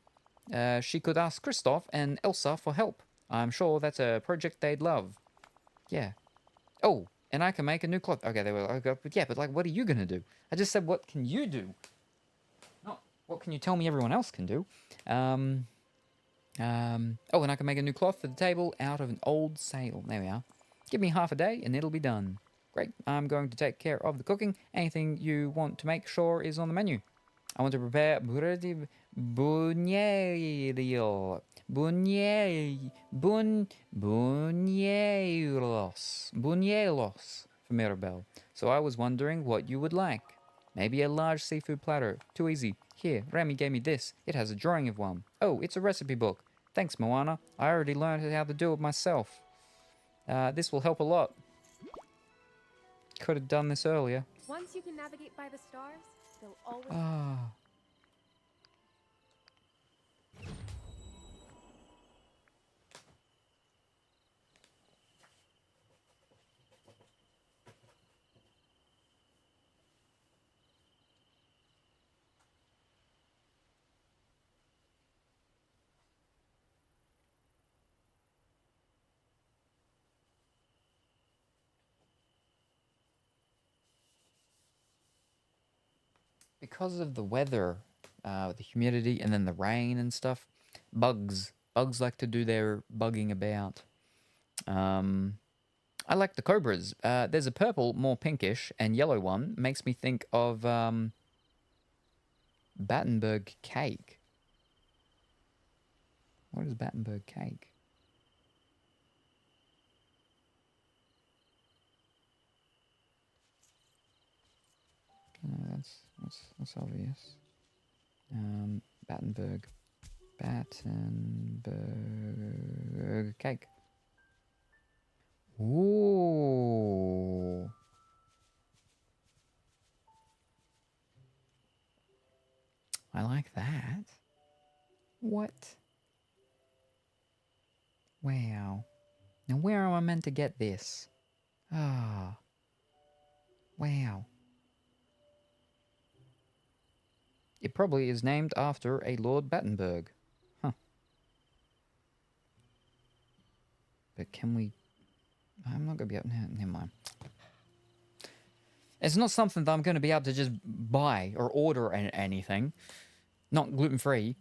She could ask Kristoff and Elsa for help. I'm sure that's a project they'd love. Yeah. Oh, and I can make a new cloth. Okay, they were like, yeah, but like, what are you going to do? I just said, what can you do? Not, what can you tell me everyone else can do? Oh, and I can make a new cloth for the table out of an old sail. There we are. Give me half a day and it'll be done. Great. I'm going to take care of the cooking. Anything you want to make sure is on the menu. I want to prepare buñuelos for Mirabelle. So I was wondering what you would like. Maybe a large seafood platter. Too easy. Here, Remy gave me this. It has a drawing of one. Oh, it's a recipe book. Thanks, Moana. I already learned how to do it myself. This will help a lot. Could have done this earlier. Once you can navigate by the stars, they'll always... Ah. Because of the weather, the humidity, and then the rain and stuff, bugs like to do their bugging about. I like the cobras. There's a purple, more pinkish, and yellow one. Makes me think of Battenberg cake. What is Battenberg cake? That's obvious. Battenberg cake. Ooh. like that. What? Wow. Now where am I meant to get this? Ah. Wow. It probably is named after a Lord Battenberg. Huh. But can we... I'm not going to be able... Never mind. It's not something that I'm going to be able to just buy or order anything. Not gluten-free.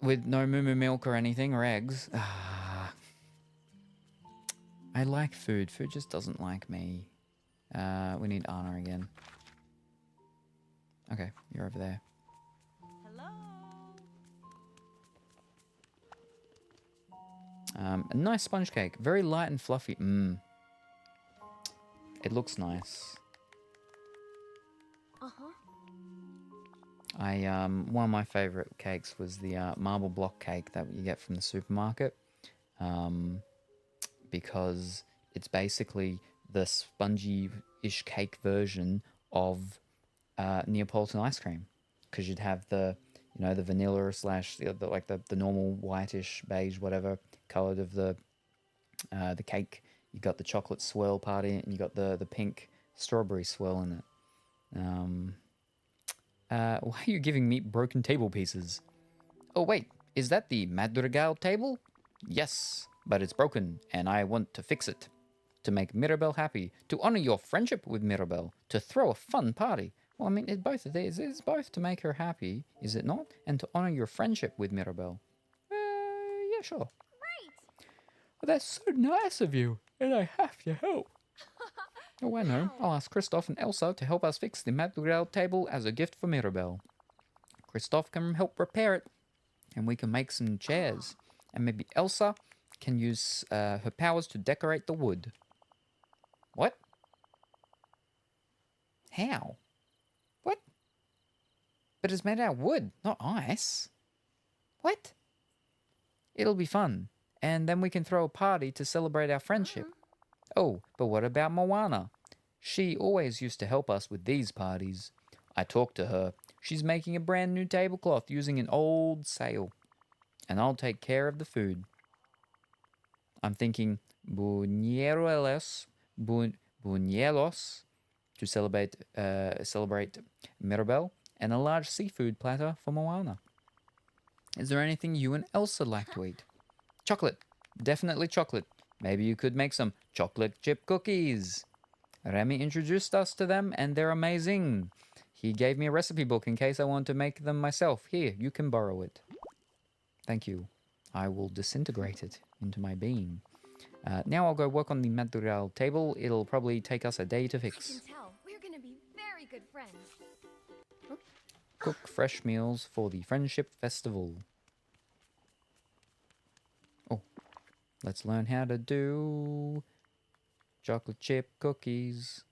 With no moo milk or anything, or eggs. Ah. I like food. Food just doesn't like me. We need Anna again. Okay, you're over there. A nice sponge cake. Very light and fluffy. Mmm. It looks nice. One of my favorite cakes was the marble block cake that you get from the supermarket, because it's basically the spongy-ish cake version of Neapolitan ice cream, because you'd have the the vanilla slash the normal whitish beige whatever colored of the cake. You got the chocolate swirl part in it, and you got the pink strawberry swirl in it. Why are you giving me broken table pieces? Oh wait, is that the Madrigal table? Yes, but it's broken, and I want to fix it. To make Mirabelle happy, to honor your friendship with Mirabelle, to throw a fun party. Well, I mean, it's both of these. It's both to make her happy, is it not? And to honor your friendship with Mirabelle. Yeah, sure. Great! Well, that's so nice of you, and I have to help. Oh, I know. I'll ask Christophe and Elsa to help us fix the Madrigal table as a gift for Mirabelle. Christophe can help repair it, and we can make some chairs. And maybe Elsa can use her powers to decorate the wood. What? How? What? But it's made out of wood, not ice. What? It'll be fun, and then we can throw a party to celebrate our friendship. Oh, but what about Moana? She always used to help us with these parties. I talked to her. She's making a brand new tablecloth using an old sail. And I'll take care of the food. I'm thinking buñuelos to celebrate Mirabelle, and a large seafood platter for Moana. Is there anything you and Elsa like to eat? Chocolate. Definitely chocolate. Maybe you could make some chocolate chip cookies. Remy introduced us to them, and they're amazing. He gave me a recipe book in case I want to make them myself. Here, you can borrow it. Thank you. I will disintegrate it into my being. Now I'll go work on the Madrigal table. It'll probably take us a day to fix. I can tell. We're gonna be very good friends. Cook fresh meals for the Friendship Festival. Oh, let's learn how to do chocolate chip cookies.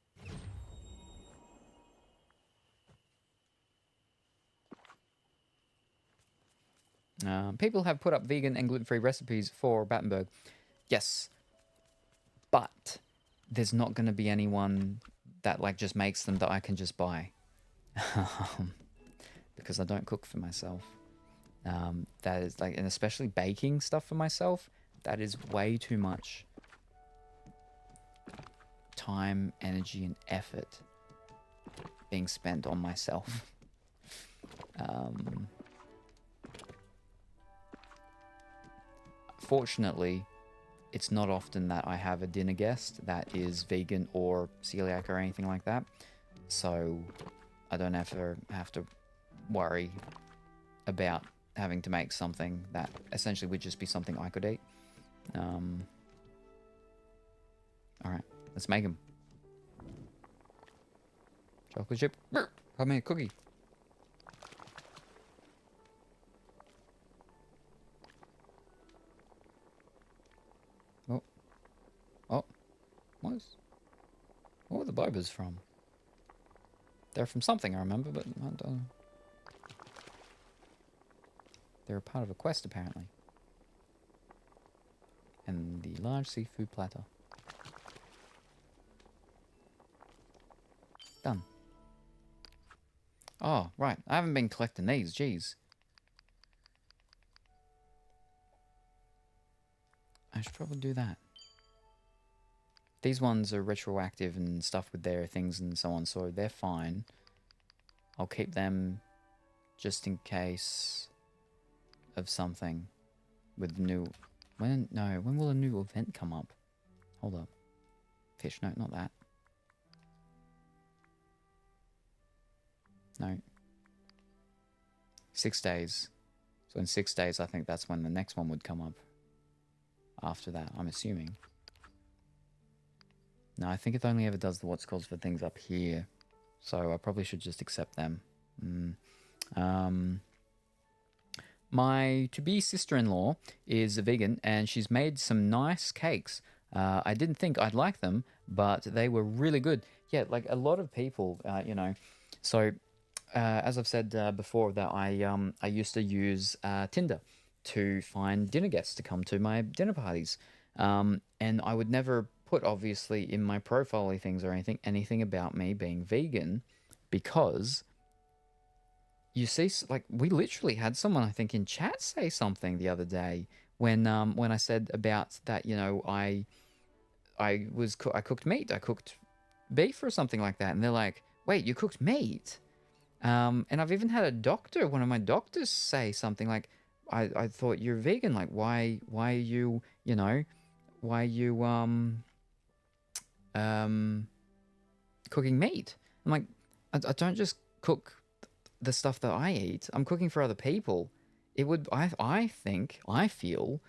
People have put up vegan and gluten-free recipes for Battenberg. Yes, but there's not going to be anyone that just makes them that I can just buy. Because I don't cook for myself. That is and especially baking stuff for myself, that is way too much time, energy, and effort being spent on myself. Fortunately, it's not often that I have a dinner guest that is vegan or celiac or anything like that, so I don't have to worry about having to make something that essentially would just be something I could eat. Alright, let's make them. Chocolate chip. I made a cookie. Oh. What were the bobas from? They're from something I remember, but I don't know. They're a part of a quest, apparently. And the large seafood platter. Done. Oh, right. I haven't been collecting these. Jeez. I should probably do that. These ones are retroactive and stuff with their things and so on, so they're fine. I'll keep them just in case of something with new... When will a new event come up? Hold up. Fish, no, not that. No. 6 days. So in 6 days, I think that's when the next one would come up. After that, I'm assuming. No, I think it only ever does the what's calls for things up here. So I probably should just accept them. My to-be sister-in-law is a vegan, and she's made some nice cakes. I didn't think I'd like them, but they were really good. Yeah, like a lot of people, you know. So, as I've said before, that I used to use Tinder to find dinner guests to come to my dinner parties. And I would never put, obviously, in my profile things or anything about me being vegan, because you see, like, we literally had someone, I think, in chat say something the other day when I said about that, you know, I cooked meat, I cooked beef or something like that, and they're like, wait, you cooked meat? And I've even had one of my doctors say something like, I thought you're vegan, like, why are you, you know, why are you cooking meat? I'm like, I don't just cook the stuff that I eat. I'm cooking for other people. It would, I feel,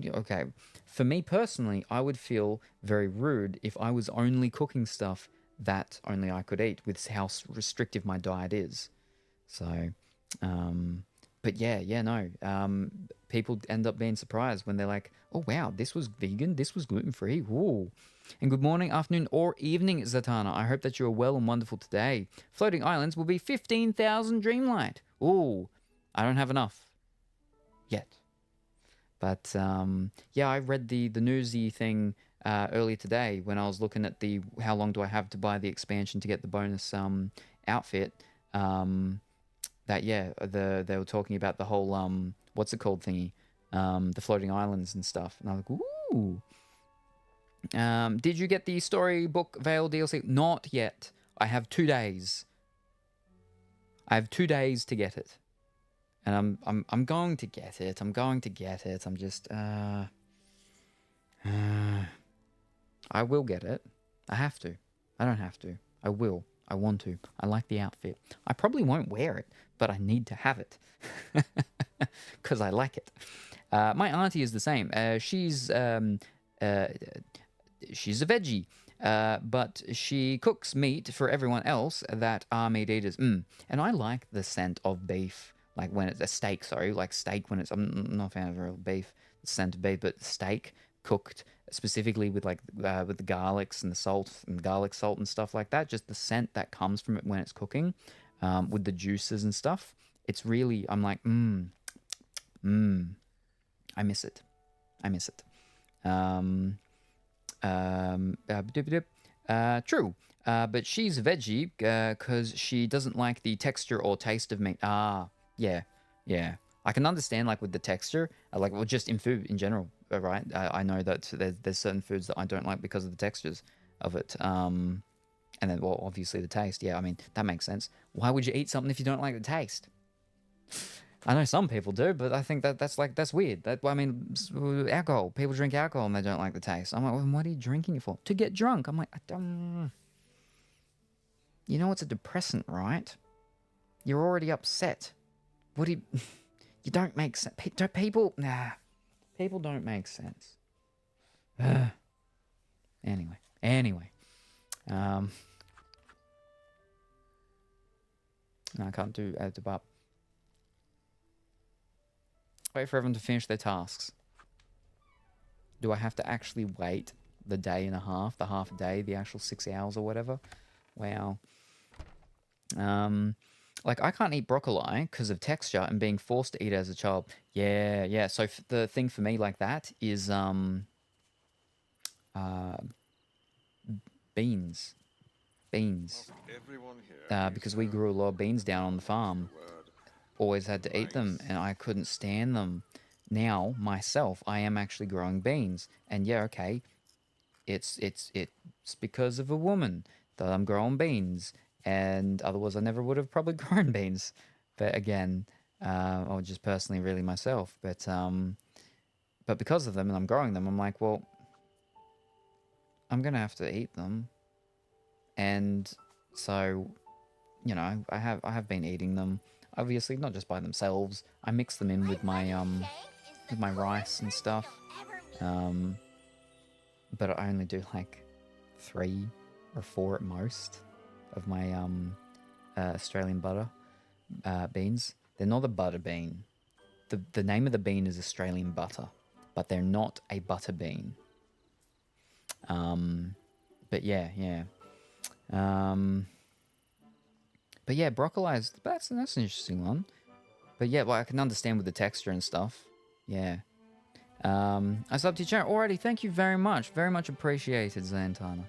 okay, for me personally, I would feel very rude if I was only cooking stuff that only I could eat, with how restrictive my diet is. So, but no, people end up being surprised when they're like, oh wow, this was vegan, this was gluten-free, ooh. And good morning, afternoon, or evening, Zatanna. I hope that you are well and wonderful today. Floating Islands will be 15,000 Dreamlight. Ooh, I don't have enough yet. But, yeah, I read the newsy thing earlier today when I was looking at the how long do I have to buy the expansion to get the bonus outfit. That, yeah, they were talking about the whole, what's it called thingy? The floating islands and stuff. And I was like, ooh. Did you get the Storybook Veil DLC? Not yet. I have 2 days. I have 2 days to get it. And I'm going to get it. I'm going to get it. I'm just I will get it. I have to. I don't have to. I will. I want to. I like the outfit. I probably won't wear it, but I need to have it. Because I like it. My auntie is the same. She's a veggie, but she cooks meat for everyone else that are meat eaters. And I like the scent of beef, like when it's a steak, like steak when it's, I'm not a fan of real beef, the scent of beef, but steak cooked specifically with like, with the garlics and the salt and garlic salt and stuff like that, just the scent that comes from it when it's cooking, with the juices and stuff. It's really, I'm like, I miss it. I miss it. True. But she's a veggie because she doesn't like the texture or taste of meat. Yeah. I can understand, like, with the texture, like, well, just in food in general, right? I know that there's certain foods that I don't like because of the textures of it. And then, well, obviously the taste. Yeah, I mean, that makes sense. Why would you eat something if you don't like the taste? I know some people do, but I think that's weird. I mean, alcohol. People drink alcohol and they don't like the taste. I'm like, well, what are you drinking it for? To get drunk. I'm like, I don't... You know it's a depressant, right? You're already upset. What do you... You don't make sense. People... Nah. People don't make sense. Anyway. No, I can't do add to up. Wait for everyone to finish their tasks. Do I have to actually wait the day and a half, the half a day, the actual 6 hours or whatever? Wow. Like, I can't eat broccoli because of texture and being forced to eat it as a child. Yeah. So the thing for me like that is beans. beans. Everyone here Because we grew a lot of beans down on the farm. word. Always had to eat them, and I couldn't stand them. Now, myself, I am actually growing beans. And yeah, okay, it's because of a woman that I'm growing beans. And otherwise I never would have probably grown beans. But again, or just personally really myself. But because of them and I'm growing them, I'm like, well, I'm going to have to eat them. And so, you know, I have been eating them. Obviously, not just by themselves. I mix them in with my rice and stuff. But I only do like 3 or 4 at most of my Australian butter beans. They're not a butter bean. The name of the bean is Australian butter, but they're not a butter bean. But yeah. But yeah, broccoli is that's an interesting one. But yeah, well, I can understand with the texture and stuff. Yeah. I subbed to your channel already. Thank you very much. Very much appreciated, Zantana.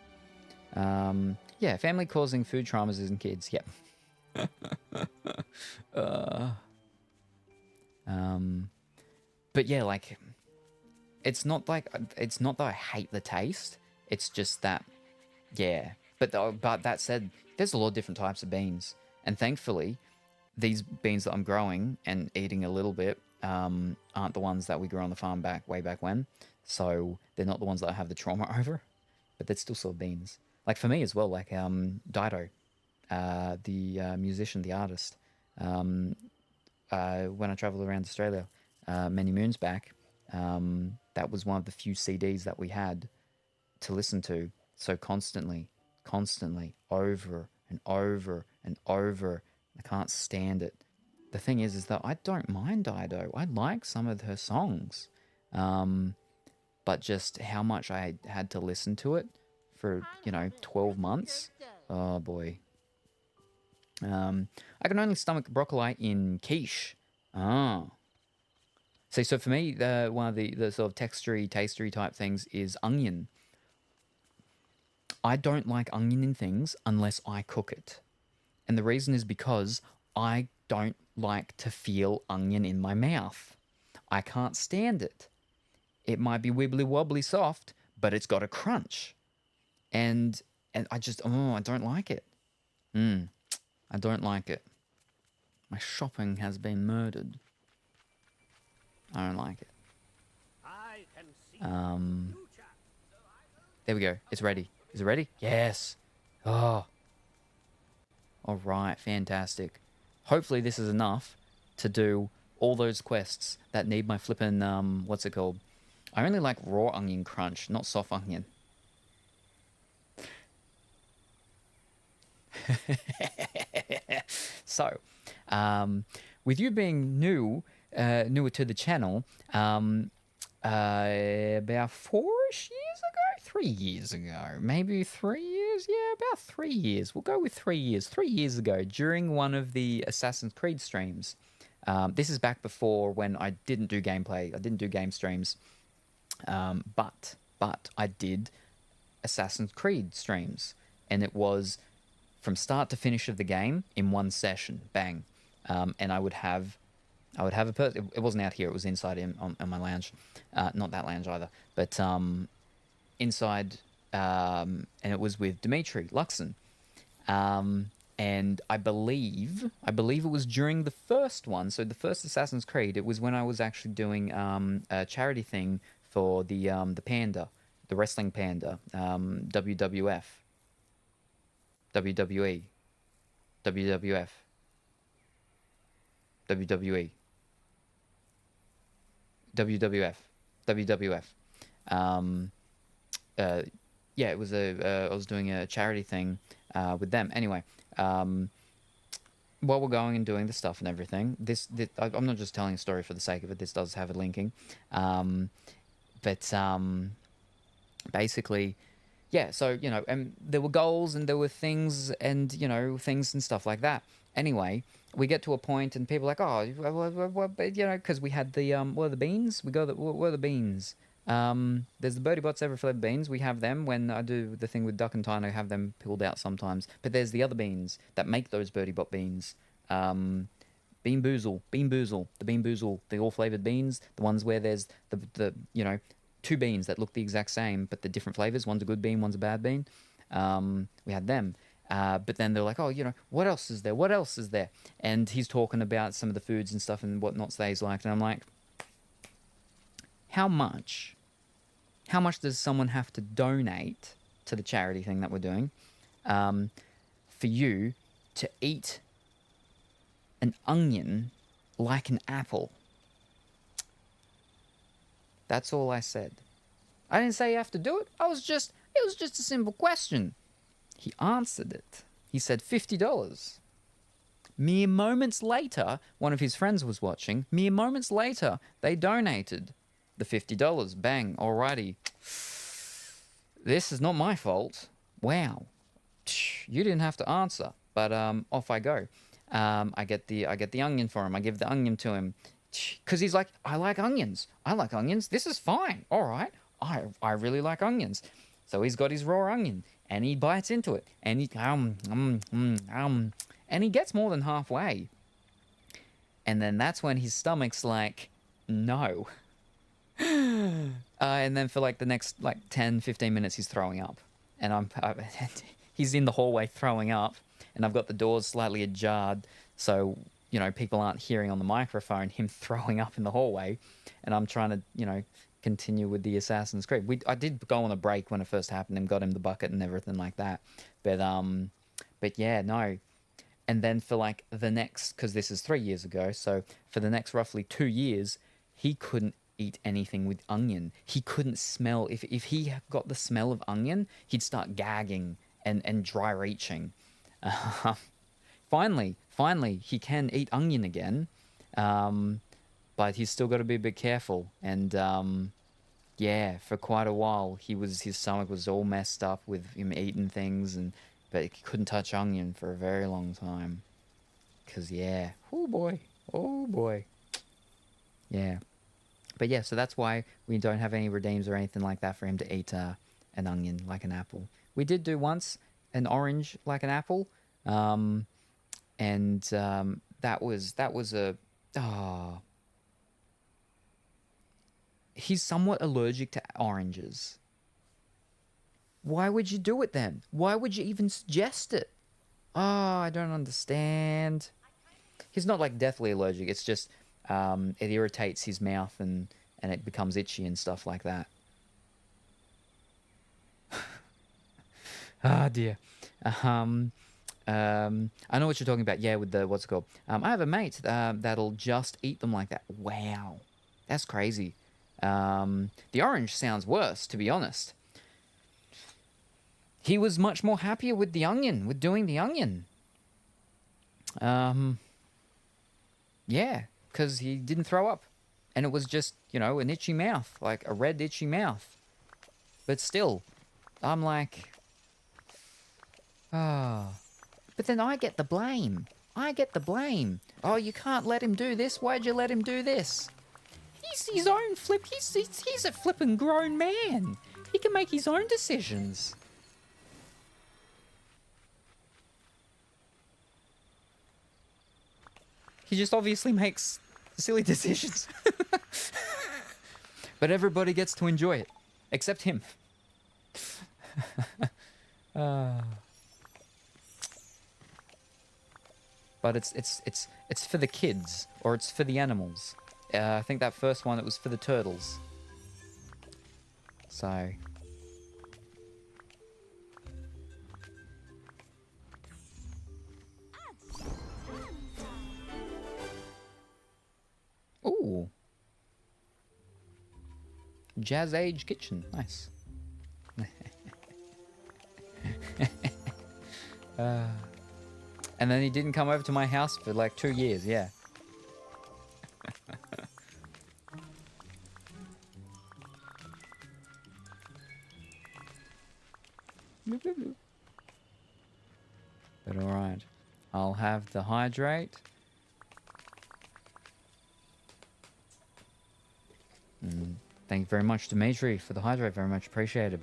Yeah, family causing food traumas in kids. Yep. But yeah, like, it's not that I hate the taste. It's just that, yeah. But that said, there's a lot of different types of beans, and thankfully, these beans that I'm growing and eating a little bit aren't the ones that we grew on the farm way back when. So they're not the ones that I have the trauma over, but they're still sort of beans. Like for me as well, like Dido, the musician, the artist. When I travelled around Australia many moons back, that was one of the few CDs that we had to listen to so constantly, over and over and over. I can't stand it. The thing is that I don't mind Dido. I like some of her songs, but just how much I had to listen to it for 12 months. Oh boy. I can only stomach broccoli in quiche. Ah. See, so for me, one of the sort of textury, tastery type things is onion. I don't like onion in things unless I cook it. And the reason is because I don't like to feel onion in my mouth. I can't stand it. It might be wibbly wobbly soft, but it's got a crunch. And I just, I don't like it. I don't like it. My shopping has been murdered. I don't like it. There we go. It's ready. Is it ready? Yes. Oh. All right. Fantastic. Hopefully this is enough to do all those quests that need my flippin', what's it called? I only like raw onion crunch, not soft onion. So, with you being newer to the channel, about 4-ish years ago, 3 years ago, maybe 3 years, yeah, about 3 years. We'll go with 3 years. 3 years ago, during one of the Assassin's Creed streams. This is back before when I didn't do gameplay. I didn't do game streams, but I did Assassin's Creed streams, and it was from start to finish of the game in one session, bang. And I would have a person. It wasn't out here. It was inside on my lounge, not that lounge either, but inside. And it was with Dimitri Luxon. And I believe it was during the first one. So the first Assassin's Creed. It was when I was actually doing a charity thing for the panda, the wrestling panda, WWF, WWE, WWF, WWE, WWF, WWF. Yeah, it was I was doing a charity thing with them. Anyway, while we're going and doing the stuff and everything, I'm not just telling a story for the sake of it. This does have a linking, but basically, yeah. So and there were goals and there were things and things and stuff like that. Anyway, we get to a point and people are like, oh, because we had the what are the beans? What are the beans? There's the Birdie Bots Ever Flavored beans. We have them when I do the thing with Duck and Tino. I have them peeled out sometimes. But there's the other beans that make those Birdie Bot beans. Bean Boozle, the all flavored beans. The ones where there's the two beans that look the exact same, but the different flavors. One's a good bean, one's a bad bean. We had them. But then they're like, oh, what else is there? What else is there? And he's talking about some of the foods and stuff and whatnots that he's liked. And I'm like, how much does someone have to donate to the charity thing that we're doing for you to eat an onion like an apple? That's all I said. I didn't say you have to do it. It was just a simple question. He answered it. He said $50. Mere moments later, one of his friends was watching. Mere moments later, they donated the $50. Bang, alrighty. This is not my fault. Wow. You didn't have to answer. But off I go. I get the onion for him. I give the onion to him. Because he's like, I like onions. This is fine. All right. I really like onions. So he's got his raw onion. And he bites into it. And he... and he gets more than halfway. And then that's when his stomach's like, no. And then for like the next 10, 15 minutes, he's throwing up. And he's in the hallway throwing up. And I've got the doors slightly ajar, so, people aren't hearing on the microphone him throwing up in the hallway. And I'm trying to, continue with the Assassin's Creed. I did go on a break when it first happened and got him the bucket and everything like that. But yeah, no. And then for the next, because this is 3 years ago, so for the next roughly 2 years, he couldn't eat anything with onion. He couldn't smell. If he got the smell of onion, he'd start gagging and dry reaching. Finally, he can eat onion again, but he's still got to be a bit careful. And yeah, for quite a while, his stomach was all messed up with him eating things, but he couldn't touch onion for a very long time. 'Cause yeah, oh boy, yeah. But yeah, so that's why we don't have any redeems or anything like that for him to eat an onion like an apple. We did do once an orange like an apple, and that was a he's somewhat allergic to oranges. Why would you do it then? Why would you even suggest it? I don't understand. He's not deathly allergic. It's just it irritates his mouth and it becomes itchy and stuff like that. Ah, dear. I know what you're talking about. Yeah, with the, what's it called? I have a mate that'll just eat them like that. Wow. That's crazy. The orange sounds worse, to be honest. He was much more happier with the onion, with doing the onion. Yeah, because he didn't throw up. And it was just, an itchy mouth, like a red itchy mouth. But still, I'm like... But then I get the blame. Oh, you can't let him do this. Why'd you let him do this? He's his own flip. He's a flippin' grown man. He can make his own decisions. He just obviously makes silly decisions. But everybody gets to enjoy it. Except him. But it's for the kids, or it's for the animals. I think that first one, it was for the turtles. So... Ooh. Jazz Age Kitchen. Nice. And then he didn't come over to my house for 2 years, yeah. But alright. I'll have the hydrate. Thank you very much, Dimitri, for the hydrate. Very much appreciated.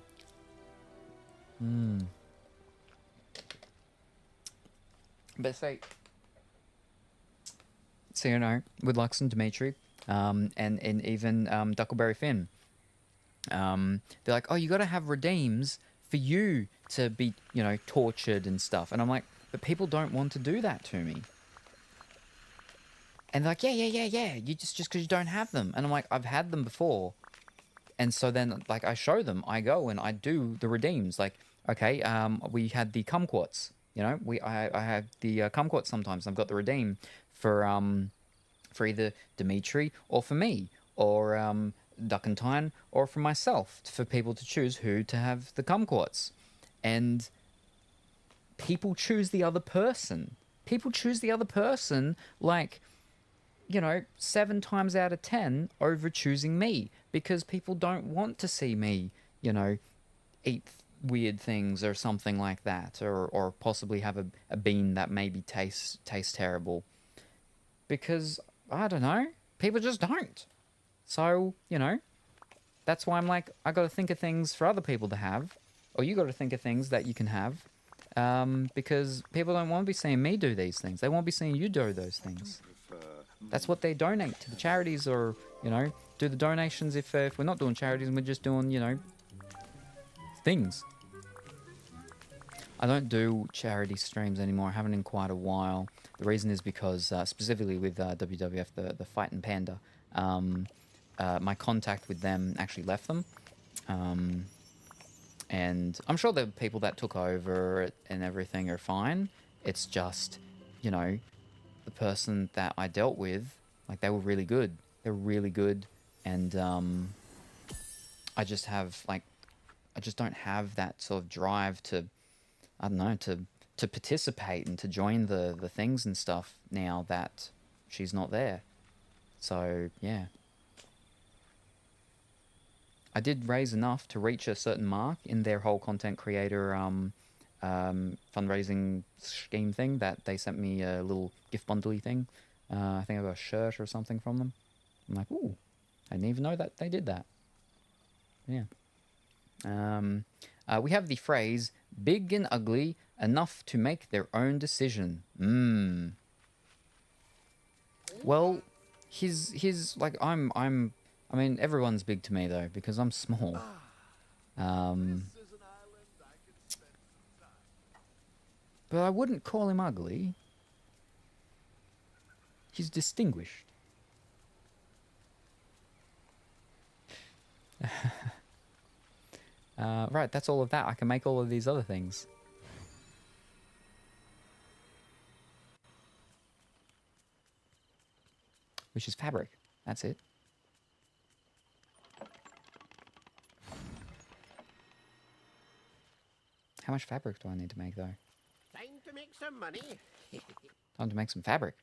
But say, so, you know, with Lux and Dimitri, and even Duckleberry Finn, they're like, oh, you got to have redeems for you to be, you know, tortured and stuff. And I'm like, but people don't want to do that to me. And they're like, yeah. You just because you don't have them. And I'm like, I've had them before. And so then, like, I show them. I go and I do the redeems. Like, okay, we had the kumquats. You know, I have the kumquats sometimes. I've got the redeem for either Dimitri or for me or Duckentine or for myself, for people to choose who to have the kumquats. And people choose the other person. People choose the other person, like, you know, 7 times out of 10 over choosing me, because people don't want to see me, you know, eat weird things or something like that, or possibly have a bean that maybe tastes terrible, because I don't know, people just don't. So, you know, that's why I'm like, I got to think of things for other people to have, or you got to think of things that you can have, because people don't want to be seeing me do these things. They won't be seeing you do those things. That's what they donate to the charities, or, you know, do the donations if we're not doing charities and we're just doing, you know, things. I don't do charity streams anymore. I haven't in quite a while. The reason is because, specifically with WWF, the Fight and Panda, my contact with them actually left them. And I'm sure the people that took over it and everything are fine. It's just, you know, the person that I dealt with, like, they were really good. They were really good. And I just have, like, I just don't have that sort of drive to, I don't know, to participate and to join the things and stuff now that she's not there. So, yeah. I did raise enough to reach a certain mark in their whole content creator fundraising scheme thing that they sent me a little gift bundly thing. I think I got a shirt or something from them. I'm like, ooh, I didn't even know that they did that. Yeah. We have the phrase, big and ugly, enough to make their own decision. Well, his like, I mean, everyone's big to me, though, because I'm small. But I wouldn't call him ugly. He's distinguished. Right, that's all of that. I can make all of these other things. Which is fabric. That's it. How much fabric do I need to make, though? Time to make some money. Time to make some fabric.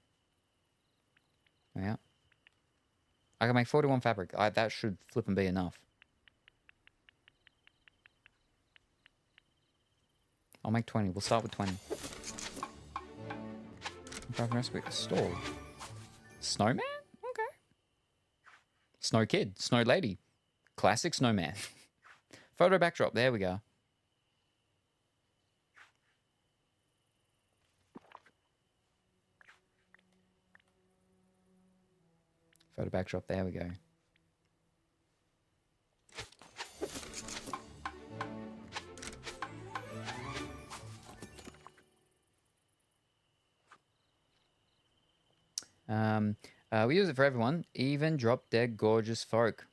Yeah. I can make 41 fabric. That should flip and be enough. I'll make 20. We'll start with 20. Driving recipe. Store. Snowman? Okay. Snow kid. Snow lady. Classic snowman. Photo backdrop. There we go. Photo backdrop. There we go. We use it for everyone, even drop dead gorgeous folk.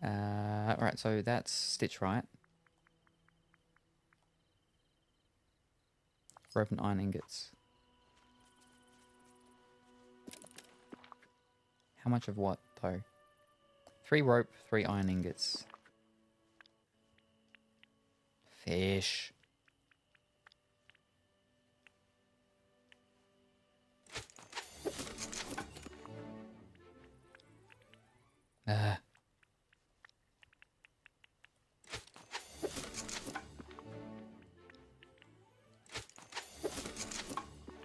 Right, so that's stitch right. Rope and iron ingots. How much of what, though? 3 rope, 3 iron ingots. Fish.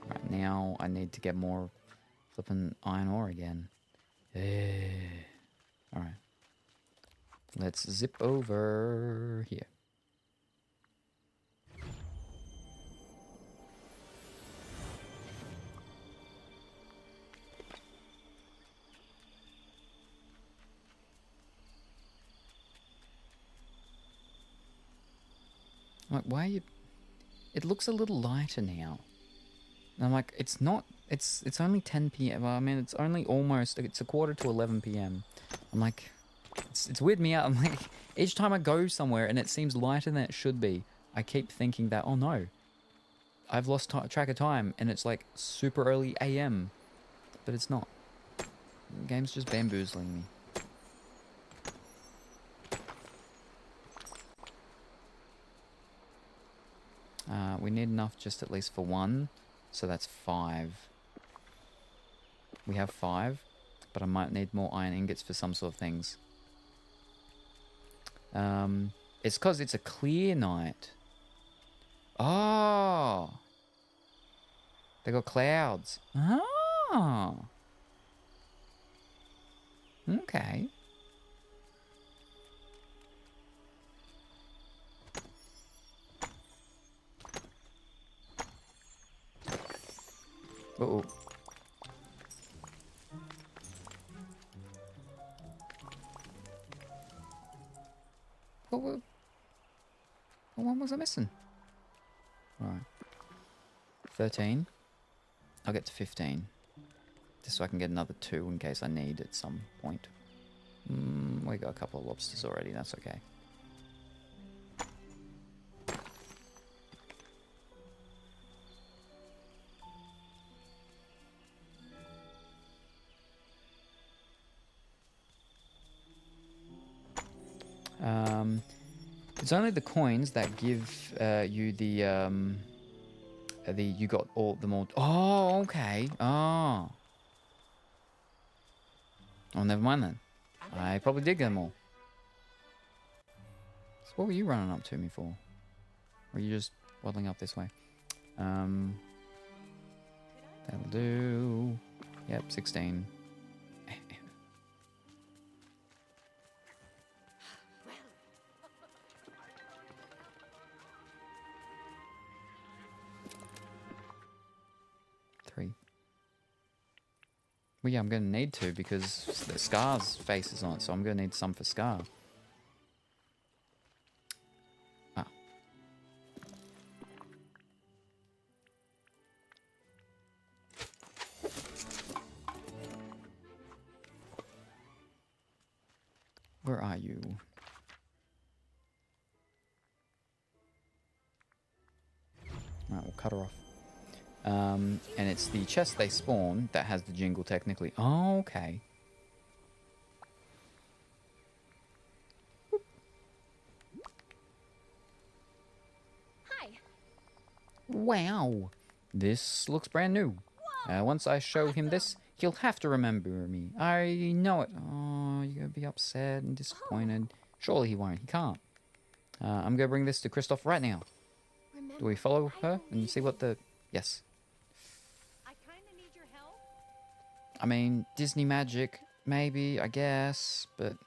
Right, now I need to get more Flipping iron ore again. Alright. Let's zip over here. I'm like, why are you... It looks a little lighter now. And I'm like, it's not... It's only 10 p.m. Well, I mean, it's only almost... It's a quarter to 11 p.m. I'm like... It's weird me out. I'm like, each time I go somewhere and it seems lighter than it should be, I keep thinking that, oh no, I've lost track of time and it's like super early AM. But it's not. The game's just bamboozling me. We need enough just at least for one, so that's 5. We have 5, but I might need more iron ingots for some sort of things. It's because it's a clear night. Oh! They got clouds. Oh! Okay. Uh-oh. What one was I missing? Right. 13. I'll get to 15. Just so I can get another 2 in case I need at some point. We got a couple of lobsters already, that's okay. It's only the coins that give you the you got all them all. Oh, okay. Oh. Oh, never mind then. I probably did get them all. So what were you running up to me for? Or were you just waddling up this way? That'll do. Yep, 16. Well, yeah, I'm going to need to because the Scar's face is on it, so I'm going to need some for Scar. Ah. Where are you? Alright, we'll cut her off. And it's the chest they spawn that has the jingle technically. Oh, okay. Hi. Wow. This looks brand new. Once I show him this, he'll have to remember me. I know it. Oh, you're going to be upset and disappointed. Surely he won't. He can't. I'm going to bring this to Kristoff right now. Do we follow her and see what the... Yes. I mean, Disney magic, maybe, I guess, but...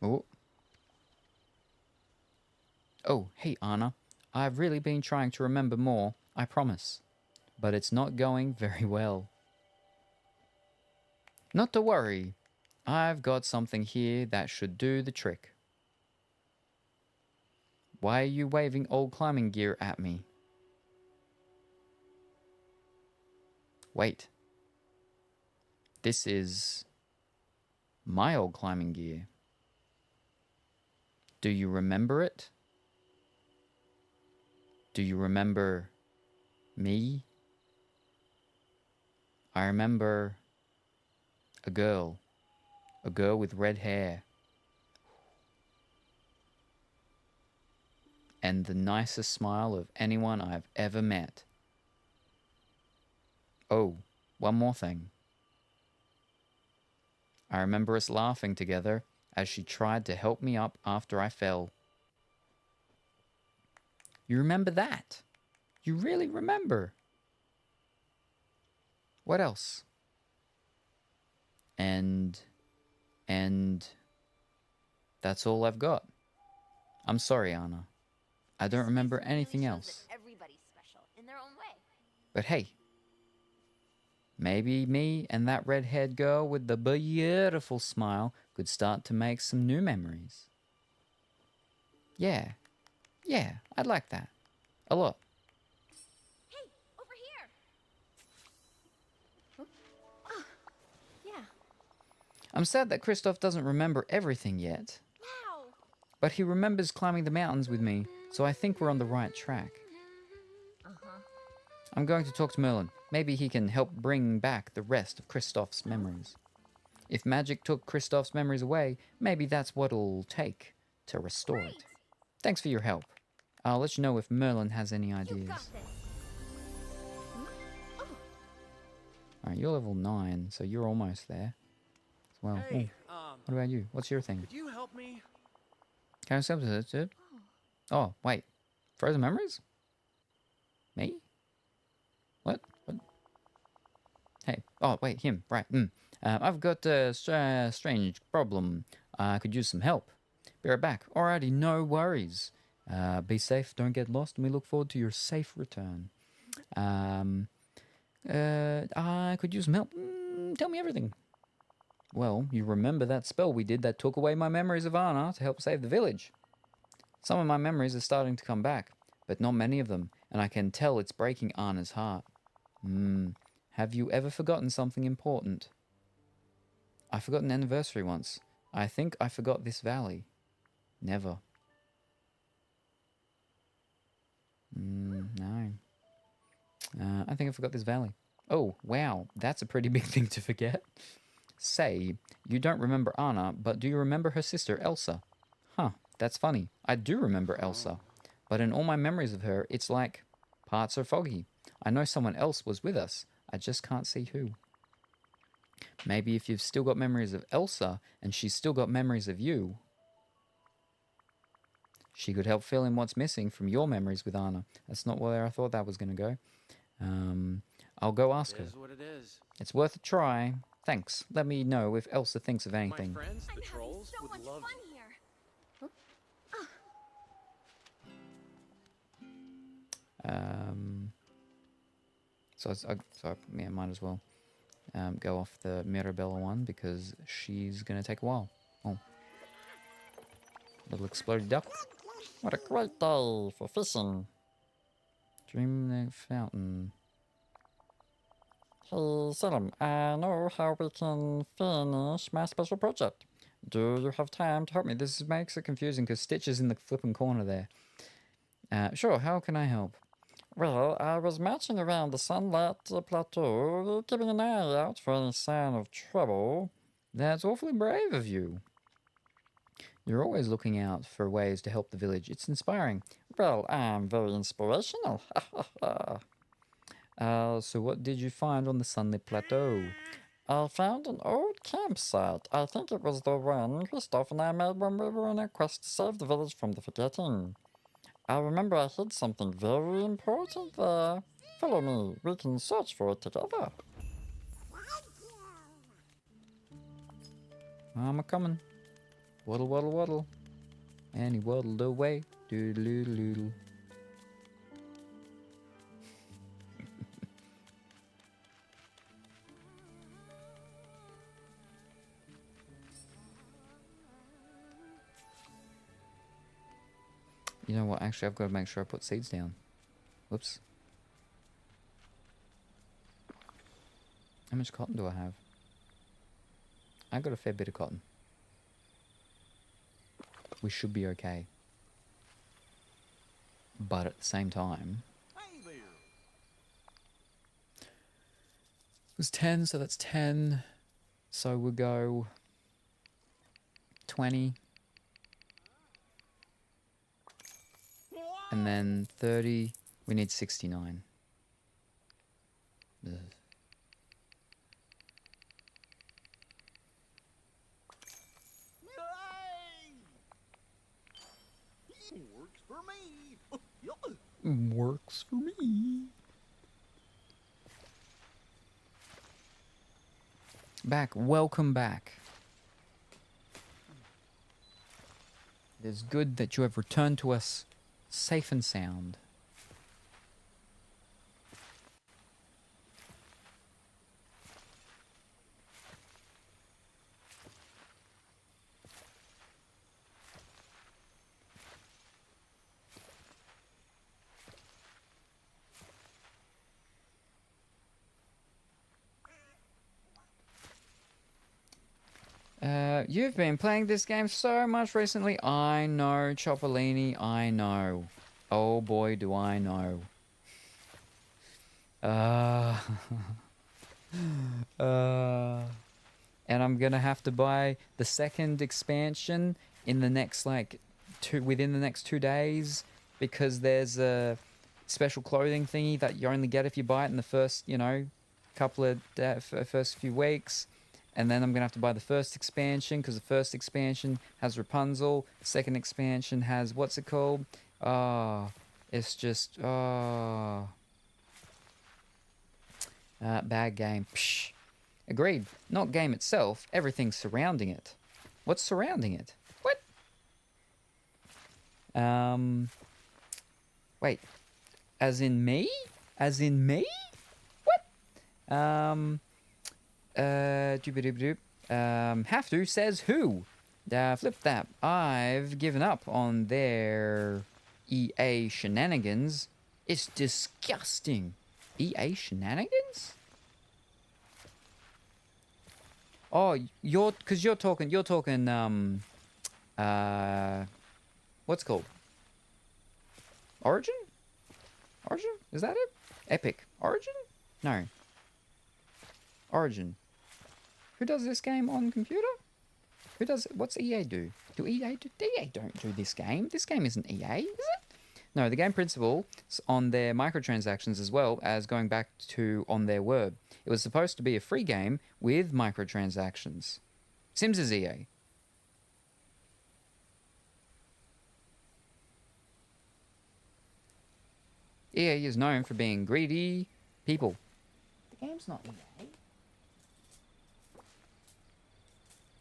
Oh. Oh, hey, Anna. I've really been trying to remember more, I promise. But it's not going very well. Not to worry. I've got something here that should do the trick. Why are you waving old climbing gear at me? Wait. This is my old climbing gear. Do you remember it? Do you remember me? I remember a girl with red hair. And the nicest smile of anyone I've ever met. Oh, one more thing. I remember us laughing together as she tried to help me up after I fell. You remember that? You really remember? What else? And that's all I've got. I'm sorry, Anna. I don't remember anything else. Everybody's special in their own way. But hey, maybe me and that red-haired girl with the beautiful smile could start to make some new memories. Yeah, I'd like that. A lot. Hey, over here. Yeah. I'm sad that Kristoff doesn't remember everything yet. Wow. But he remembers climbing the mountains with me, so I think we're on the right track. I'm going to talk to Merlin. Maybe he can help bring back the rest of Kristoff's memories. If magic took Kristoff's memories away, maybe that's what it'll take to restore it. Thanks for your help. I'll let you know if Merlin has any ideas. Alright, you're level 9, so you're almost there. Well, Hey, what about you? What's your thing? could you help me? Can I substitute it? Oh, wait. Frozen memories? Me? What? Hey. Oh, wait, him. Right. I've got a strange problem. I could use some help. Be right back. Alrighty, no worries. Be safe, don't get lost, and we look forward to your safe return. I could use some help. Tell me everything. Well, you remember that spell we did that took away my memories of Anna to help save the village? Some of my memories are starting to come back, but not many of them, and I can tell it's breaking Anna's heart. Have you ever forgotten something important? I forgot an anniversary once. I think I forgot this valley. Never. No. I think I forgot this valley. Oh, wow. That's a pretty big thing to forget. Say, you don't remember Anna, but do you remember her sister, Elsa? Huh, that's funny. I do remember Elsa. But in all my memories of her, it's like parts are foggy. I know someone else was with us. I just can't see who. Maybe if you've still got memories of Elsa, and she's still got memories of you, she could help fill in what's missing from your memories with Anna. That's not where I thought that was going to go. I'll go ask her. It is what it is. It's worth a try. Thanks. Let me know if Elsa thinks of anything. My friends, the I'm trolls, having so would much love fun you. here. So yeah, might as well go off the Mirabella one because she's going to take a while. Oh. Little exploded duck. What a great day for fishing. Dreamlight fountain. Hey, Salem, I know how we can finish my special project. Do you have time to help me? This makes it confusing because Stitch is in the flipping corner there. Sure, how can I help? Well, I was marching around the Sunlight Plateau, keeping an eye out for any sign of trouble. That's awfully brave of you. You're always looking out for ways to help the village. It's inspiring. Well, I'm very inspirational. So what did you find on the Sunlit Plateau? I found an old campsite. I think it was the one Kristoff and I made when we were on a quest to save the village from the forgetting. I remember I hid something very important there. Follow me. We can search for it together. I'm a-coming. Waddle, waddle, waddle. And he waddled away. Doodle-doodle-doodle. You know what? Actually, I've got to make sure I put seeds down. Whoops. How much cotton do I have? I got a fair bit of cotton. We should be okay. But at the same time... Hey there. It was 10, so that's 10. So we'll go... 20. And then 30. We need 69. Ugh. Works for me. Yup. Works for me. Welcome back. It is good that you have returned to us safe and sound. You've been playing this game so much recently. I know, Choppolini, I know. Oh boy, do I know. And I'm gonna have to buy the second expansion in the next, within the next 2 days, because there's a special clothing thingy that you only get if you buy it in the first, couple of first few weeks. And then I'm going to have to buy the first expansion, because the first expansion has Rapunzel. The second expansion has, what's it called? It's just, bad game. Psh. Agreed. Not game itself, everything surrounding it. What's surrounding it? What? Wait. As in me? As in me? What? Have to says who? Flip that. I've given up on their EA shenanigans. It's disgusting. EA shenanigans? Oh, you're talking, what's it called? Origin? Origin? Is that it? Epic. Origin? No. Origin. Who does this game on computer? Who does... What's EA do? Do EA do... EA don't do this game. This game isn't EA, is it? No, the game principle on their microtransactions, as well as going back to on their word. It was supposed to be a free game with microtransactions. Sims is EA. EA is known for being greedy people. The game's not EA.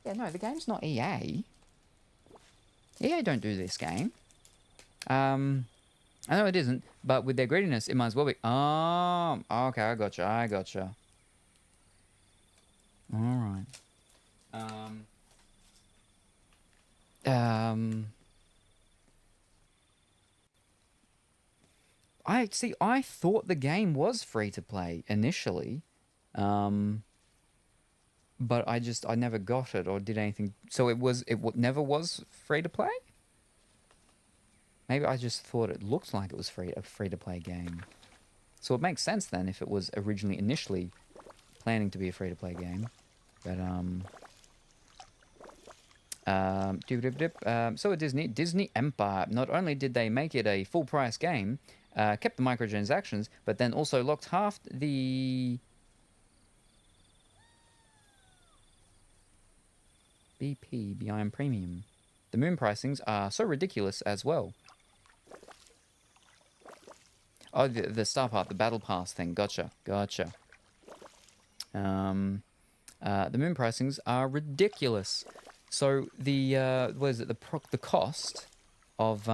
Yeah, no, the game's not EA. EA don't do this game. I know it isn't, but with their greediness, it might as well be. Oh, okay, I gotcha. Alright. I thought the game was free to play initially. But I never got it or did anything. So it never was free to play? Maybe I just thought it looked like it was a free to play game. So it makes sense then if it was initially planning to be a free to play game. But so Disney Empire, not only did they make it a full price game, kept the microtransactions, but then also locked half the BP behind premium. The moon pricings are so ridiculous as well. Oh, the star part, the battle pass thing. Gotcha. The moon pricings are ridiculous. So the what is it? The cost of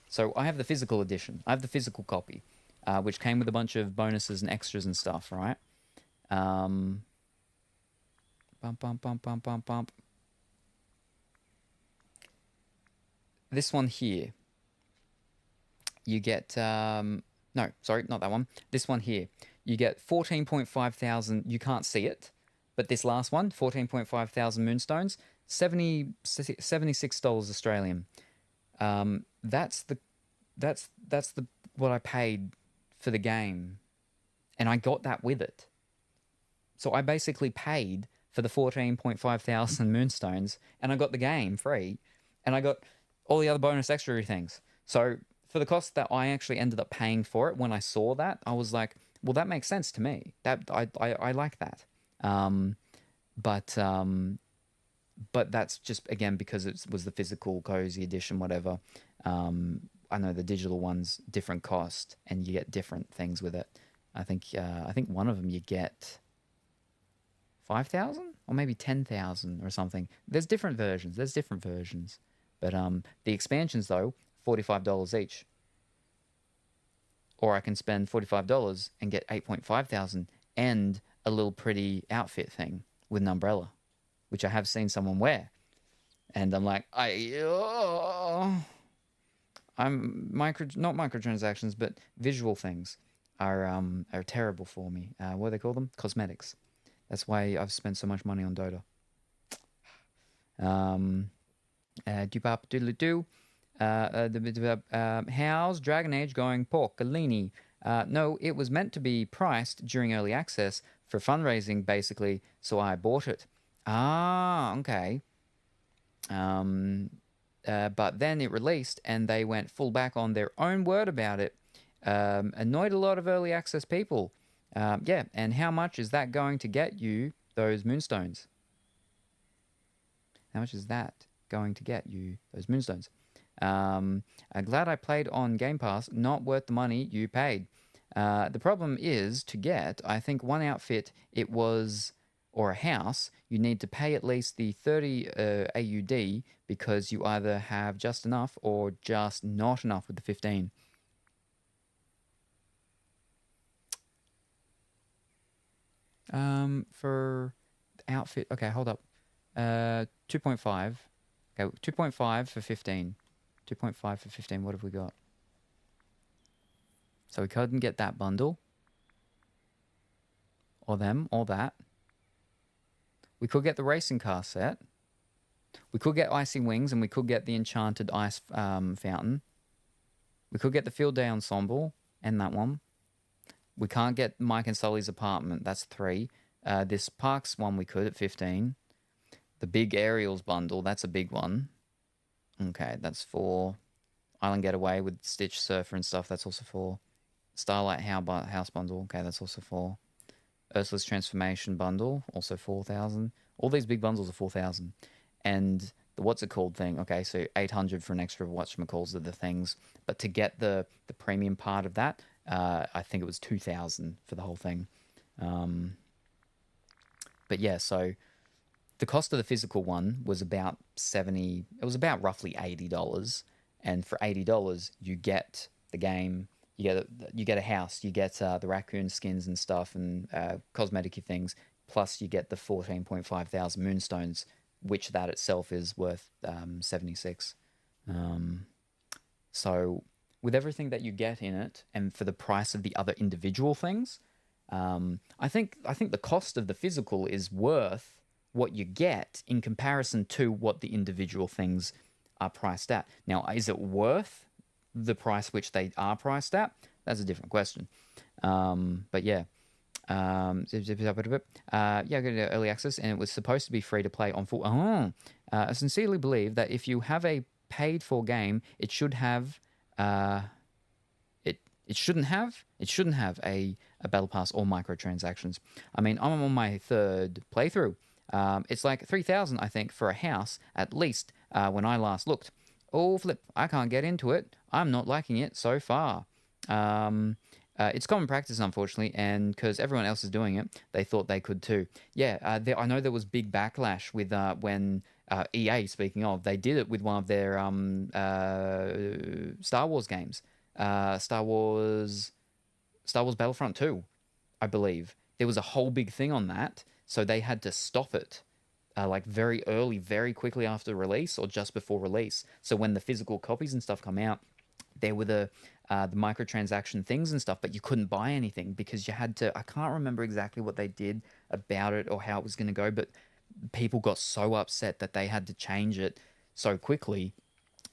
so I have the physical edition. I have the physical copy, which came with a bunch of bonuses and extras and stuff, right? Bump. This one here, you get, no, sorry, not that one. This one here, you get 14.5 thousand, you can't see it, but this last one, 14.5 thousand moonstones, $76 Australian. That's what I paid for the game, and I got that with it. So I basically paid for the 14.5 thousand moonstones, and I got the game free, and I got all the other bonus extra things. So for the cost that I actually ended up paying for it, when I saw that, I was like, well, that makes sense to me. That I like that. But But that's just, again, because it was the physical cozy edition, whatever. I know the digital one's different cost, and you get different things with it. I think one of them you get 5,000 or maybe 10,000 or something. There's different versions. But the expansions, though, $45 each. Or I can spend $45 and get 8.5 thousand and a little pretty outfit thing with an umbrella, which I have seen someone wear. And I'm like, not microtransactions, but visual things are terrible for me. What do they call them? Cosmetics. That's why I've spent so much money on Dota. How's Dragon Age going, Porcellini? No, it was meant to be priced during early access for fundraising, basically, so I bought it. Ah, okay. But then it released, and they went full back on their own word about it. Annoyed a lot of early access people. Yeah, and how much is that going to get you, those moonstones? How much is that going to get you, those moonstones? I'm glad I played on Game Pass. Not worth the money you paid. The problem is, to get, I think, one outfit, or a house, you need to pay at least the 30 AUD, because you either have just enough or just not enough with the 15. For outfit, okay, hold up. 2.5. Okay, 2.5 for 15. 2.5 for 15. What have we got? So we couldn't get that bundle. Or them, or that. We could get the racing car set. We could get Icy Wings, and we could get the Enchanted Ice Fountain. We could get the Field Day Ensemble, and that one. We can't get Mike and Sully's apartment. That's 3. This Parks one we could at 15. The Big Aerials bundle, that's a big one. Okay, that's 4. Island Getaway with Stitch Surfer and stuff, that's also 4. Starlight House bundle, okay, that's also 4. Ursula's Transformation bundle, also 4,000. All these big bundles are 4,000. And the what's it called thing, okay, so 800 for an extra whatchamacalls are the things. But to get the premium part of that, I think it was 2,000 for the whole thing. But yeah, so the cost of the physical one was about roughly $80. And for $80, you get the game, you get a house, you get the raccoon skins and stuff, and cosmetic things, plus you get the 14.5 thousand moonstones, which that itself is worth 76. So with everything that you get in it, and for the price of the other individual things, I think the cost of the physical is worth what you get in comparison to what the individual things are priced at. Now, is it worth the price which they are priced at? That's a different question. But yeah. Yeah, I got early access, and it was supposed to be free to play on full. I sincerely believe that if you have a paid for game, it should have it shouldn't have a battle pass or microtransactions. I mean, I'm on my 3rd playthrough. It's like 3,000, I think, for a house at least when I last looked. Oh flip! I can't get into it. I'm not liking it so far. It's common practice, unfortunately, and because everyone else is doing it, they thought they could too. Yeah, I know there was big backlash with when EA, speaking of, they did it with one of their Star Wars games. Star Wars Battlefront 2, I believe. There was a whole big thing on that, so they had to stop it like very early, very quickly after release or just before release. So when the physical copies and stuff come out, there were the microtransaction things and stuff, but you couldn't buy anything because you had to. I can't remember exactly what they did about it or how it was going to go, but people got so upset that they had to change it so quickly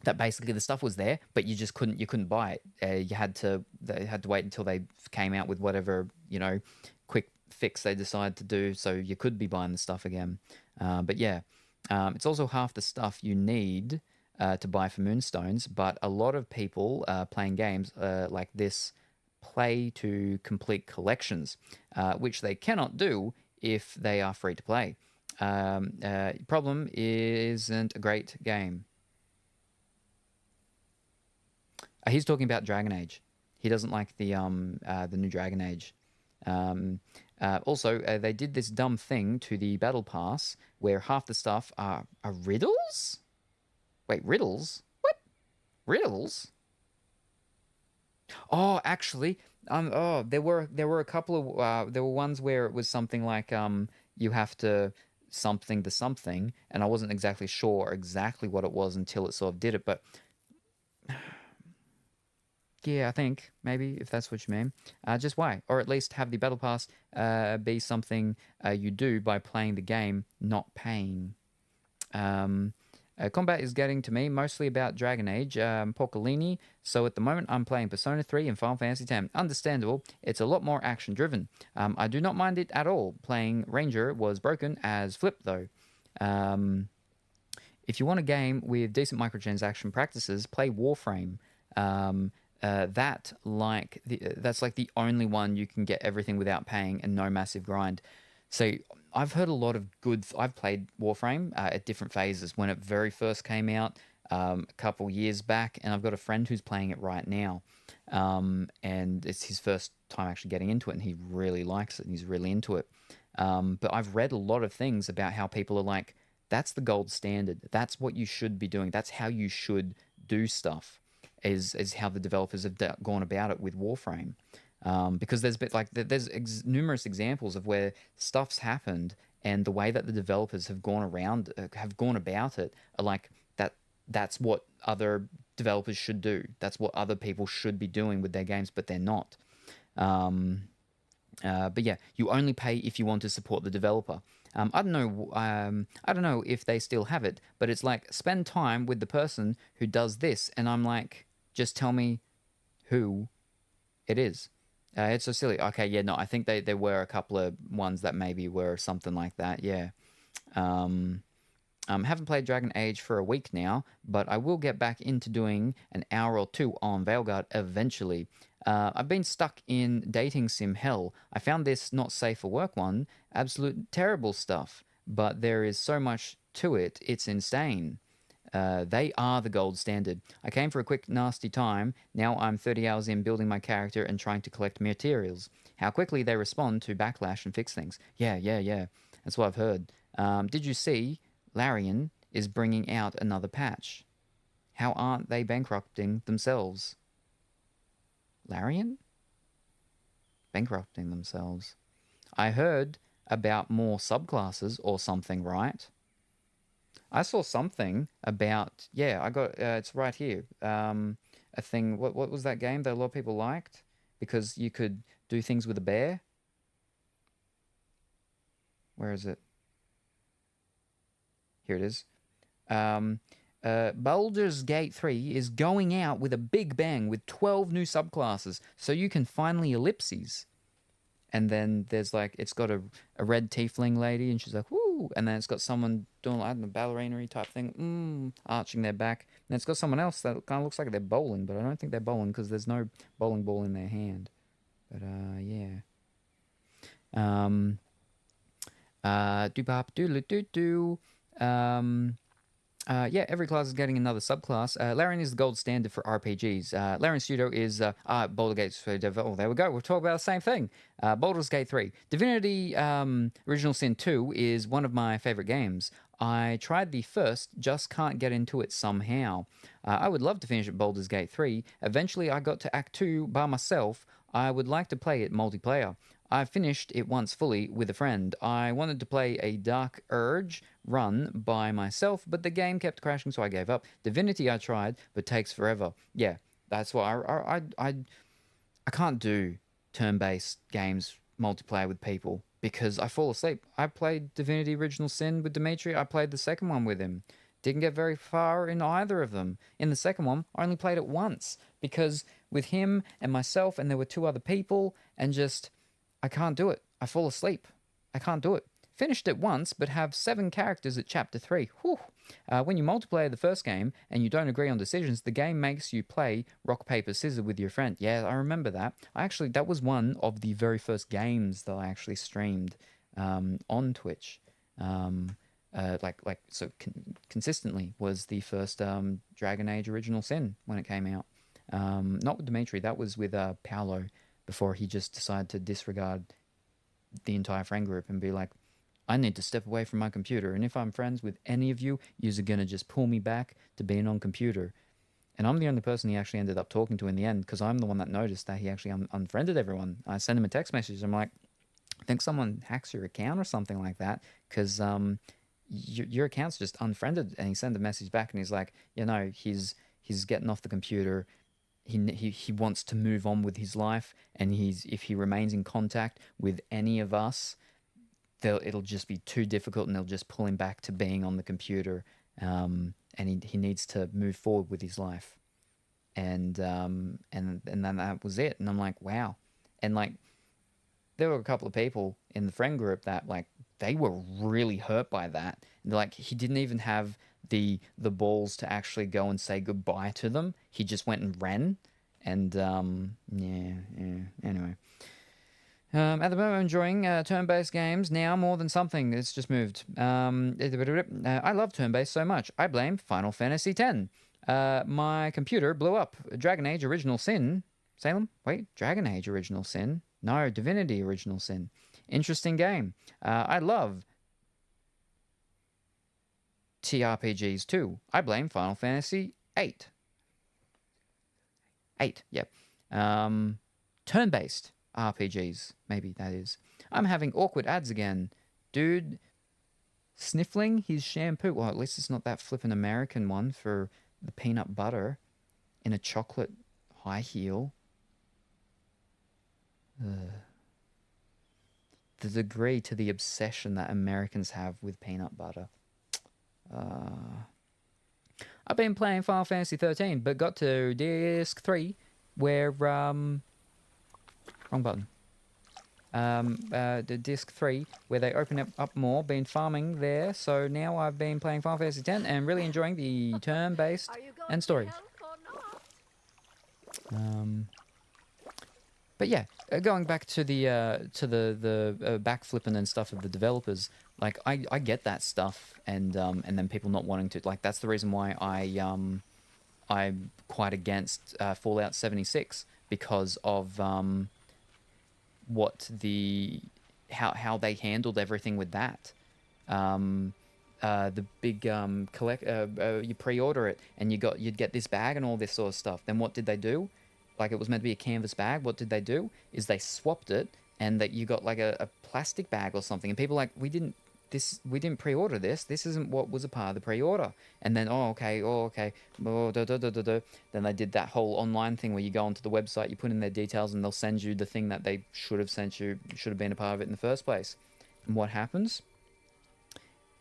that basically the stuff was there, but you just couldn't buy it. They had to wait until they came out with whatever, quick fix they decided to do, so you could be buying the stuff again. But yeah, it's also half the stuff you need to buy for Moonstones, but a lot of people playing games like this play to complete collections, which they cannot do if they are free to play. Problem isn't a great game. He's talking about Dragon Age. He doesn't like the new Dragon Age. Also, they did this dumb thing to the Battle Pass where half the stuff are riddles? Wait, riddles? What? Riddles? Oh, actually, there were a couple of there were ones where it was something like you have to something to something, and I wasn't exactly sure exactly what it was until it sort of did it, but yeah, I think maybe if that's what you mean, just why, or at least have the Battle Pass be something you do by playing the game, not paying. Combat is getting to me mostly about Dragon Age, Porcolini, so at the moment I'm playing Persona 3 and Final Fantasy X. Understandable, it's a lot more action driven. I do not mind it at all. Playing Ranger was broken as Flip though. If you want a game with decent microtransaction practices, play Warframe. That's like the only one you can get everything without paying and no massive grind. So I've heard a lot of good. I've played Warframe at different phases when it very first came out a couple years back, and I've got a friend who's playing it right now, and it's his first time actually getting into it, and he really likes it and he's really into it. But I've read a lot of things about how people are like, that's the gold standard. That's what you should be doing. That's how you should do stuff. Is how the developers have gone about it with Warframe, because there's numerous examples of where stuff's happened and the way that the developers have gone about it are like that. That's what other developers should do. That's what other people should be doing with their games, but they're not. But yeah, you only pay if you want to support the developer. I don't know if they still have it, but it's like spend time with the person who does this, and I'm like, just tell me who it is. It's so silly. Okay, yeah, no, I think there were a couple of ones that maybe were something like that. Yeah. Haven't played Dragon Age for a week now, but I will get back into doing an hour or two on Veilguard eventually. I've been stuck in dating sim hell. I found this not safe for work one. Absolute terrible stuff. But there is so much to it. It's insane. They are the gold standard. I came for a quick nasty time. Now I'm 30 hours in building my character and trying to collect materials. How quickly they respond to backlash and fix things. Yeah. That's what I've heard. Did you see Larian is bringing out another patch? How aren't they bankrupting themselves? Larian? Bankrupting themselves. I heard about more subclasses or something, right? I saw something about, I got, it's right here, a thing, what was that game that a lot of people liked? Because you could do things with a bear? Where is it? Here it is. Baldur's Gate 3 is going out with a big bang with 12 new subclasses, so you can finally ellipses. And then there's like, it's got a red tiefling lady, and she's like, woo! And then it's got someone doing, I don't know, ballerina type thing, arching their back. And it's got someone else that kind of looks like they're bowling, but I don't think they're bowling because there's no bowling ball in their hand. But, yeah. Doobop doodle-doo-doo. Yeah, every class is getting another subclass. Larian is the gold standard for RPGs. Larian Studio is Baldur's Gate. Oh, there we go. We're talking about the same thing. Baldur's Gate 3. Divinity Original Sin 2 is one of my favorite games. I tried the first, just can't get into it somehow. I would love to finish at Baldur's Gate 3. Eventually, I got to Act 2 by myself. I would like to play it multiplayer. I finished it once fully with a friend. I wanted to play a Dark Urge run by myself, but the game kept crashing, so I gave up. Divinity I tried, but takes forever. Yeah, that's why I can't do turn-based games multiplayer with people because I fall asleep. I played Divinity Original Sin with Dimitri. I played the second one with him. Didn't get very far in either of them. In the second one, I only played it once because with him and myself, and there were two other people, and just... I can't do it. I fall asleep. I can't do it. Finished it once, but have 7 characters at Chapter 3. Whew. When you multiplayer the first game and you don't agree on decisions, the game makes you play rock, paper, scissors with your friend. Yeah, I remember that. That was one of the very first games that I actually streamed on Twitch. Consistently was the first Dragon Age Original Sin when it came out. Not with Dimitri, that was with Paolo, before he just decided to disregard the entire friend group and be like, I need to step away from my computer, and if I'm friends with any of you, you're gonna just pull me back to being on computer. And I'm the only person he actually ended up talking to in the end, because I'm the one that noticed that he actually unfriended everyone. I sent him a text message. I'm like, I think someone hacks your account or something like that, because your account's just unfriended. And he sent a message back, and he's like, he's getting off the computer. He wants to move on with his life, and if he remains in contact with any of us, it'll just be too difficult, and they'll just pull him back to being on the computer. And he needs to move forward with his life. And then that was it. And I'm like, wow. And like, there were a couple of people in the friend group that like, they were really hurt by that. And like, he didn't even have the balls to actually go and say goodbye to them. He just went and ran. And anyway. At the moment, I'm enjoying turn-based games now more than something. It's just moved. I love turn-based so much. I blame Final Fantasy X. My computer blew up. Dragon Age Original Sin. Salem? Wait, Dragon Age Original Sin? No, Divinity Original Sin. Interesting game. I love TRPGs too. I blame Final Fantasy VIII. 8, yep. Turn-based RPGs, maybe that is. I'm having awkward ads again. Dude sniffling his shampoo. Well, at least it's not that flippin' American one for the peanut butter in a chocolate high heel. The degree to the obsession that Americans have with peanut butter. I've been playing Final Fantasy 13, but got to Disc 3, where, wrong button. The Disc 3, where they open it up more, been farming there, so now I've been playing Final Fantasy 10 and really enjoying the turn-based and story. But yeah, going back to the backflipping and stuff of the developers, like I get that stuff, and then people not wanting to, like, that's the reason why I'm quite against Fallout 76, because of how they handled everything with that. The big you pre-order it and you'd get this bag and all this sort of stuff. Then what did they do? Like, it was meant to be a canvas bag. What did they do? Is they swapped it, and that you got like a plastic bag or something. And people were like, we didn't pre-order this. This isn't what was a part of the pre-order. And then, okay. Then they did that whole online thing where you go onto the website, you put in their details, and they'll send you the thing that they should have sent you, should have been a part of it in the first place. And what happens?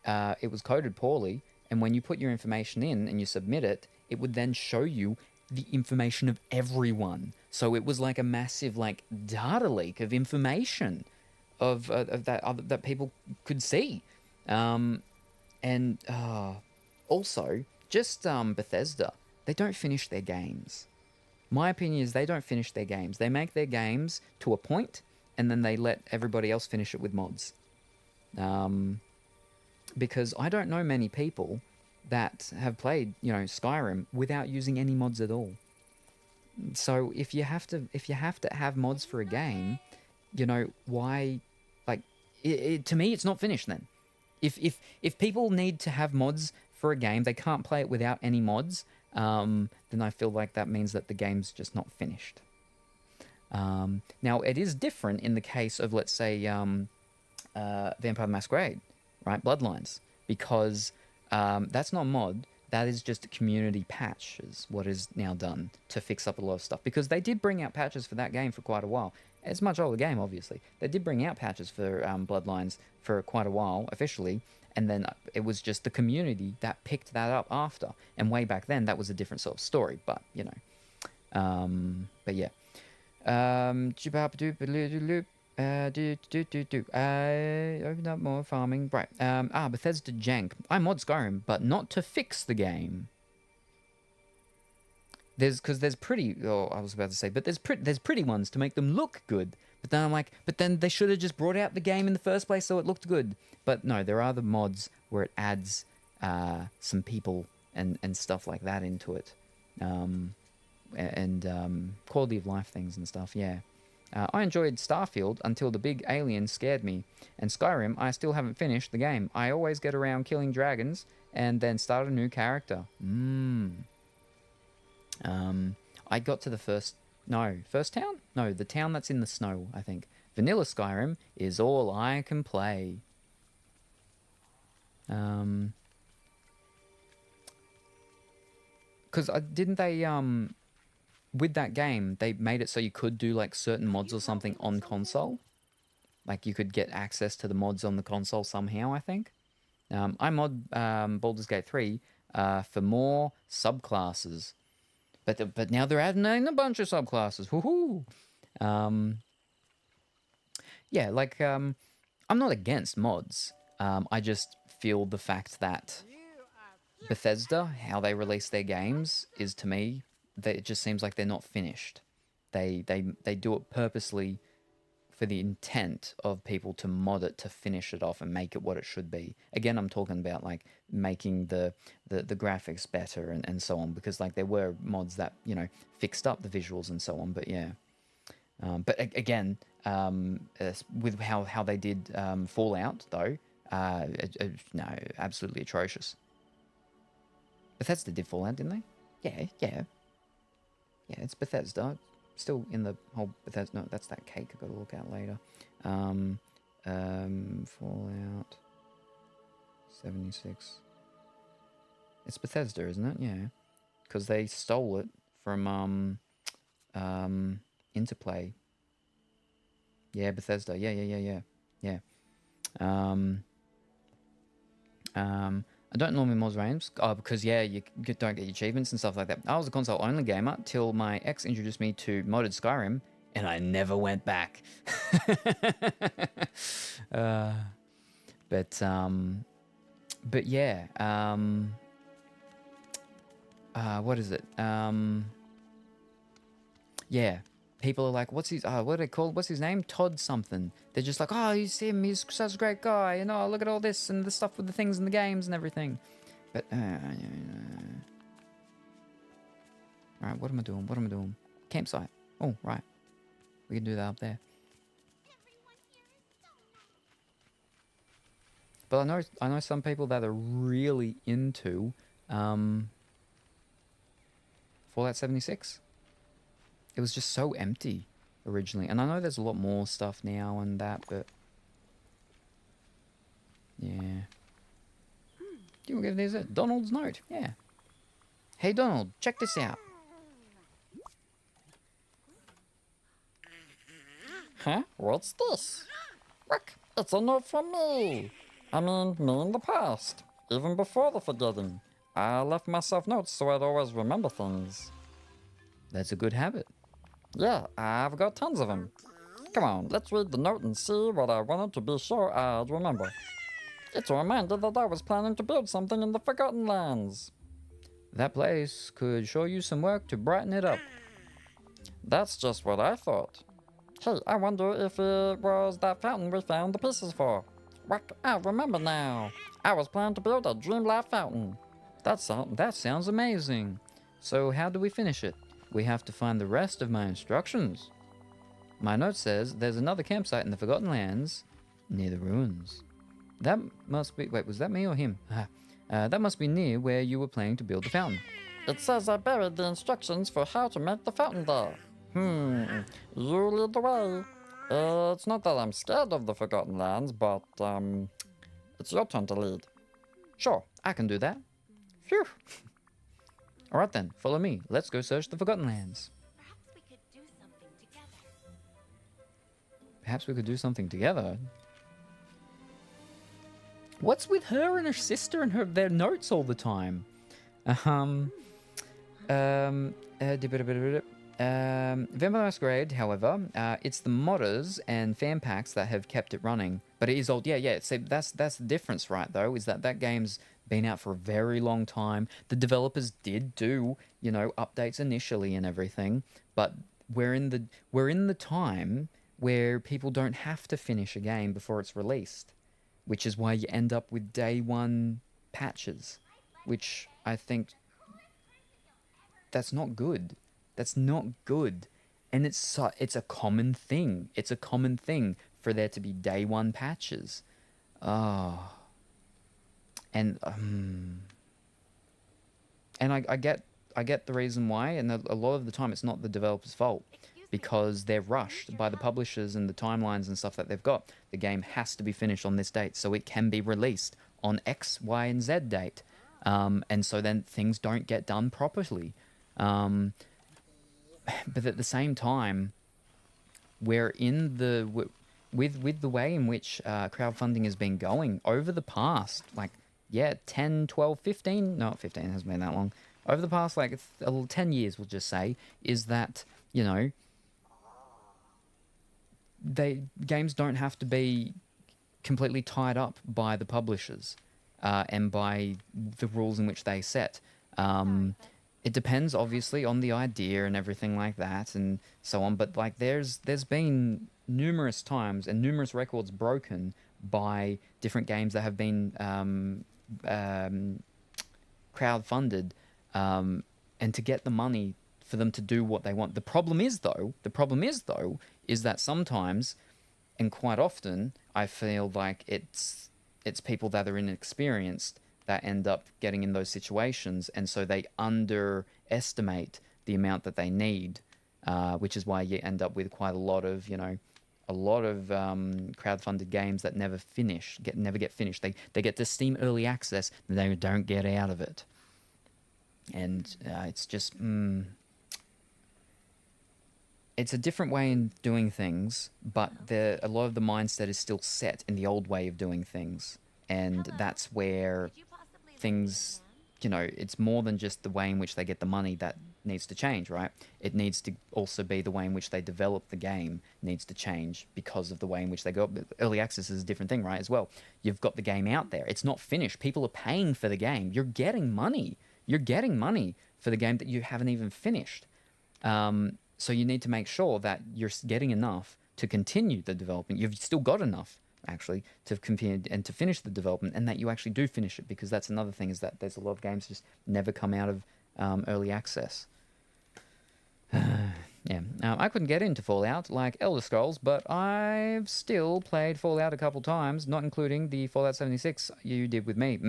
It was coded poorly, and when you put your information in and you submit it, it would then show you the information of everyone. So it was like a massive like data leak of information of that people could see. Also, just Bethesda, they don't finish their games. My opinion is they don't finish their games. They make their games to a point, and then they let everybody else finish it with mods. Because I don't know many people that have played, Skyrim without using any mods at all. So if you have to have mods for a game, why? Like, to me, it's not finished then. If people need to have mods for a game, they can't play it without any mods. Then I feel like that means that the game's just not finished. Now it is different in the case of, let's say, Vampire the Masquerade, right? Bloodlines, because that's not a mod. That is just a community patch, is what is now done to fix up a lot of stuff. Because they did bring out patches for that game for quite a while. It's a much older game, obviously. They did bring out patches for Bloodlines for quite a while, officially. And then it was just the community that picked that up after. And way back then, that was a different sort of story. But, but yeah. Open up more farming. Right. Bethesda jank. I mod Skyrim, but not to fix the game. There's pretty. Oh, I was about to say, but there's pretty ones to make them look good. But then I'm like, but then they should have just brought out the game in the first place so it looked good. But no, there are the mods where it adds some people and stuff like that into it. Quality of life things and stuff, yeah. I enjoyed Starfield until the big alien scared me. And Skyrim, I still haven't finished the game. I always get around killing dragons and then start a new character. I got to the first town? No, the town that's in the snow, I think. Vanilla Skyrim is all I can play. Because didn't they, with that game, they made it so you could do, like, certain mods or something on console? Like, you could get access to the mods on the console somehow, I think. I mod Baldur's Gate 3 for more subclasses. But now they're adding in a bunch of subclasses. Woohoo! Yeah, like, I'm not against mods. I just feel the fact that Bethesda, how they release their games, is, to me, it just seems like they're not finished. They do it purposely for the intent of people to mod it to finish it off and make it what it should be. Again, I'm talking about like making the graphics better and so on, because like there were mods that, you know, fixed up the visuals and so on. But yeah, but again, with how they did Fallout though, no, absolutely atrocious. Bethesda did Fallout, didn't they? Yeah, it's Bethesda. Still in the whole Bethesda. No, that's that cake I've got to look at later. Fallout 76. It's Bethesda, isn't it? Yeah. Because they stole it from Interplay. Yeah, Bethesda. Yeah. I don't normally mod games. Oh, because, yeah, you don't get achievements and stuff like that. I was a console-only gamer till my ex introduced me to modded Skyrim, and I never went back. But yeah. What is it? Yeah. People are like, what are they called? What's his name? Todd something. They're just like, oh, he's him. He's such a great guy. And oh, look at all this and the stuff with the things in the games and everything. But, Alright, what am I doing? Campsite. Oh, right. We can do that up there. But I know some people that are really into Fallout 76. It was just so empty originally. And I know there's a lot more stuff now and that, but yeah. You will give these a Donald's note, yeah. Hey Donald, check this out. Huh? What's this? Look, it's a note from me. I mean, me in the past. Even before the forgetting. I left myself notes so I'd always remember things. That's a good habit. Yeah, I've got tons of them. Come on, let's read the note and see what I wanted to be sure I'd remember. It's a reminder that I was planning to build something in the Forgotten Lands. That place could sure use some work to brighten it up. That's just what I thought. Hey, I wonder if it was that fountain we found the pieces for. What? I remember now. I was planning to build a Dreamlight fountain. That sounds amazing. So how do we finish it? We have to find the rest of my instructions. My note says there's another campsite in the Forgotten Lands near the ruins. That must be... Wait, was that me or him? That must be near where you were planning to build the fountain. It says I buried the instructions for how to make the fountain there. You lead the way. It's not that I'm scared of the Forgotten Lands, but, it's your turn to lead. Sure, I can do that. Phew. Alright then, follow me. Let's go search the Forgotten Lands. Perhaps we could do something together. What's with her and her sister and their notes all the time? Vampire Masquerade, however, it's the modders and fan packs that have kept it running. But it is old. Yeah. So that's the difference, right, though, is that game's been out for a very long time. The developers did do, you know, updates initially and everything, but we're in the time where people don't have to finish a game before it's released, which is why you end up with day one patches, which I think that's not good. That's not good. And it's a common thing. It's a common thing for there to be day one patches. Oh. And I get the reason why, and a lot of the time it's not the developer's fault, because they're rushed by the publishers and the timelines and stuff that they've got. The game has to be finished on this date so it can be released on X, Y, and Z date. And so then things don't get done properly. But at the same time, we're in the... With the way in which crowdfunding has been going over the past, 10, 12, 15... No, 15 hasn't been that long. Over the past, 10 years, we'll just say, is that, games don't have to be completely tied up by the publishers and by the rules in which they set. It depends, obviously, on the idea and everything like that and so on, but there's been numerous times and numerous records broken by different games that have been crowdfunded, and to get the money for them to do what they want. The problem is though, is that sometimes, and quite often, I feel like it's people that are inexperienced that end up getting in those situations, and so they underestimate the amount that they need, which is why you end up with quite a lot of crowdfunded games that never get finished. They get to Steam Early Access, and they don't get out of it. And it's just... It's a different way in doing things, but a lot of the mindset is still set in the old way of doing things. And that's where things, it's more than just the way in which they get the money that needs to change, right? It needs to also be the way in which they develop the game needs to change because of the way in which they go. Early access is a different thing, right, as well. You've got the game out there. It's not finished. People are paying for the game. You're getting money. You're getting money for the game that you haven't even finished. So you need to make sure that you're getting enough to continue the development. You've still got enough, actually, to continue and to finish the development, and that you actually do finish it, because that's another thing, is that there's a lot of games just never come out of early access. Yeah, I couldn't get into Fallout like Elder Scrolls, but I've still played Fallout a couple times, not including the Fallout 76 you did with me.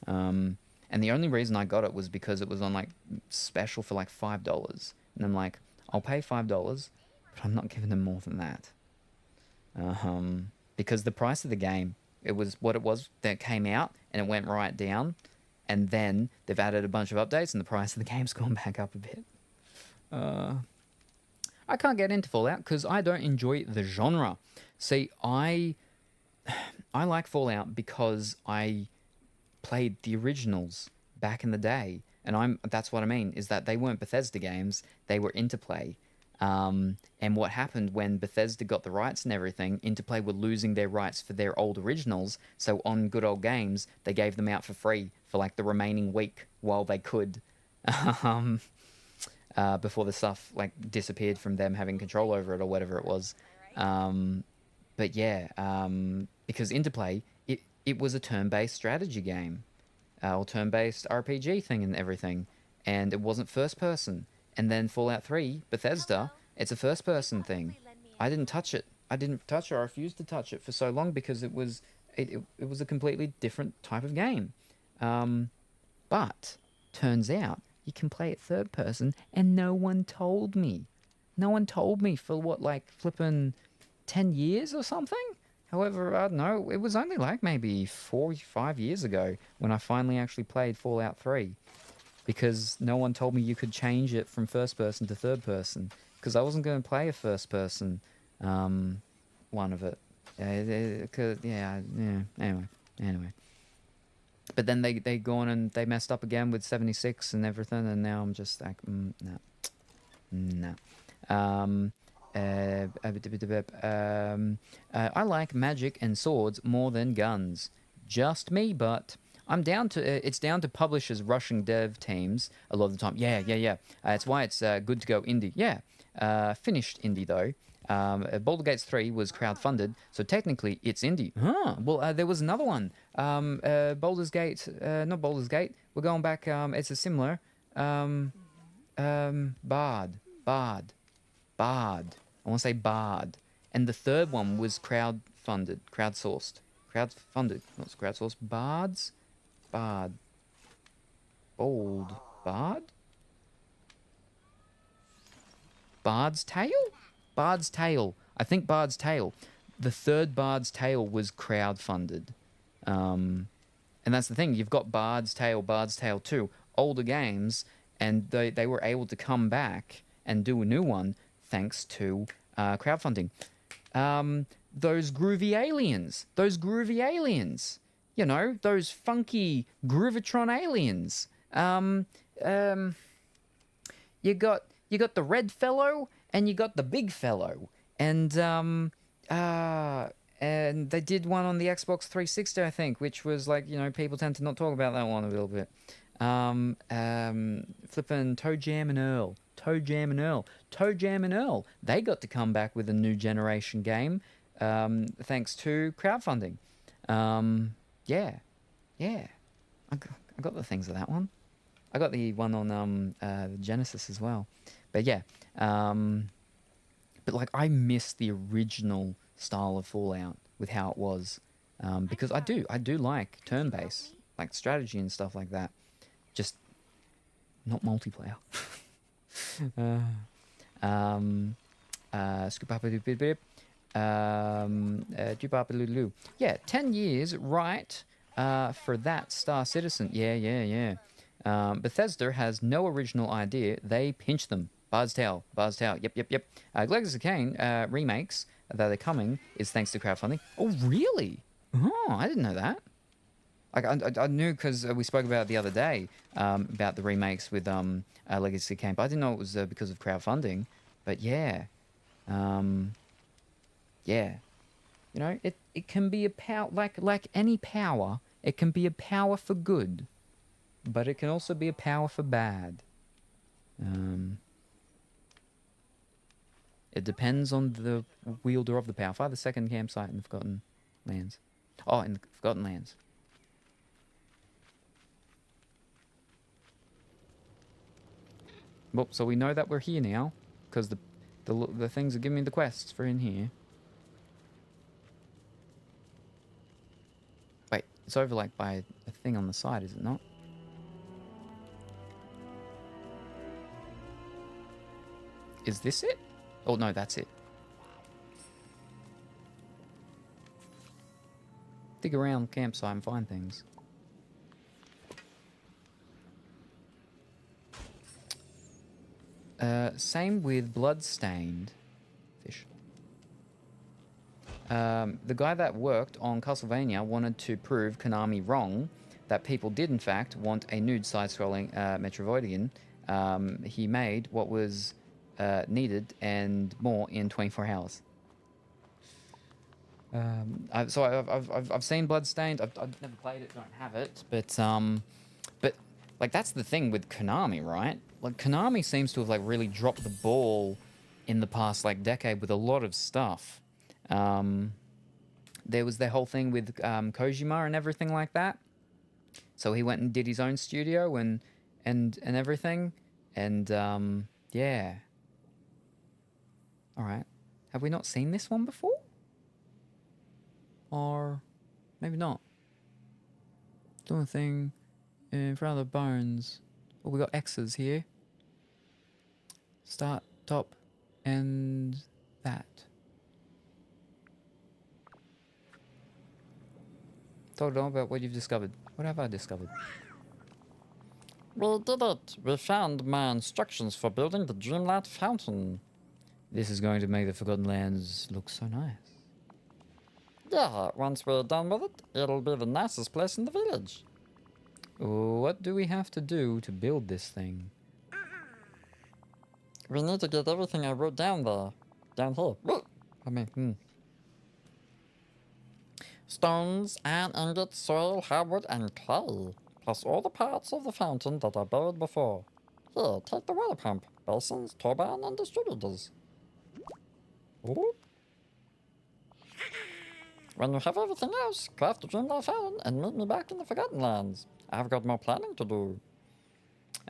And the only reason I got it was because it was on special for $5, and I'm like, I'll pay $5, but I'm not giving them more than that. Because the price of the game, it was what it was that came out, and it went right down, and then they've added a bunch of updates, and the price of the game's gone back up a bit. I can't get into Fallout because I don't enjoy the genre. See, I like Fallout because I played the originals back in the day. And that's what I mean, is that they weren't Bethesda games, they were Interplay. And what happened when Bethesda got the rights and everything, Interplay were losing their rights for their old originals, so on Good Old Games, they gave them out for free for the remaining week while they could, before the stuff disappeared from them having control over it or whatever it was. But yeah, because Interplay, it was a turn-based strategy game. Or turn-based RPG thing and everything, and it wasn't first-person. And then Fallout 3, Bethesda, it's a first-person thing. I didn't touch it. I refused to touch it for so long because it was a completely different type of game. But turns out you can play it third-person, and no one told me. No one told me for what, flipping 10 years or something? However, I don't know, it was only maybe 4 or 5 years ago when I finally actually played Fallout 3. Because no one told me you could change it from first person to third person. Because I wasn't going to play a first person one of it. Anyway. But then they gone and they messed up again with 76 and everything, and now I'm just like, no. I like magic and swords more than guns. Just me, but I'm down to... it's down to publishers rushing dev teams a lot of the time. Yeah. It's why it's good to go indie. Yeah. Finished indie, though. Baldur's Gate 3 was crowdfunded, so technically it's indie. Huh. Well, there was another one. Baldur's Gate, not Baldur's Gate. We're going back. It's a similar. Bard. I want to say Bard. And the third one was crowdsourced. Not crowdsourced. Bard. Bard's Tale? I think Bard's Tale. The third Bard's Tale was crowdfunded. And that's the thing. You've got Bard's Tale 2, older games, and they were able to come back and do a new one thanks to crowdfunding. Those groovy aliens. You know, those funky Groovatron aliens. You got the red fellow and you got the big fellow, and they did one on the Xbox 360, I think, which was like, you know, people tend to not talk about that one a little bit. Flippin' Toe Jam and Earl. They got to come back with a new generation game, thanks to crowdfunding. Yeah. I got the things of that one. I got the one on Genesis as well. But yeah, but like I miss the original style of Fallout with how it was, because I do like turn-based, like strategy and stuff like that, just not multiplayer. Yeah, 10 years, right? For that Star Citizen. Yeah. Bethesda has no original idea. They pinch them. Bard's Tale. Yep. Legacy of Kain remakes that are coming is thanks to crowdfunding. Oh, really? Oh, I didn't know that. Like I knew because we spoke about it the other day about the remakes with Legacy of Kain, but I didn't know it was because of crowdfunding. But yeah, yeah. You know, it can be a power like any power. It can be a power for good, but it can also be a power for bad. It depends on the wielder of the power. Find the second campsite in the Forgotten Lands. Oh, in the Forgotten Lands. Well, so we know that we're here now, because the things are giving me the quests for in here. Wait, it's over like by a thing on the side, is it not? Is this it? Oh no, that's it. Dig around campsite and find things. Same with Bloodstained Fish. The guy that worked on Castlevania wanted to prove Konami wrong, that people did in fact want a nude side-scrolling Metroidvania. He made what was needed and more in 24 hours. I've seen Bloodstained. I've never played it, don't have it, but like that's the thing with Konami, right? Like Konami seems to have like really dropped the ball in the past like decade with a lot of stuff. There was the whole thing with Kojima and everything like that. So he went and did his own studio and everything, and yeah. All right, have we not seen this one before? Or maybe not. Doing a thing in front of the bones. Oh, we got X's here. Start, top, and that. Talk on about what you've discovered. What have I discovered? We did it. We found my instructions for building the Dreamlight fountain. This is going to make the Forgotten Lands look so nice. Yeah, once we're done with it, it'll be the nicest place in the village. What do we have to do to build this thing? We need to get everything I wrote down there. Down here. I mean, Stones, iron ingots, soil, hardwood, and clay. Plus all the parts of the fountain that are buried before. Here, take the water pump, basins, turbine, and distributors. Ooh. When you have everything else, craft the Dreamlight Island and meet me back in the Forgotten Lands. I've got more planning to do.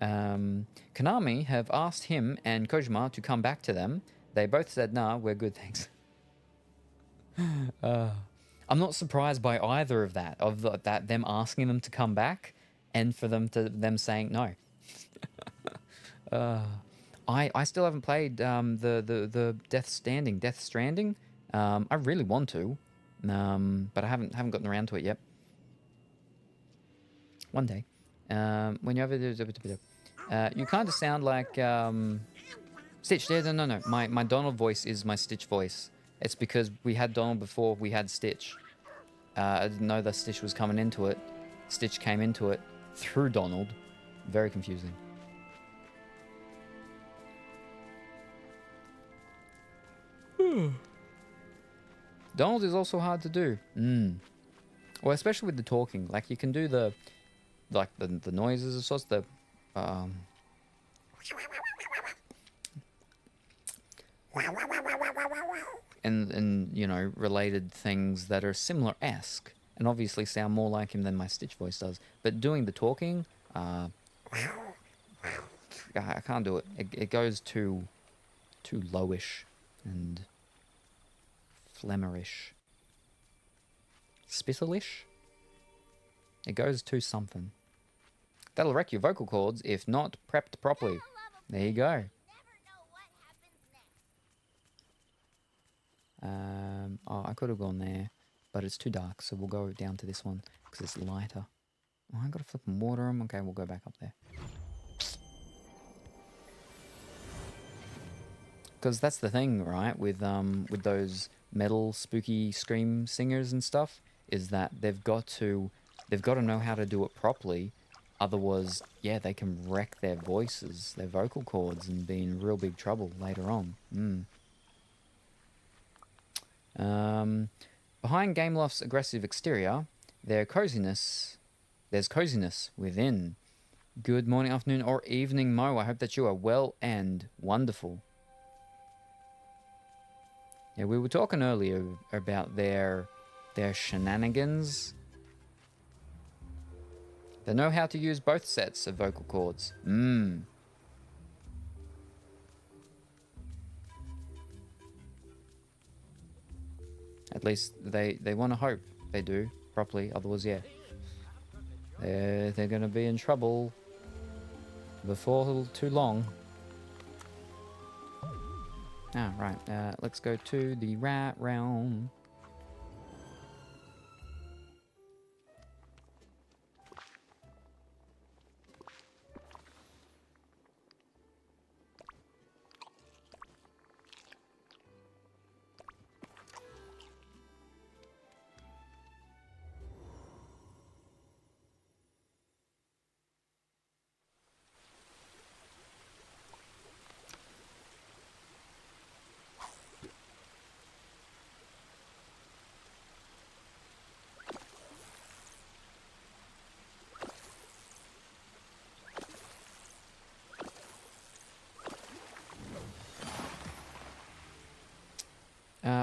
Konami have asked him and Kojima to come back to them. They both said, nah, we're good, thanks. I'm not surprised by either of that, that them asking them to come back and for them saying no. I still haven't played the Death Stranding. I really want to, but I haven't gotten around to it yet. One day, when you you kind of sound like Stitch. Yeah, no. My Donald voice is my Stitch voice. It's because we had Donald before we had Stitch. I didn't know that Stitch was coming into it. Stitch came into it through Donald. Very confusing. Donald is also hard to do. Well, especially with the talking. Like, you can do the noises of sorts, and you know, related things that are similar-esque and obviously sound more like him than my Stitch voice does. But doing the talking, I can't do it. It goes too lowish and phlegmerish. Spittle-ish? It goes to something. That'll wreck your vocal cords if not prepped properly. There you go. Oh, I could have gone there, but it's too dark, so we'll go down to this one because it's lighter. Oh, I gotta flip and water them. Okay, we'll go back up there. Because that's the thing, right? With those metal spooky scream singers and stuff, is that they've got to know how to do it properly. Otherwise, yeah, they can wreck their voices, their vocal cords, and be in real big trouble later on. Behind Gameloft's aggressive exterior, there's coziness within. Good morning, afternoon, or evening, Mo. I hope that you are well and wonderful. Yeah, we were talking earlier about their shenanigans. They know how to use both sets of vocal cords. At least they want to hope they do properly. Otherwise, yeah, they're going to be in trouble before too long. Ah, right. Let's go to the rat realm.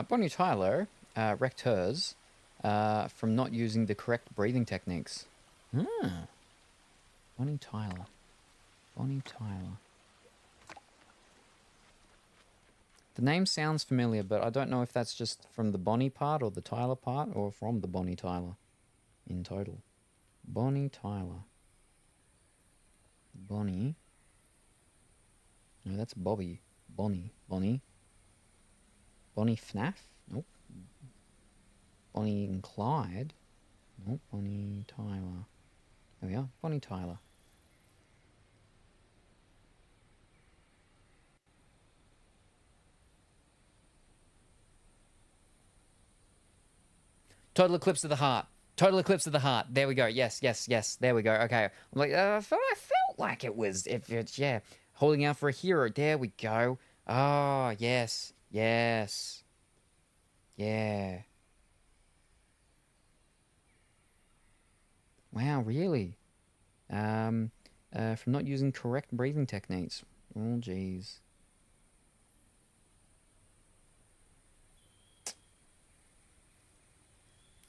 Bonnie Tyler wrecked hers from not using the correct breathing techniques. Bonnie Tyler. The name sounds familiar, but I don't know if that's just from the Bonnie part or the Tyler part or from the Bonnie Tyler in total. Bonnie Tyler. Bonnie. No, that's Bobby. Bonnie. Bonnie FNAF? Nope. Bonnie and Clyde? Nope. Bonnie Tyler. There we are. Bonnie Tyler. Total Eclipse of the Heart. There we go. Yes. There we go. Okay. I'm like, I felt like it was. If it's, yeah. Holding out for a hero. There we go. Oh, yes. Yeah. Wow, really? From not using correct breathing techniques. Oh, jeez.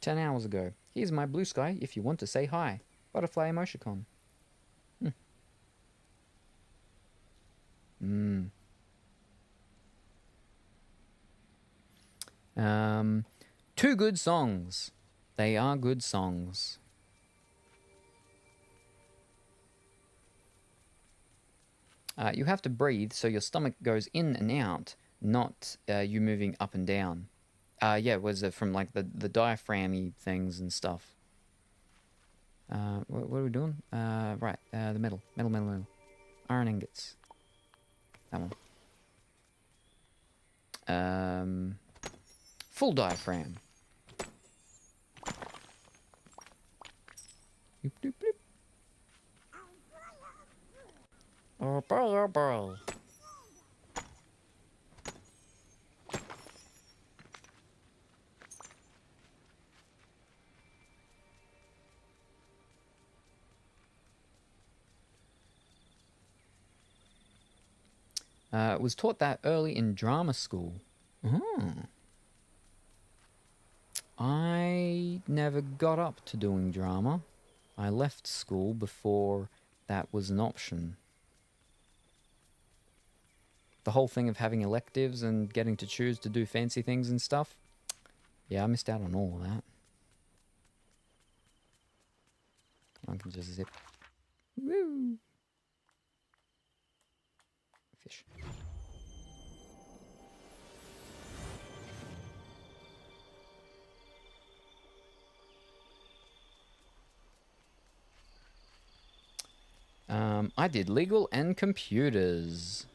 10 hours ago. Here's my blue sky if you want to say hi. Butterfly emoticon. Two good songs. They are good songs. You have to breathe so your stomach goes in and out, not you moving up and down. Yeah, was it from like the diaphragmy things and stuff? What are we doing? Right, the metal. Iron ingots. That one. Full diaphragm. Doop, doop, doop. Oh boy, oh boy. Was taught that early in drama school. I never got up to doing drama. I left school before that was an option. The whole thing of having electives and getting to choose to do fancy things and stuff. Yeah, I missed out on all of that. I can just zip. Woo! Fish. I did legal and computers.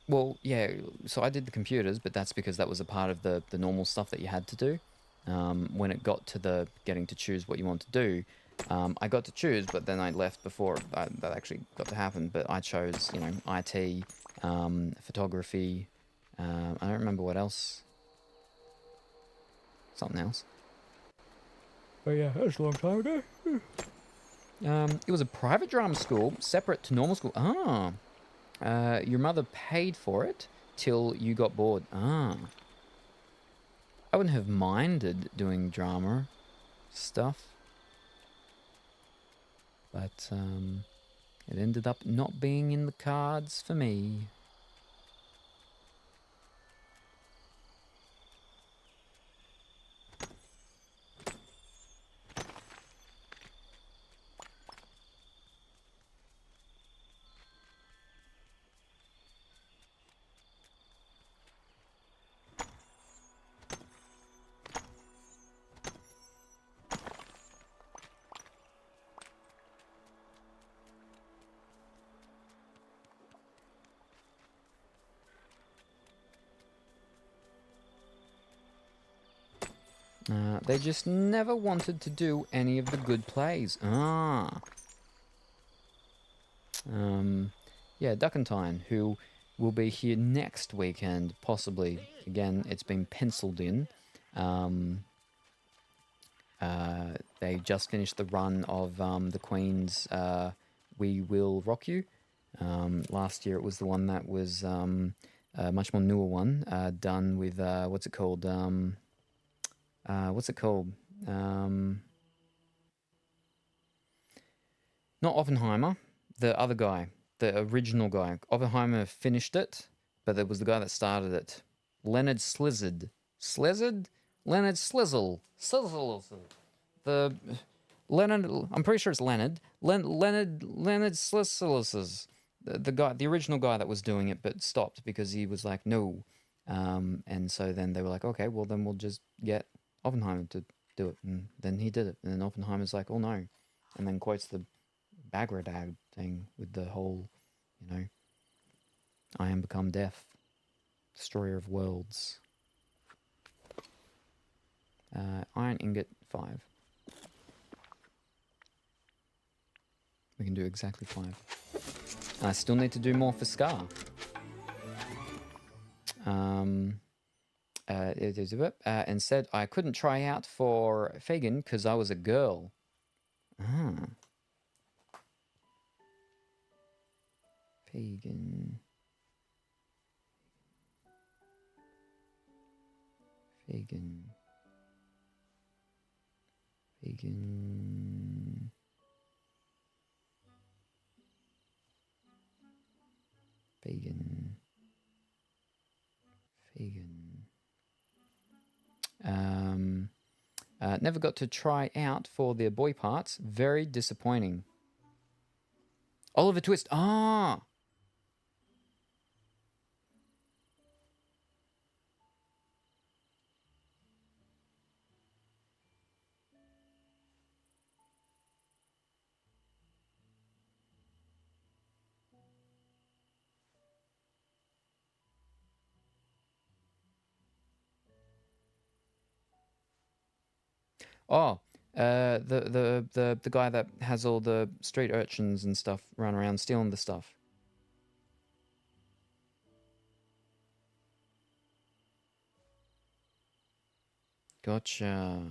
Well, yeah, so I did the computers, but that's because that was a part of the normal stuff that you had to do. When it got to the getting to choose what you want to do, I got to choose, but then I left before that actually got to happen. But I chose, you know, IT, photography. I don't remember what else. Something else. Oh yeah, that was a long time ago. It was a private drama school, separate to normal school. Your mother paid for it till you got bored. I wouldn't have minded doing drama stuff. But, it ended up not being in the cards for me. They just never wanted to do any of the good plays. Yeah, Duckentine, who will be here next weekend, possibly. Again, it's been penciled in. They just finished the run of the Queen's We Will Rock You. Last year it was the one that was a much more newer one, done with, what's it called? Not Oppenheimer, the other guy, the original guy. Oppenheimer finished it, but there was the guy that started it. Leonard Slizzard. Slizzard? Leonard Slizzle. The Leonard, I'm pretty sure it's Leonard. Leonard Slizzles. The guy, the original guy that was doing it, but stopped because he was like, no. And so then they were like, okay, well then we'll just get Oppenheimer to do it. And then he did it. And then Oppenheimer's like, oh no. And then quotes the Bagradad thing with the whole, you know, I am become death, destroyer of worlds. Iron ingot 5. We can do exactly 5. And I still need to do more for Scar. And said I couldn't try out for Fagin because I was a girl. Fagin. Vegan. Vegan. Vegan. Vegan. Never got to try out for the boy parts. Very disappointing. Oliver Twist. Ah! Oh, the guy that has all the street urchins and stuff run around stealing the stuff. Gotcha.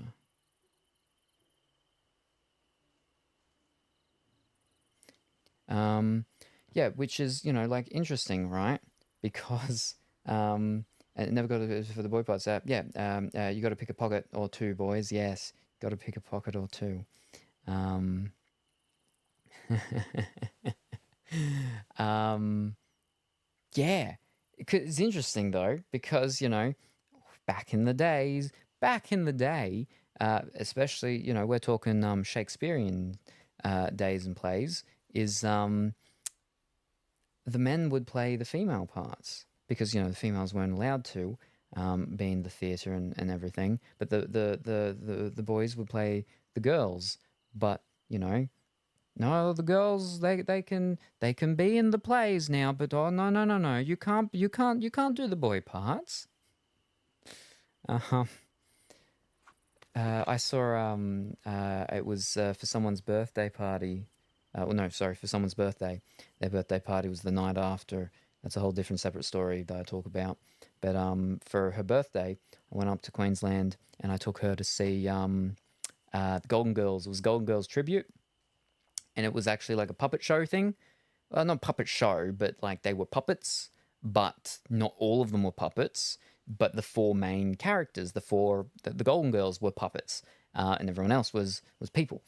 Yeah, which is, you know, like interesting, right? Because it never got to for the boy parts. Yeah, you got to pick a pocket or two, boys. Yes, got to pick a pocket or two. Yeah, it's interesting though because you know, back in the day, especially you know we're talking Shakespearean days and plays, is the men would play the female parts because you know the females weren't allowed to be in the theatre and everything, but the boys would play the girls. But you know, no, the girls they can be in the plays now, but oh no, you can't do the boy parts. I saw it was for someone's birthday party. Well, no, sorry, for someone's birthday. Their birthday party was the night after. That's a whole different separate story that I talk about. But for her birthday, I went up to Queensland and I took her to see the Golden Girls. It was Golden Girls tribute, and it was actually like a puppet show thing. Well, not puppet show, but like they were puppets, but not all of them were puppets. But the four main characters, the Golden Girls were puppets, and everyone else was people.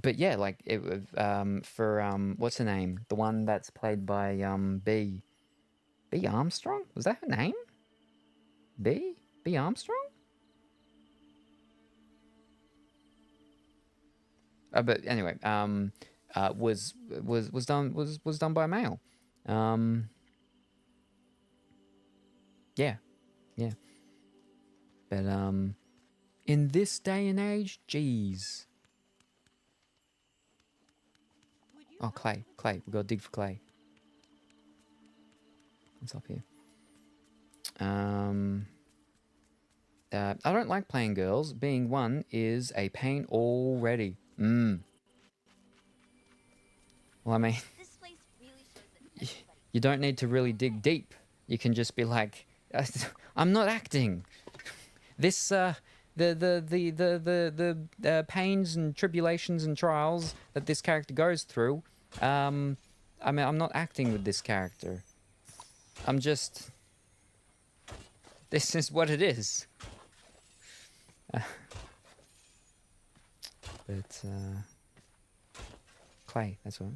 But yeah, like it for what's her name? The one that's played by B Armstrong? Was that her name? B Armstrong? But anyway, was done by a male. Yeah. But in this day and age, geez. Oh, clay. We gotta dig for clay. What's up here? I don't like playing girls. Being one is a pain already. Well, I mean, you don't need to really dig deep. You can just be like, I'm not acting. This the pains and tribulations and trials that this character goes through. I mean, I'm not acting with this character. I'm just. This is what it is. But clay. That's what.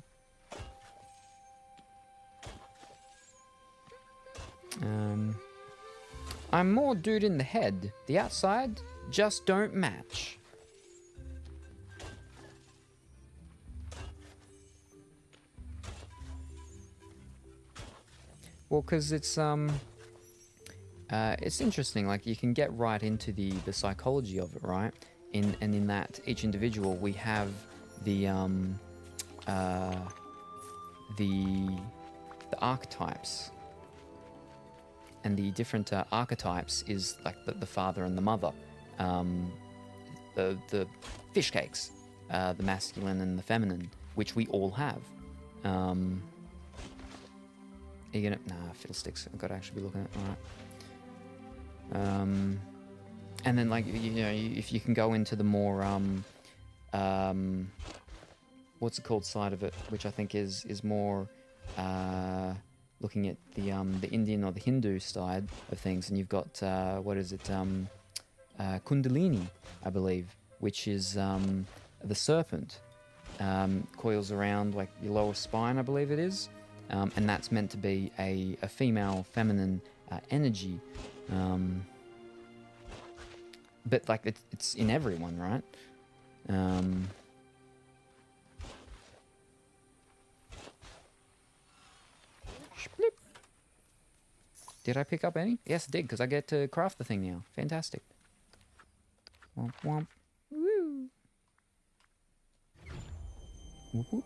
I'm more dude in the head. The outside just don't match. Well, because it's interesting. Like you can get right into the psychology of it, right? In that each individual we have the archetypes. And the different archetypes is like the father and the mother, the fish cakes, the masculine and the feminine, which we all have. Are you gonna? Nah, fiddlesticks. I've got to actually be looking at it. All right. And then like you know, if you can go into the more what's it called side of it, which I think is more looking at the Indian or the Hindu side of things, and you've got what is it, Kundalini, I believe, which is the serpent, coils around like your lower spine, I believe it is, and that's meant to be a female, feminine energy, but like it's in everyone, right? Split. Did I pick up any? Yes, I did, because I get to craft the thing now. Fantastic. Womp womp. Woo. Whoop whoop.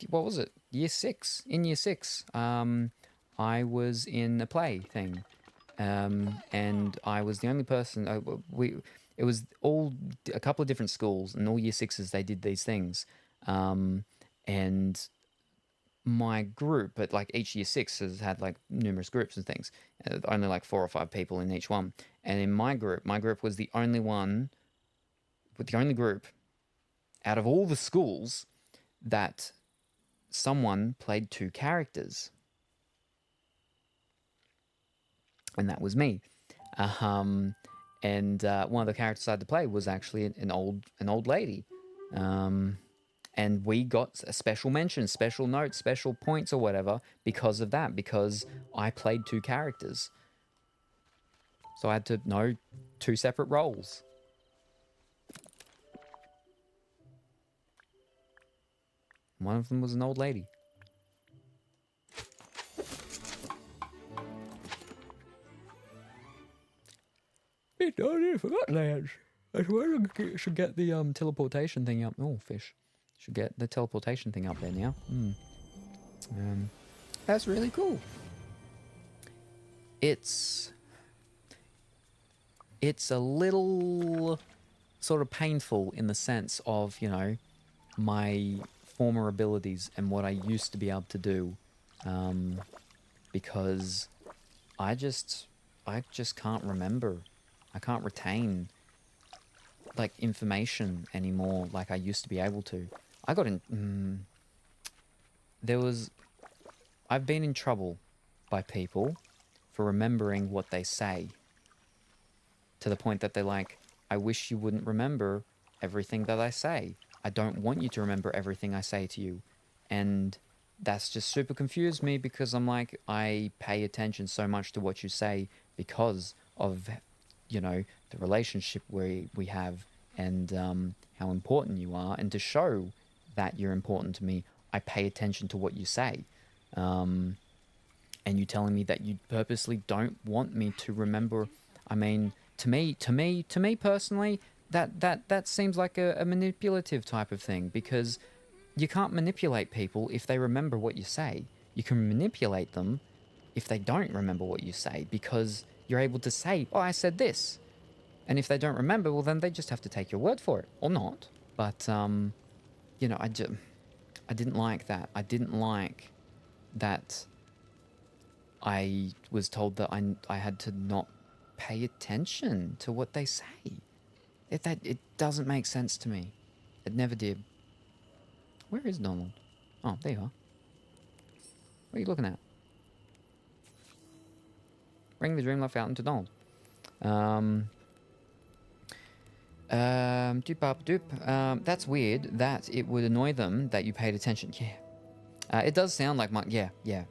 What was it? Year 6. In year 6, I was in a play thing. And I was the only person, it was all a couple of different schools, and all year 6s they did these things. And my group, but like each year 6 has had like numerous groups and things, only like 4 or 5 people in each one. And in my group was the only group out of all the schools that someone played 2 characters. And that was me. And one of the characters I had to play was actually an old lady. And we got a special mention, special notes, special points or whatever because of that, because I played 2 characters. So I had to know 2 separate roles. One of them was an old lady. I forgot, lads. I swear I should get the teleportation thing up. Oh, fish. Should get the teleportation thing up there now. That's really cool. It's a little sort of painful in the sense of, you know, my former abilities and what I used to be able to do, because I just can't remember. I can't retain like information anymore like I used to be able to. I got in I've been in trouble by people for remembering what they say, to the point that they're like, I wish you wouldn't remember everything that I say. I don't want you to remember everything I say to you. And that's just super confused me, because I'm like, I pay attention so much to what you say because of, you know, the relationship we have, and how important you are. And to show that you're important to me, I pay attention to what you say. And you telling me that you purposely don't want me to remember. I mean, to me personally, that seems like a manipulative type of thing, because you can't manipulate people if they remember what you say. You can manipulate them if they don't remember what you say, because you're able to say, oh, I said this. And if they don't remember, well, then they just have to take your word for it, or not. But, you know, I didn't like that. I didn't like that I was told that I had to not pay attention to what they say. It doesn't make sense to me. It never did. Where is Donald? Oh, there you are. What are you looking at? Bring the Dreamlight Fountain to Donald. That's weird that it would annoy them that you paid attention. Yeah. It does sound like my... Yeah. There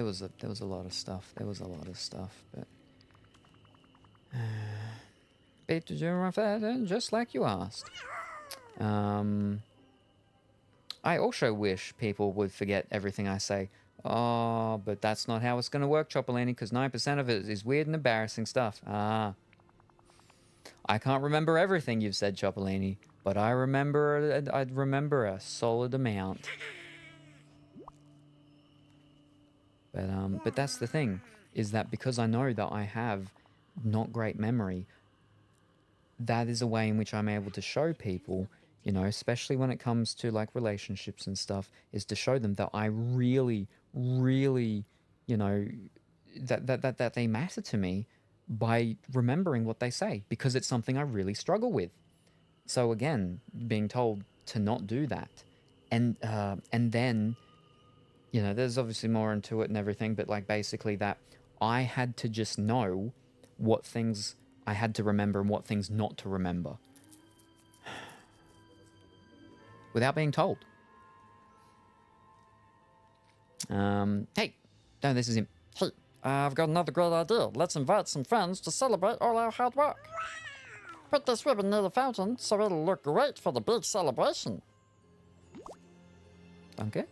was a lot of stuff. But... Beat the Dreamlight Fountain, just like you asked. I also wish people would forget everything I say. Oh, but that's not how it's going to work, Chopolini, because 9% of it is weird and embarrassing stuff. I can't remember everything you've said, Chopolini, but I'd remember a solid amount. But that's the thing, is that because I know that I have not great memory, that is a way in which I'm able to show people, you know, especially when it comes to like relationships and stuff, is to show them that I really, really, you know, that they matter to me by remembering what they say, because it's something I really struggle with. So again, being told to not do that. And then, you know, there's obviously more into it and everything, but like basically that I had to just know what things I had to remember and what things not to remember without being told. Hey, no, this is him. Hey, I've got another great idea. Let's invite some friends to celebrate all our hard work. Put this ribbon near the fountain so it'll look great for the big celebration. Danke.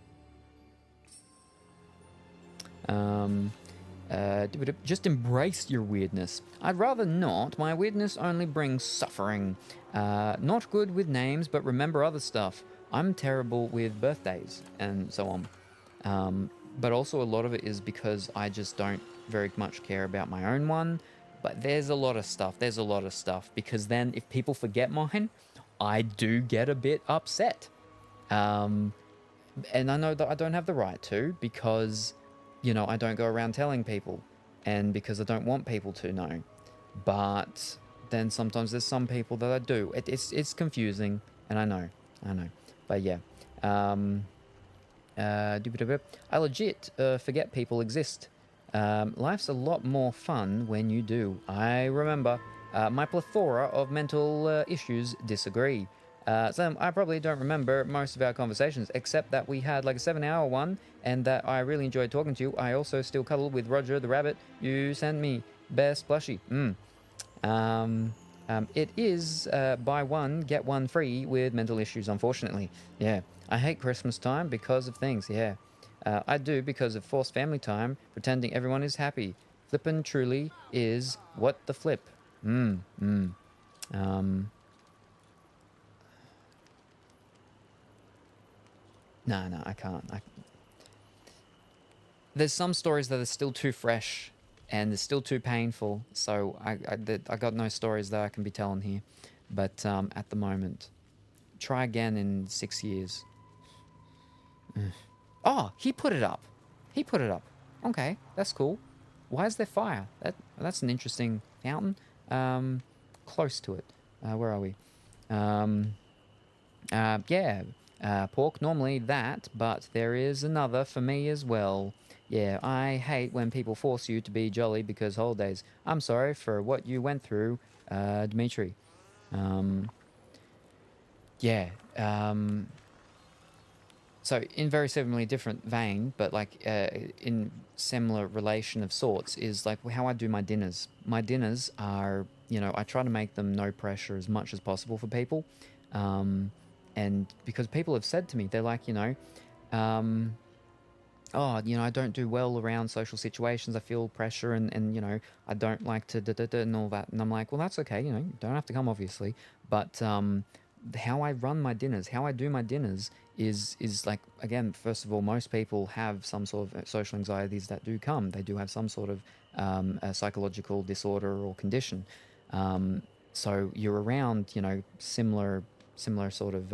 Just embrace your weirdness. I'd rather not. My weirdness only brings suffering. Not good with names, but remember other stuff. I'm terrible with birthdays and so on. But also a lot of it is because I just don't very much care about my own one. But there's a lot of stuff. Because then if people forget mine, I do get a bit upset. And I know that I don't have the right to, because, you know, I don't go around telling people, and because I don't want people to know. But then sometimes there's some people that I do. It's confusing, and I know. But yeah. I legit forget people exist. Life's a lot more fun when you do. I remember. My plethora of mental issues disagree. So I probably don't remember most of our conversations, except that we had like a 7-hour one, and that I really enjoyed talking to you. I also still cuddled with Roger the rabbit you sent me. Best plushie. It is buy one, get one free with mental issues, unfortunately. Yeah. I hate Christmas time because of things, yeah. I do because of forced family time, pretending everyone is happy. Flippin' truly is what the flip. No, I can't. There's some stories that are still too fresh and they're still too painful, so I got no stories that I can be telling here. But at the moment, try again in 6 years. Oh, he put it up. Okay, that's cool. Why is there fire? That's an interesting fountain. Close to it. Where are we? Yeah. Pork, normally that, but there is another for me as well. Yeah, I hate when people force you to be jolly because holidays. I'm sorry for what you went through, Dimitri. Yeah. So in very similarly different vein, but like in similar relation of sorts, is like how I do my dinners. My dinners are, you know, I try to make them no pressure as much as possible for people. And because people have said to me, they're like, you know, oh, you know, I don't do well around social situations. I feel pressure and you know, I don't like to and all that. And I'm like, well, that's okay. You know, you don't have to come, obviously. But how I run my dinners, how I do my dinners is like, again, first of all, most people have some sort of social anxieties that do come. They do have some sort of a psychological disorder or condition. So you're around, you know, similar sort of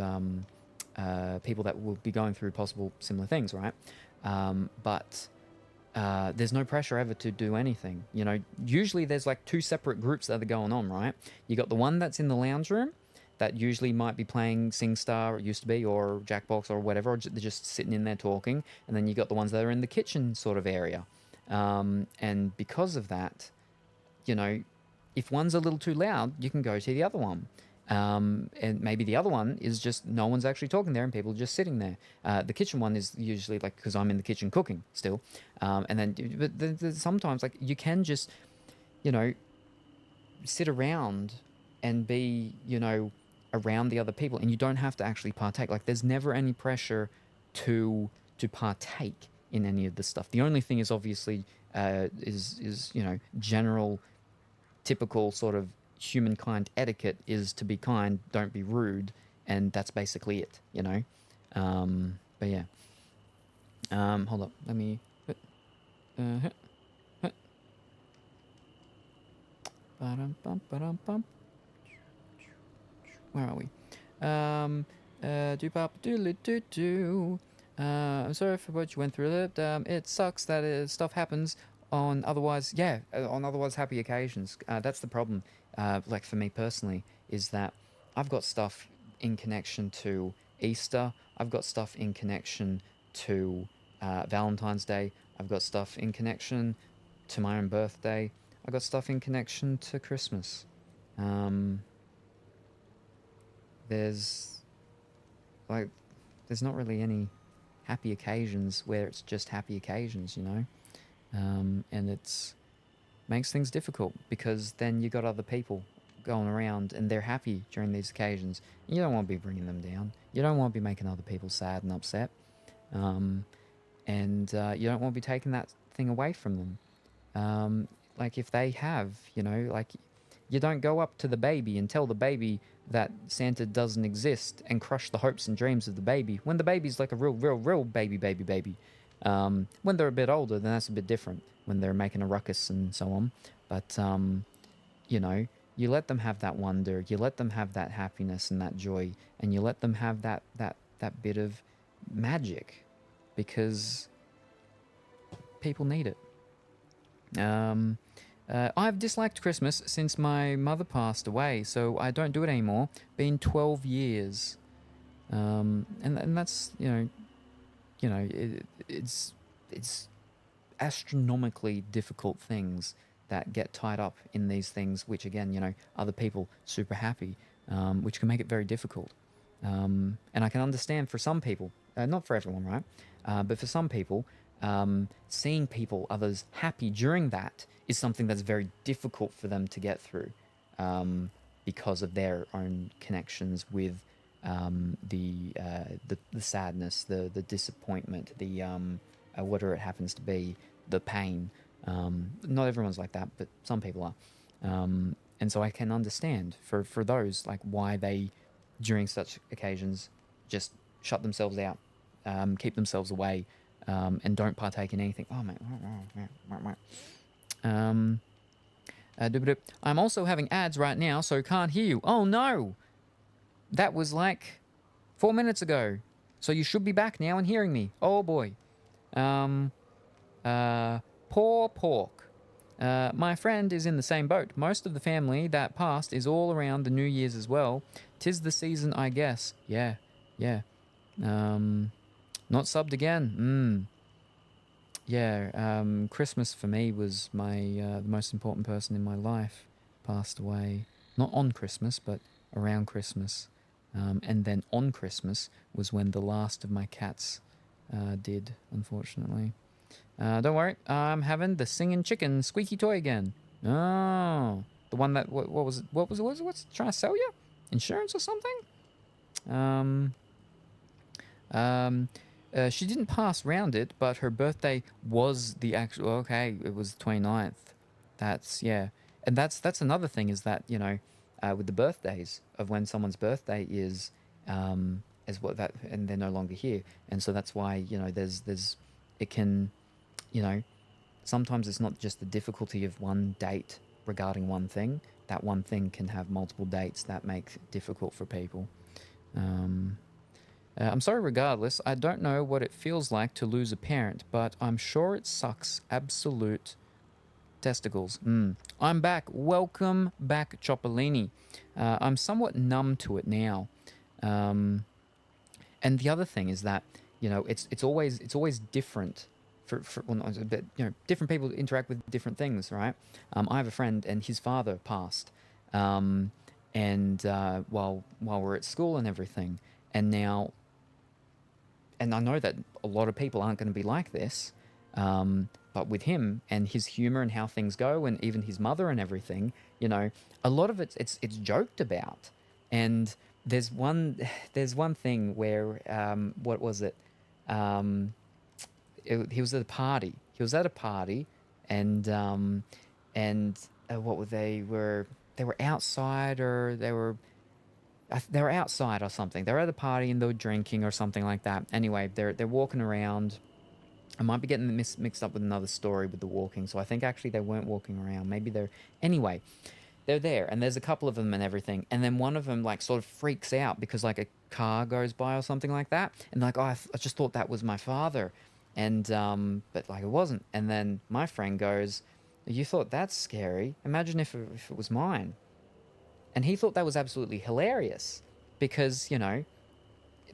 people that will be going through possible similar things, right? But there's no pressure ever to do anything. You know, usually there's like two separate groups that are going on, right? You got the one that's in the lounge room that usually might be playing SingStar, or used to be, or Jackbox or whatever, or they're just sitting in there talking. And then you got the ones that are in the kitchen sort of area. And because of that, you know, if one's a little too loud, you can go to the other one. And maybe the other one is just no one's actually talking there and people are just sitting there. The kitchen one is usually like, because I'm in the kitchen cooking still. And then, but sometimes like you can just, you know, sit around and be, you know, around the other people, and you don't have to actually partake. Like there's never any pressure to partake in any of this stuff. The only thing is obviously is you know, general typical sort of humankind etiquette is to be kind, don't be rude, and that's basically it, you know. But yeah, hold up, let me where are we? I'm sorry for what you went through. It sucks that stuff happens on otherwise happy occasions. That's the problem. Like for me personally, is that I've got stuff in connection to Easter. I've got stuff in connection to Valentine's Day. I've got stuff in connection to my own birthday. I've got stuff in connection to Christmas. There's not really any happy occasions where it's just happy occasions, you know? And it's makes things difficult because then you got other people going around and they're happy during these occasions. You don't want to be bringing them down. You don't want to be making other people sad and upset. And you don't want to be taking that thing away from them. Like if they have, you know, like you don't go up to the baby and tell the baby that Santa doesn't exist and crush the hopes and dreams of the baby when the baby's like a real baby. When they're a bit older, then that's a bit different, when they're making a ruckus and so on. But, you know, you let them have that wonder, you let them have that happiness and that joy, and you let them have that bit of magic, because people need it. I've disliked Christmas since my mother passed away, so I don't do it anymore. Been 12 years. And that's, it's astronomically difficult things that get tied up in these things, which again, you know, other people super happy, which can make it very difficult. And I can understand for some people, not for everyone, right? But for some people, seeing others happy during that is something that's very difficult for them to get through, because of their own connections with the sadness, the disappointment, the whatever it happens to be, the pain. Not everyone's like that, but some people are. And so I can understand for those, like, why they, during such occasions, just shut themselves out, keep themselves away, and don't partake in anything. Oh, man. I'm also having ads right now, so can't hear you. Oh, no. That was like 4 minutes ago. So you should be back now and hearing me. Oh, boy. Poor pork. My friend is in the same boat. Most of the family that passed is all around the New Year's as well. 'Tis the season, I guess. Yeah. Not subbed again. Yeah, Christmas for me was my the most important person in my life passed away. Not on Christmas, but around Christmas. And then on Christmas was when the last of my cats did, unfortunately. Don't worry, I'm having the singing chicken squeaky toy again. Oh, the one that what was what's trying to sell you? Insurance or something? She didn't pass round it, but her birthday was the actual. Okay, it was the 29th. That's and that's another thing, is that, you know, with the birthdays of when someone's birthday is what that, and they're no longer here, and so that's why, you know, there's it can, you know, sometimes it's not just the difficulty of one date regarding one thing. That one thing can have multiple dates that make it difficult for people. I'm sorry regardless. I don't know what it feels like to lose a parent, but I'm sure it sucks absolute testicles. I'm back. Welcome back, Choppolini. I'm somewhat numb to it now. And the other thing is that, you know, it's always different for well, not a bit, you know, different people interact with different things, right? I have a friend and his father passed, and while we're at school and everything, and now, and I know that a lot of people aren't going to be like this, but with him and his humor and how things go, and even his mother and everything, you know, a lot of it's joked about. And there's one thing where what was it? He was at a party. He was at a party, and what were they? They were outside, or they were outside or something. They were at a party and they were drinking or something like that. Anyway, they're walking around. I might be getting mixed up with another story with the walking. So I think actually they weren't walking around. Maybe anyway, they're there, and there's a couple of them and everything. And then one of them like sort of freaks out because like a car goes by or something like that. And like, oh, I just thought that was my father. And but like it wasn't. And then my friend goes, "You thought that's scary? Imagine if it was mine." And he thought that was absolutely hilarious, because, you know,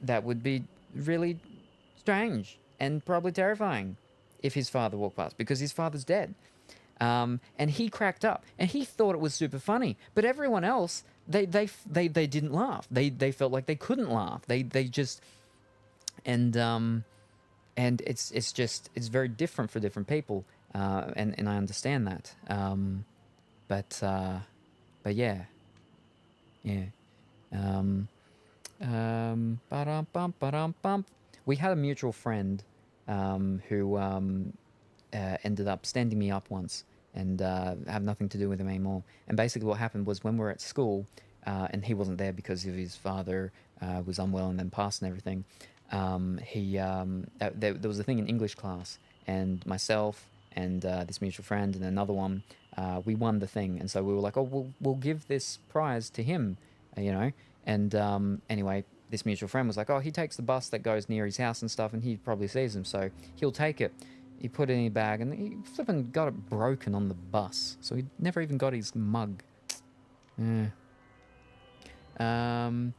that would be really strange and probably terrifying if his father walked past, because his father's dead. And he cracked up, and he thought it was super funny. But everyone else, they didn't laugh. They felt like they couldn't laugh. They just and it's very different for different people. And I understand that. But yeah. Ba-dum-bum. We had a mutual friend who ended up standing me up once, and have nothing to do with him anymore. And basically what happened was, when we were at school, and he wasn't there because of his father was unwell and then passed and everything, there was a thing in English class, and myself and this mutual friend and another one, we won the thing. And so we were like, oh, we'll give this prize to him, you know. And anyway, this mutual friend was like, oh, he takes the bus that goes near his house and stuff, and he probably sees him, so he'll take it. He put it in his bag, and he flipping got it broken on the bus, so he never even got his mug. Yeah. The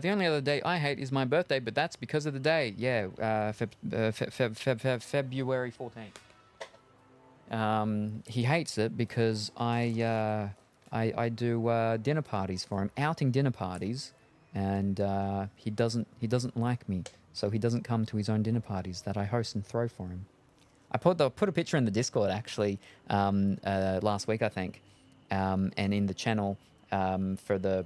only other day I hate is my birthday, but that's because of the day. Yeah, February 14th. He hates it because I do dinner parties for him, outing dinner parties, and he doesn't like me, so he doesn't come to his own dinner parties that I host and throw for him. I put a picture in the Discord actually last week, I think, and in the channel for the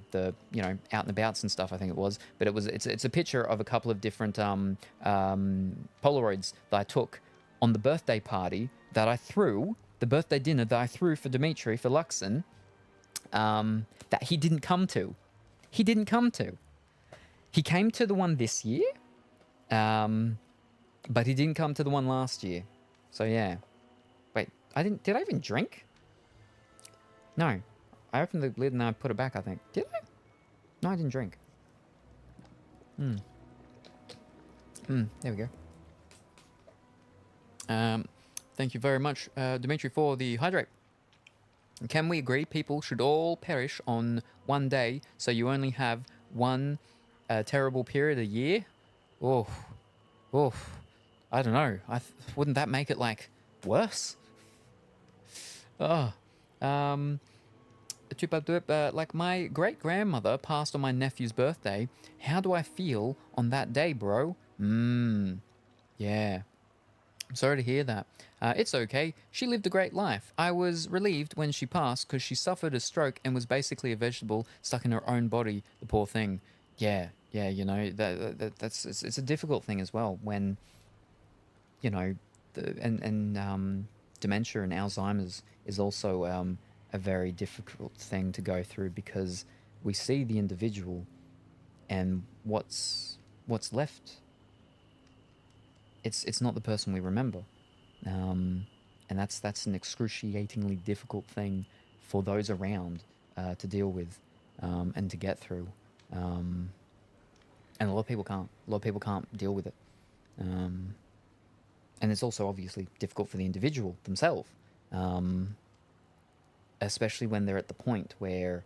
you know, out and abouts and stuff, I think it was. But it's a picture of a couple of different Polaroids that I took on the birthday party that I threw, the birthday dinner that I threw for Dimitri, for Luxon, that he didn't come to. He didn't come to. He came to the one this year, but he didn't come to the one last year. So yeah. Wait, did I even drink? No. I opened the lid and I put it back, I think. Did I? No, I didn't drink. There we go. Thank you very much, Dimitri, for the hydrate. Can we agree people should all perish on one day, so you only have one terrible period a year? Oh, I don't know. Wouldn't that make it, like, worse? Oh, like, my great-grandmother passed on my nephew's birthday. How do I feel on that day, bro? Yeah. I'm sorry to hear that. It's okay. She lived a great life. I was relieved when she passed because she suffered a stroke and was basically a vegetable stuck in her own body, the poor thing. Yeah, you know, it's a difficult thing as well when, you know, dementia and Alzheimer's is also a very difficult thing to go through, because we see the individual and what's left. It's not the person we remember, and that's an excruciatingly difficult thing for those around to deal with and to get through, and a lot of people can't. A lot of people can't deal with it, and it's also obviously difficult for the individual themselves, especially when they're at the point where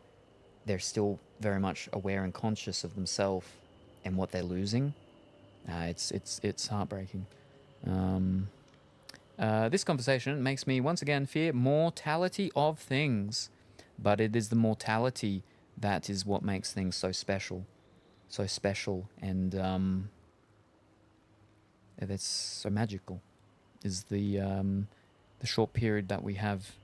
they're still very much aware and conscious of themselves and what they're losing. It's heartbreaking. This conversation makes me once again fear mortality of things, but it is the mortality that is what makes things so special, and it's so magical. Is the short period that we have.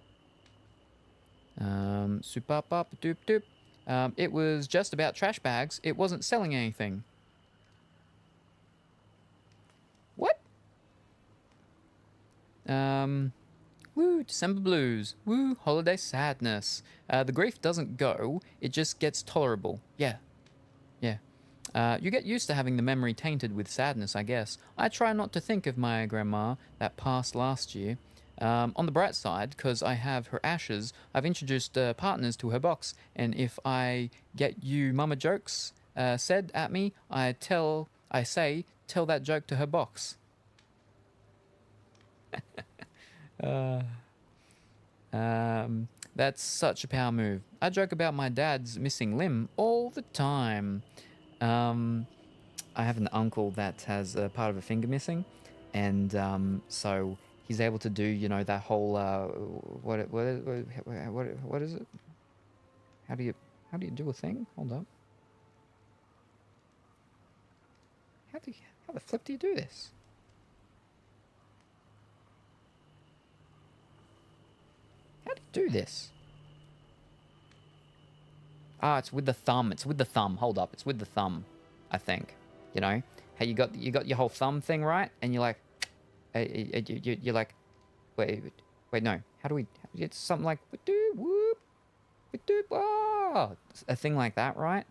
It was just about trash bags. It wasn't selling anything. What? Woo, December blues. Woo, holiday sadness. The grief doesn't go, it just gets tolerable. Yeah. You get used to having the memory tainted with sadness, I guess. I try not to think of my grandma that passed last year. On the bright side, because I have her ashes, I've introduced partners to her box, and if I get you mama jokes said at me, I say, tell that joke to her box. That's such a power move. I joke about my dad's missing limb all the time. I have an uncle that has a part of a finger missing, and so he's able to do, you know, that whole what is it? How do you do a thing? Hold up. How the flip do you do this? How do you do this? Ah, it's with the thumb. It's with the thumb. Hold up. It's with the thumb, I think. You know, how you got your whole thumb thing right, and you're like, you're like, wait, no. How do we? It's something like whoop, a thing like that, right?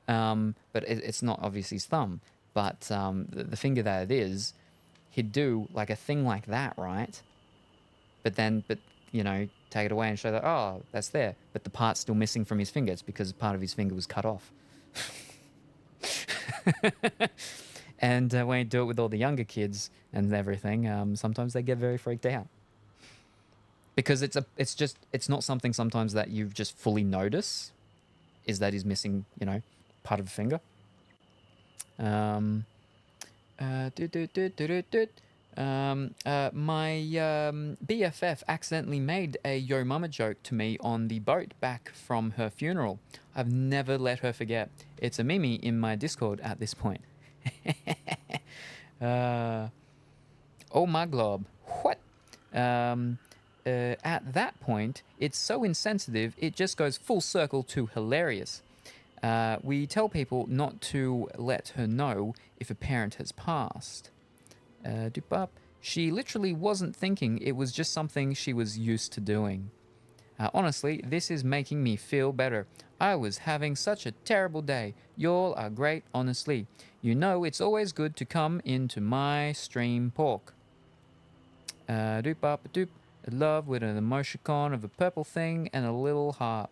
But it's not obviously his thumb, but the finger that it is, he'd do like a thing like that, right? But you know, take it away and show that, oh, that's there, but the part's still missing from his finger. It's because part of his finger was cut off. And when you do it with all the younger kids and everything, sometimes they get very freaked out. Because it's not something sometimes that you just fully notice, is that he's missing, you know, part of a finger. My BFF accidentally made a Yo Mama joke to me on the boat back from her funeral. I've never let her forget. It's a meme in my Discord at this point. Oh my glob. What? At that point, it's so insensitive, it just goes full circle to hilarious. We tell people not to let her know if a parent has passed. She literally wasn't thinking, it was just something she was used to doing. Honestly, this is making me feel better. I was having such a terrible day. Y'all are great, honestly. You know it's always good to come into my stream pork. Love with an emoticon of a purple thing and a little heart.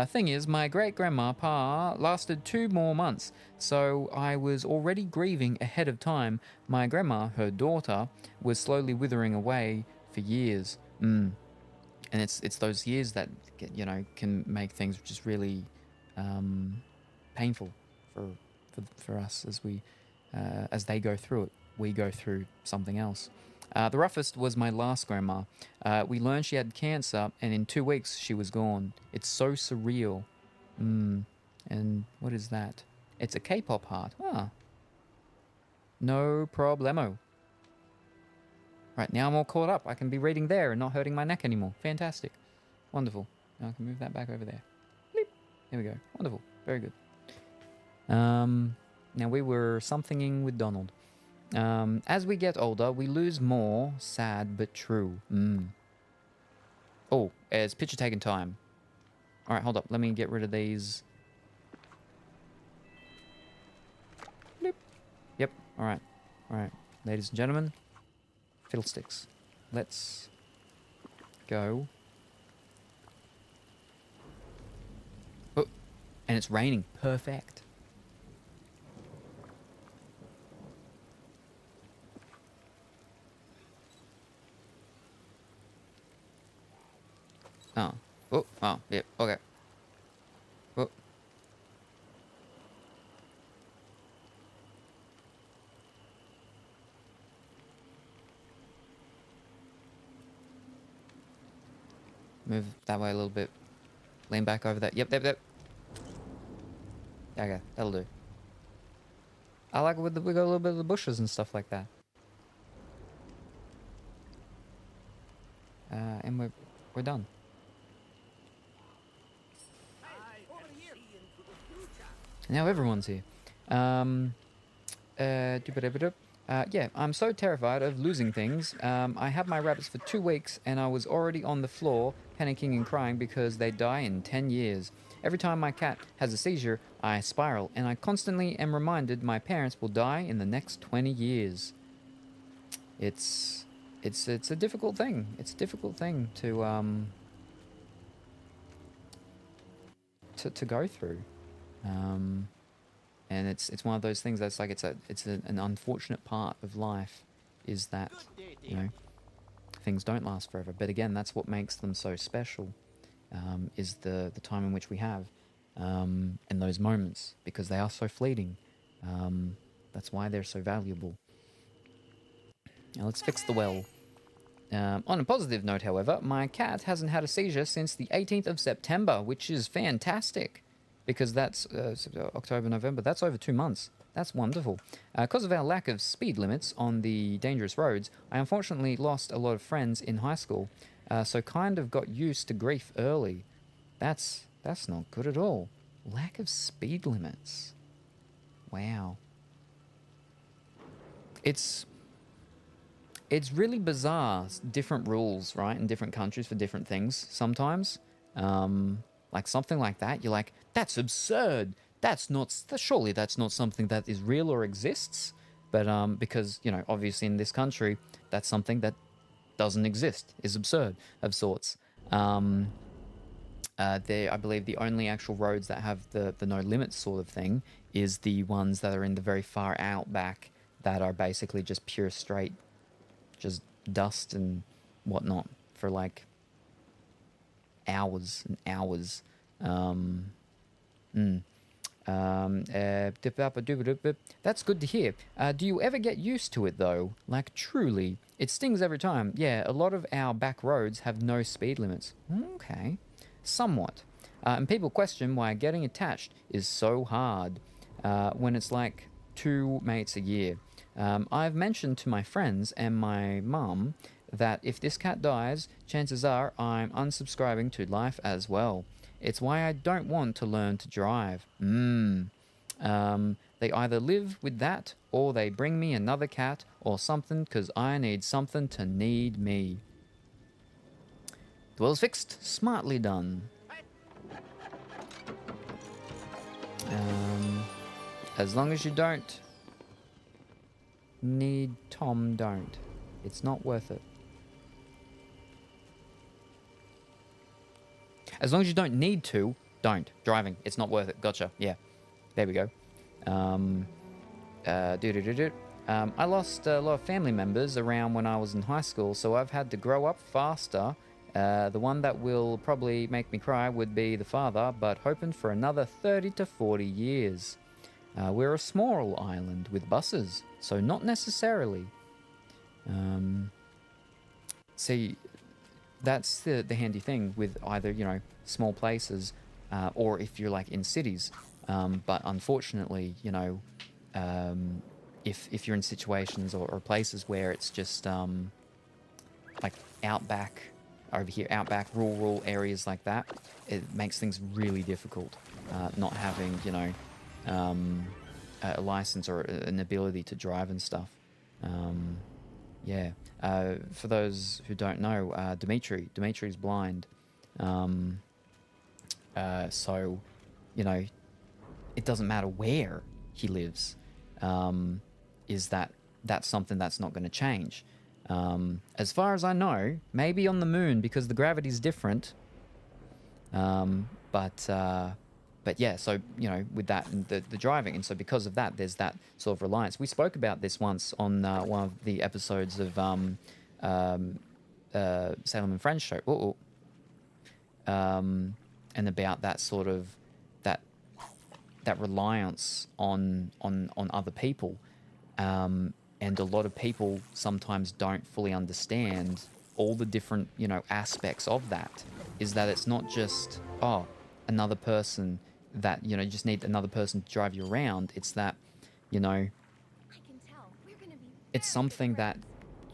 Thing is, my great-grandma Pa lasted 2 more months, so I was already grieving ahead of time. My grandma, her daughter, was slowly withering away for years. And it's those years that, you know, can make things just really painful for us as they go through it. We go through something else. The roughest was my last grandma. We learned she had cancer, and in 2 weeks she was gone. It's so surreal. And what is that? It's a K-pop heart. Ah. No problemo. Right, now I'm all caught up. I can be reading there and not hurting my neck anymore. Fantastic. Wonderful. Now I can move that back over there. Bleep. There we go. Wonderful. Very good. Now we were somethinging with Donald. As we get older, we lose more. Sad but true. Oh, it's picture taking time. Alright, hold up. Let me get rid of these. Bloop. Yep, alright. Alright, ladies and gentlemen. Fiddlesticks. Let's go. Oh, and it's raining. Perfect. Oh, yep, okay. Oh. Move that way a little bit. Lean back over that. Yep. Okay, that'll do. I like it with we got a little bit of the bushes and stuff like that. And we're done. Now everyone's here. Yeah, I'm so terrified of losing things. I had my rabbits for 2 weeks and I was already on the floor panicking and crying because they die in 10 years. Every time my cat has a seizure, I spiral, and I constantly am reminded my parents will die in the next 20 years. It's a difficult thing. It's a difficult thing to go through. And it's one of those things that's like it's an unfortunate part of life, is that, you know, things don't last forever. But again, that's what makes them so special, is the time in which we have. and those moments, because they are so fleeting. That's why they're so valuable. Now let's fix the well. On a positive note, however, my cat hasn't had a seizure since the 18th of September, which is fantastic, because that's October, November. That's over 2 months. That's wonderful. Because of our lack of speed limits on the dangerous roads, I unfortunately lost a lot of friends in high school, so kind of got used to grief early. That's not good at all. Lack of speed limits. Wow. It's really bizarre, different rules, right, in different countries for different things sometimes. Like something like that, you're like, that's absurd. Surely that's not something that is real or exists. But because, you know, obviously in this country, that's something that doesn't exist, is absurd of sorts. I believe the only actual roads that have the no limits sort of thing is the ones that are in the very far outback that are basically just pure straight, just dust and whatnot for like hours and hours. That's good to hear. Do you ever get used to it though? Like truly, it stings every time. Yeah, a lot of our back roads have no speed limits. Okay, somewhat. And people question why getting attached is so hard when it's like 2 mates a year. I've mentioned to my friends and my mum that if this cat dies, chances are I'm unsubscribing to life as well. It's why I don't want to learn to drive. They either live with that or they bring me another cat or something because I need something to need me. The well's fixed. Smartly done. As long as you don't need Tom, don't. It's not worth it. As long as you don't need to, don't. Driving, it's not worth it. Gotcha. Yeah. There we go. I lost a lot of family members around when I was in high school, so I've had to grow up faster. The one that will probably make me cry would be the father, but hoping for another 30 to 40 years. We're a small island with buses, so not necessarily. See, that's the handy thing with either, you know, small places or if you're like in cities. But unfortunately, you know, if you're in situations or places where it's just like outback, over here, outback, rural areas like that, it makes things really difficult not having, you know, a license or an ability to drive and stuff. Yeah. For those who don't know, Dimitri's blind. So, you know, it doesn't matter where he lives. That's something that's not going to change. As far as I know, maybe on the moon because the gravity's different. But yeah, so, you know, with that and the driving, and so because of that, there's that sort of reliance. We spoke about this once on one of the episodes of Salem and Friends show. And about that sort of that reliance on other people, and a lot of people sometimes don't fully understand all the different, you know, aspects of that. Is that it's not just another person that, you know, you just need another person to drive you around. It's that, you know, it's something that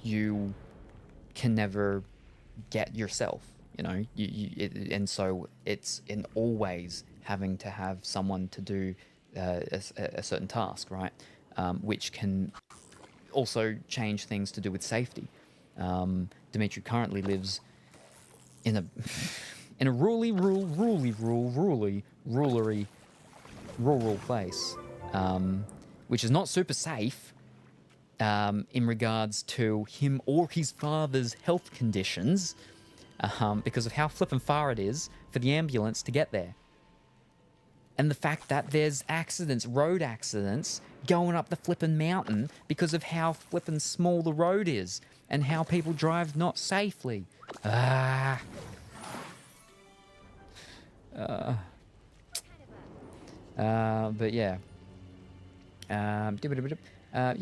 you can never get yourself, you know, and so it's in always having to have someone to do a certain task, right? Which can also change things to do with safety. Dimitri currently lives in a rural place, which is not super safe in regards to him or his father's health conditions, because of how flippin' far it is for the ambulance to get there. And the fact that there's accidents, road accidents, going up the flippin' mountain because of how flippin' small the road is and how people drive not safely. But yeah. Yeah,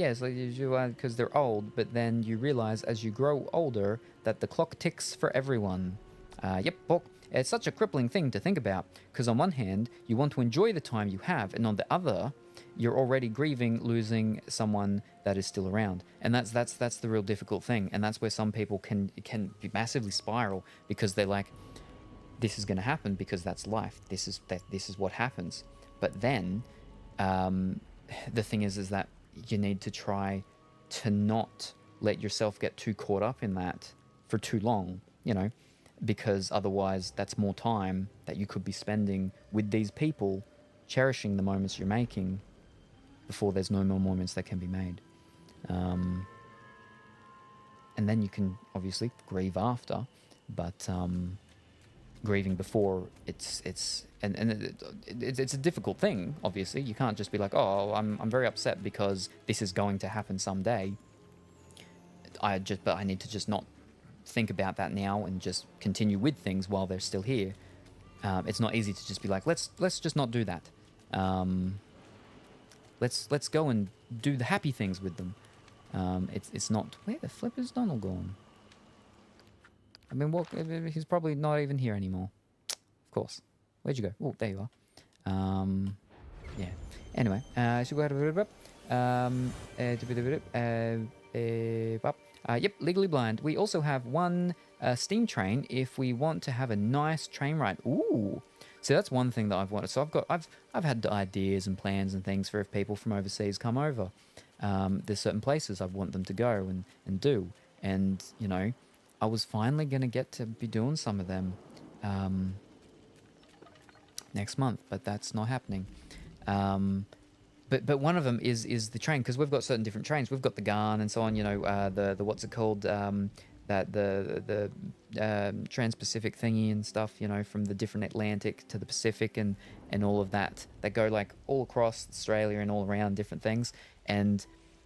it's like because they're old, but then you realize as you grow older that the clock ticks for everyone. Yep, well, it's such a crippling thing to think about, because on one hand, you want to enjoy the time you have, and on the other, you're already grieving losing someone that is still around. And that's the real difficult thing, and that's where some people can be massively spiral, because they're like, this is going to happen because that's life. This is what happens. But then, the thing is that you need to try to not let yourself get too caught up in that for too long, you know, because otherwise that's more time that you could be spending with these people, cherishing the moments you're making before there's no more moments that can be made. And then you can obviously grieve after, but grieving before it's a difficult thing. Obviously, you can't just be like, oh, I'm very upset because this is going to happen someday. But I need to just not think about that now and just continue with things while they're still here. It's not easy to just be like, let's just not do that. Let's go and do the happy things with them. It's not. Where the flip is Donald gone? I mean, what? He's probably not even here anymore. Of course. Where'd you go? Oh, there you are. Yeah. Anyway, so go ahead. Yep, Legally Blind. We also have one steam train if we want to have a nice train ride. Ooh. So that's one thing that I've wanted. So I've had ideas and plans and things for if people from overseas come over. There's certain places I want them to go and do. And, you know, I was finally going to get to be doing some of them next month, but that's not happening. But one of them is the train, because we've got certain different trains. We've got the Garn and so on, you know, the what's it called, that the Trans-Pacific thingy and stuff, you know, from the different Atlantic to the Pacific and all of that. They go like all across Australia and all around different things. And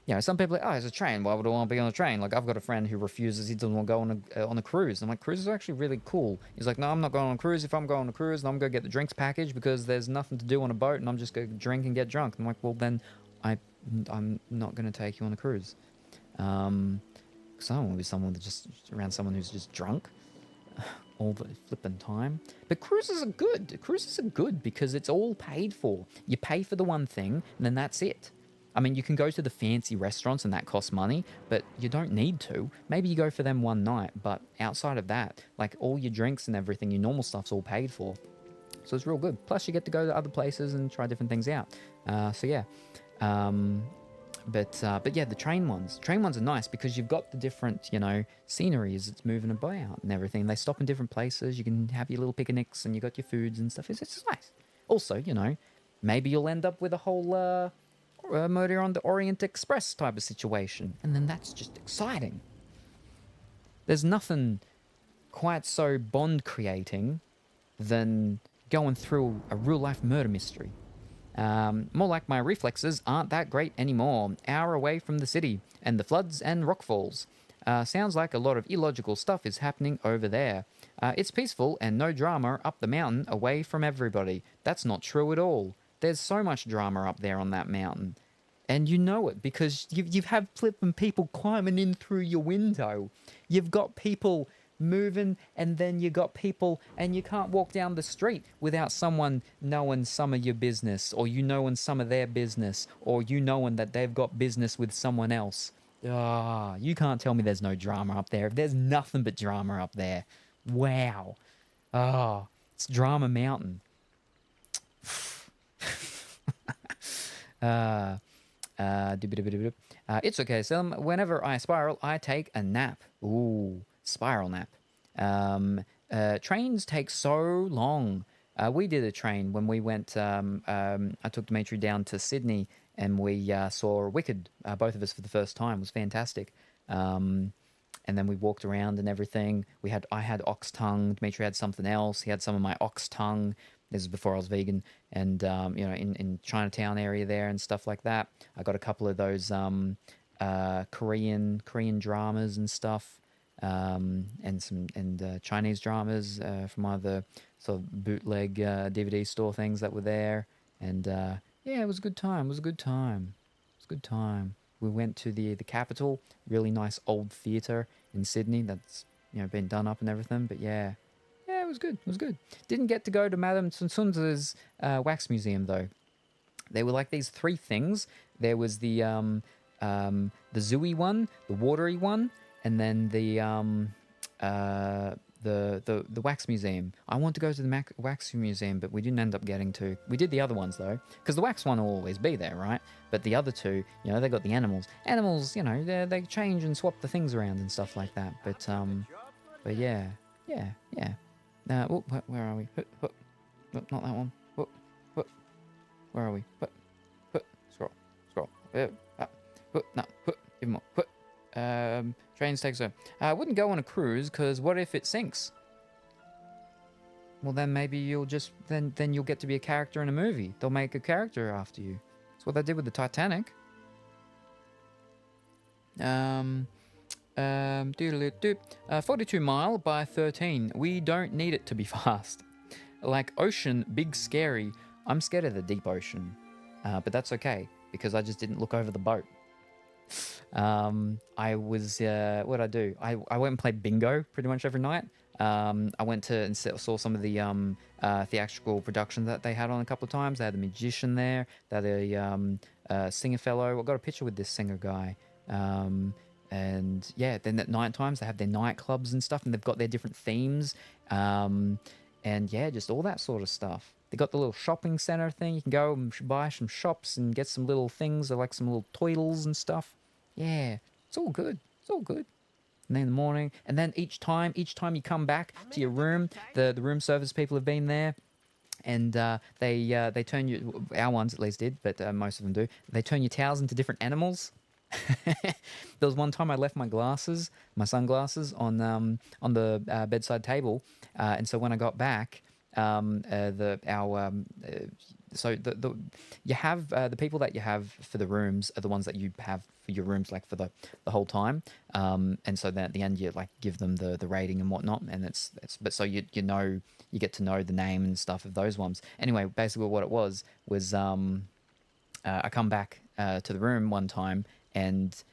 you know, some people are like, oh, it's a train. Why would I want to be on a train? Like, I've got a friend who refuses. He doesn't want to go on a cruise. I'm like, cruises are actually really cool. He's like, no, I'm not going on a cruise. If I'm going on a cruise, then I'm going to get the drinks package because there's nothing to do on a boat, and I'm just going to drink and get drunk. I'm like, well, then I'm not going to take you on a cruise. Because I don't want to be someone that just around someone who's just drunk all the flipping time. But cruises are good. Cruises are good because it's all paid for. You pay for the one thing, and then that's it. I mean, you can go to the fancy restaurants and that costs money, but you don't need to. Maybe you go for them one night, but outside of that, like all your drinks and everything, your normal stuff's all paid for. So it's real good. Plus you get to go to other places and try different things out. So yeah. But yeah, the train ones are nice because you've got the different, you know, scenery as it's moving about and everything. They stop in different places. You can have your little picnics and you got your foods and stuff. It's just nice. Also, you know, maybe you'll end up with a whole Murder on the Orient Express type of situation, and then that's just exciting. There's nothing quite so bond creating than going through a real life murder mystery. More like my reflexes aren't that great anymore. Hour away from the city and the floods and rockfalls. Sounds like a lot of illogical stuff is happening over there. It's peaceful and no drama up the mountain away from everybody. That's not true at all. There's so much drama up there on that mountain. And you know it because you've had flipping people climbing in through your window. You've got people moving, and then you got people, and you can't walk down the street without someone knowing some of your business, or you knowing some of their business, or you knowing that they've got business with someone else. You can't tell me there's no drama up there. There's nothing but drama up there. Wow. It's Drama Mountain. It's okay, Salem. Whenever I spiral, I take a nap. Ooh, spiral nap. Trains take so long. We did a train when we went. I took Dimitri down to Sydney, and we saw Wicked. Both of us for the first time. It was fantastic. And then we walked around and everything. I had ox tongue. Dimitri had something else. He had some of my ox tongue. This is before I was vegan, and you know, in Chinatown area there and stuff like that. I got a couple of those Korean dramas and stuff, and Chinese dramas from one of the sort of bootleg DVD store things that were there. And yeah, it was a good time. It was a good time. It was a good time. We went to the Capitol, really nice old theatre in Sydney that's been done up and everything. But yeah, it was good. It was good. Didn't get to go to Madame Tussauds wax museum though. There were like these three things. There was the zooey one, the watery one, and then the wax museum. I want to go to the wax museum, but we didn't end up getting to. We did the other ones though, because the wax one will always be there, right? But the other two, they got the animals. Animals, they change and swap the things around and stuff like that. But yeah. Where are we? Not that one. Where are we? Scroll. No. Even more. Trains takes a. I wouldn't go on a cruise because what if it sinks? Well, then maybe you'll just then you'll get to be a character in a movie. They'll make a character after you. That's what they did with the Titanic. 42 mile by 13. We don't need it to be fast. Like ocean, big scary. I'm scared of the deep ocean, but that's okay because I just didn't look over the boat. I was what'd I do? I went and played bingo pretty much every night. I went to and saw some of the theatrical productions that they had on a couple of times. They had a magician there. They had a singer fellow. I got a picture with this singer guy. And yeah, then at night times they have their nightclubs and stuff, and they've got their different themes. And yeah, just all that sort of stuff. They got the little shopping center thing. You can go and buy some shops and get some little things, like some little toidles and stuff. Yeah, it's all good. It's all good. And then in the morning, and then each time you come back to your room, the room service people have been there, and they turn you. Our ones at least did, but most of them do. They turn your towels into different animals. There was one time I left my sunglasses, on the bedside table, and so when I got back, you have the people that you have for the rooms are the ones that you have for your rooms like for the whole time, and so then at the end you like give them the rating and whatnot, and it's but so you get to know the name and stuff of those ones. Anyway, basically what it was I come back to the room one time, and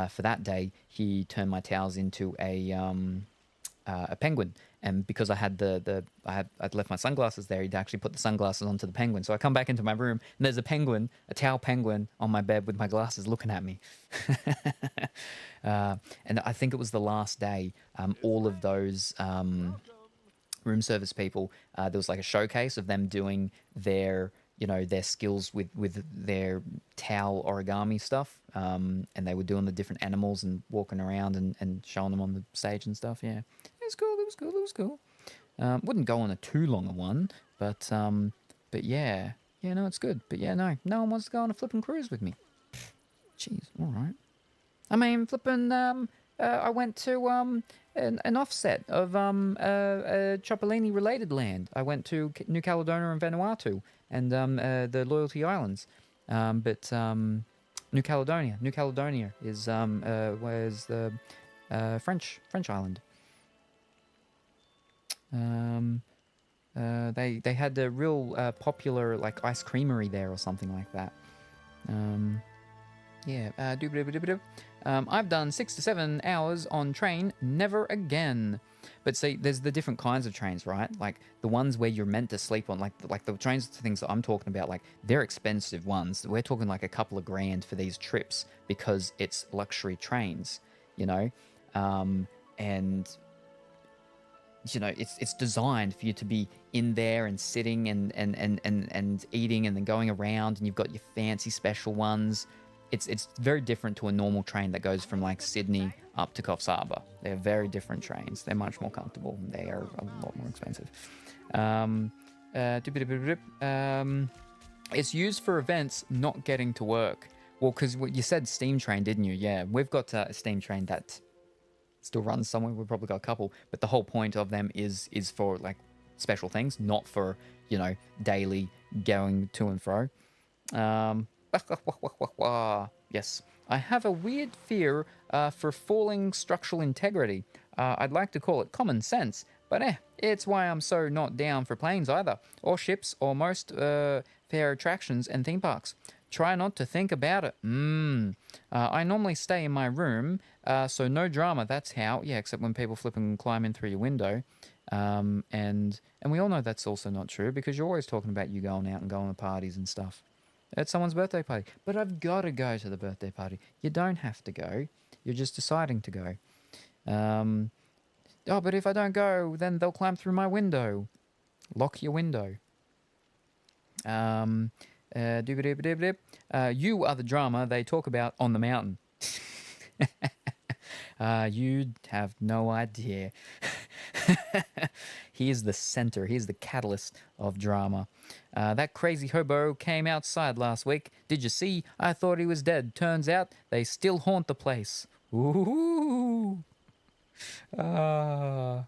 for that day he turned my towels into a penguin. And because I had I'd left my sunglasses there, he'd actually put the sunglasses onto the penguin. So I come back into my room, and there's a towel penguin on my bed with my glasses looking at me. And I think it was the last day. All of those room service people, there was like a showcase of them doing their skills with their towel origami stuff. And they were doing the different animals and walking around and showing them on the stage and stuff. Yeah. It was cool. Wouldn't go on a too long a one, but yeah, no, it's good. But yeah, no one wants to go on a flipping cruise with me. Jeez, all right. I mean, flipping. I went to an offset of a Cipollini related land. I went to New Caledonia and Vanuatu and the Loyalty Islands, but New Caledonia is was the French island. They had a real popular like ice creamery there or something like that. I've done 6 to 7 hours on train, never again. But see, there's the different kinds of trains, right? Like the ones where you're meant to sleep on, like the trains, things that I'm talking about, like they're expensive ones. We're talking like a couple of grand for these trips because it's luxury trains, and it's designed for you to be in there and sitting and eating and then going around, and you've got your fancy special ones. It's very different to a normal train that goes from like Sydney up to Coffs Harbour. They're very different trains. They're much more comfortable. They are a lot more expensive. It's used for events, not getting to work. Well, because you said steam train, didn't you? Yeah, we've got a steam train that still runs somewhere. We've probably got a couple, but the whole point of them is for like special things, not for daily going to and fro. Yes, I have a weird fear for falling structural integrity. I'd like to call it common sense, but it's why I'm so not down for planes either, or ships, or most fair attractions and theme parks. Try not to think about it. I normally stay in my room, so no drama. That's how. Yeah, except when people flip and climb in through your window. And we all know that's also not true because you're always talking about you going out and going to parties and stuff. It's someone's birthday party. But I've got to go to the birthday party. You don't have to go. You're just deciding to go. Oh, but if I don't go, then they'll climb through my window. Lock your window. You are the drama they talk about on the mountain. You have no idea. He is the center. He is the catalyst of drama. That crazy hobo came outside last week. Did you see? I thought he was dead. Turns out they still haunt the place. Ooh. So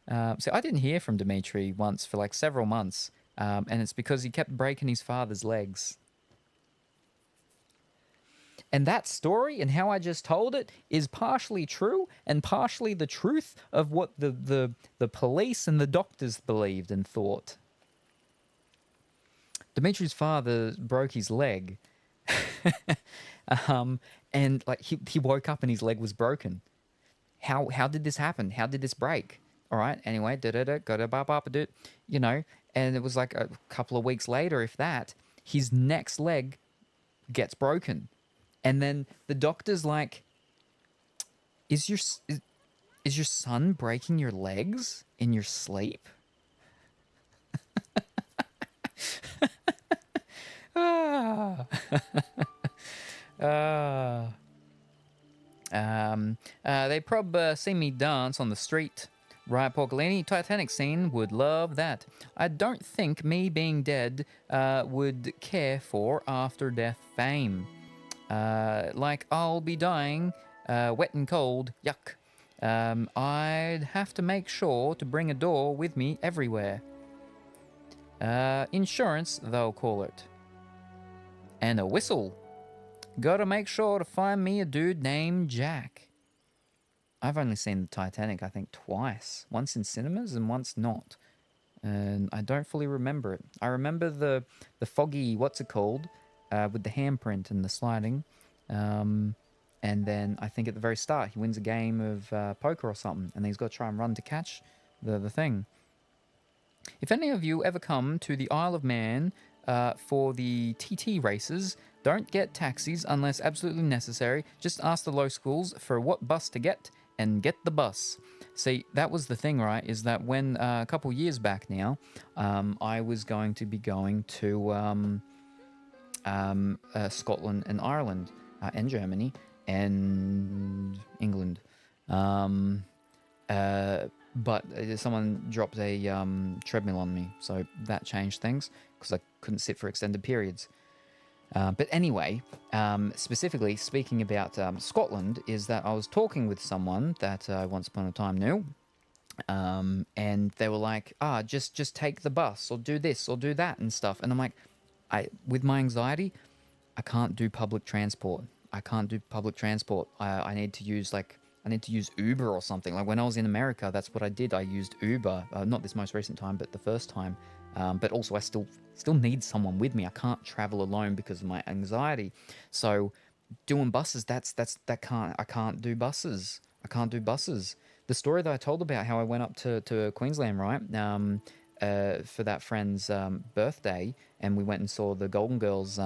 I didn't hear from Dimitri once for like several months. And it's because he kept breaking his father's legs. And that story and how I just told it is partially true and partially the truth of what the police and the doctors believed and thought. Dimitri's father broke his leg. And like he woke up and his leg was broken. How did this happen? How did this break? All right. Anyway, you know, and it was like a couple of weeks later, if that, his next leg gets broken. And then the doctor's like, is your son breaking your legs in your sleep? They prob see me dance on the street. Right, Porcolini? Titanic scene, would love that. I don't think me being dead would care for after-death fame. Like I'll be dying, wet and cold, yuck. I'd have to make sure to bring a door with me everywhere. Insurance, they'll call it. And a whistle. Gotta make sure to find me a dude named Jack. I've only seen the Titanic, I think, twice. Once in cinemas and once not. And I don't fully remember it. I remember the foggy, what's it called, with the handprint and the sliding. And then I think at the very start, he wins a game of poker or something. And then he's got to try and run to catch the thing. If any of you ever come to the Isle of Man for the TT races, don't get taxis unless absolutely necessary. Just ask the locals for what bus to get and get the bus. See, that was the thing, right? Is that when a couple years back now, I was going to be going to Scotland and Ireland and Germany and England. But someone dropped a treadmill on me, so that changed things because I couldn't sit for extended periods. But anyway, specifically speaking about Scotland, is that I was talking with someone that I once upon a time knew, and they were like, just take the bus or do this or do that and stuff. And I'm like, with my anxiety, I can't do public transport. I need to use Uber or something. Like when I was in America, that's what I did. I used Uber, not this most recent time, but the first time. But also I still need someone with me. I can't travel alone because of my anxiety. So doing buses, I can't do buses. The story that I told about how I went up to Queensland, right? For that friend's birthday, and we went and saw the Golden Girls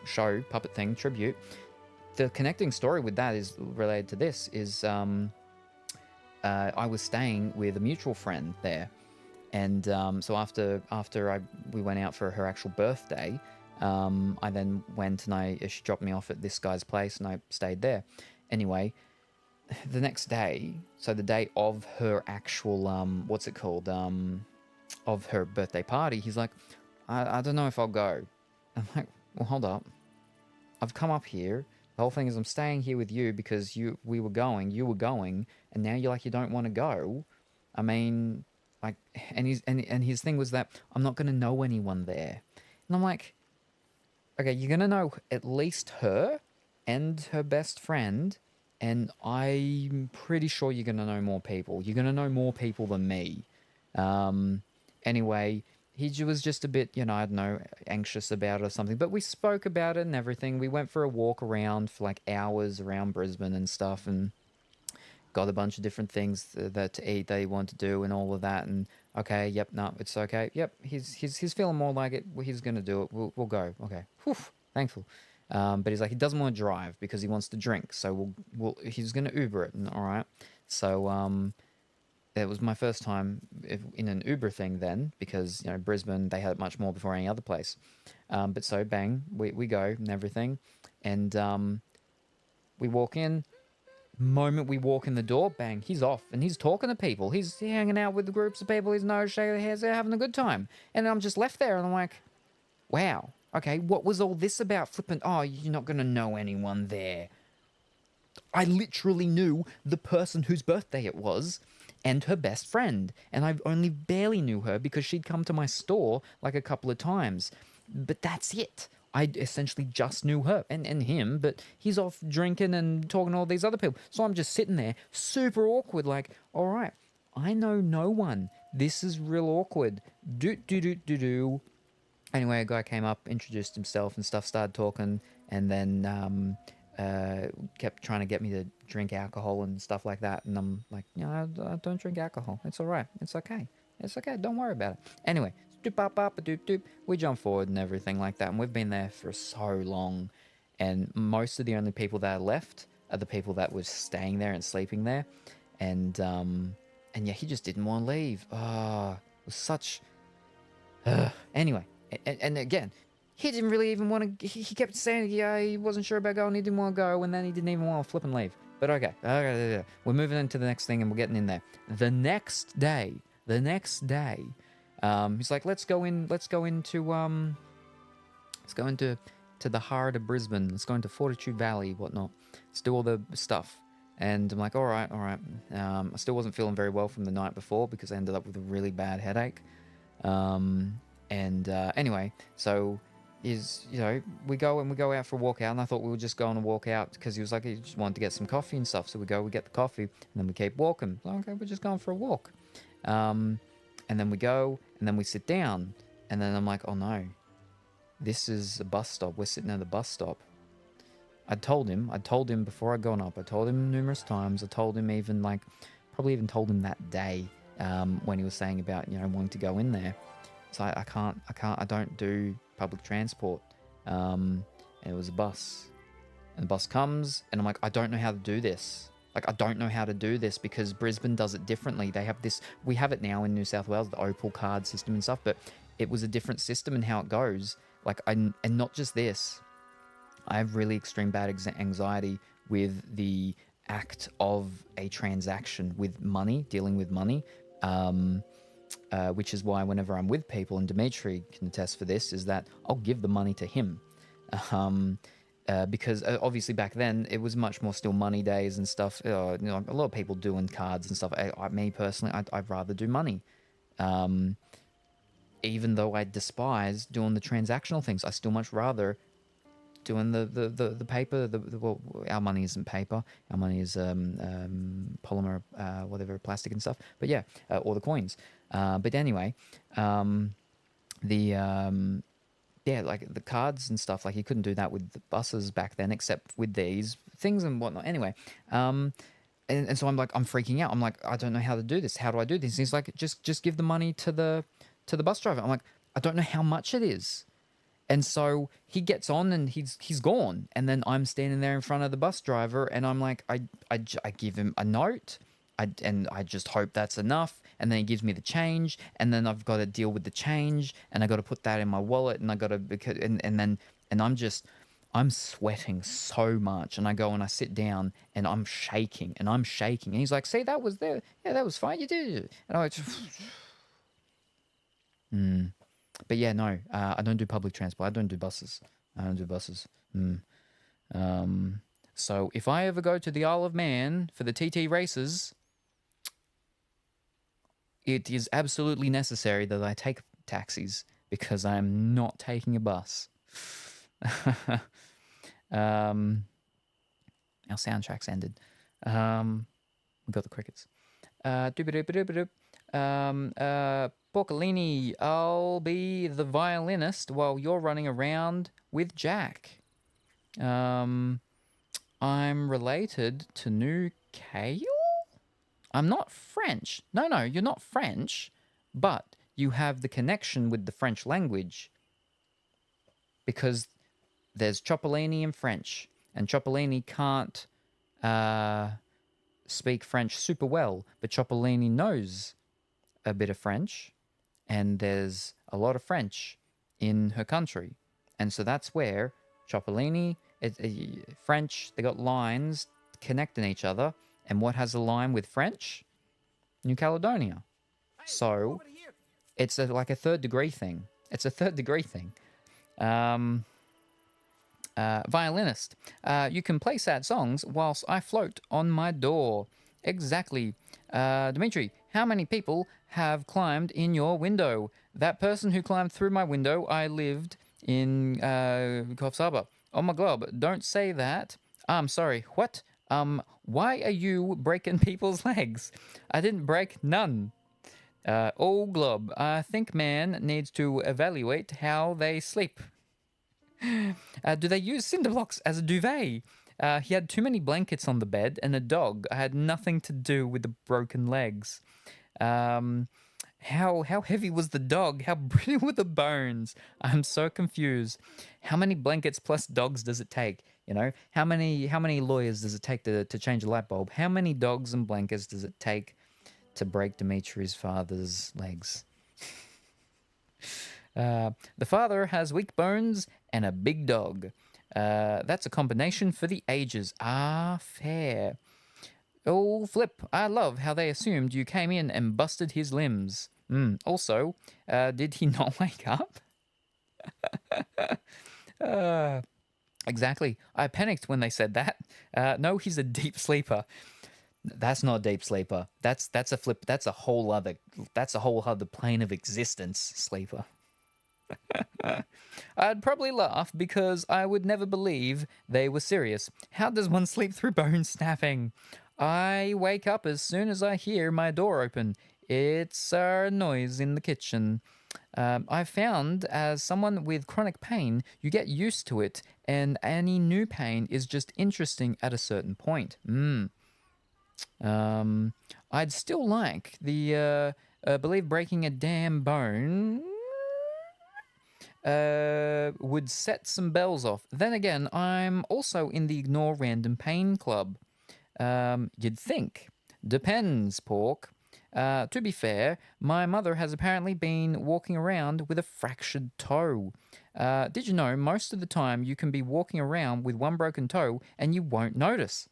show, puppet thing, tribute. The connecting story with that is related to this, is I was staying with a mutual friend there. And so after we went out for her actual birthday, I then went and she dropped me off at this guy's place and I stayed there. Anyway, the next day, so the day of her actual, of her birthday party, he's like, I don't know if I'll go. I'm like, well, hold up. I've come up here. The whole thing is I'm staying here with you because you were going, and now you're like, you don't want to go. I mean... Like, and his thing was that I'm not going to know anyone there. And I'm like, okay, you're going to know at least her and her best friend, and I'm pretty sure you're going to know more people. You're going to know more people than me. Anyway, was just a bit, I don't know, anxious about it or something. But we spoke about it and everything. We went for a walk around for like hours around Brisbane and stuff, and got a bunch of different things that to eat that he wanted to do and all of that. And okay, yep, no, it's okay. Yep, he's feeling more like it. He's gonna do it. We'll go. Okay, whew, thankful. But he's like, he doesn't want to drive because he wants to drink. So he's gonna Uber it. All right. So it was my first time in an Uber thing then, because Brisbane, they had it much more before any other place. But so bang, we go and everything, and we walk in. Moment we walk in the door, bang, he's off and he's talking to people. He's hanging out with groups of people. He's shaking their heads, they're having a good time. And I'm just left there and I'm like, wow, okay, what was all this about? Flipping, oh, you're not going to know anyone there. I literally knew the person whose birthday it was and her best friend. And I only barely knew her because she'd come to my store like a couple of times. But that's it. I essentially just knew her and him, but he's off drinking and talking to all these other people. So I'm just sitting there, super awkward, like, all right, I know no one. This is real awkward. Do. Anyway, a guy came up, introduced himself and stuff, started talking, and then kept trying to get me to drink alcohol and stuff like that. And I'm like, I don't drink alcohol. It's all right. It's okay. It's okay. Don't worry about it. Anyway, we jump forward and everything like that. And we've been there for so long. And most of the only people that are left are the people that were staying there and sleeping there. And yeah, he just didn't want to leave. Oh, it was such... Anyway, and again, he didn't really even want to... He kept saying, yeah, he wasn't sure about going. He didn't want to go. And then he didn't even want to flip and leave. But okay. We're moving into the next thing and we're getting in there. The next day... he's like, let's go into the heart of Brisbane. Let's go into Fortitude Valley, whatnot. Let's do all the stuff. And I'm like, all right. I still wasn't feeling very well from the night before because I ended up with a really bad headache. Anyway, so we go out for a walk out, and I thought we would just go on a walk out because he was like, he just wanted to get some coffee and stuff. So we get the coffee, and then we keep walking. Okay, we're just going for a walk. And then we go, and then we sit down. And then I'm like, oh no, this is a bus stop. We're sitting at the bus stop. I told him before I'd gone up. I told him numerous times. I told him probably even told him that day when he was saying about, wanting to go in there. So I don't do public transport. And it was a bus. And the bus comes, and I'm like, I don't know how to do this. I don't know how to do this because Brisbane does it differently. They have this, we have it now in New South Wales, the Opal card system and stuff, but it was a different system in how it goes. And not just this, I have really extreme bad anxiety with the act of a transaction with money, dealing with money, which is why whenever I'm with people, and Dimitri can attest for this, is that I'll give the money to him. Because obviously back then it was much more still money days and stuff. A lot of people doing cards and stuff. Me personally, I'd rather do money. Even though I despise doing the transactional things, I still much rather doing the paper. Well, our money isn't paper. Our money is polymer, whatever, plastic and stuff. But yeah, or the coins. But anyway, yeah, like the cards and stuff, like you couldn't do that with the buses back then, except with these things and whatnot. Anyway, and so I'm freaking out. I'm like, I don't know how to do this. How do I do this? And he's like, just give the money to the bus driver. I'm like, I don't know how much it is. And so he gets on and he's gone. And then I'm standing there in front of the bus driver, and I'm like, I give him a note. And I just hope that's enough. And then he gives me the change, and then I've got to deal with the change, and I got to put that in my wallet, and I got to, and I'm sweating so much, and I go and I sit down, and I'm shaking, and he's like, see, that was there, yeah, that was fine, you did it, and I just, but yeah, no, I don't do public transport, I don't do buses. So if I ever go to the Isle of Man for the TT races, it is absolutely necessary that I take taxis because I am not taking a bus. Our soundtrack's ended. We got the crickets. Porcolini, I'll be the violinist while you're running around with Jack. I'm related to New Kale? I'm not French. No, you're not French, but you have the connection with the French language. Because there's Cipollini in French, and Cipollini can't speak French super well, but Cipollini knows a bit of French, and there's a lot of French in her country. And so that's where Cipollini, French, they got lines connecting each other. And what has a line with French? New Caledonia. So it's like a third degree thing. It's a third degree thing. Violinist. You can play sad songs whilst I float on my door. Exactly. Dimitri, how many people have climbed in your window? That person who climbed through my window, I lived in Coffs Harbour. Oh my glob, don't say that. I'm sorry, what? Why are you breaking people's legs? I didn't break none. Oh glob, I think man needs to evaluate how they sleep. Do they use cinder blocks as a duvet? He had too many blankets on the bed and a dog. I had nothing to do with the broken legs. How heavy was the dog? How brittle were the bones? I'm so confused. How many blankets plus dogs does it take? You know, how many lawyers does it take to change a light bulb? How many dogs and blankets does it take to break Dimitri's father's legs? The father has weak bones and a big dog. That's a combination for the ages. Ah, fair. Oh, Flip, I love how they assumed you came in and busted his limbs. Also, did he not wake up? Exactly. I panicked when they said that. No, he's a deep sleeper. That's not a deep sleeper. That's a Flip. That's a whole other plane of existence sleeper. I'd probably laugh because I would never believe they were serious. How does one sleep through bone snapping? I wake up as soon as I hear my door open. It's a noise in the kitchen. I've found as someone with chronic pain, you get used to it, and any new pain is just interesting at a certain point. I'd still like the believe breaking a damn bone would set some bells off. Then again, I'm also in the Ignore Random Pain Club. You'd think. Depends, Pork. To be fair, my mother has apparently been walking around with a fractured toe. Did you know most of the time you can be walking around with one broken toe and you won't notice?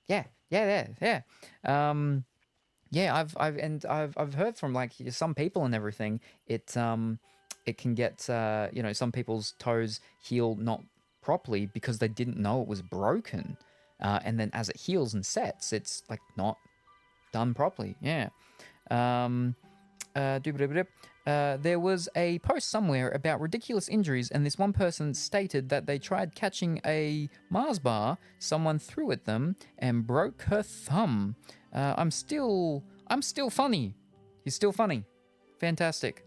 Yeah. I've heard from like some people and everything. It can get some people's toes heal not properly because they didn't know it was broken, and then as it heals and sets, it's like not done properly. Yeah. There was a post somewhere about ridiculous injuries, and this one person stated that they tried catching a Mars bar, someone threw at them, and broke her thumb. I'm still funny. He's still funny. Fantastic.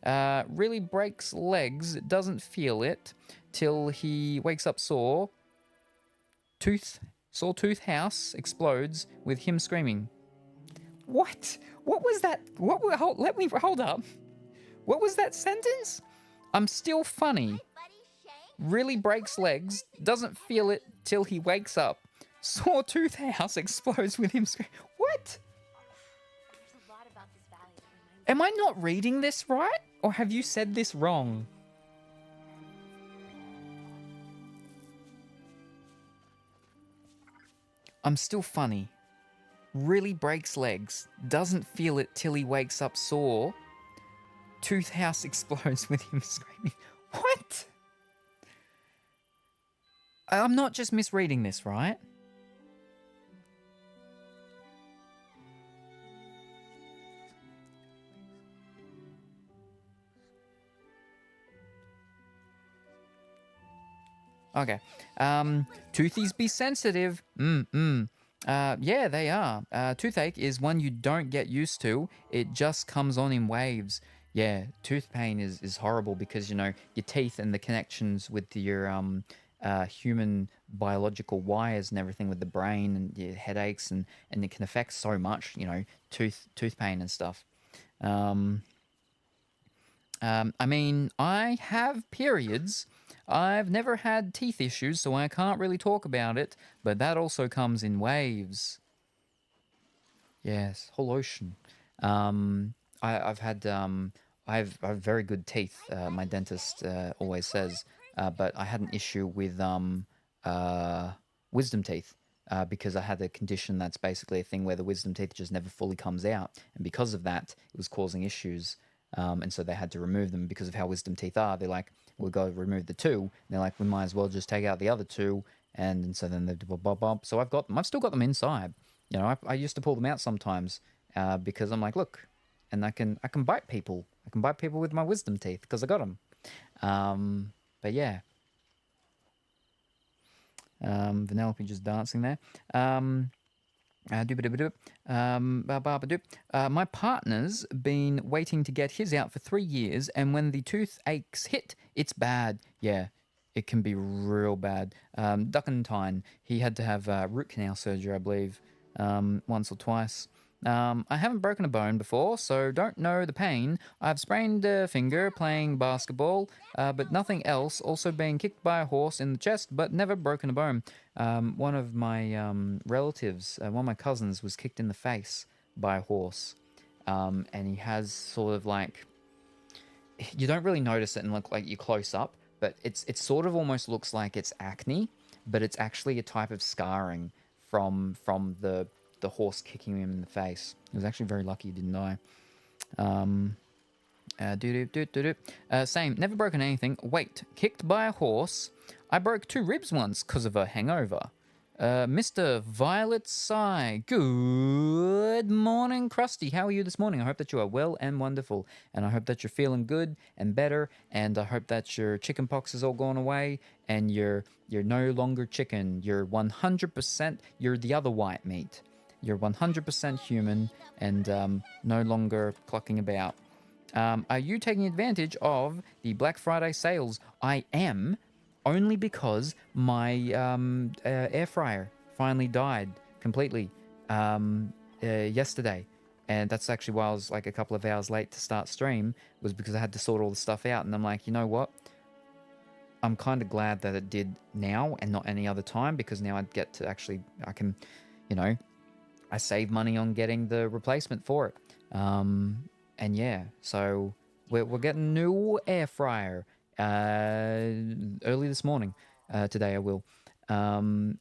Really breaks legs, doesn't feel it, till he wakes up sore. Sawtooth house explodes with him screaming. What? What was that? Hold up. What was that sentence? I'm still funny. Really breaks legs, doesn't feel it till he wakes up. Sawtooth house explodes with him screaming. What? Am I not reading this right? Or have you said this wrong? I'm still funny. Really breaks legs, doesn't feel it till he wakes up sore. Tooth house explodes with him screaming. What? I'm not just misreading this, right? Okay. Toothies be sensitive. Yeah, they are. Toothache is one you don't get used to. It just comes on in waves. Yeah, tooth pain is horrible because, you know, your teeth and the connections with your human biological wires and everything with the brain and your headaches and it can affect so much, you know, tooth pain and stuff. I mean, I have periods. I've never had teeth issues, so I can't really talk about it, but that also comes in waves. Yes, whole ocean. I've had I have very good teeth. My dentist always says, but I had an issue with wisdom teeth. Because I had a condition that's basically a thing where the wisdom teeth just never fully comes out, and because of that, it was causing issues. And so they had to remove them because of how wisdom teeth are. They're like, we'll go remove the two. And they're like, we might as well just take out the other two. And so then they bob. So I've got them. I've still got them inside. You know, I used to pull them out sometimes because I'm like, look, and I can bite people. I can bite people with my wisdom teeth because I got them. But yeah, Vanellope just dancing there. My partner's been waiting to get his out for 3 years, and when the toothaches hit, it's bad. Yeah, it can be real bad. Duckentine, he had to have root canal surgery, I believe, once or twice. I haven't broken a bone before, so don't know the pain. I've sprained a finger playing basketball, but nothing else. Also been kicked by a horse in the chest, but never broken a bone. One of my relatives, one of my cousins, was kicked in the face by a horse. And he has sort of like... You don't really notice it and look like you're close up, but it sort of almost looks like it's acne, but it's actually a type of scarring from the horse kicking him in the face. He was actually very lucky he didn't die. Same, never broken anything. Wait, kicked by a horse? I broke 2 ribs once because of a hangover. Mr. Violet Sigh. Good morning, Krusty. How are you this morning? I hope that you are well and wonderful. And I hope that you're feeling good and better. And I hope that your chicken pox has all gone away. And you're no longer chicken. You're 100%, you're the other white meat. You're 100% human and no longer clucking about. Are you taking advantage of the Black Friday sales? I am, only because my air fryer finally died completely yesterday. And that's actually why I was like a couple of hours late to start stream, was because I had to sort all the stuff out. And I'm like, you know what? I'm kind of glad that it did now and not any other time, because now I'd get to actually, I can, you know, I save money on getting the replacement for it. And yeah, so we're getting a new air fryer early this morning. Today I will. My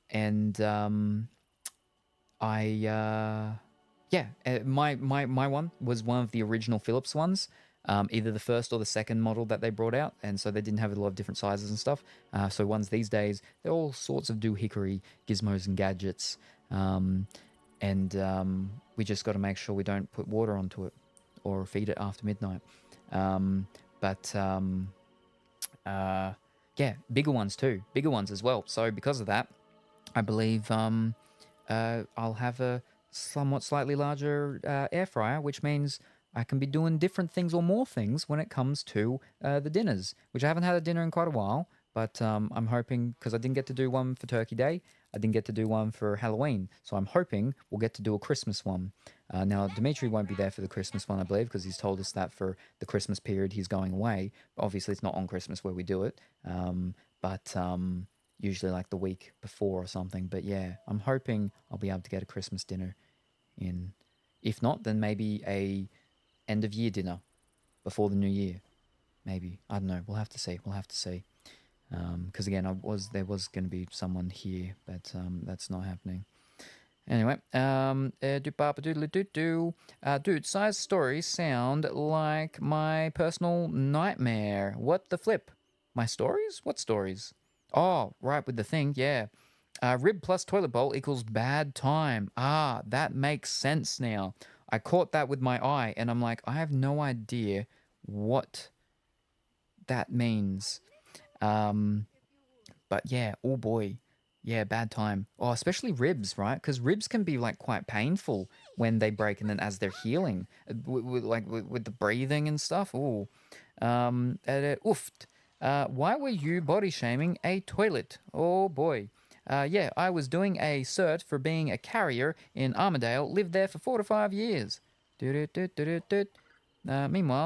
one was one of the original Philips ones. Either the first or the second model that they brought out, and so they didn't have a lot of different sizes and stuff. So ones these days, they're all sorts of doohickery gizmos and gadgets. We just got to make sure we don't put water onto it or feed it after midnight. Yeah, bigger ones too. Bigger ones as well. So because of that, I believe I'll have a somewhat slightly larger air fryer, which means I can be doing different things or more things when it comes to the dinners, which I haven't had a dinner in quite a while. But I'm hoping, because I didn't get to do one for Turkey Day, I didn't get to do one for Halloween, so I'm hoping we'll get to do a Christmas one. Now, Dimitri won't be there for the Christmas one, I believe, because he's told us that for the Christmas period he's going away. But obviously, it's not on Christmas where we do it, but usually like the week before or something. But yeah, I'm hoping I'll be able to get a Christmas dinner in. If not, then maybe a end-of-year dinner before the new year. Maybe. I don't know. We'll have to see. We'll have to see. Because again, there was going to be someone here, but that's not happening. Anyway, dude, Size stories sound like my personal nightmare. What the flip? My stories? What stories? Oh, right, with the thing, yeah. Rib plus toilet bowl equals bad time. Ah, that makes sense now. I caught that with my eye, and I'm like, I have no idea what that means. But yeah, oh boy. Yeah, bad time. Oh, especially ribs, right? Because ribs can be like quite painful when they break, and then as they're healing, with the breathing and stuff. Ooh, oofed. Why were you body shaming a toilet? Oh boy. Yeah, I was doing a cert for being a carrier in Armadale. Lived there for 4 to 5 years. Meanwhile,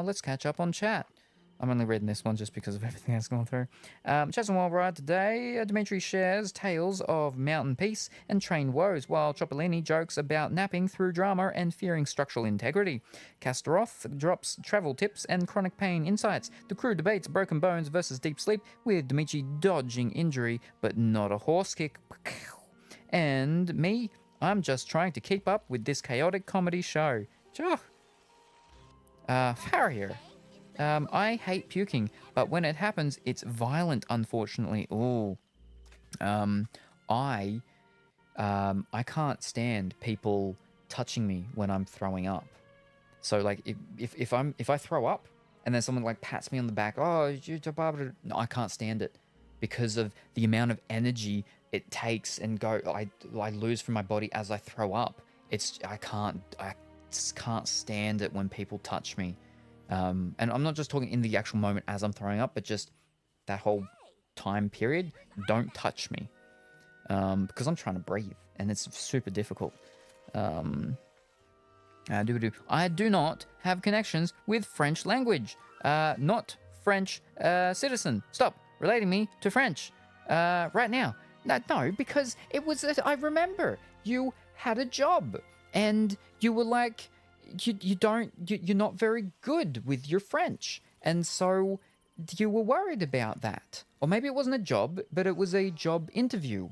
let's catch up on chat. I'm only reading this one just because of everything that's gone through. Chats and Wild Ride today, Dimitri shares tales of mountain peace and train woes, while Chopolini jokes about napping through drama and fearing structural integrity. Kastaroth drops travel tips and chronic pain insights. The crew debates broken bones versus deep sleep, with Dimitri dodging injury, but not a horse kick. And me, I'm just trying to keep up with this chaotic comedy show. Farrier. I hate puking, but when it happens, it's violent, unfortunately. Ooh. I can't stand people touching me when I'm throwing up. So like if I throw up and then someone like pats me on the back, no, I can't stand it because of the amount of energy it takes and I lose from my body as I throw up. I just can't stand it when people touch me. And I'm not just talking in the actual moment as I'm throwing up, but just that whole time period. Don't touch me, because I'm trying to breathe and it's super difficult. I do not have connections with French language. Not French citizen. Stop relating me to French right now. No, because it was. I remember you had a job and you were like. You're not very good with your French, and so you were worried about that. Or maybe it wasn't a job, but it was a job interview.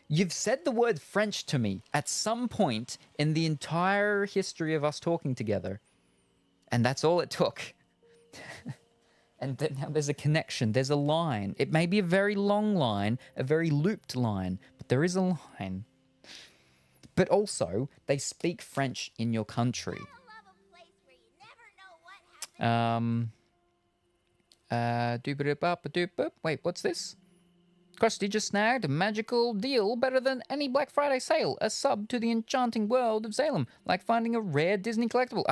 You've said the word French to me at some point in the entire history of us talking together, and that's all it took. And now there's a connection, there's a line. It may be a very long line, a very looped line, but there is a line. But also, they speak French in your country. Wait, what's this? Krusty just snagged a magical deal better than any Black Friday sale. A sub to the enchanting world of Salem. Like finding a rare Disney collectible.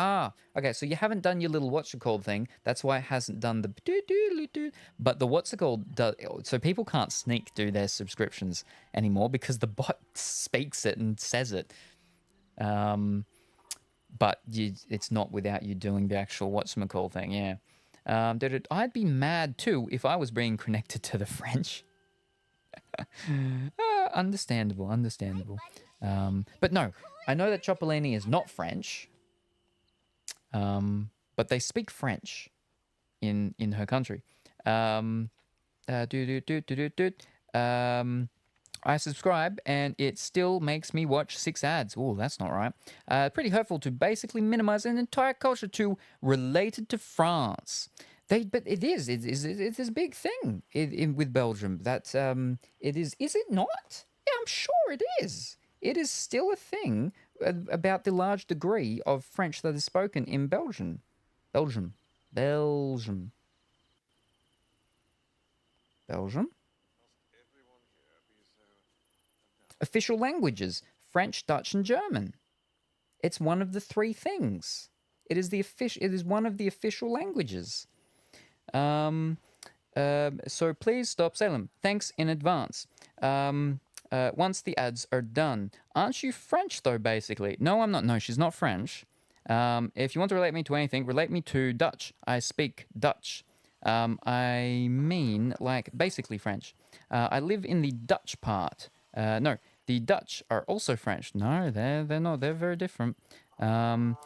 Okay, so you haven't done your little what's-it-called thing. That's why it hasn't done the do-do-do-do. But the what's-it-called does. So people can't sneak do their subscriptions anymore because the bot speaks it and says it. But it's not without you doing the actual what's-it-called thing, yeah. I'd be mad too if I was being connected to the French. Understandable. But no, I know that Chopolini is not French, but they speak French in her country. I subscribe and it still makes me watch 6 ads. Oh, that's not right. Pretty hurtful to basically minimize an entire culture to related to France. But it is a big thing with Belgium. That it is. Is it not? Yeah, I'm sure it is. It is still a thing about the large degree of French that is spoken in Belgium. Official languages: French, Dutch, and German. It's one of the 3 things. It is one of the official languages. So please stop Salem. Thanks in advance. Once the ads are done. Aren't you French though, basically? No, I'm not. No, she's not French. If you want to relate me to anything, relate me to Dutch. I speak Dutch. I mean, like, basically French. I live in the Dutch part. No, the Dutch are also French. No, they're not. They're very different. Don't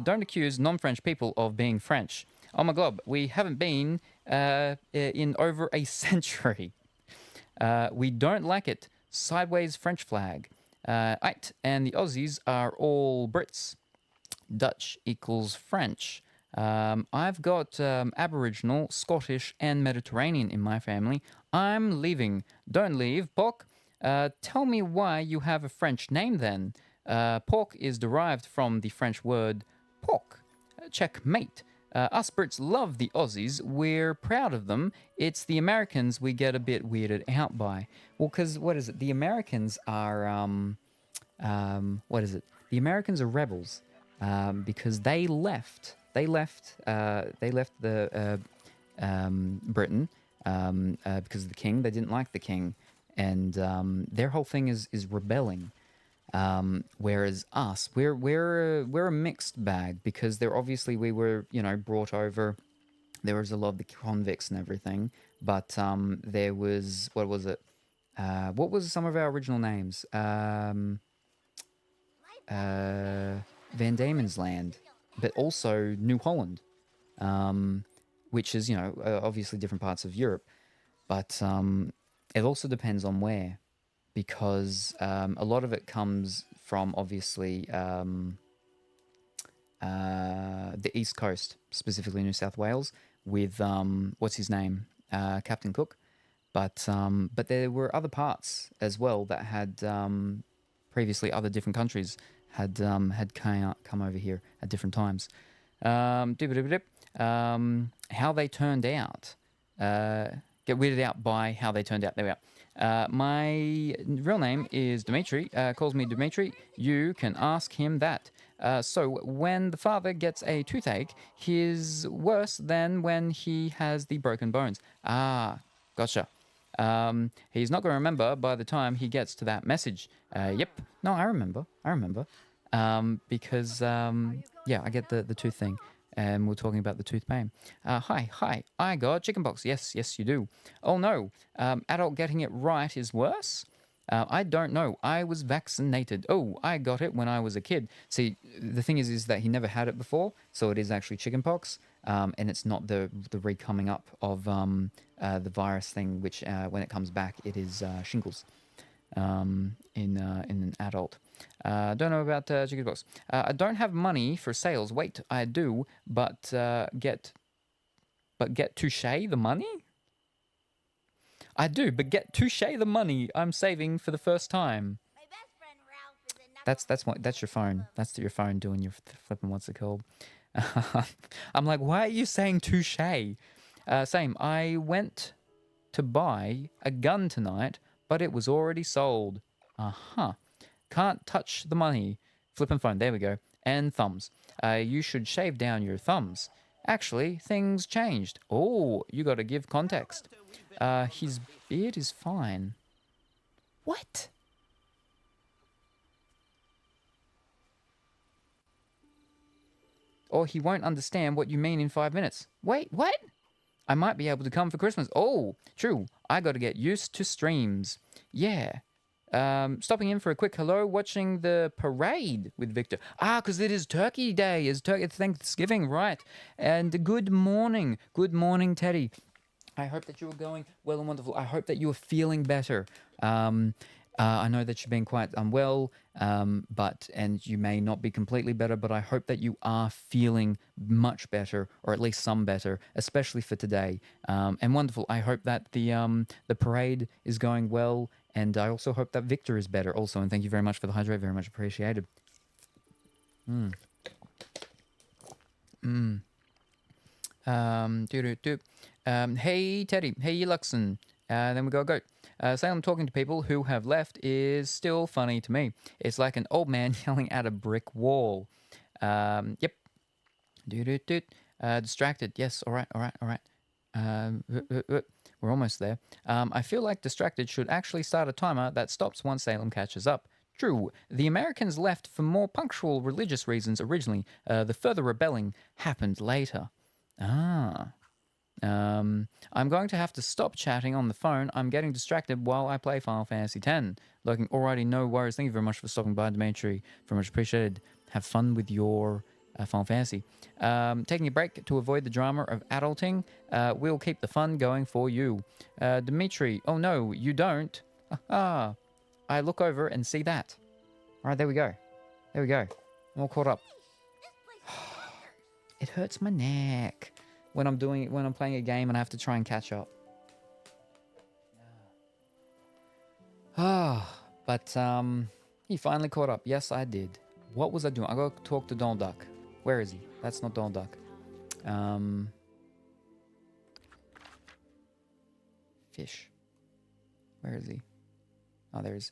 accuse non-French people of being French. Oh my glob, we haven't been in over a century. We don't like it. Sideways French flag. And the Aussies are all Brits. Dutch equals French. I've got Aboriginal, Scottish, and Mediterranean in my family. I'm leaving. Don't leave, Pork. Tell me why you have a French name then. Pork is derived from the French word porc. Checkmate. Us Brits love the Aussies. We're proud of them. It's the Americans we get a bit weirded out by. Well, because what is it? The Americans are what is it? The Americans are rebels because they left. They left the Britain because of the king. They didn't like the king, and their whole thing is rebelling. Whereas us, we're a mixed bag because we were brought over. There was a lot of the convicts and everything, but there was what was it? What was some of our original names? Van Diemen's Land, but also New Holland, which is obviously different parts of Europe, but it also depends on where. Because a lot of it comes from, obviously, the East Coast, specifically New South Wales, with, what's his name, Captain Cook. But there were other parts as well that had, previously other different countries had come over here at different times. How they turned out. Get weirded out by how they turned out. There we are. My real name is Dimitri. Calls me Dimitri. You can ask him that. So when the father gets a toothache, he's worse than when he has the broken bones. Ah, gotcha. He's not going to remember by the time he gets to that message. Yep. No, I remember. Because, yeah, I get the tooth thing. And we're talking about the tooth pain. Hi, I got chickenpox. Yes, you do. Oh no, adult getting it right is worse? I don't know. I was vaccinated. Oh, I got it when I was a kid. See, the thing is that he never had it before, so it is actually chickenpox, and it's not the re-coming up of the virus thing, which when it comes back, it is shingles in an adult. Don't know about chickenpox. I don't have money for sales. Wait, I do, but get touche the money? I do, but get touche the money I'm saving for the first time. My best friend Ralph is That's your phone. That's your phone doing your flipping. What's it called? I'm like, why are you saying touche? Same. I went to buy a gun tonight, but it was already sold. Can't touch the money. Flipping phone. There we go. And thumbs. You should shave down your thumbs. Actually, things changed. Oh, you got to give context. His beard is fine. What? Or he won't understand what you mean in 5 minutes. Wait, what? I might be able to come for Christmas. Oh, true. I got to get used to streams. Yeah. Stopping in for a quick hello, watching the parade with Victor. Because it is Turkey Day. It's Thanksgiving, right? And good morning. Good morning, Teddy. I hope that you are going well and wonderful. I hope that you are feeling better. I know that you've been quite unwell, and you may not be completely better, but I hope that you are feeling much better, or at least some better, especially for today. And wonderful. I hope that the parade is going well, and I also hope that Victor is better also. And thank you very much for the hydrate. Very much appreciated. Hey, Teddy. Hey, Luxon. Then we go. Salem talking to people who have left is still funny to me. It's like an old man yelling at a brick wall. Yep. Distracted. Yes. All right. We're almost there. I feel like Distracted should actually start a timer that stops once Salem catches up. True, the Americans left for more punctual religious reasons originally. The further rebelling happened later. I'm going to have to stop chatting on the phone. I'm getting distracted while I play Final Fantasy X. Looking, alrighty, no worries. Thank you very much for stopping by, Dimitri. Very much appreciated. Have fun with your Final Fantasy. Taking a break to avoid the drama of adulting. We'll keep the fun going for you. Dimitri, oh no, you don't. I look over and see that. Alright, there we go. I'm all caught up. It hurts my neck when I'm playing a game and I have to try and catch up. But he finally caught up. Yes, I did. What was I doing? I got to talk to Donald Duck. Where is he? That's not Donald Duck. Fish. Where is he? Oh, there he is.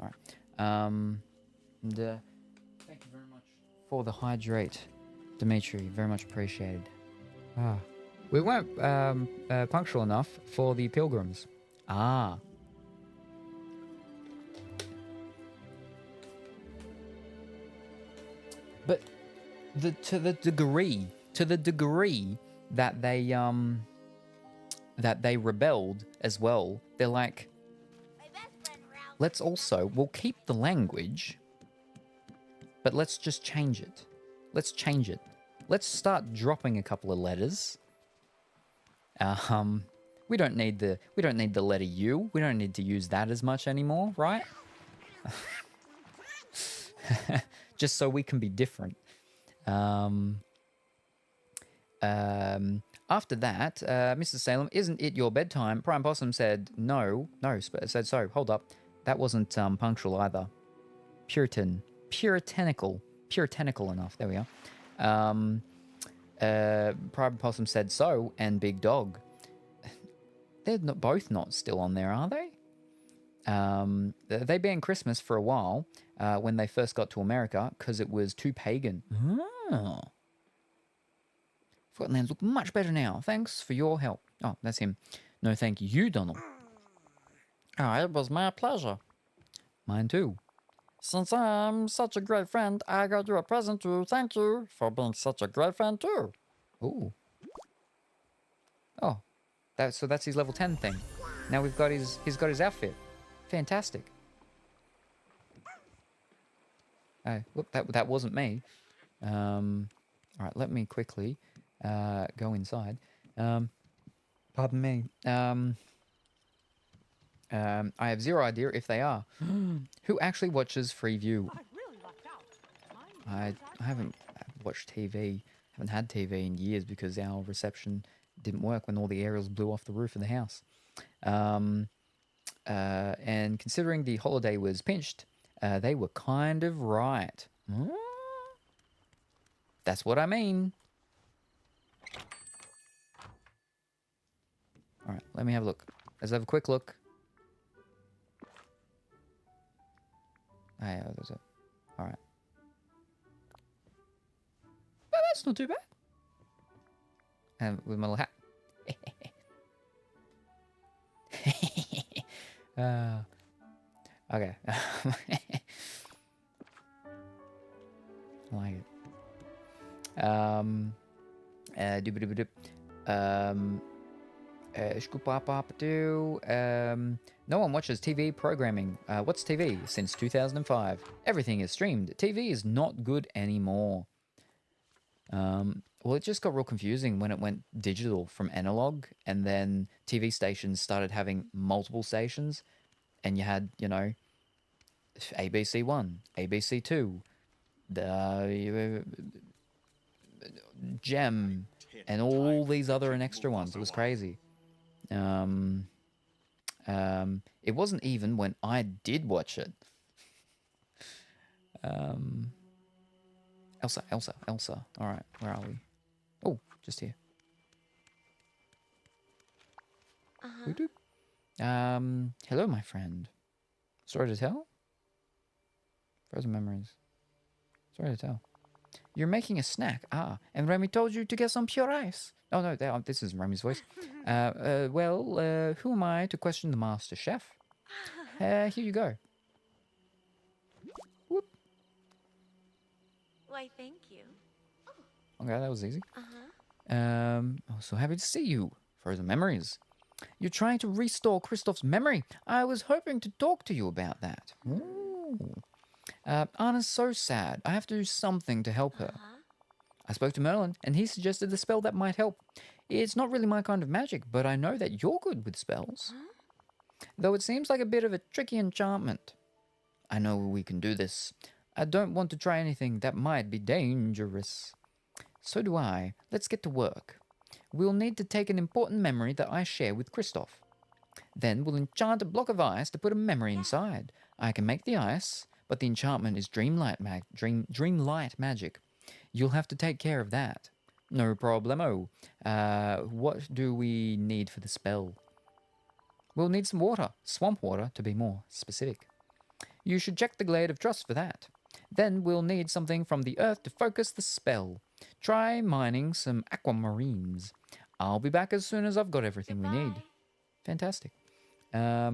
All right. Thank you very much for the hydrate, Dimitri. Very much appreciated. We weren't punctual enough for the pilgrims. But to the degree that they rebelled as well, they're like, we'll keep the language, but let's just change it. Let's change it. Let's start dropping a couple of letters. We don't need the letter U. We don't need to use that as much anymore, right? Just so we can be different. After that, Mr. Salem, isn't it your bedtime? Prime Possum said no, said so. Hold up. That wasn't punctual either. Puritanical enough. There we are. Prime Possum said so, and Big Dog. They're both not still on there, are they? They banned Christmas for a while when they first got to America because it was too pagan. Oh. Forgotten Lands look much better now. Thanks for your help. Oh, that's him. No, thank you, Donald. Oh, it was my pleasure. Mine too. Since I'm such a great friend, I got you a present to thank you for being such a great friend too. Ooh. Oh, so that's his level 10 thing. Now he's got his outfit. Fantastic. Oh, look, that wasn't me. All right, let me quickly go inside. Pardon me. I have zero idea if they are. Who actually watches Freeview? I haven't watched TV. Haven't had TV in years because our reception didn't work when all the aerials blew off the roof of the house. And considering the holiday was pinched, they were kind of right. That's what I mean. All right, let me have a look. Let's have a quick look. Oh, yeah, there's it. All right. Well, that's not too bad. And with my little hat. Okay. I like it. No one watches TV programming. What's TV? Since 2005. Everything is streamed. TV is not good anymore. Well, it just got real confusing when it went digital from analog, and then TV stations started having multiple stations, and you had, ABC 1, ABC 2, the Gem, and all these other and extra ones. It was crazy. It wasn't even when I did watch it. Elsa. All right, where are we? Oh, just here. Hello, my friend. Story to tell? Frozen memories. Story to tell. You're making a snack. And Remy told you to get some pure ice. Oh, no, this isn't Remy's voice. Well, who am I to question the master chef? Here you go. Whoop. Why, thank you. Okay, that was easy. I'm so happy to see you. Frozen memories. You're trying to restore Kristoff's memory. I was hoping to talk to you about that. Ooh. Anna's so sad. I have to do something to help her. I spoke to Merlin, and he suggested a spell that might help. It's not really my kind of magic, but I know that you're good with spells. Though it seems like a bit of a tricky enchantment. I know we can do this. I don't want to try anything that might be dangerous. So do I. Let's get to work. We'll need to take an important memory that I share with Kristoff. Then we'll enchant a block of ice to put a memory inside. I can make the ice, but the enchantment is Dreamlight magic. You'll have to take care of that. No problemo. What do we need for the spell? We'll need some water. Swamp water, to be more specific. You should check the Glade of Trust for that. Then we'll need something from the earth to focus the spell. Try mining some aquamarines. I'll be back as soon as I've got everything we need. Fantastic. How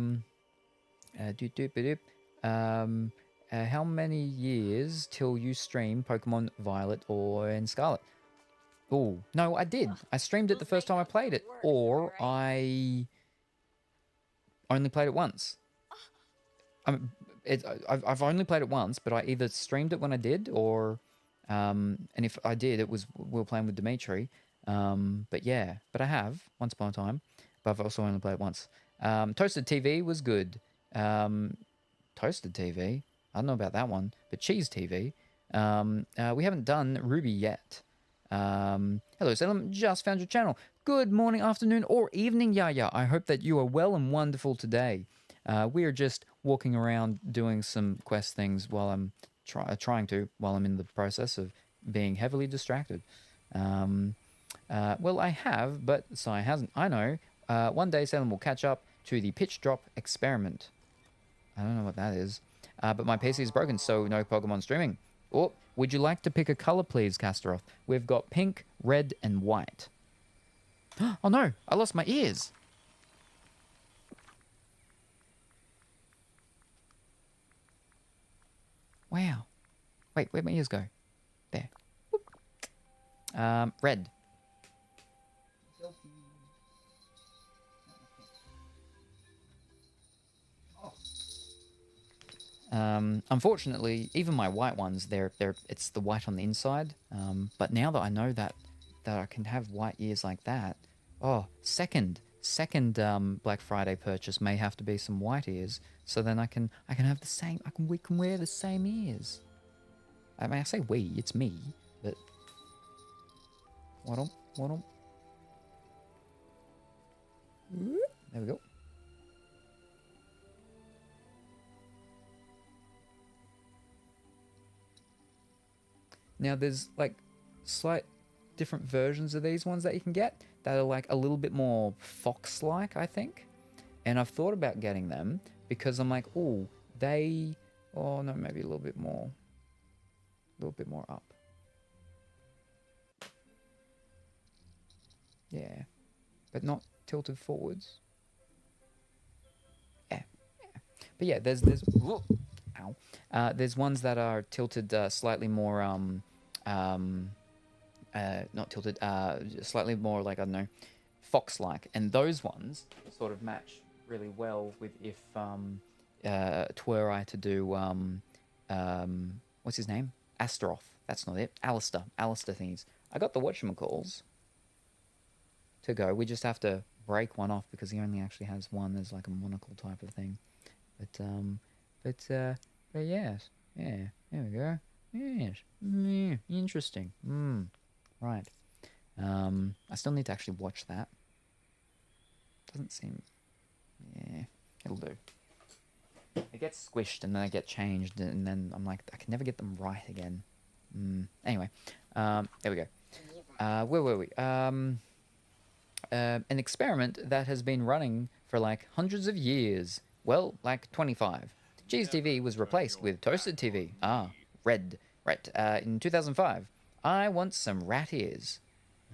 many years till you stream Pokemon Violet and Scarlet? Oh, no, I did. I streamed it the first time I played it. Or I only played it once. I've only played it once, but I either streamed it when I did, or and if I did, it was we were playing with Dimitri. But yeah, but I have once upon a time, but I've also only played it once. Toasted TV was good. Toasted TV, I don't know about that one, but Cheese TV. We haven't done Ruby yet. Hello, Salem. Just found your channel. Good morning, afternoon, or evening, Yaya. I hope that you are well and wonderful today. We are just walking around doing some quest things while I'm while I'm in the process of being heavily distracted. Well, I have, but Sai hasn't. I know. One day, Salem will catch up to the pitch drop experiment. I don't know what that is. But my PC is broken, so no Pokemon streaming. Oh, would you like to pick a color, please, Kastaroth? We've got pink, red, and white. Oh no, I lost my ears. Wow. Wait, where'd my ears go? There. Whoop. Red. Unfortunately, even my white ones, it's the white on the inside. But now that I know that I can have white ears like that, oh, second Black Friday purchase may have to be some white ears, so then I can have the same. We can wear the same ears. I mean, I say we, it's me, but waddle. There we go. Now there's like slight different versions of these ones that you can get that are like a little bit more fox-like, I think. And I've thought about getting them because I'm like, oh no, maybe a little bit more up. Yeah, but not tilted forwards. Yeah. But yeah, there's whoa. Ow. There's ones that are tilted slightly more, not tilted, slightly more like, I don't know, fox-like. And those ones sort of match really well with if twere I to do, what's his name? Astaroth. That's not it. Alistair thingies. I got the whatchamacalls to go. We just have to break one off because he only actually has one. There's like a monocle type of thing. But yes, yeah, there we go. Yes, interesting. Right. I still need to actually watch that. Doesn't seem. Yeah, it'll do. It gets squished and then I get changed and then I'm like, I can never get them right again. Anyway, there we go. Where were we? An experiment that has been running for like hundreds of years. Well, like 25. Cheese TV was replaced with Toasted TV. Ah, red. Right. In 2005. I want some rat ears.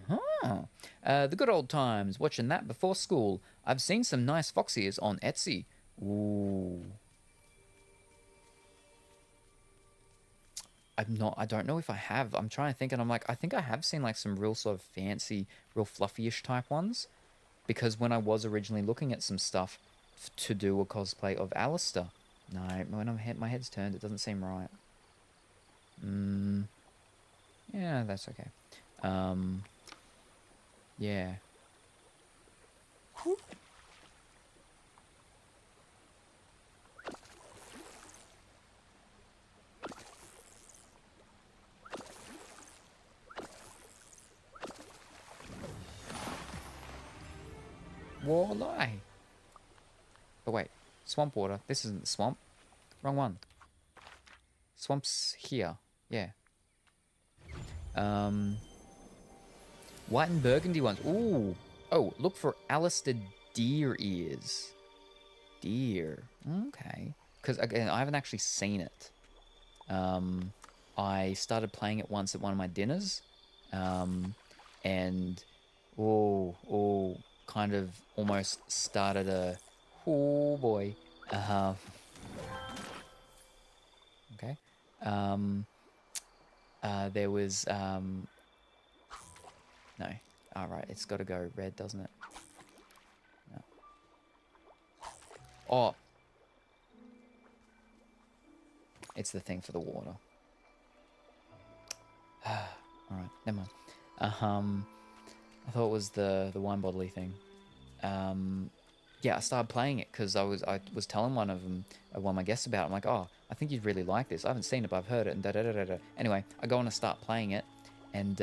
Huh. The good old times, watching that before school. I've seen some nice fox ears on Etsy. Ooh. I don't know if I have. I'm trying to think and I'm like, I think I have seen like some real sort of fancy, real fluffy-ish type ones. Because when I was originally looking at some stuff to do a cosplay of Alistair, no, when my head's turned, it doesn't seem right. Yeah, that's okay. Yeah. Walleye. Oh wait, swamp water. This isn't the swamp. Wrong one. Swamp's here. Yeah. White and burgundy ones. Ooh. Oh, look for Alistair deer ears. Deer. Okay. Because, again, I haven't actually seen it. I started playing it once at one of my dinners. And, kind of almost started a... Oh, boy. Okay. There was... No. All right, it's got to go red, doesn't it? No. Oh. It's the thing for the water. All right, never mind. I thought it was the wine bottle-y thing. Yeah, I started playing it because I was telling one of my guests about it. I'm like, oh, I think you'd really like this. I haven't seen it, but I've heard it. And da da da da da. Anyway, I go on to start playing it, and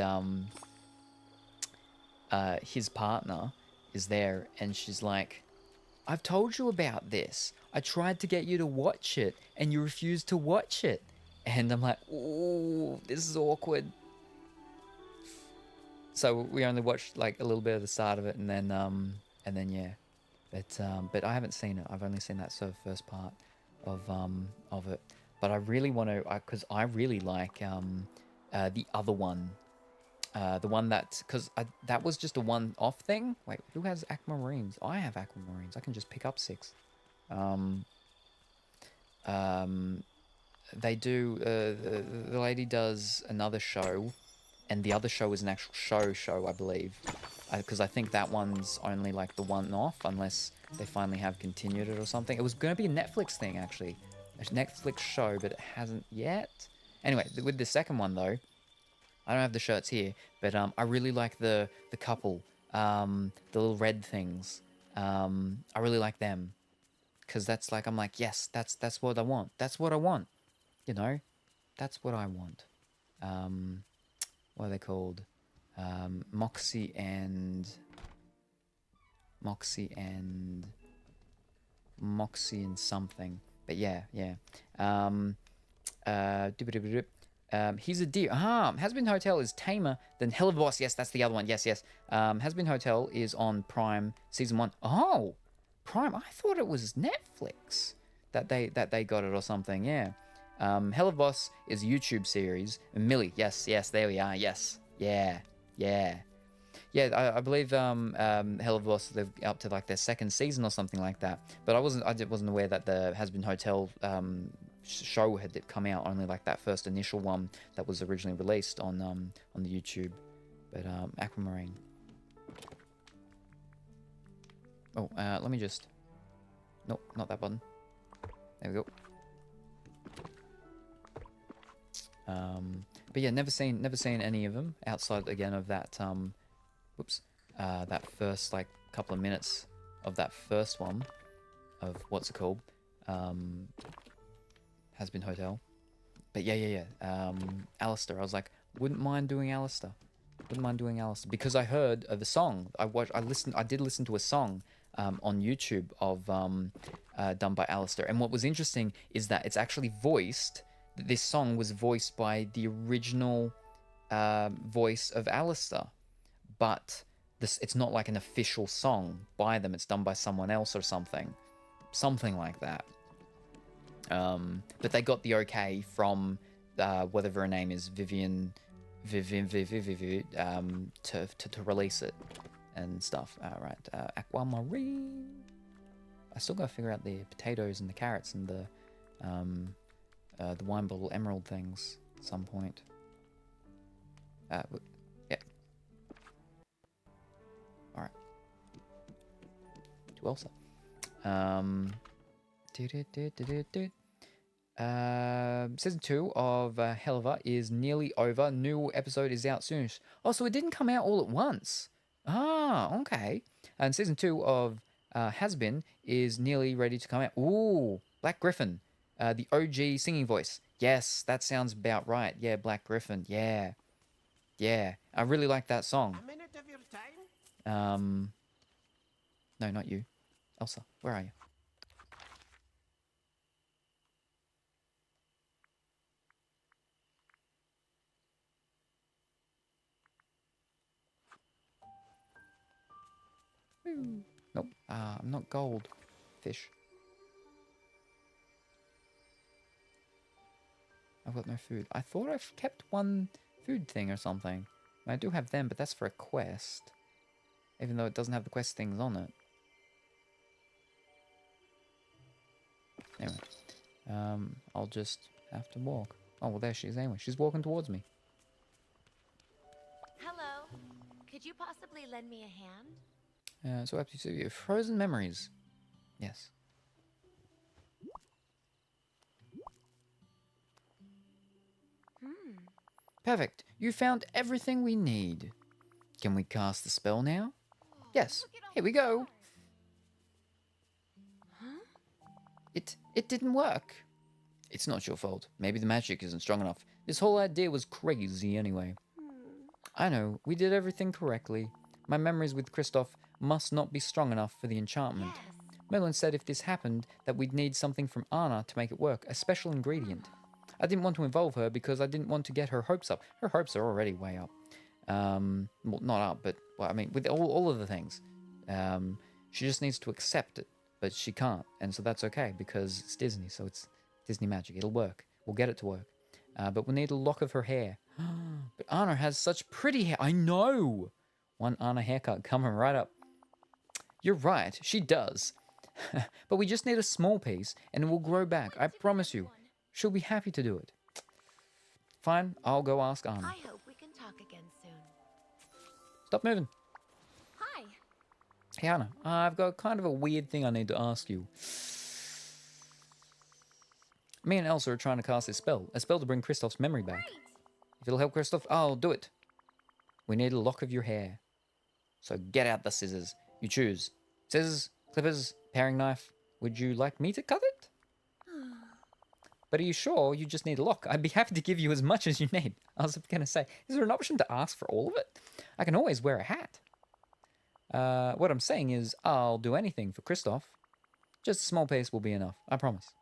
his partner is there, and she's like, I've told you about this. I tried to get you to watch it, and you refused to watch it. And I'm like, ooh, this is awkward. So we only watched like a little bit of the start of it, and then yeah. But I haven't seen it. I've only seen that sort of first part of it. But I really want to, because I really like the other one. The one that, because that was just a one-off thing. Wait, who has aquamarines? I have aquamarines. I can just pick up 6. They do, the lady does another show, and the other show is an actual show, I believe. Because I think that one's only like the one-off, unless they finally have continued it or something. It was going to be a Netflix thing, actually. A Netflix show, but it hasn't yet. Anyway, with the second one, though, I don't have the shirts here, but I really like the couple, the little red things. I really like them, because that's like, I'm like, yes, that's what I want. That's what I want. You know, that's what I want. What are they called? Moxie and something. But yeah. He's a deer. Has-Been Hotel is tamer than Hell of a Boss. Yes, that's the other one. Yes. Has-Been Hotel is on Prime season 1. Oh, Prime. I thought it was Netflix that they got it or something. Yeah. Hell of a Boss is a YouTube series. And Millie. Yes. There we are. Yes. Yeah. I believe Hell of a Boss, they're up to like their second season or something like that. But I wasn't aware that the Has-Been Hotel show had come out, only like that first initial one that was originally released on the YouTube. But aquamarine. Oh, let me just. Nope, not that button. There we go. But yeah, never seen any of them outside again of that that first like couple of minutes of that first one of what's it called, Has-Been Hotel. But yeah. Alistair, I was like, wouldn't mind doing Alistair because I heard the song. I did listen to a song on YouTube of done by Alistair, and what was interesting is that it's actually voiced. This song was voiced by the original voice of Alistair, but it's not like an official song by them. It's done by someone else or something like that. But they got the okay from whatever her name is, Vivian, to release it and stuff. All right, aquamarine. I still gotta figure out the potatoes and the carrots and the wine bottle emerald things at some point. Yeah. All right. To Elsa. Season 2 of Helva is nearly over. New episode is out soon. Oh, so it didn't come out all at once. Ah, okay. And season 2 of Has-Been is nearly ready to come out. Ooh, Black Griffin. The OG singing voice. Yes, that sounds about right. Yeah, Black Griffin. Yeah. I really like that song. A minute of your time? No, not you. Elsa, where are you? Nope. I'm not gold. Fish. I've got no food. I thought I've kept one food thing or something. I do have them, but that's for a quest. Even though it doesn't have the quest things on it. Anyway. I'll just have to walk. Oh, well, there she is anyway. She's walking towards me. Hello. Could you possibly lend me a hand? So happy to see you. Frozen memories. Yes. Perfect. You found everything we need. Can we cast the spell now? Yes. Here we go. It didn't work. It's not your fault. Maybe the magic isn't strong enough. This whole idea was crazy anyway. I know. We did everything correctly. My memories with Kristoff must not be strong enough for the enchantment. Merlin said if this happened, that we'd need something from Anna to make it work, a special ingredient. I didn't want to involve her because I didn't want to get her hopes up. Her hopes are already way up. Well, not up, but, well, I mean, with all of the things. She just needs to accept it, but she can't. And so that's okay, because it's Disney, so it's Disney magic. It'll work. We'll get it to work. But we'll need a lock of her hair. But Anna has such pretty hair. I know! One Anna haircut coming right up. You're right, she does. But we just need a small piece, and it will grow back. I promise you. She'll be happy to do it. Fine, I'll go ask Anna. I hope we can talk again soon. Stop moving. Hi. Hey, Anna, I've got kind of a weird thing I need to ask you. Me and Elsa are trying to cast a spell to bring Kristoff's memory back. If it'll help Kristoff, I'll do it. We need a lock of your hair. So get out the scissors. You choose. Scissors, clippers, paring knife. Would you like me to cut it? But are you sure you just need a lock? I'd be happy to give you as much as you need. I was going to say, is there an option to ask for all of it? I can always wear a hat. What I'm saying is, I'll do anything for Kristoff. Just a small piece will be enough, I promise.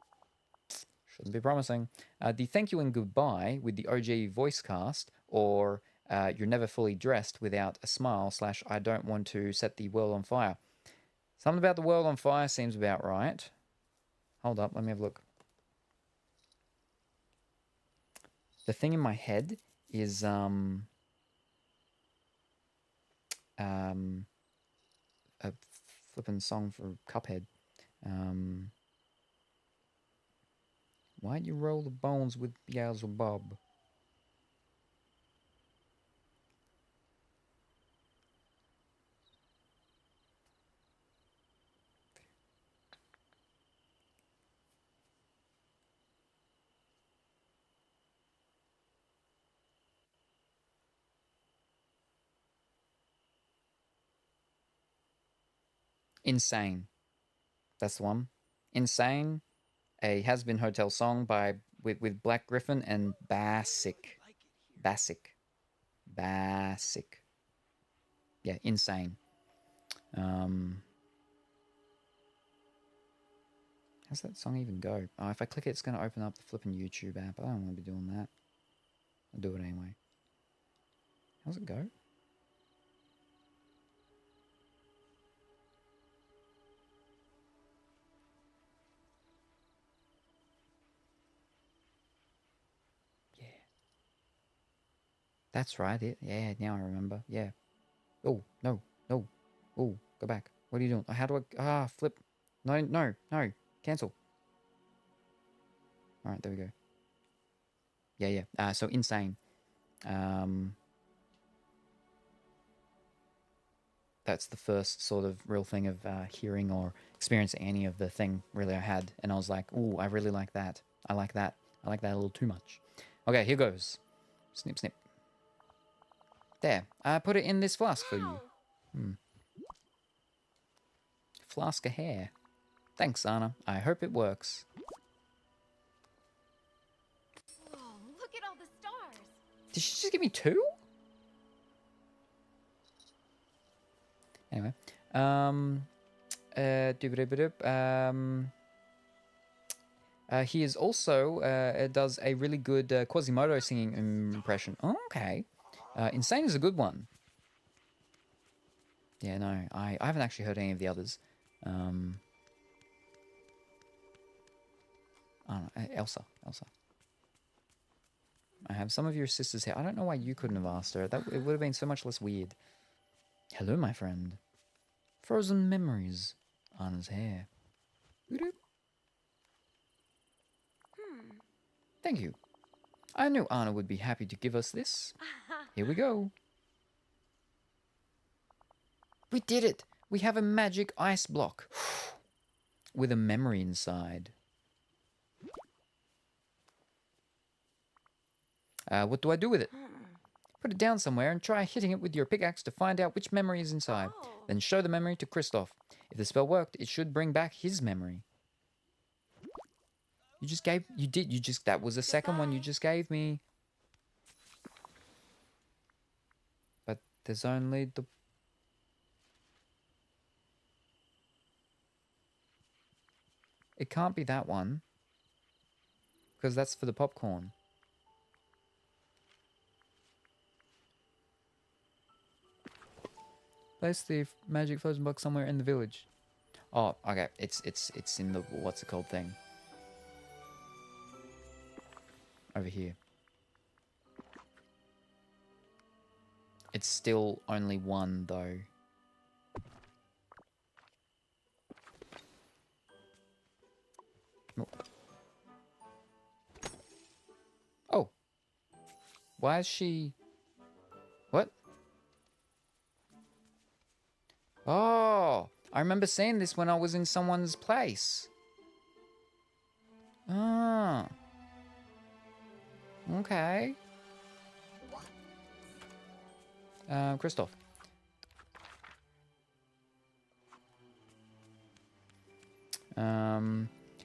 Shouldn't be promising. The thank you and goodbye with the OG voice cast, or you're never fully dressed without a smile / I don't want to set the world on fire. Something about the world on fire seems about right. Hold up, let me have a look. The thing in my head is a flippin' song for Cuphead. Why'd you roll the bones with Beelzebub? Insane. That's the one. Insane. A has-been hotel song with Black Griffin and Basic. Yeah, Insane. How's that song even go? Oh, if I click it, it's going to open up the flipping YouTube app. I don't want to be doing that. I'll do it anyway. How's it go? That's right. Yeah, now I remember. Yeah. Oh, no. Oh, go back. What are you doing? How do I... flip. No. Cancel. All right, there we go. Yeah. So Insane. That's the first sort of real thing of hearing or experiencing any of the thing really I had. And I was like, ooh, I really like that. I like that a little too much. Okay, here goes. Snip, snip. There, I put it in this flask for you. Flask of hair. Thanks, Anna. I hope it works. Oh, look at all the stars. Did she just give me 2? Anyway. He is also does a really good Quasimodo singing impression. Oh, okay. Insane is a good one. Yeah, no, I haven't actually heard any of the others. I don't know, Elsa. I have some of your sisters here. I don't know why you couldn't have asked her. It would have been so much less weird. Hello, my friend. Frozen memories. Anna's hair. Thank you. I knew Anna would be happy to give us this. Here we go. We did it! We have a magic ice block. With a memory inside. What do I do with it? Put it down somewhere and try hitting it with your pickaxe to find out which memory is inside. Then show the memory to Kristoff. If the spell worked, it should bring back his memory. That was the second one you just gave me. But there's only the... It can't be that one. Because that's for the popcorn. Place the magic frozen box somewhere in the village. Oh, okay. It's in the what's it called thing. Over here. It's still only one though. Oh. Why is she... What? Oh, I remember seeing this when I was in someone's place. Ah. Okay. Kristoff.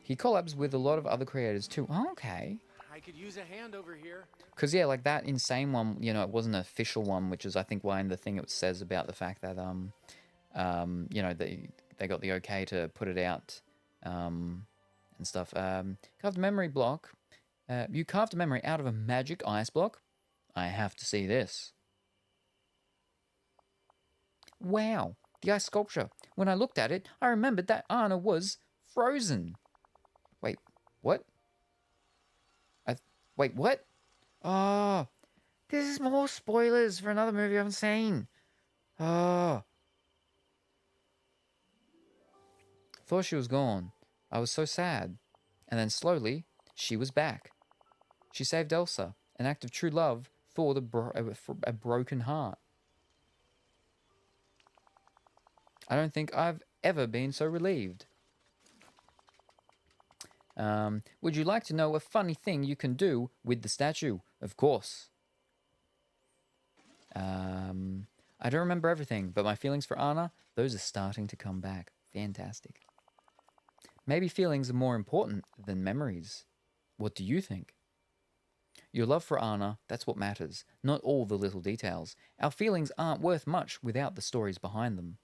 He collabs with a lot of other creators too. Oh, okay. I could use a hand over here. Because, yeah, like that insane one, you know, it wasn't an official one, which is, I think, why in the thing it says about the fact that, you know, they got the okay to put it out, and stuff. Carved memory block. You carved a memory out of a magic ice block? I have to see this. Wow, the ice sculpture. When I looked at it, I remembered that Anna was frozen. Wait, what? Wait, what? Oh, this is more spoilers for another movie I haven't seen. Oh. Thought she was gone. I was so sad. And then slowly, she was back. She saved Elsa, an act of true love for a broken heart. I don't think I've ever been so relieved. Would you like to know a funny thing you can do with the statue? Of course. I don't remember everything, but my feelings for Anna, those are starting to come back. Fantastic. Maybe feelings are more important than memories. What do you think? Your love for Anna, that's what matters, not all the little details. Our feelings aren't worth much without the stories behind them.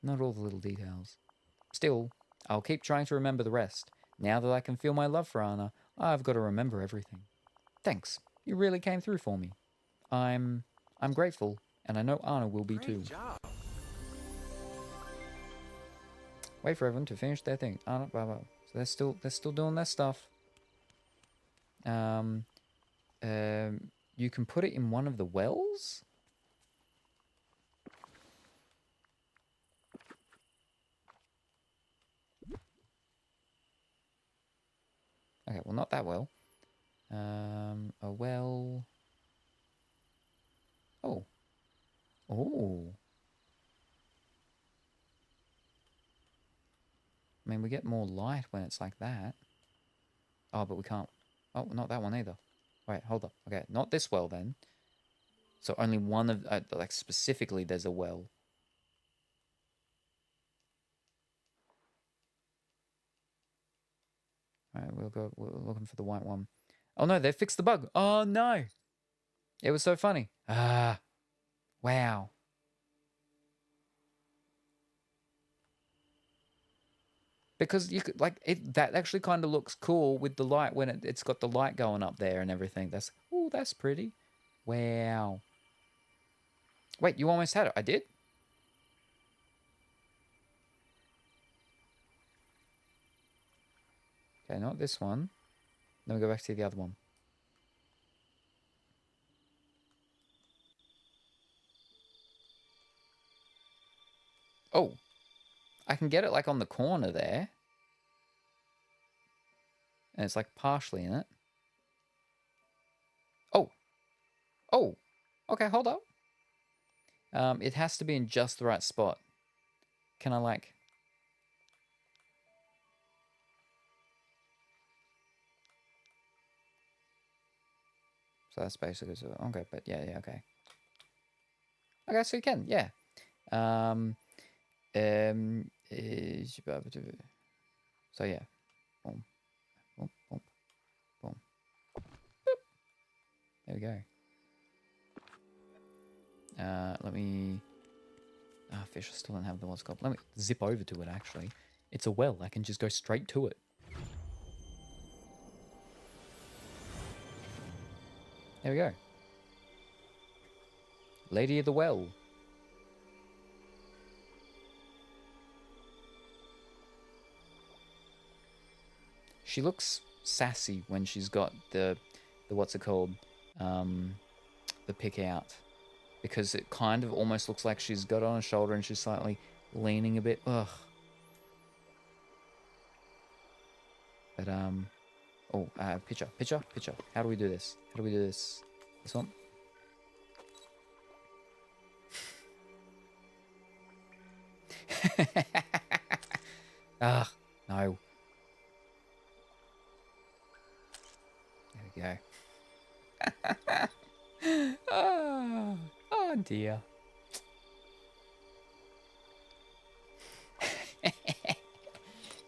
Not all the little details. Still, I'll keep trying to remember the rest. Now that I can feel my love for Anna, I've got to remember everything. Thanks. You really came through for me. I'm grateful, and I know Anna will be too. Great job. Wait for everyone to finish their thing. Anna, blah, blah. So they're still doing their stuff. You can put it in one of the wells? Okay, well, not that well. A well... Oh. Oh. I mean, we get more light when it's like that. Oh, but we can't... Oh, not that one either. Wait, hold up. Okay, not this well then. So only one of... like, specifically, there's a well. Alright, we're looking for the white one. Oh no, they fixed the bug. Oh no! It was so funny. Ah. Wow. Because you could, like, that actually kind of looks cool with the light when it's got the light going up there and everything. That's pretty. Wow. Wait, you almost had it. I did? Okay, not this one. Then we go back to the other one. Oh, I can get it like on the corner there. And it's like partially in it. Oh. Oh. Okay, hold up. It has to be in just the right spot. Can I like... So that's basically... So, okay, but yeah, okay. Okay, so you can, yeah. So yeah. Boom. Boom, boom, boom. Boop. There we go. Let me... fish, I still don't have the what's called. Let me zip over to it, actually. It's a well. I can just go straight to it. There we go. Lady of the Well. She looks sassy when she's got the what's it called? The pick out. Because it kind of almost looks like she's got it on her shoulder and she's slightly leaning a bit. Ugh. But, oh, picture. How do we do this? How do we do this? This one? Ugh, no. There we go. Oh dear.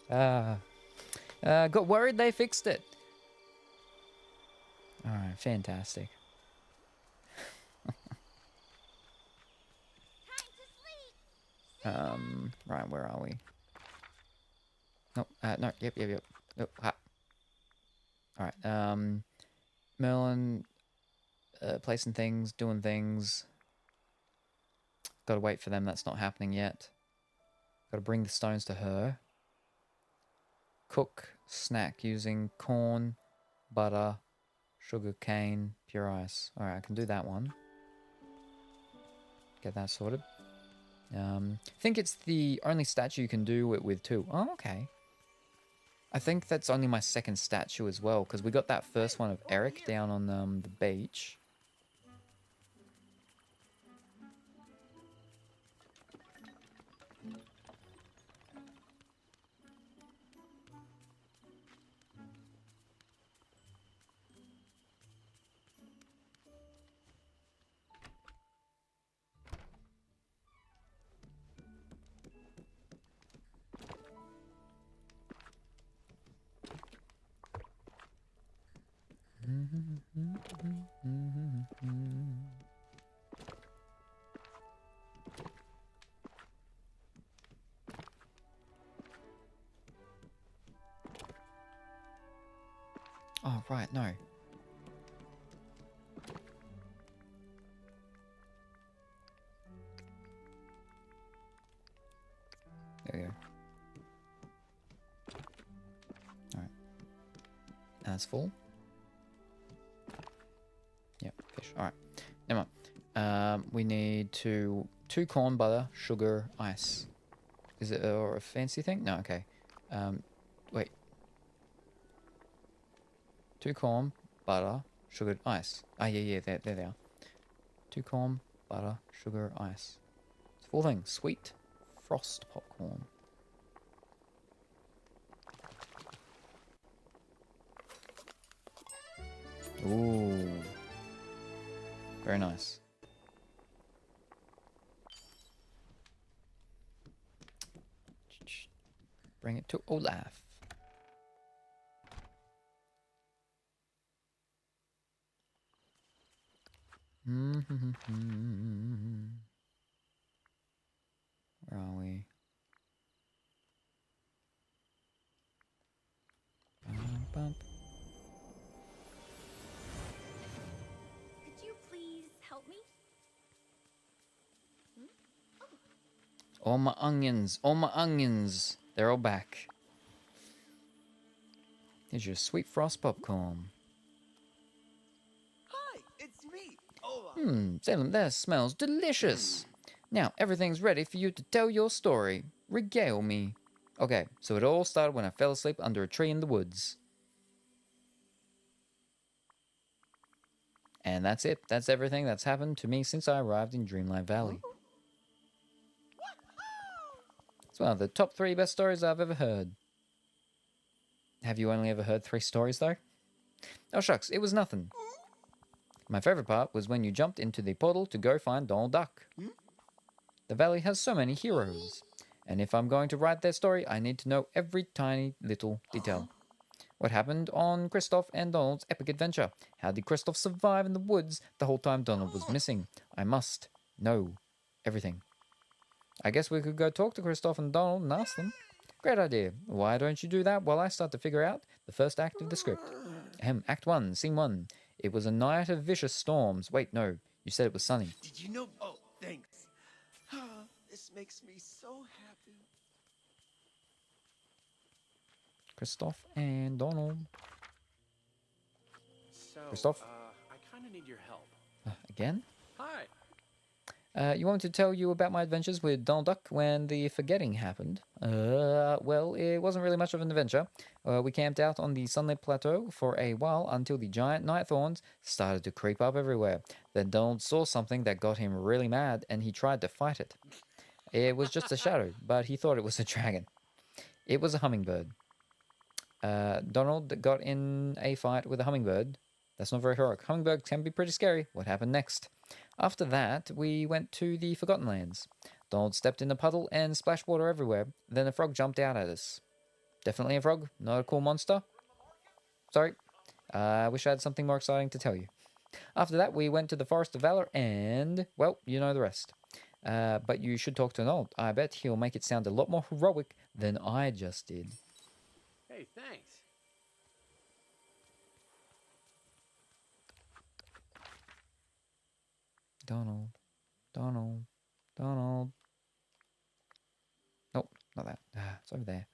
Got worried they fixed it. Alright, fantastic. Right, where are we? Nope, no, yep. Nope, ha. Alright, Merlin, placing things, doing things. Gotta wait for them, that's not happening yet. Gotta bring the stones to her. Cook, snack using corn, butter, sugar cane, pure ice. Alright, I can do that one. Get that sorted. I think it's the only statue you can do it with too. Oh, okay. I think that's only my second statue as well, because we got that first one of Eric down on the beach. Oh, right, no. There we go. Alright. That's full. Yep, fish. Alright. Never mind. We need two corn, butter, sugar, ice. Is it a fancy thing? No, okay. Wait. 2 corn, butter, sugar, ice. Ah, yeah, there they are. 2 corn, butter, sugar, ice. It's a full thing. Sweet frost popcorn. Ooh. Very nice. Bring it to Olaf. Where are we? Bump. Could you please help me? All my onions, all my onions. They're all back. Here's your sweet frost popcorn. Hi, it's me, Olaf. Salem, that smells delicious. Now, everything's ready for you to tell your story. Regale me. Okay, so it all started when I fell asleep under a tree in the woods. And that's it. That's everything that's happened to me since I arrived in Dreamlight Valley. It's one of the top 3 best stories I've ever heard. Have you only ever heard 3 stories, though? Oh, shucks, it was nothing. My favorite part was when you jumped into the portal to go find Donald Duck. The valley has so many heroes, and if I'm going to write their story, I need to know every tiny little detail. What happened on Kristoff and Donald's epic adventure? How did Kristoff survive in the woods the whole time Donald was missing? I must know everything. I guess we could go talk to Kristoff and Donald and ask them. Great idea. Why don't you do that while I start to figure out the first act of the script? Act 1, Scene 1. It was a night of vicious storms. Wait, no. You said it was sunny. Did you know? Oh, thanks. This makes me so happy. Kristoff and Donald. So, Kristoff? I kind of need your help. Again? Hi. You want me to tell you about my adventures with Donald Duck when the forgetting happened? Well, it wasn't really much of an adventure. We camped out on the sunlit plateau for a while until the giant night thorns started to creep up everywhere. Then Donald saw something that got him really mad, and he tried to fight it. It was just a shadow, but he thought it was a dragon. It was a hummingbird. Donald got in a fight with a hummingbird. That's not very heroic. Hummingbirds can be pretty scary. What happened next? After that, we went to the Forgotten Lands. Donald stepped in a puddle and splashed water everywhere. Then a frog jumped out at us. Definitely a frog, not a cool monster. Sorry. I wish I had something more exciting to tell you. After that, we went to the Forest of Valor and, well, you know the rest. But you should talk to Donald. I bet he'll make it sound a lot more heroic than I just did. Hey, thanks. Donald. Donald. Donald. Nope, not that. It's over there.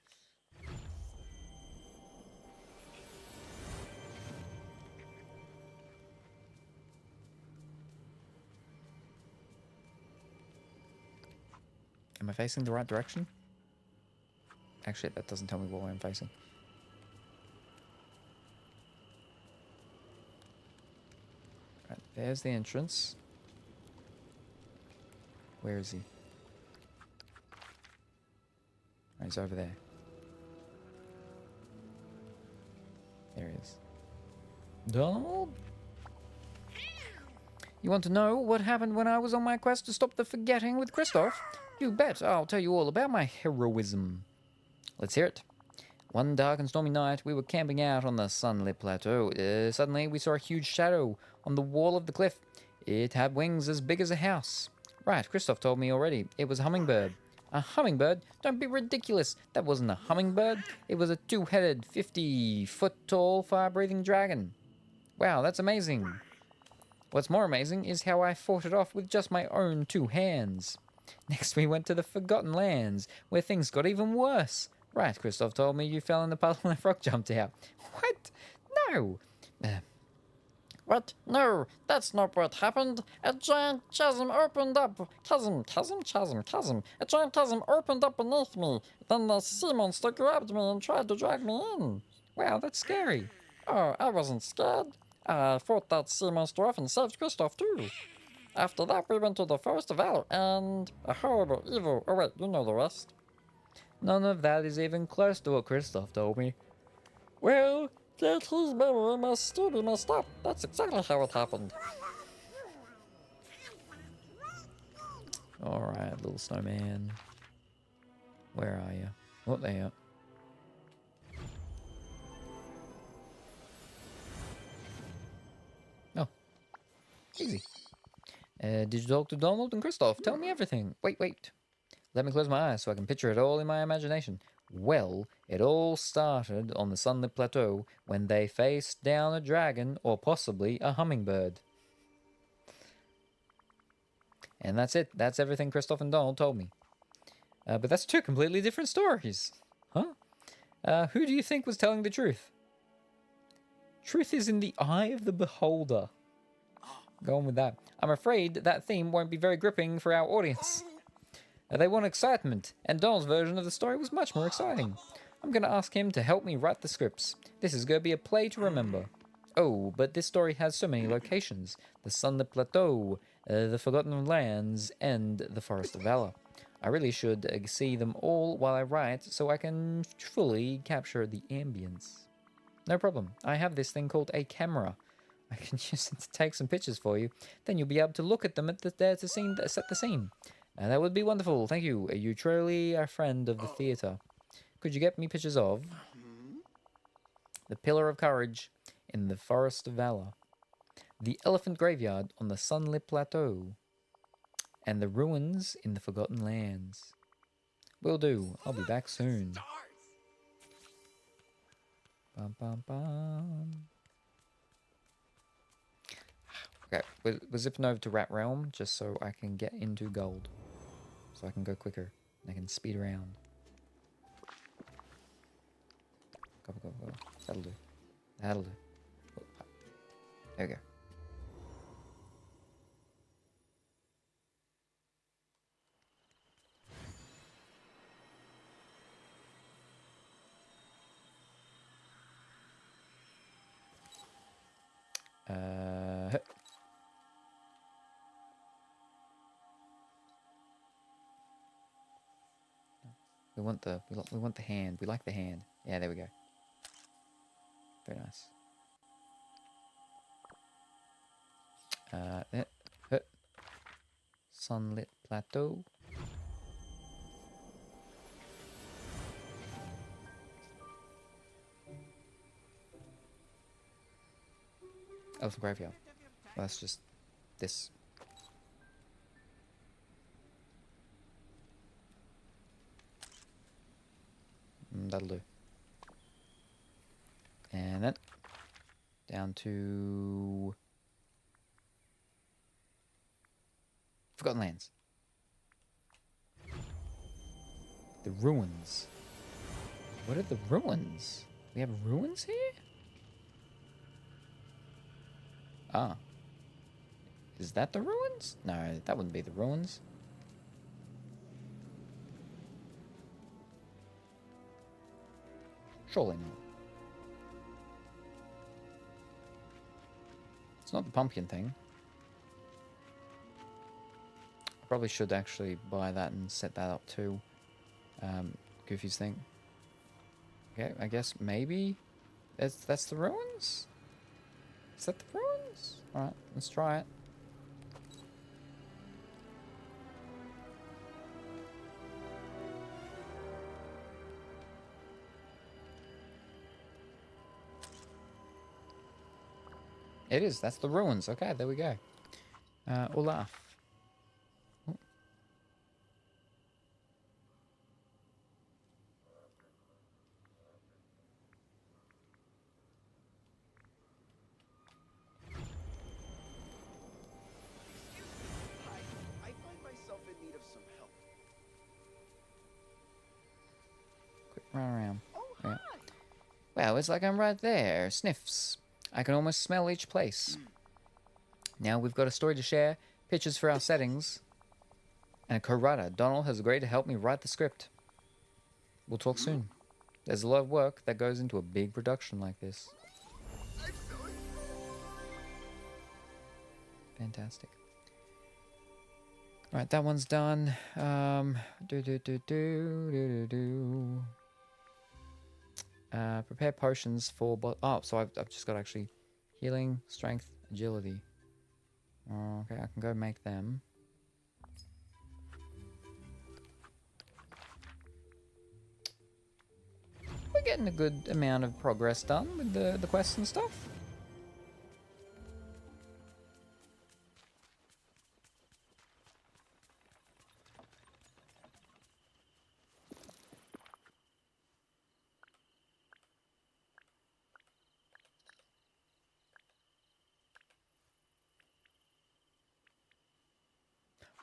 Am I facing the right direction? Actually, that doesn't tell me what way I'm facing. Right, there's the entrance. Where is he? Oh, he's over there. There he is. Donald? You want to know what happened when I was on my quest to stop the forgetting with Kristoff? You bet, I'll tell you all about my heroism. Let's hear it. One dark and stormy night, we were camping out on the sunlit plateau. Suddenly, we saw a huge shadow on the wall of the cliff. It had wings as big as a house. Right, Kristoff told me already. It was a hummingbird. A hummingbird? Don't be ridiculous. That wasn't a hummingbird. It was a 2-headed, 50-foot-tall, fire-breathing dragon. Wow, that's amazing. What's more amazing is how I fought it off with just my own 2 hands. Next, we went to the Forgotten Lands, where things got even worse. Right, Kristoff told me you fell in the puddle and a frog jumped out. What? No. What? No, that's not what happened. A giant chasm opened up. Chasm. A giant chasm opened up beneath me. Then the sea monster grabbed me and tried to drag me in. Wow, that's scary. Oh, I wasn't scared. I fought that sea monster off and saved Kristoff too. After that, we went to the Forest of Valor and a horrible, evil... Oh wait, you know the rest. None of that is even close to what Kristoff told me. Well, that his memory must still be messed up. That's exactly how it happened. Alright, little snowman. Where are you? Oh, there you are. Oh. Easy. Did you talk to Donald and Kristoff? Tell me everything. Wait. Let me close my eyes so I can picture it all in my imagination. Well, it all started on the sunlit plateau when they faced down a dragon or possibly a hummingbird. And that's it. That's everything Kristoff and Donald told me. But that's two completely different stories. Huh? Who do you think was telling the truth? Truth is in the eye of the beholder. Go on with that. I'm afraid that theme won't be very gripping for our audience. They want excitement, and Donald's version of the story was much more exciting. I'm going to ask him to help me write the scripts. This is going to be a play to remember. Oh, but this story has so many locations. The Sunlit Plateau, the Forgotten Lands, and the Forest of Valor. I really should see them all while I write so I can fully capture the ambience. No problem. I have this thing called a camera. I can use it to take some pictures for you. Then you'll be able to look at them at set the scene. That would be wonderful. Thank you. You truly are a friend of the theatre. Could you get me pictures of the Pillar of Courage in the Forest of Valor, the Elephant Graveyard on the Sunlit Plateau, and the ruins in the Forgotten Lands? Will do. I'll be back soon. Bum, bum, bum. Okay, we're zipping over to Rat Realm just so I can get into gold. So I can go quicker. And I can speed around. Go, go, go. That'll do. That'll do. Oh, there we go. We want the hand. We like the hand. Yeah, there we go. Very nice. Sunlit Plateau. Elephant Graveyard. Well, that's just this. That'll do. And then down to Forgotten Lands. The ruins. What are the ruins? We have ruins here? Ah. Is that the ruins? No, that wouldn't be the ruins. Surely not. It's not the pumpkin thing. I probably should actually buy that and set that up too. Goofy's thing. Okay, I guess maybe that's the ruins? Is that the ruins? Alright, let's try it. It is. That's the ruins. Okay, there we go. Olaf. Oh. I find myself in need of some help. Quick run around. Oh, yeah. Well, it's like I'm right there. Sniffs. I can almost smell each place. Now we've got a story to share, pictures for our settings, and a co-writer. Donald has agreed to help me write the script. We'll talk soon. There's a lot of work that goes into a big production like this. Fantastic. Alright, that one's done. Prepare potions for... so I've just got actually healing, strength, agility. Okay, I can go make them. We're getting a good amount of progress done with the quests and stuff.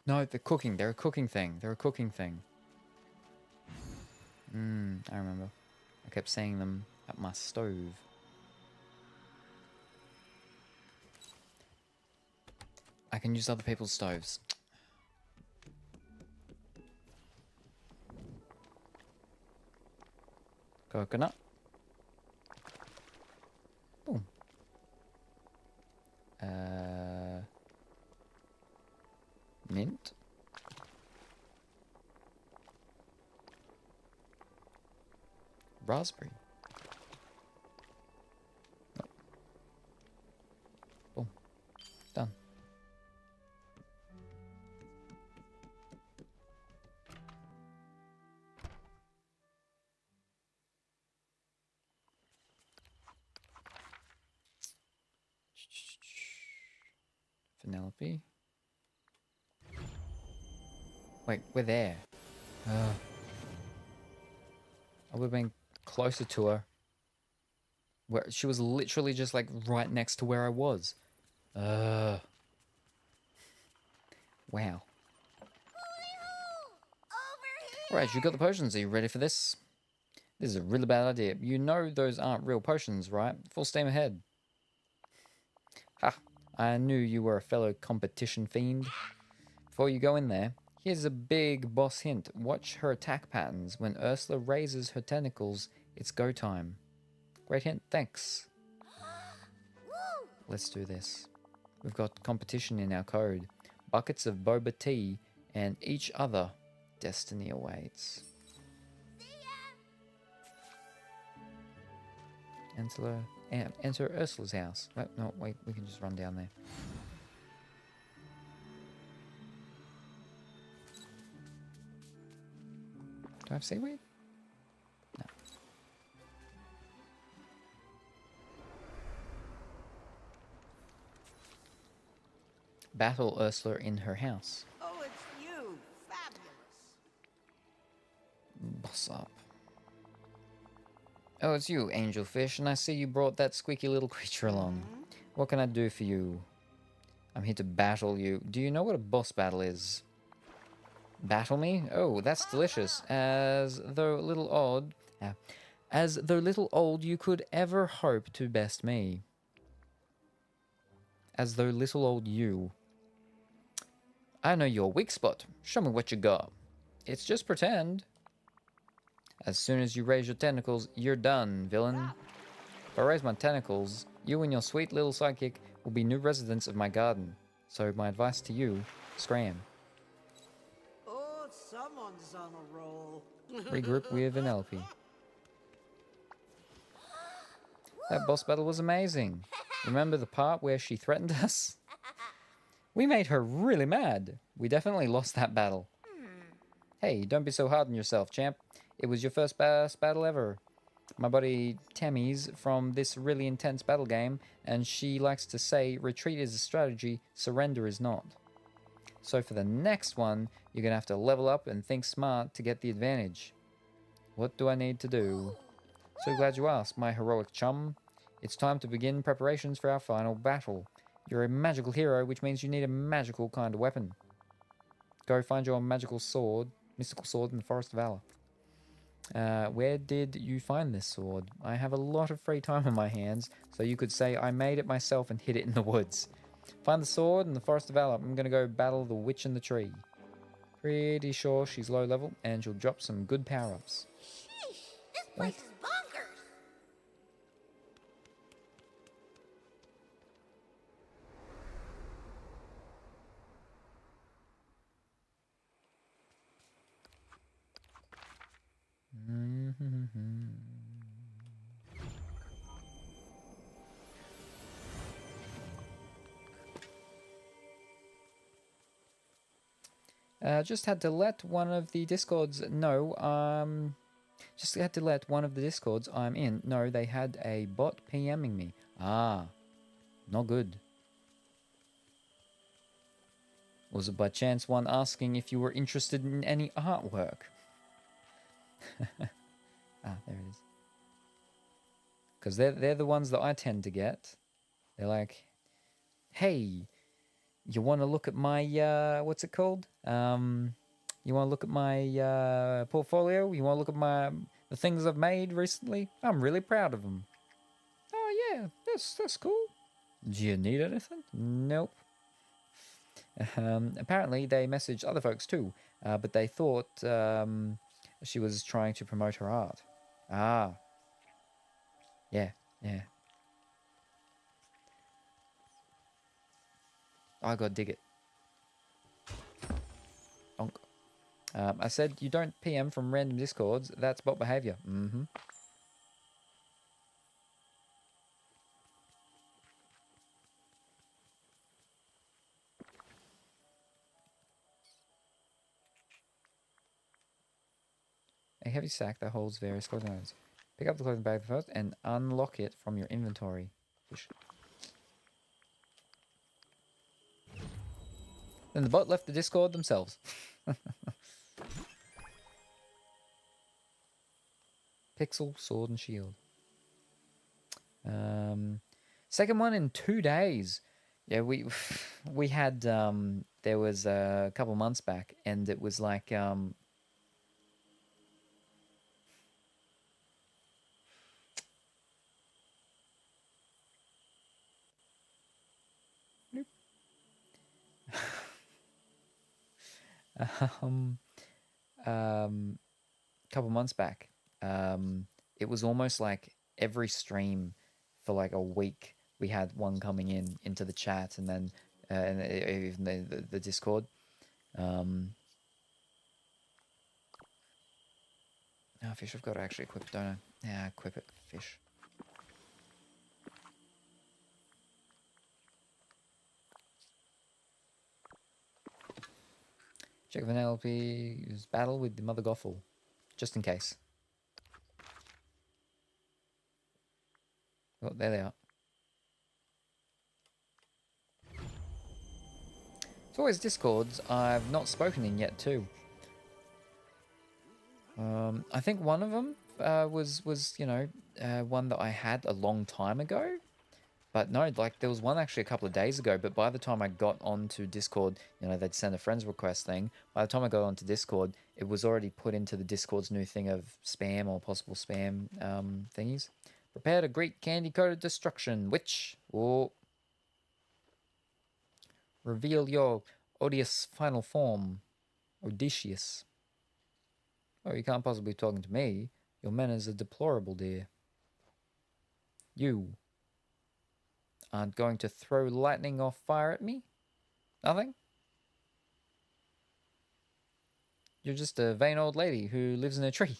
No, the cooking. They're a cooking thing. They're a cooking thing. I remember. I kept seeing them at my stove. I can use other people's stoves. Coconut. Boom. Mint. Raspberry. Oh. Boom. Done. Penelope. Wait, we're there. I would have been closer to her. Where she was literally just like right next to where I was. Wow. Alright, you got the potions. Are you ready for this? This is a really bad idea. You know those aren't real potions, right? Full steam ahead. Ha! I knew you were a fellow competition fiend. Before you go in there, here's a big boss hint. Watch her attack patterns. When Ursula raises her tentacles, it's go time. Great hint, thanks. Let's do this. We've got competition in our code. Buckets of boba tea and each other. Destiny awaits. Enter Ursula's house. No, wait, we can just run down there. Do I have seaweed? No. Battle Ursula in her house. Oh, it's you. Fabulous. Boss up. Oh, it's you, Angelfish, and I see you brought that squeaky little creature along. What can I do for you? I'm here to battle you. Do you know what a boss battle is? Battle me? Oh, that's delicious. As though little old you could ever hope to best me. As though little old you. I know your weak spot. Show me what you got. It's just pretend. As soon as you raise your tentacles, you're done, villain. If I raise my tentacles, you and your sweet little sidekick will be new residents of my garden. So my advice to you, scram. Oh, someone's on a roll. Regroup with Penelope. That boss battle was amazing. Remember the part where she threatened us? We made her really mad. We definitely lost that battle. Hey, don't be so hard on yourself, champ. It was your first battle ever. My buddy Tammy's from this really intense battle game, and she likes to say retreat is a strategy, surrender is not. So for the next one, you're going to have to level up and think smart to get the advantage. What do I need to do? So glad you asked, my heroic chum. It's time to begin preparations for our final battle. You're a magical hero, which means you need a magical kind of weapon. Go find your mystical sword in the Forest of Valor. Where did you find this sword? I have a lot of free time on my hands, so you could say I made it myself and hid it in the woods. Find the sword in the Forest of Valor. I'm gonna go battle the witch in the tree. Pretty sure she's low level, and she'll drop some good power-ups. Sheesh, this place is bonkers. Just had to let one of the discords know. Just had to let one of the discords I'm in know they had a bot PMing me. Ah, not good. Was it by chance one asking if you were interested in any artwork? Ah, there it is. Because they're the ones that I tend to get. They're like, hey, you want to look at my, what's it called? You want to look at my portfolio? You want to look at The things I've made recently, I'm really proud of them. Oh yeah, that's cool. Do you need anything? Nope. Apparently they messaged other folks too, but they thought she was trying to promote her art. Ah. Yeah, yeah. I gotta dig it. Bonk. I said you don't PM from random discords. That's bot behavior. Mm-hmm. A heavy sack that holds various clothing items. Pick up the clothing bag first and unlock it from your inventory. Fish. Then the bot left the Discord themselves. Pixel, sword, and shield. Second one in 2 days. Yeah, we had there was a couple months back, and it was like couple months back, it was almost like every stream for like a week we had one coming into the chat, and then and even the Discord. Oh, fish, I've got to actually equip it, don't I? Yeah, equip it, fish. Check if an LP is battle with the Mother Gothel, just in case. Oh, there they are. It's always Discords I've not spoken in yet too. I think one of them was you know one that I had a long time ago, but no, like there was one actually a couple of days ago. But by the time I got onto Discord, you know, they'd send a friends request thing. By the time I got onto Discord, it was already put into the Discord's new thing of spam or possible spam thingies. Prepare to greet candy-coated destruction, which will reveal your odious final form, Odysseus. Oh, you can't possibly be talking to me. Your manners are deplorable, dear. You aren't going to throw lightning or fire at me? Nothing? You're just a vain old lady who lives in a tree.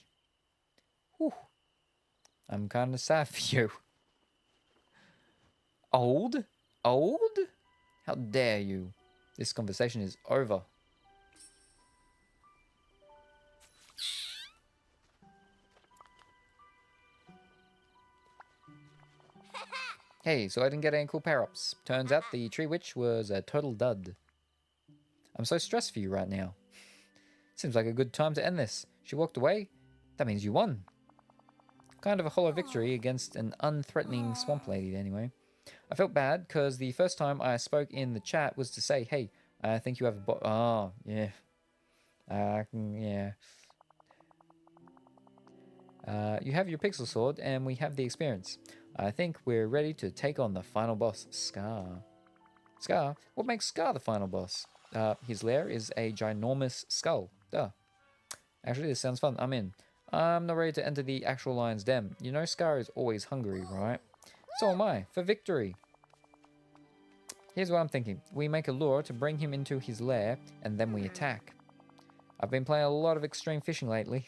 Whew. I'm kind of sad for you. Old? Old? How dare you? This conversation is over. Hey, so I didn't get any cool power-ups. Turns out the tree witch was a total dud. I'm so stressed for you right now. Seems like a good time to end this. She walked away. That means you won. Kind of a hollow victory against an unthreatening swamp lady anyway. I felt bad because the first time I spoke in the chat was to say, hey, I think you have a oh, yeah. Yeah. You have your pixel sword and we have the experience. I think we're ready to take on the final boss, Scar. Scar? What makes Scar the final boss? His lair is a ginormous skull. Duh. Actually, this sounds fun. I'm in. I'm not ready to enter the actual lion's den. You know Scar is always hungry, right? So am I, for victory. Here's what I'm thinking. We make a lure to bring him into his lair, and then we attack. I've been playing a lot of extreme fishing lately,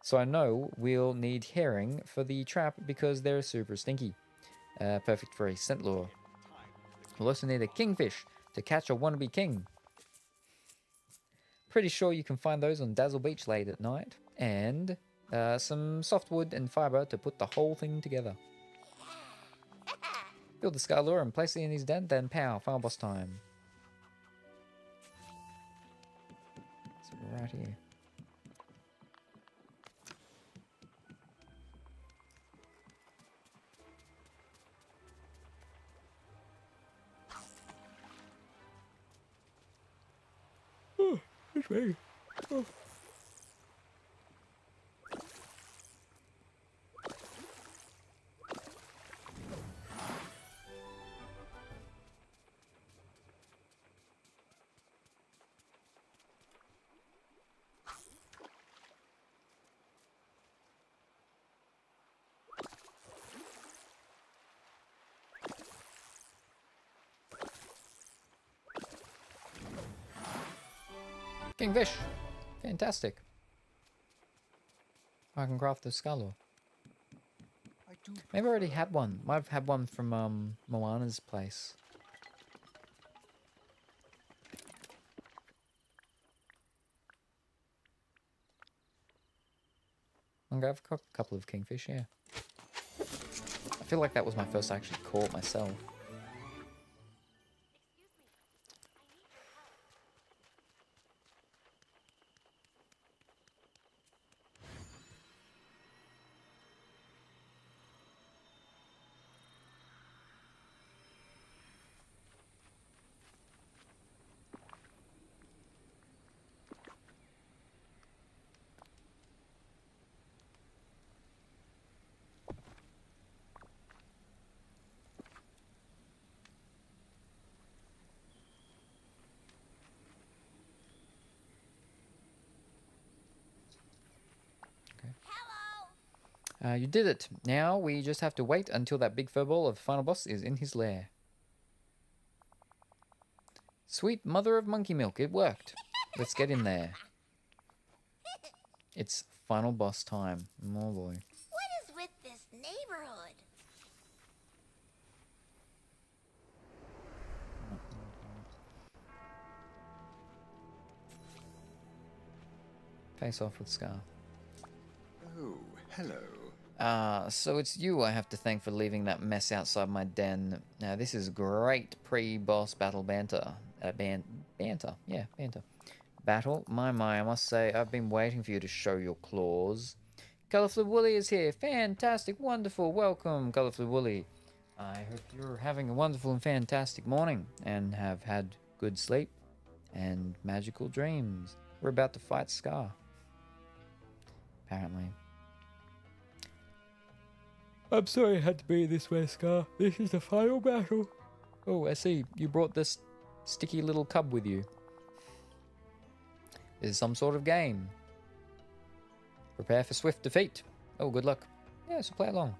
so I know we'll need herring for the trap because they're super stinky. Perfect for a scent lure. We'll also need a kingfish to catch a wannabe king. Pretty sure you can find those on Dazzle Beach late at night. And some softwood and fiber to put the whole thing together. Build the Scar lure and place it in his den, then pow, final boss time. So right here. Oh, it's me. Oh. Kingfish! Fantastic. I can craft the skull. Maybe I already had one. Might have had one from Moana's place. Okay, I've got a couple of kingfish, yeah. I feel like that was my first I actually caught myself. You did it. Now we just have to wait until that big furball of the final boss is in his lair. Sweet mother of monkey milk, it worked. Let's get in there. It's final boss time. Oh boy. What is with this neighborhood? Face off with Scar. Oh, hello. So it's you I have to thank for leaving that mess outside my den. Now this is great pre-boss battle banter. Banter. Yeah, banter. Battle? My, I must say, I've been waiting for you to show your claws. Colourful Woolly is here. Fantastic, wonderful, welcome, Colourful Woolly. I hope you're having a wonderful and fantastic morning and have had good sleep and magical dreams. We're about to fight Scar. Apparently. I'm sorry it had to be this way, Scar. This is the final battle. Oh, I see. You brought this sticky little cub with you. This is some sort of game. Prepare for swift defeat. Oh, good luck. Yeah, so play along.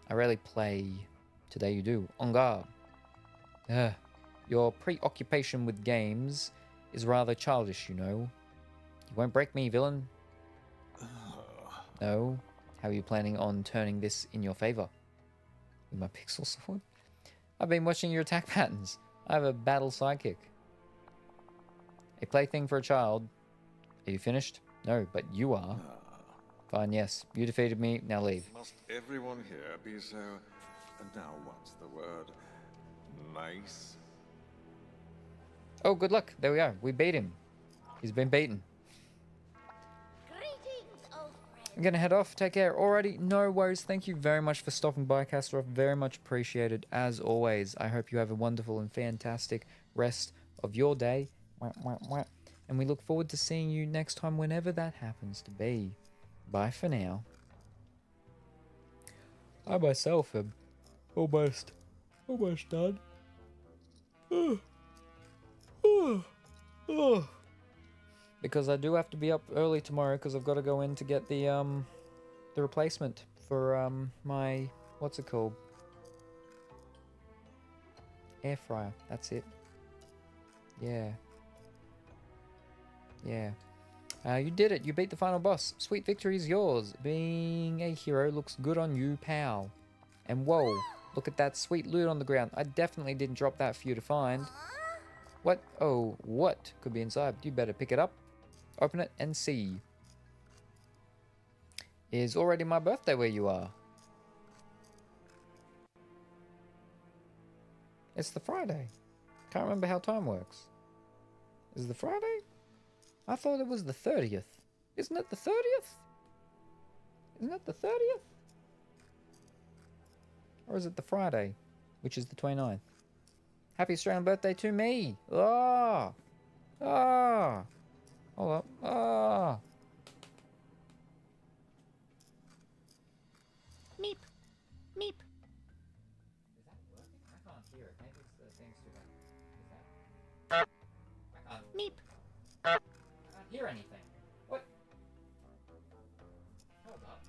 I rarely play. Today you do. On guard. Your preoccupation with games is rather childish, you know. You won't break me, villain. No. How are you planning on turning this in your favor? With my pixel sword? I've been watching your attack patterns. I have a battle sidekick. A plaything for a child. Are you finished? No, but you are. Fine, yes. You defeated me. Now leave. Must everyone here be so... And now what's the word? Nice? Oh, good luck. There we are. We beat him. He's been beaten. I'm going to head off. Take care. Alrighty, no worries. Thank you very much for stopping by, Castor. Very much appreciated, as always. I hope you have a wonderful and fantastic rest of your day. And we look forward to seeing you next time, whenever that happens to be. Bye for now. I myself am almost done. Because I do have to be up early tomorrow because I've got to go in to get the replacement for my, what's it called? Air fryer. That's it. Yeah. Yeah. You did it. You beat the final boss. Sweet victory is yours. Being a hero looks good on you, pal. And whoa, look at that sweet loot on the ground. I definitely didn't drop that for you to find. What? Oh, what could be inside? You better pick it up. Open it and see. Is already my birthday where you are? It's the Friday. Can't remember how time works. Is it the Friday? I thought it was the 30th. Isn't it the 30th? Isn't it the 30th? Or is it the Friday, which is the 29th? Happy Australian birthday to me! Ah! Ah! Hold up. Ah! Meep. Meep. Is that working? I can't hear it. Maybe it's the thing's too loud. Is that? I can't. Meep. I can't hear anything. What? Hold up.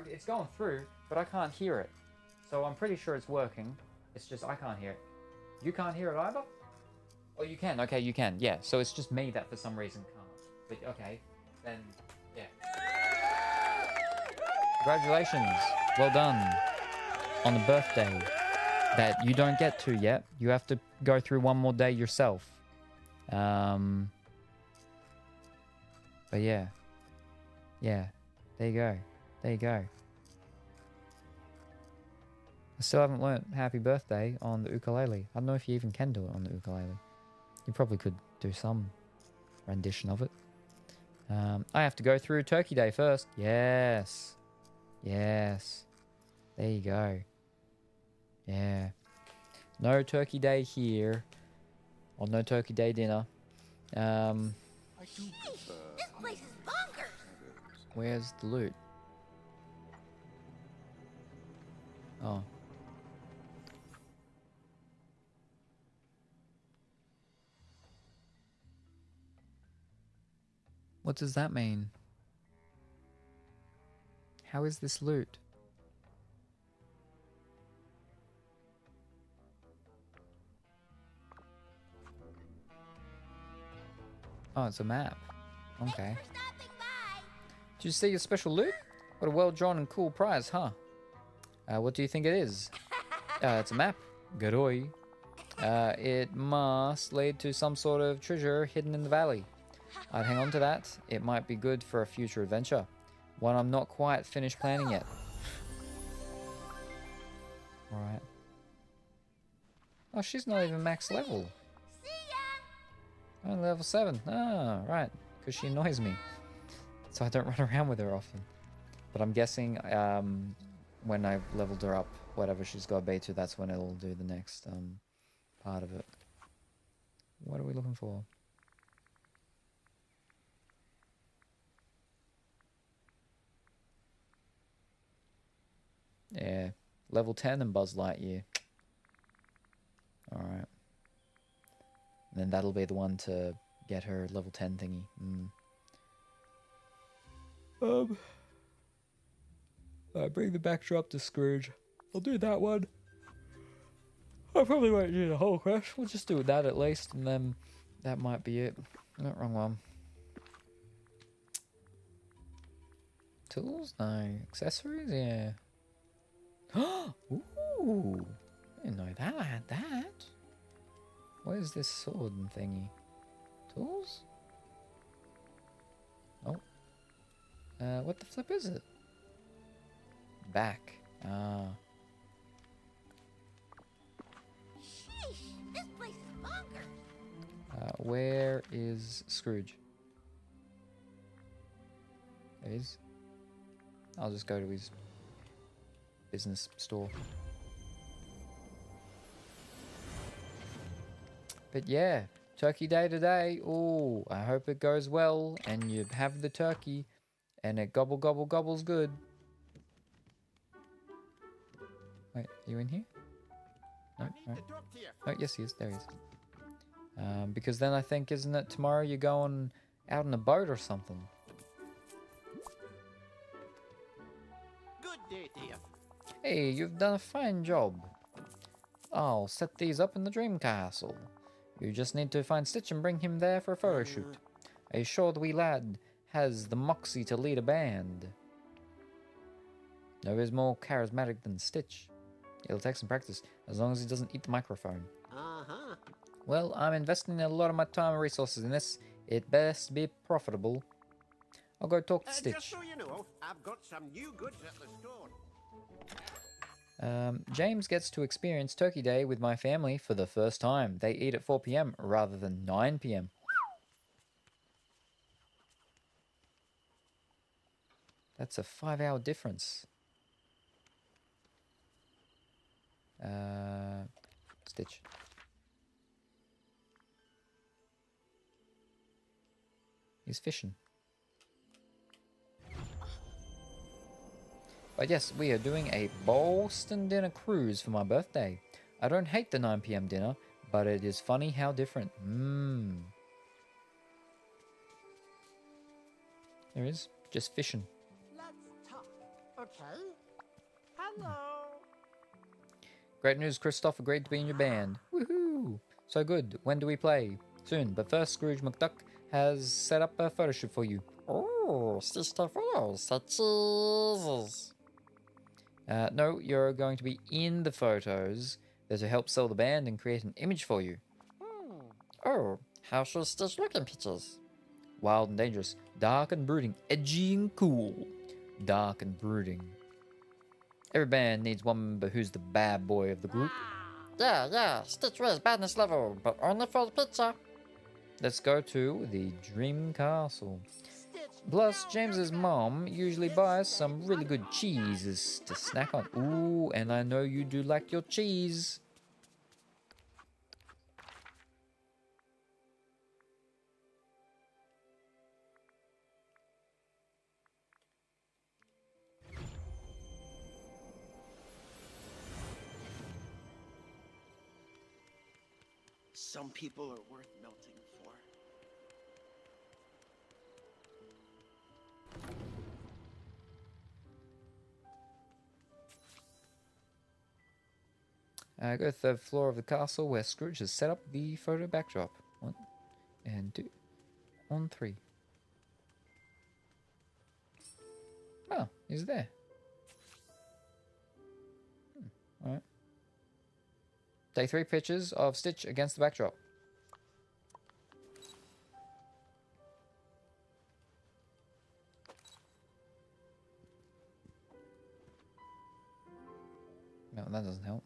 Okay, it's going through, but I can't hear it. So I'm pretty sure it's working. It's just I can't hear it. You can't hear it either? Oh, you can. Okay, you can. Yeah. So it's just me that for some reason can't. But okay, then yeah. Congratulations. Well done on the birthday that you don't get to yet. You have to go through one more day yourself. But yeah. Yeah. There you go. There you go. I still haven't learnt Happy Birthday on the ukulele. I don't know if you even can do it on the ukulele. You probably could do some rendition of it. I have to go through Turkey Day first. Yes. Yes. There you go. Yeah. No Turkey Day here. Or no Turkey Day dinner. This place is bonkers. Where's the loot? Oh. What does that mean? How is this loot? Oh, it's a map. Okay. Did you see your special loot? What a well-drawn and cool prize, huh? What do you think it is? It's a map. Garoi. It must lead to some sort of treasure hidden in the valley. I'd hang on to that. It might be good for a future adventure. One I'm not quite finished planning yet. Alright. Oh, she's not even max level. Only level 7. Ah, right. Because she annoys me. So I don't run around with her often. But I'm guessing when I've leveled her up, whatever she's got to be to, that's when it'll do the next part of it. What are we looking for? Yeah, level 10 and Buzz Lightyear. Alright. And then that'll be the one to get her level 10 thingy. I bring the backdrop to Scrooge. I'll do that one. I probably won't do the whole quest. We'll just do that at least, and then that might be it. Not wrong one. Tools? No. Accessories? Yeah. Ooh! I didn't know that I had that. Where's this sword and thingy? Tools? Oh. What the flip is it? Back. Ah. Sheesh, this place is bonkers. Where is Scrooge? There he is. I'll just go to his business store. But yeah, Turkey Day today. Ooh, I hope it goes well and you have the turkey and it gobble gobble gobbles good. Wait, are you in here? No, no. Oh, yes he is. There he is. Because then I think, isn't it tomorrow you're going out on a boat or something? Good day, dear. Hey, you've done a fine job. I'll set these up in the dream castle. You just need to find Stitch and bring him there for a photo shoot. Are you sure the wee lad has the moxie to lead a band? No is more charismatic than Stitch. It'll take some practice, as long as he doesn't eat the microphone. Uh-huh. Well, I'm investing a lot of my time and resources in this. It best be profitable. I'll go talk to Stitch. Just so you know, I've got some new goods at the store. James gets to experience Turkey Day with my family for the first time. They eat at 4 p.m. rather than 9 p.m. That's a 5-hour difference. Stitch. He's fishing. But yes, we are doing a Boston dinner cruise for my birthday. I don't hate the 9 p.m. dinner, but it is funny how different. There he is, just fishing. Let's talk, okay? Hello. Great news, Christoph agreed to be in your band. Woohoo! So good. When do we play? Soon. But first, Scrooge McDuck has set up a photo shoot for you. Oh, Stitch take photos. So cheeses. No, you're going to be in the photos. They're to help sell the band and create an image for you. Oh, how should Stitch look in pictures? Wild and dangerous. Dark and brooding. Edgy and cool. Dark and brooding. Every band needs one member who's the bad boy of the group. Yeah, Stitch wears badness level, but only for the picture. Let's go to the Dream Castle. Plus, James's mom usually buys some really good cheeses to snack on. Ooh, and I know you do like your cheese. Some people are worth melting for. Go to the third floor of the castle where Scrooge has set up the photo backdrop. 1 and 2 on 3. Oh, he's there. Alright. Take 3 pictures of Stitch against the backdrop. No, that doesn't help.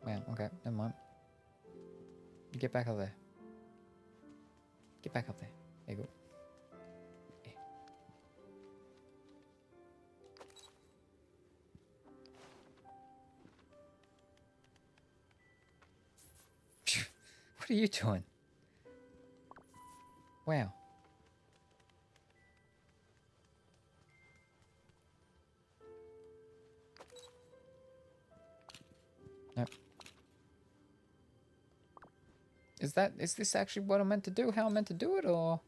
Well, okay, never mind. Get back up there. Get back up there. There you go. Yeah. What are you doing? Wow. Nope. Is this actually what I'm meant to do? How I'm meant to do it, or?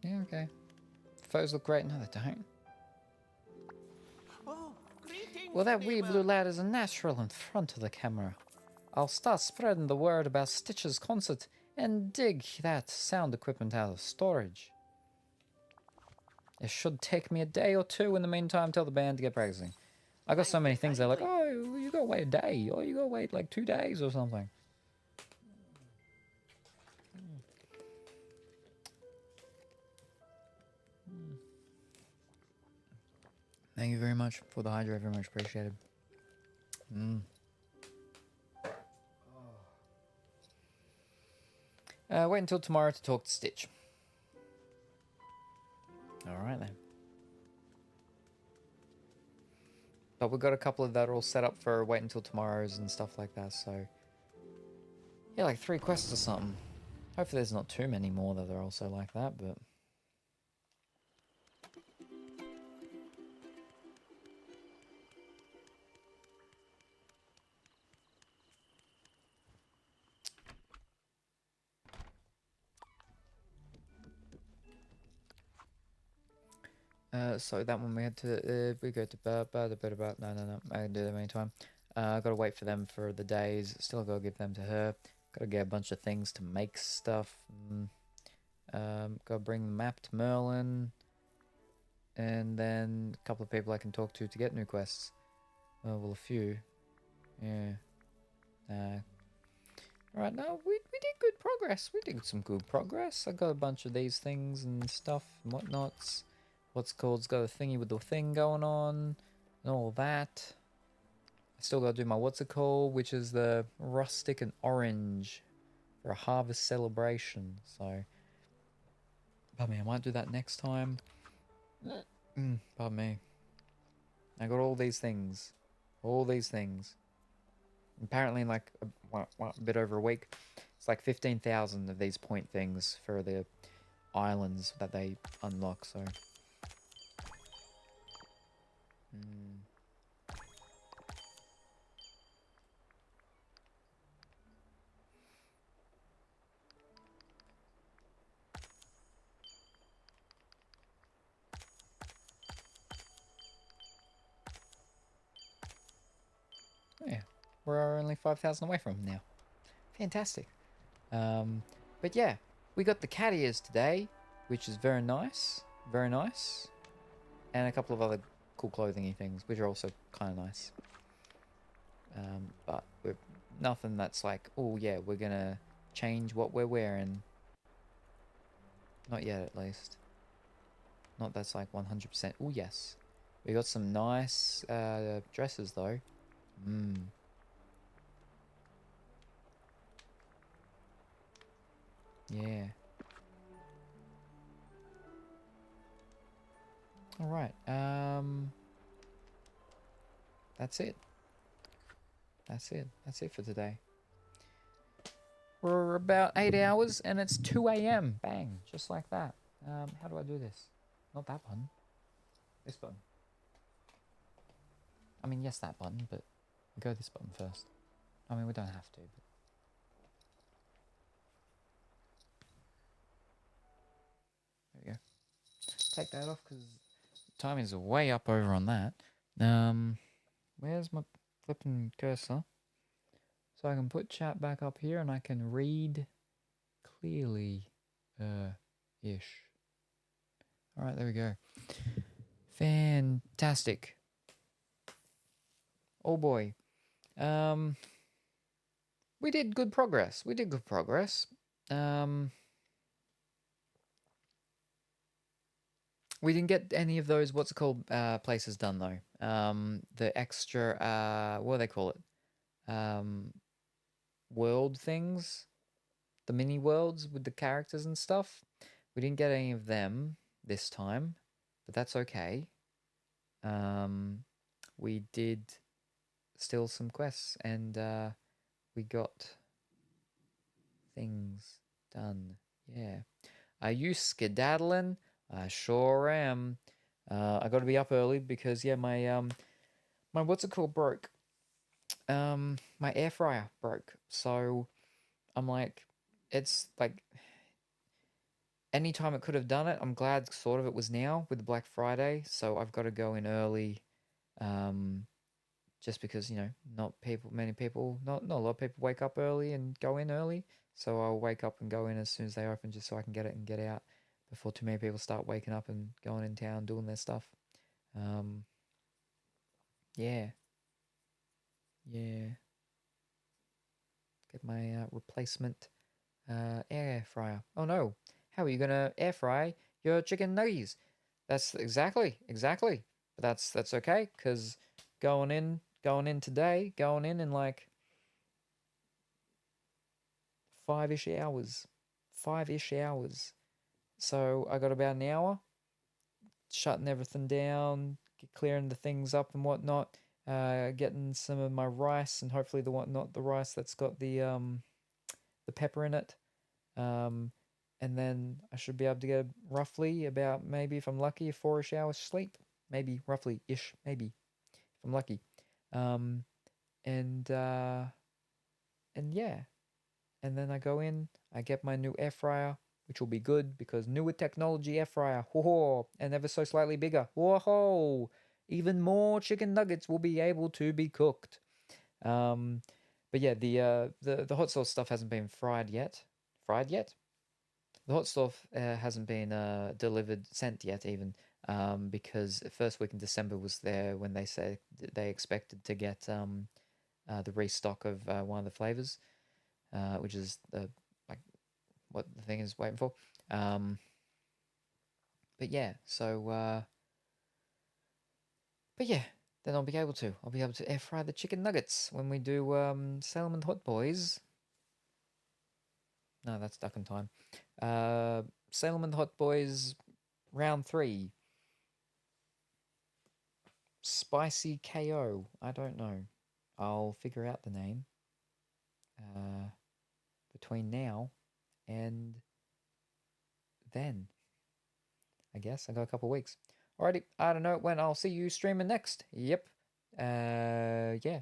Yeah, okay. Photos look great. No, they don't. Oh, greetings, Well, that wee neighbor. blue lad is a natural in front of the camera. I'll start spreading the word about Stitch's concert and dig that sound equipment out of storage. It should take me a day or 2 in the meantime. Tell the band to get practicing. I got so many things. They're like, oh, you gotta wait a day, or you gotta wait like 2 days or something. Thank you very much for the hydro. Very much appreciated. Wait until tomorrow to talk to Stitch. Alright then. But we've got a couple of that all set up for wait until tomorrow's and stuff like that, so... Yeah, like 3 quests or something. Hopefully there's not too many more that are also like that, but... So that one we had to, we go to no, I can do them anytime. I gotta wait for them for the days, still gotta give them to her. Gotta get a bunch of things to make stuff. Gotta bring the map to Merlin. And then a couple of people I can talk to get new quests. Well, a few. Yeah. Right now, we did good progress. We did some good progress. I got a bunch of these things and stuff and whatnots. What's called got a thingy with the thing going on and all that. I still got to do my what's it called, which is the rustic and orange for a harvest celebration. So, pardon me, I might do that next time. Pardon me. I got all these things. All these things. Apparently in like a bit over a week, it's like 15,000 of these point things for the islands that they unlock, so... we're only 5,000 away from him now. Fantastic. But yeah, we got the cat ears today, which is very nice. Very nice. And a couple of other cool clothing-y things, which are also kind of nice. But we're nothing that's like, oh yeah, we're gonna change what we're wearing. Not yet, at least. Not that's like 100%. Oh yes, we got some nice dresses though. Yeah. All right. That's it. That's it. That's it for today. We're about 8 hours and it's 2 a.m. Bang, just like that. How do I do this? Not that button. This button. I mean, yes, that button, but we go this button first. I mean, we don't have to, but... There we go. Take that off because time is way up over on that. Where's my flipping cursor? So I can put chat back up here and I can read clearly, ish. All right, there we go. Fantastic. Oh boy. We did good progress. We did good progress. We didn't get any of those, what's it called, places done though. The extra, what do they call it? World things. The mini worlds with the characters and stuff. We didn't get any of them this time, but that's okay. We did still some quests and we got things done. Yeah. Are you skedaddling? I sure am. I got to be up early because yeah, my what's it called broke. My air fryer broke. So I'm like, it's like anytime it could have done it. I'm glad sort of it was now with the Black Friday. So I've got to go in early. Just because, you know, not a lot of people wake up early and go in early. So I'll wake up and go in as soon as they open just so I can get it and get out before too many people start waking up and going in town doing their stuff. Yeah. Get my replacement air fryer. Oh no, how are you gonna air fry your chicken nuggies? That's exactly. But that's okay, because going in today, going in like 5-ish hours. 5-ish hours. So I got about an hour, shutting everything down, clearing the things up and whatnot, getting some of my rice and hopefully the rice that's got the pepper in it. And then I should be able to get roughly about, maybe if I'm lucky, 4-ish hours sleep. Maybe, roughly-ish, maybe, if I'm lucky. And yeah. And then I go in, I get my new air fryer, which will be good because newer technology air fryer, whoa, and ever so slightly bigger, whoa, even more chicken nuggets will be able to be cooked. But yeah, the hot sauce stuff hasn't been fried yet. The hot stuff hasn't been sent yet even, because the first week in December was there when they said they expected to get the restock of one of the flavors, which is what the thing is waiting for. But yeah, so but yeah, then I'll be able to air fry the chicken nuggets when we do Salem and Hot Boys. No, that's Duck in Time. Salem and Hot Boys round 3. Spicy KO. I don't know. I'll figure out the name between now and then. I guess I got a couple weeks. Alrighty, I don't know when I'll see you streaming next. Yep. Yeah.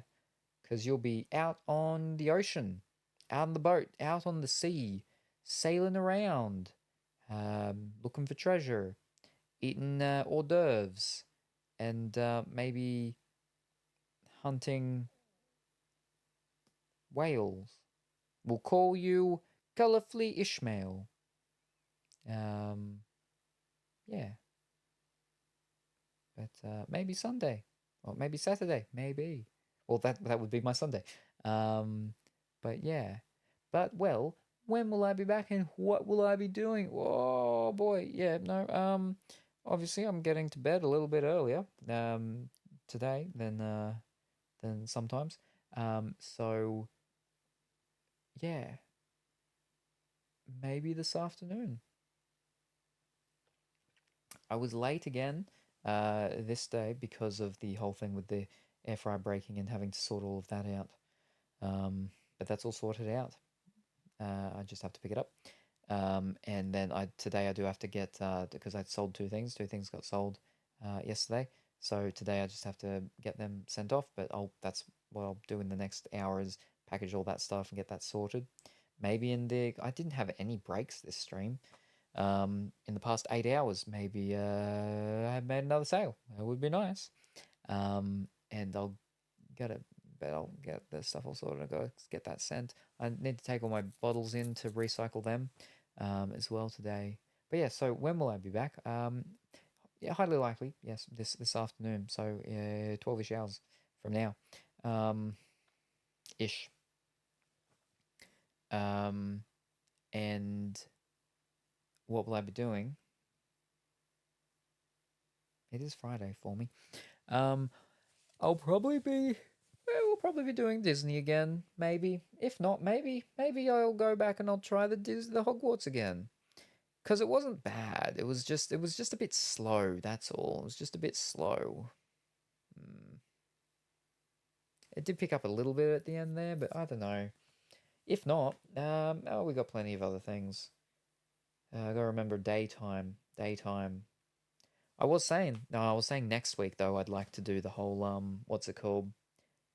Because you'll be out on the ocean, out on the boat, out on the sea, sailing around, looking for treasure, eating hors d'oeuvres, and maybe hunting Wales. We'll call you Colorfully Ishmael. Yeah. But maybe Sunday. Or maybe Saturday. Maybe. Well, that would be my Sunday. But yeah. But, well, when will I be back and what will I be doing? Oh, boy. Yeah, no, obviously I'm getting to bed a little bit earlier today than sometimes. So, yeah. Maybe this afternoon. I was late again this day because of the whole thing with the air fryer breaking and having to sort all of that out. But that's all sorted out. I just have to pick it up. And then today I do have to get, because I sold two things got sold yesterday. So today I just have to get them sent off, but that's what I'll do in the next hour is package all that stuff and get that sorted. Maybe I didn't have any breaks this stream. In the past 8 hours, maybe I've made another sale. That would be nice. And I'll get the stuff all sorted and go get that sent. I need to take all my bottles in to recycle them as well today. But yeah, so when will I be back? Yeah, highly likely, yes, this afternoon. So 12-ish hours from now. Ish. And what will I be doing? It is Friday for me. We'll probably be doing Disney again, maybe. If not, maybe I'll go back and I'll try the Hogwarts again. Because it wasn't bad. It was just a bit slow, that's all. It was just a bit slow. It did pick up a little bit at the end there, but I don't know. If not, we got plenty of other things. I gotta remember daytime. I was saying next week though. I'd like to do the whole what's it called?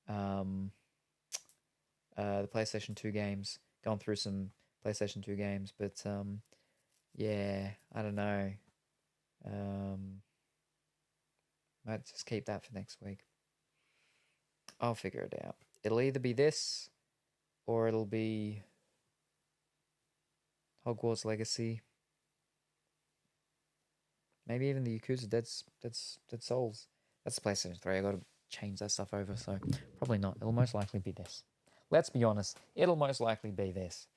The PlayStation 2 games. Gone through some PlayStation 2 games, but yeah, I don't know. Might just keep that for next week. I'll figure it out. It'll either be this, or it'll be Hogwarts Legacy. Maybe even the Yakuza Dead Souls. That's the PlayStation 3. I got to change that stuff over, so probably not. It'll most likely be this. Let's be honest. It'll most likely be this.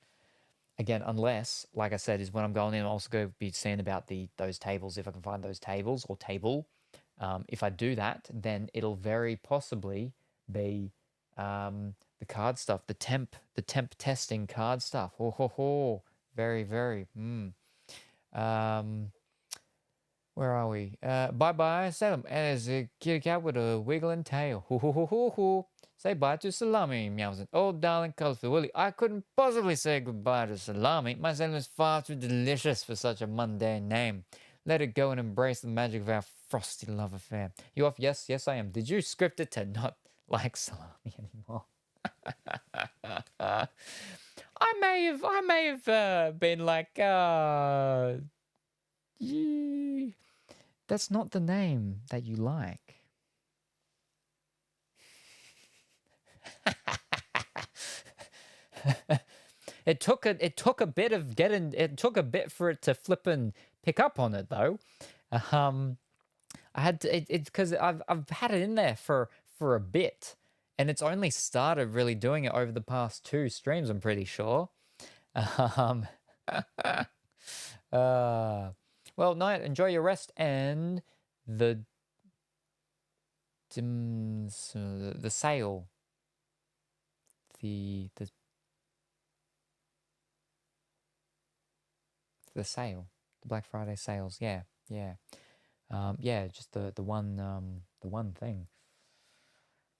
Again, unless, like I said, is when I'm going in, I'm also going to be seeing about those tables, if I can find those tables or table. If I do that, then it'll very possibly be the card stuff, the temp testing card stuff. Oh, very, very. Where are we? Bye-bye, Salem. As a kitty cat with a wiggling tail. Ho. Say bye to Salami, meows. Oh, darling, colorful Willie. I couldn't possibly say goodbye to Salami. My Salem is far too delicious for such a mundane name. Let it go and embrace the magic of our frosty love affair. You off? Yes, I am. Did you script it to not like Salami anymore? I may have been like, that's not the name that you like. It took a bit for it to flip and pick up on it though. I had to, it's because I've had it in there for a bit, and it's only started really doing it over the past 2 streams. I'm pretty sure. Well, night. Enjoy your rest and the sale. The sale, the Black Friday sales. Yeah. Just the one thing.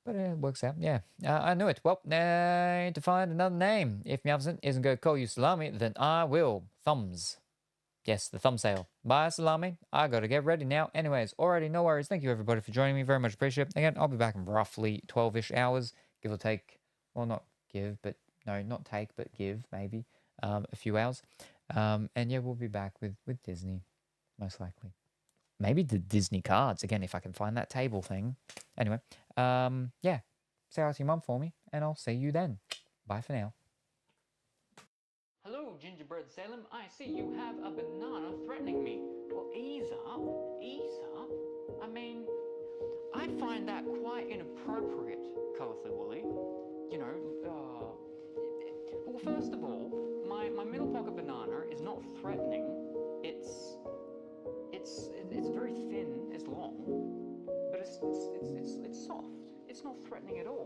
But it works out. Yeah, I knew it. Well, need to find another name. If Meowson isn't going to call you Salami, then I will. Thumbs. Yes, the thumb sale. Bye, Salami. I got to get ready now. Anyways, alrighty, no worries. Thank you, everybody, for joining me. Very much appreciate it. Again, I'll be back in roughly 12-ish hours, give or take. Well, not give, but no, not take, but give, maybe. A few hours. And yeah, we'll be back with Disney, most likely. Maybe the Disney cards, again, if I can find that table thing. Anyway, yeah. Say hi to your mum for me, and I'll see you then. Bye for now. Hello, Gingerbread Salem. I see you have a banana threatening me. Well, ease up. Ease up. I mean, I find that quite inappropriate, Colorfully Woolly. You know, well, first of all, my middle pocket banana is not threatening. It's very thin, it's long, but it's soft. It's not threatening at all.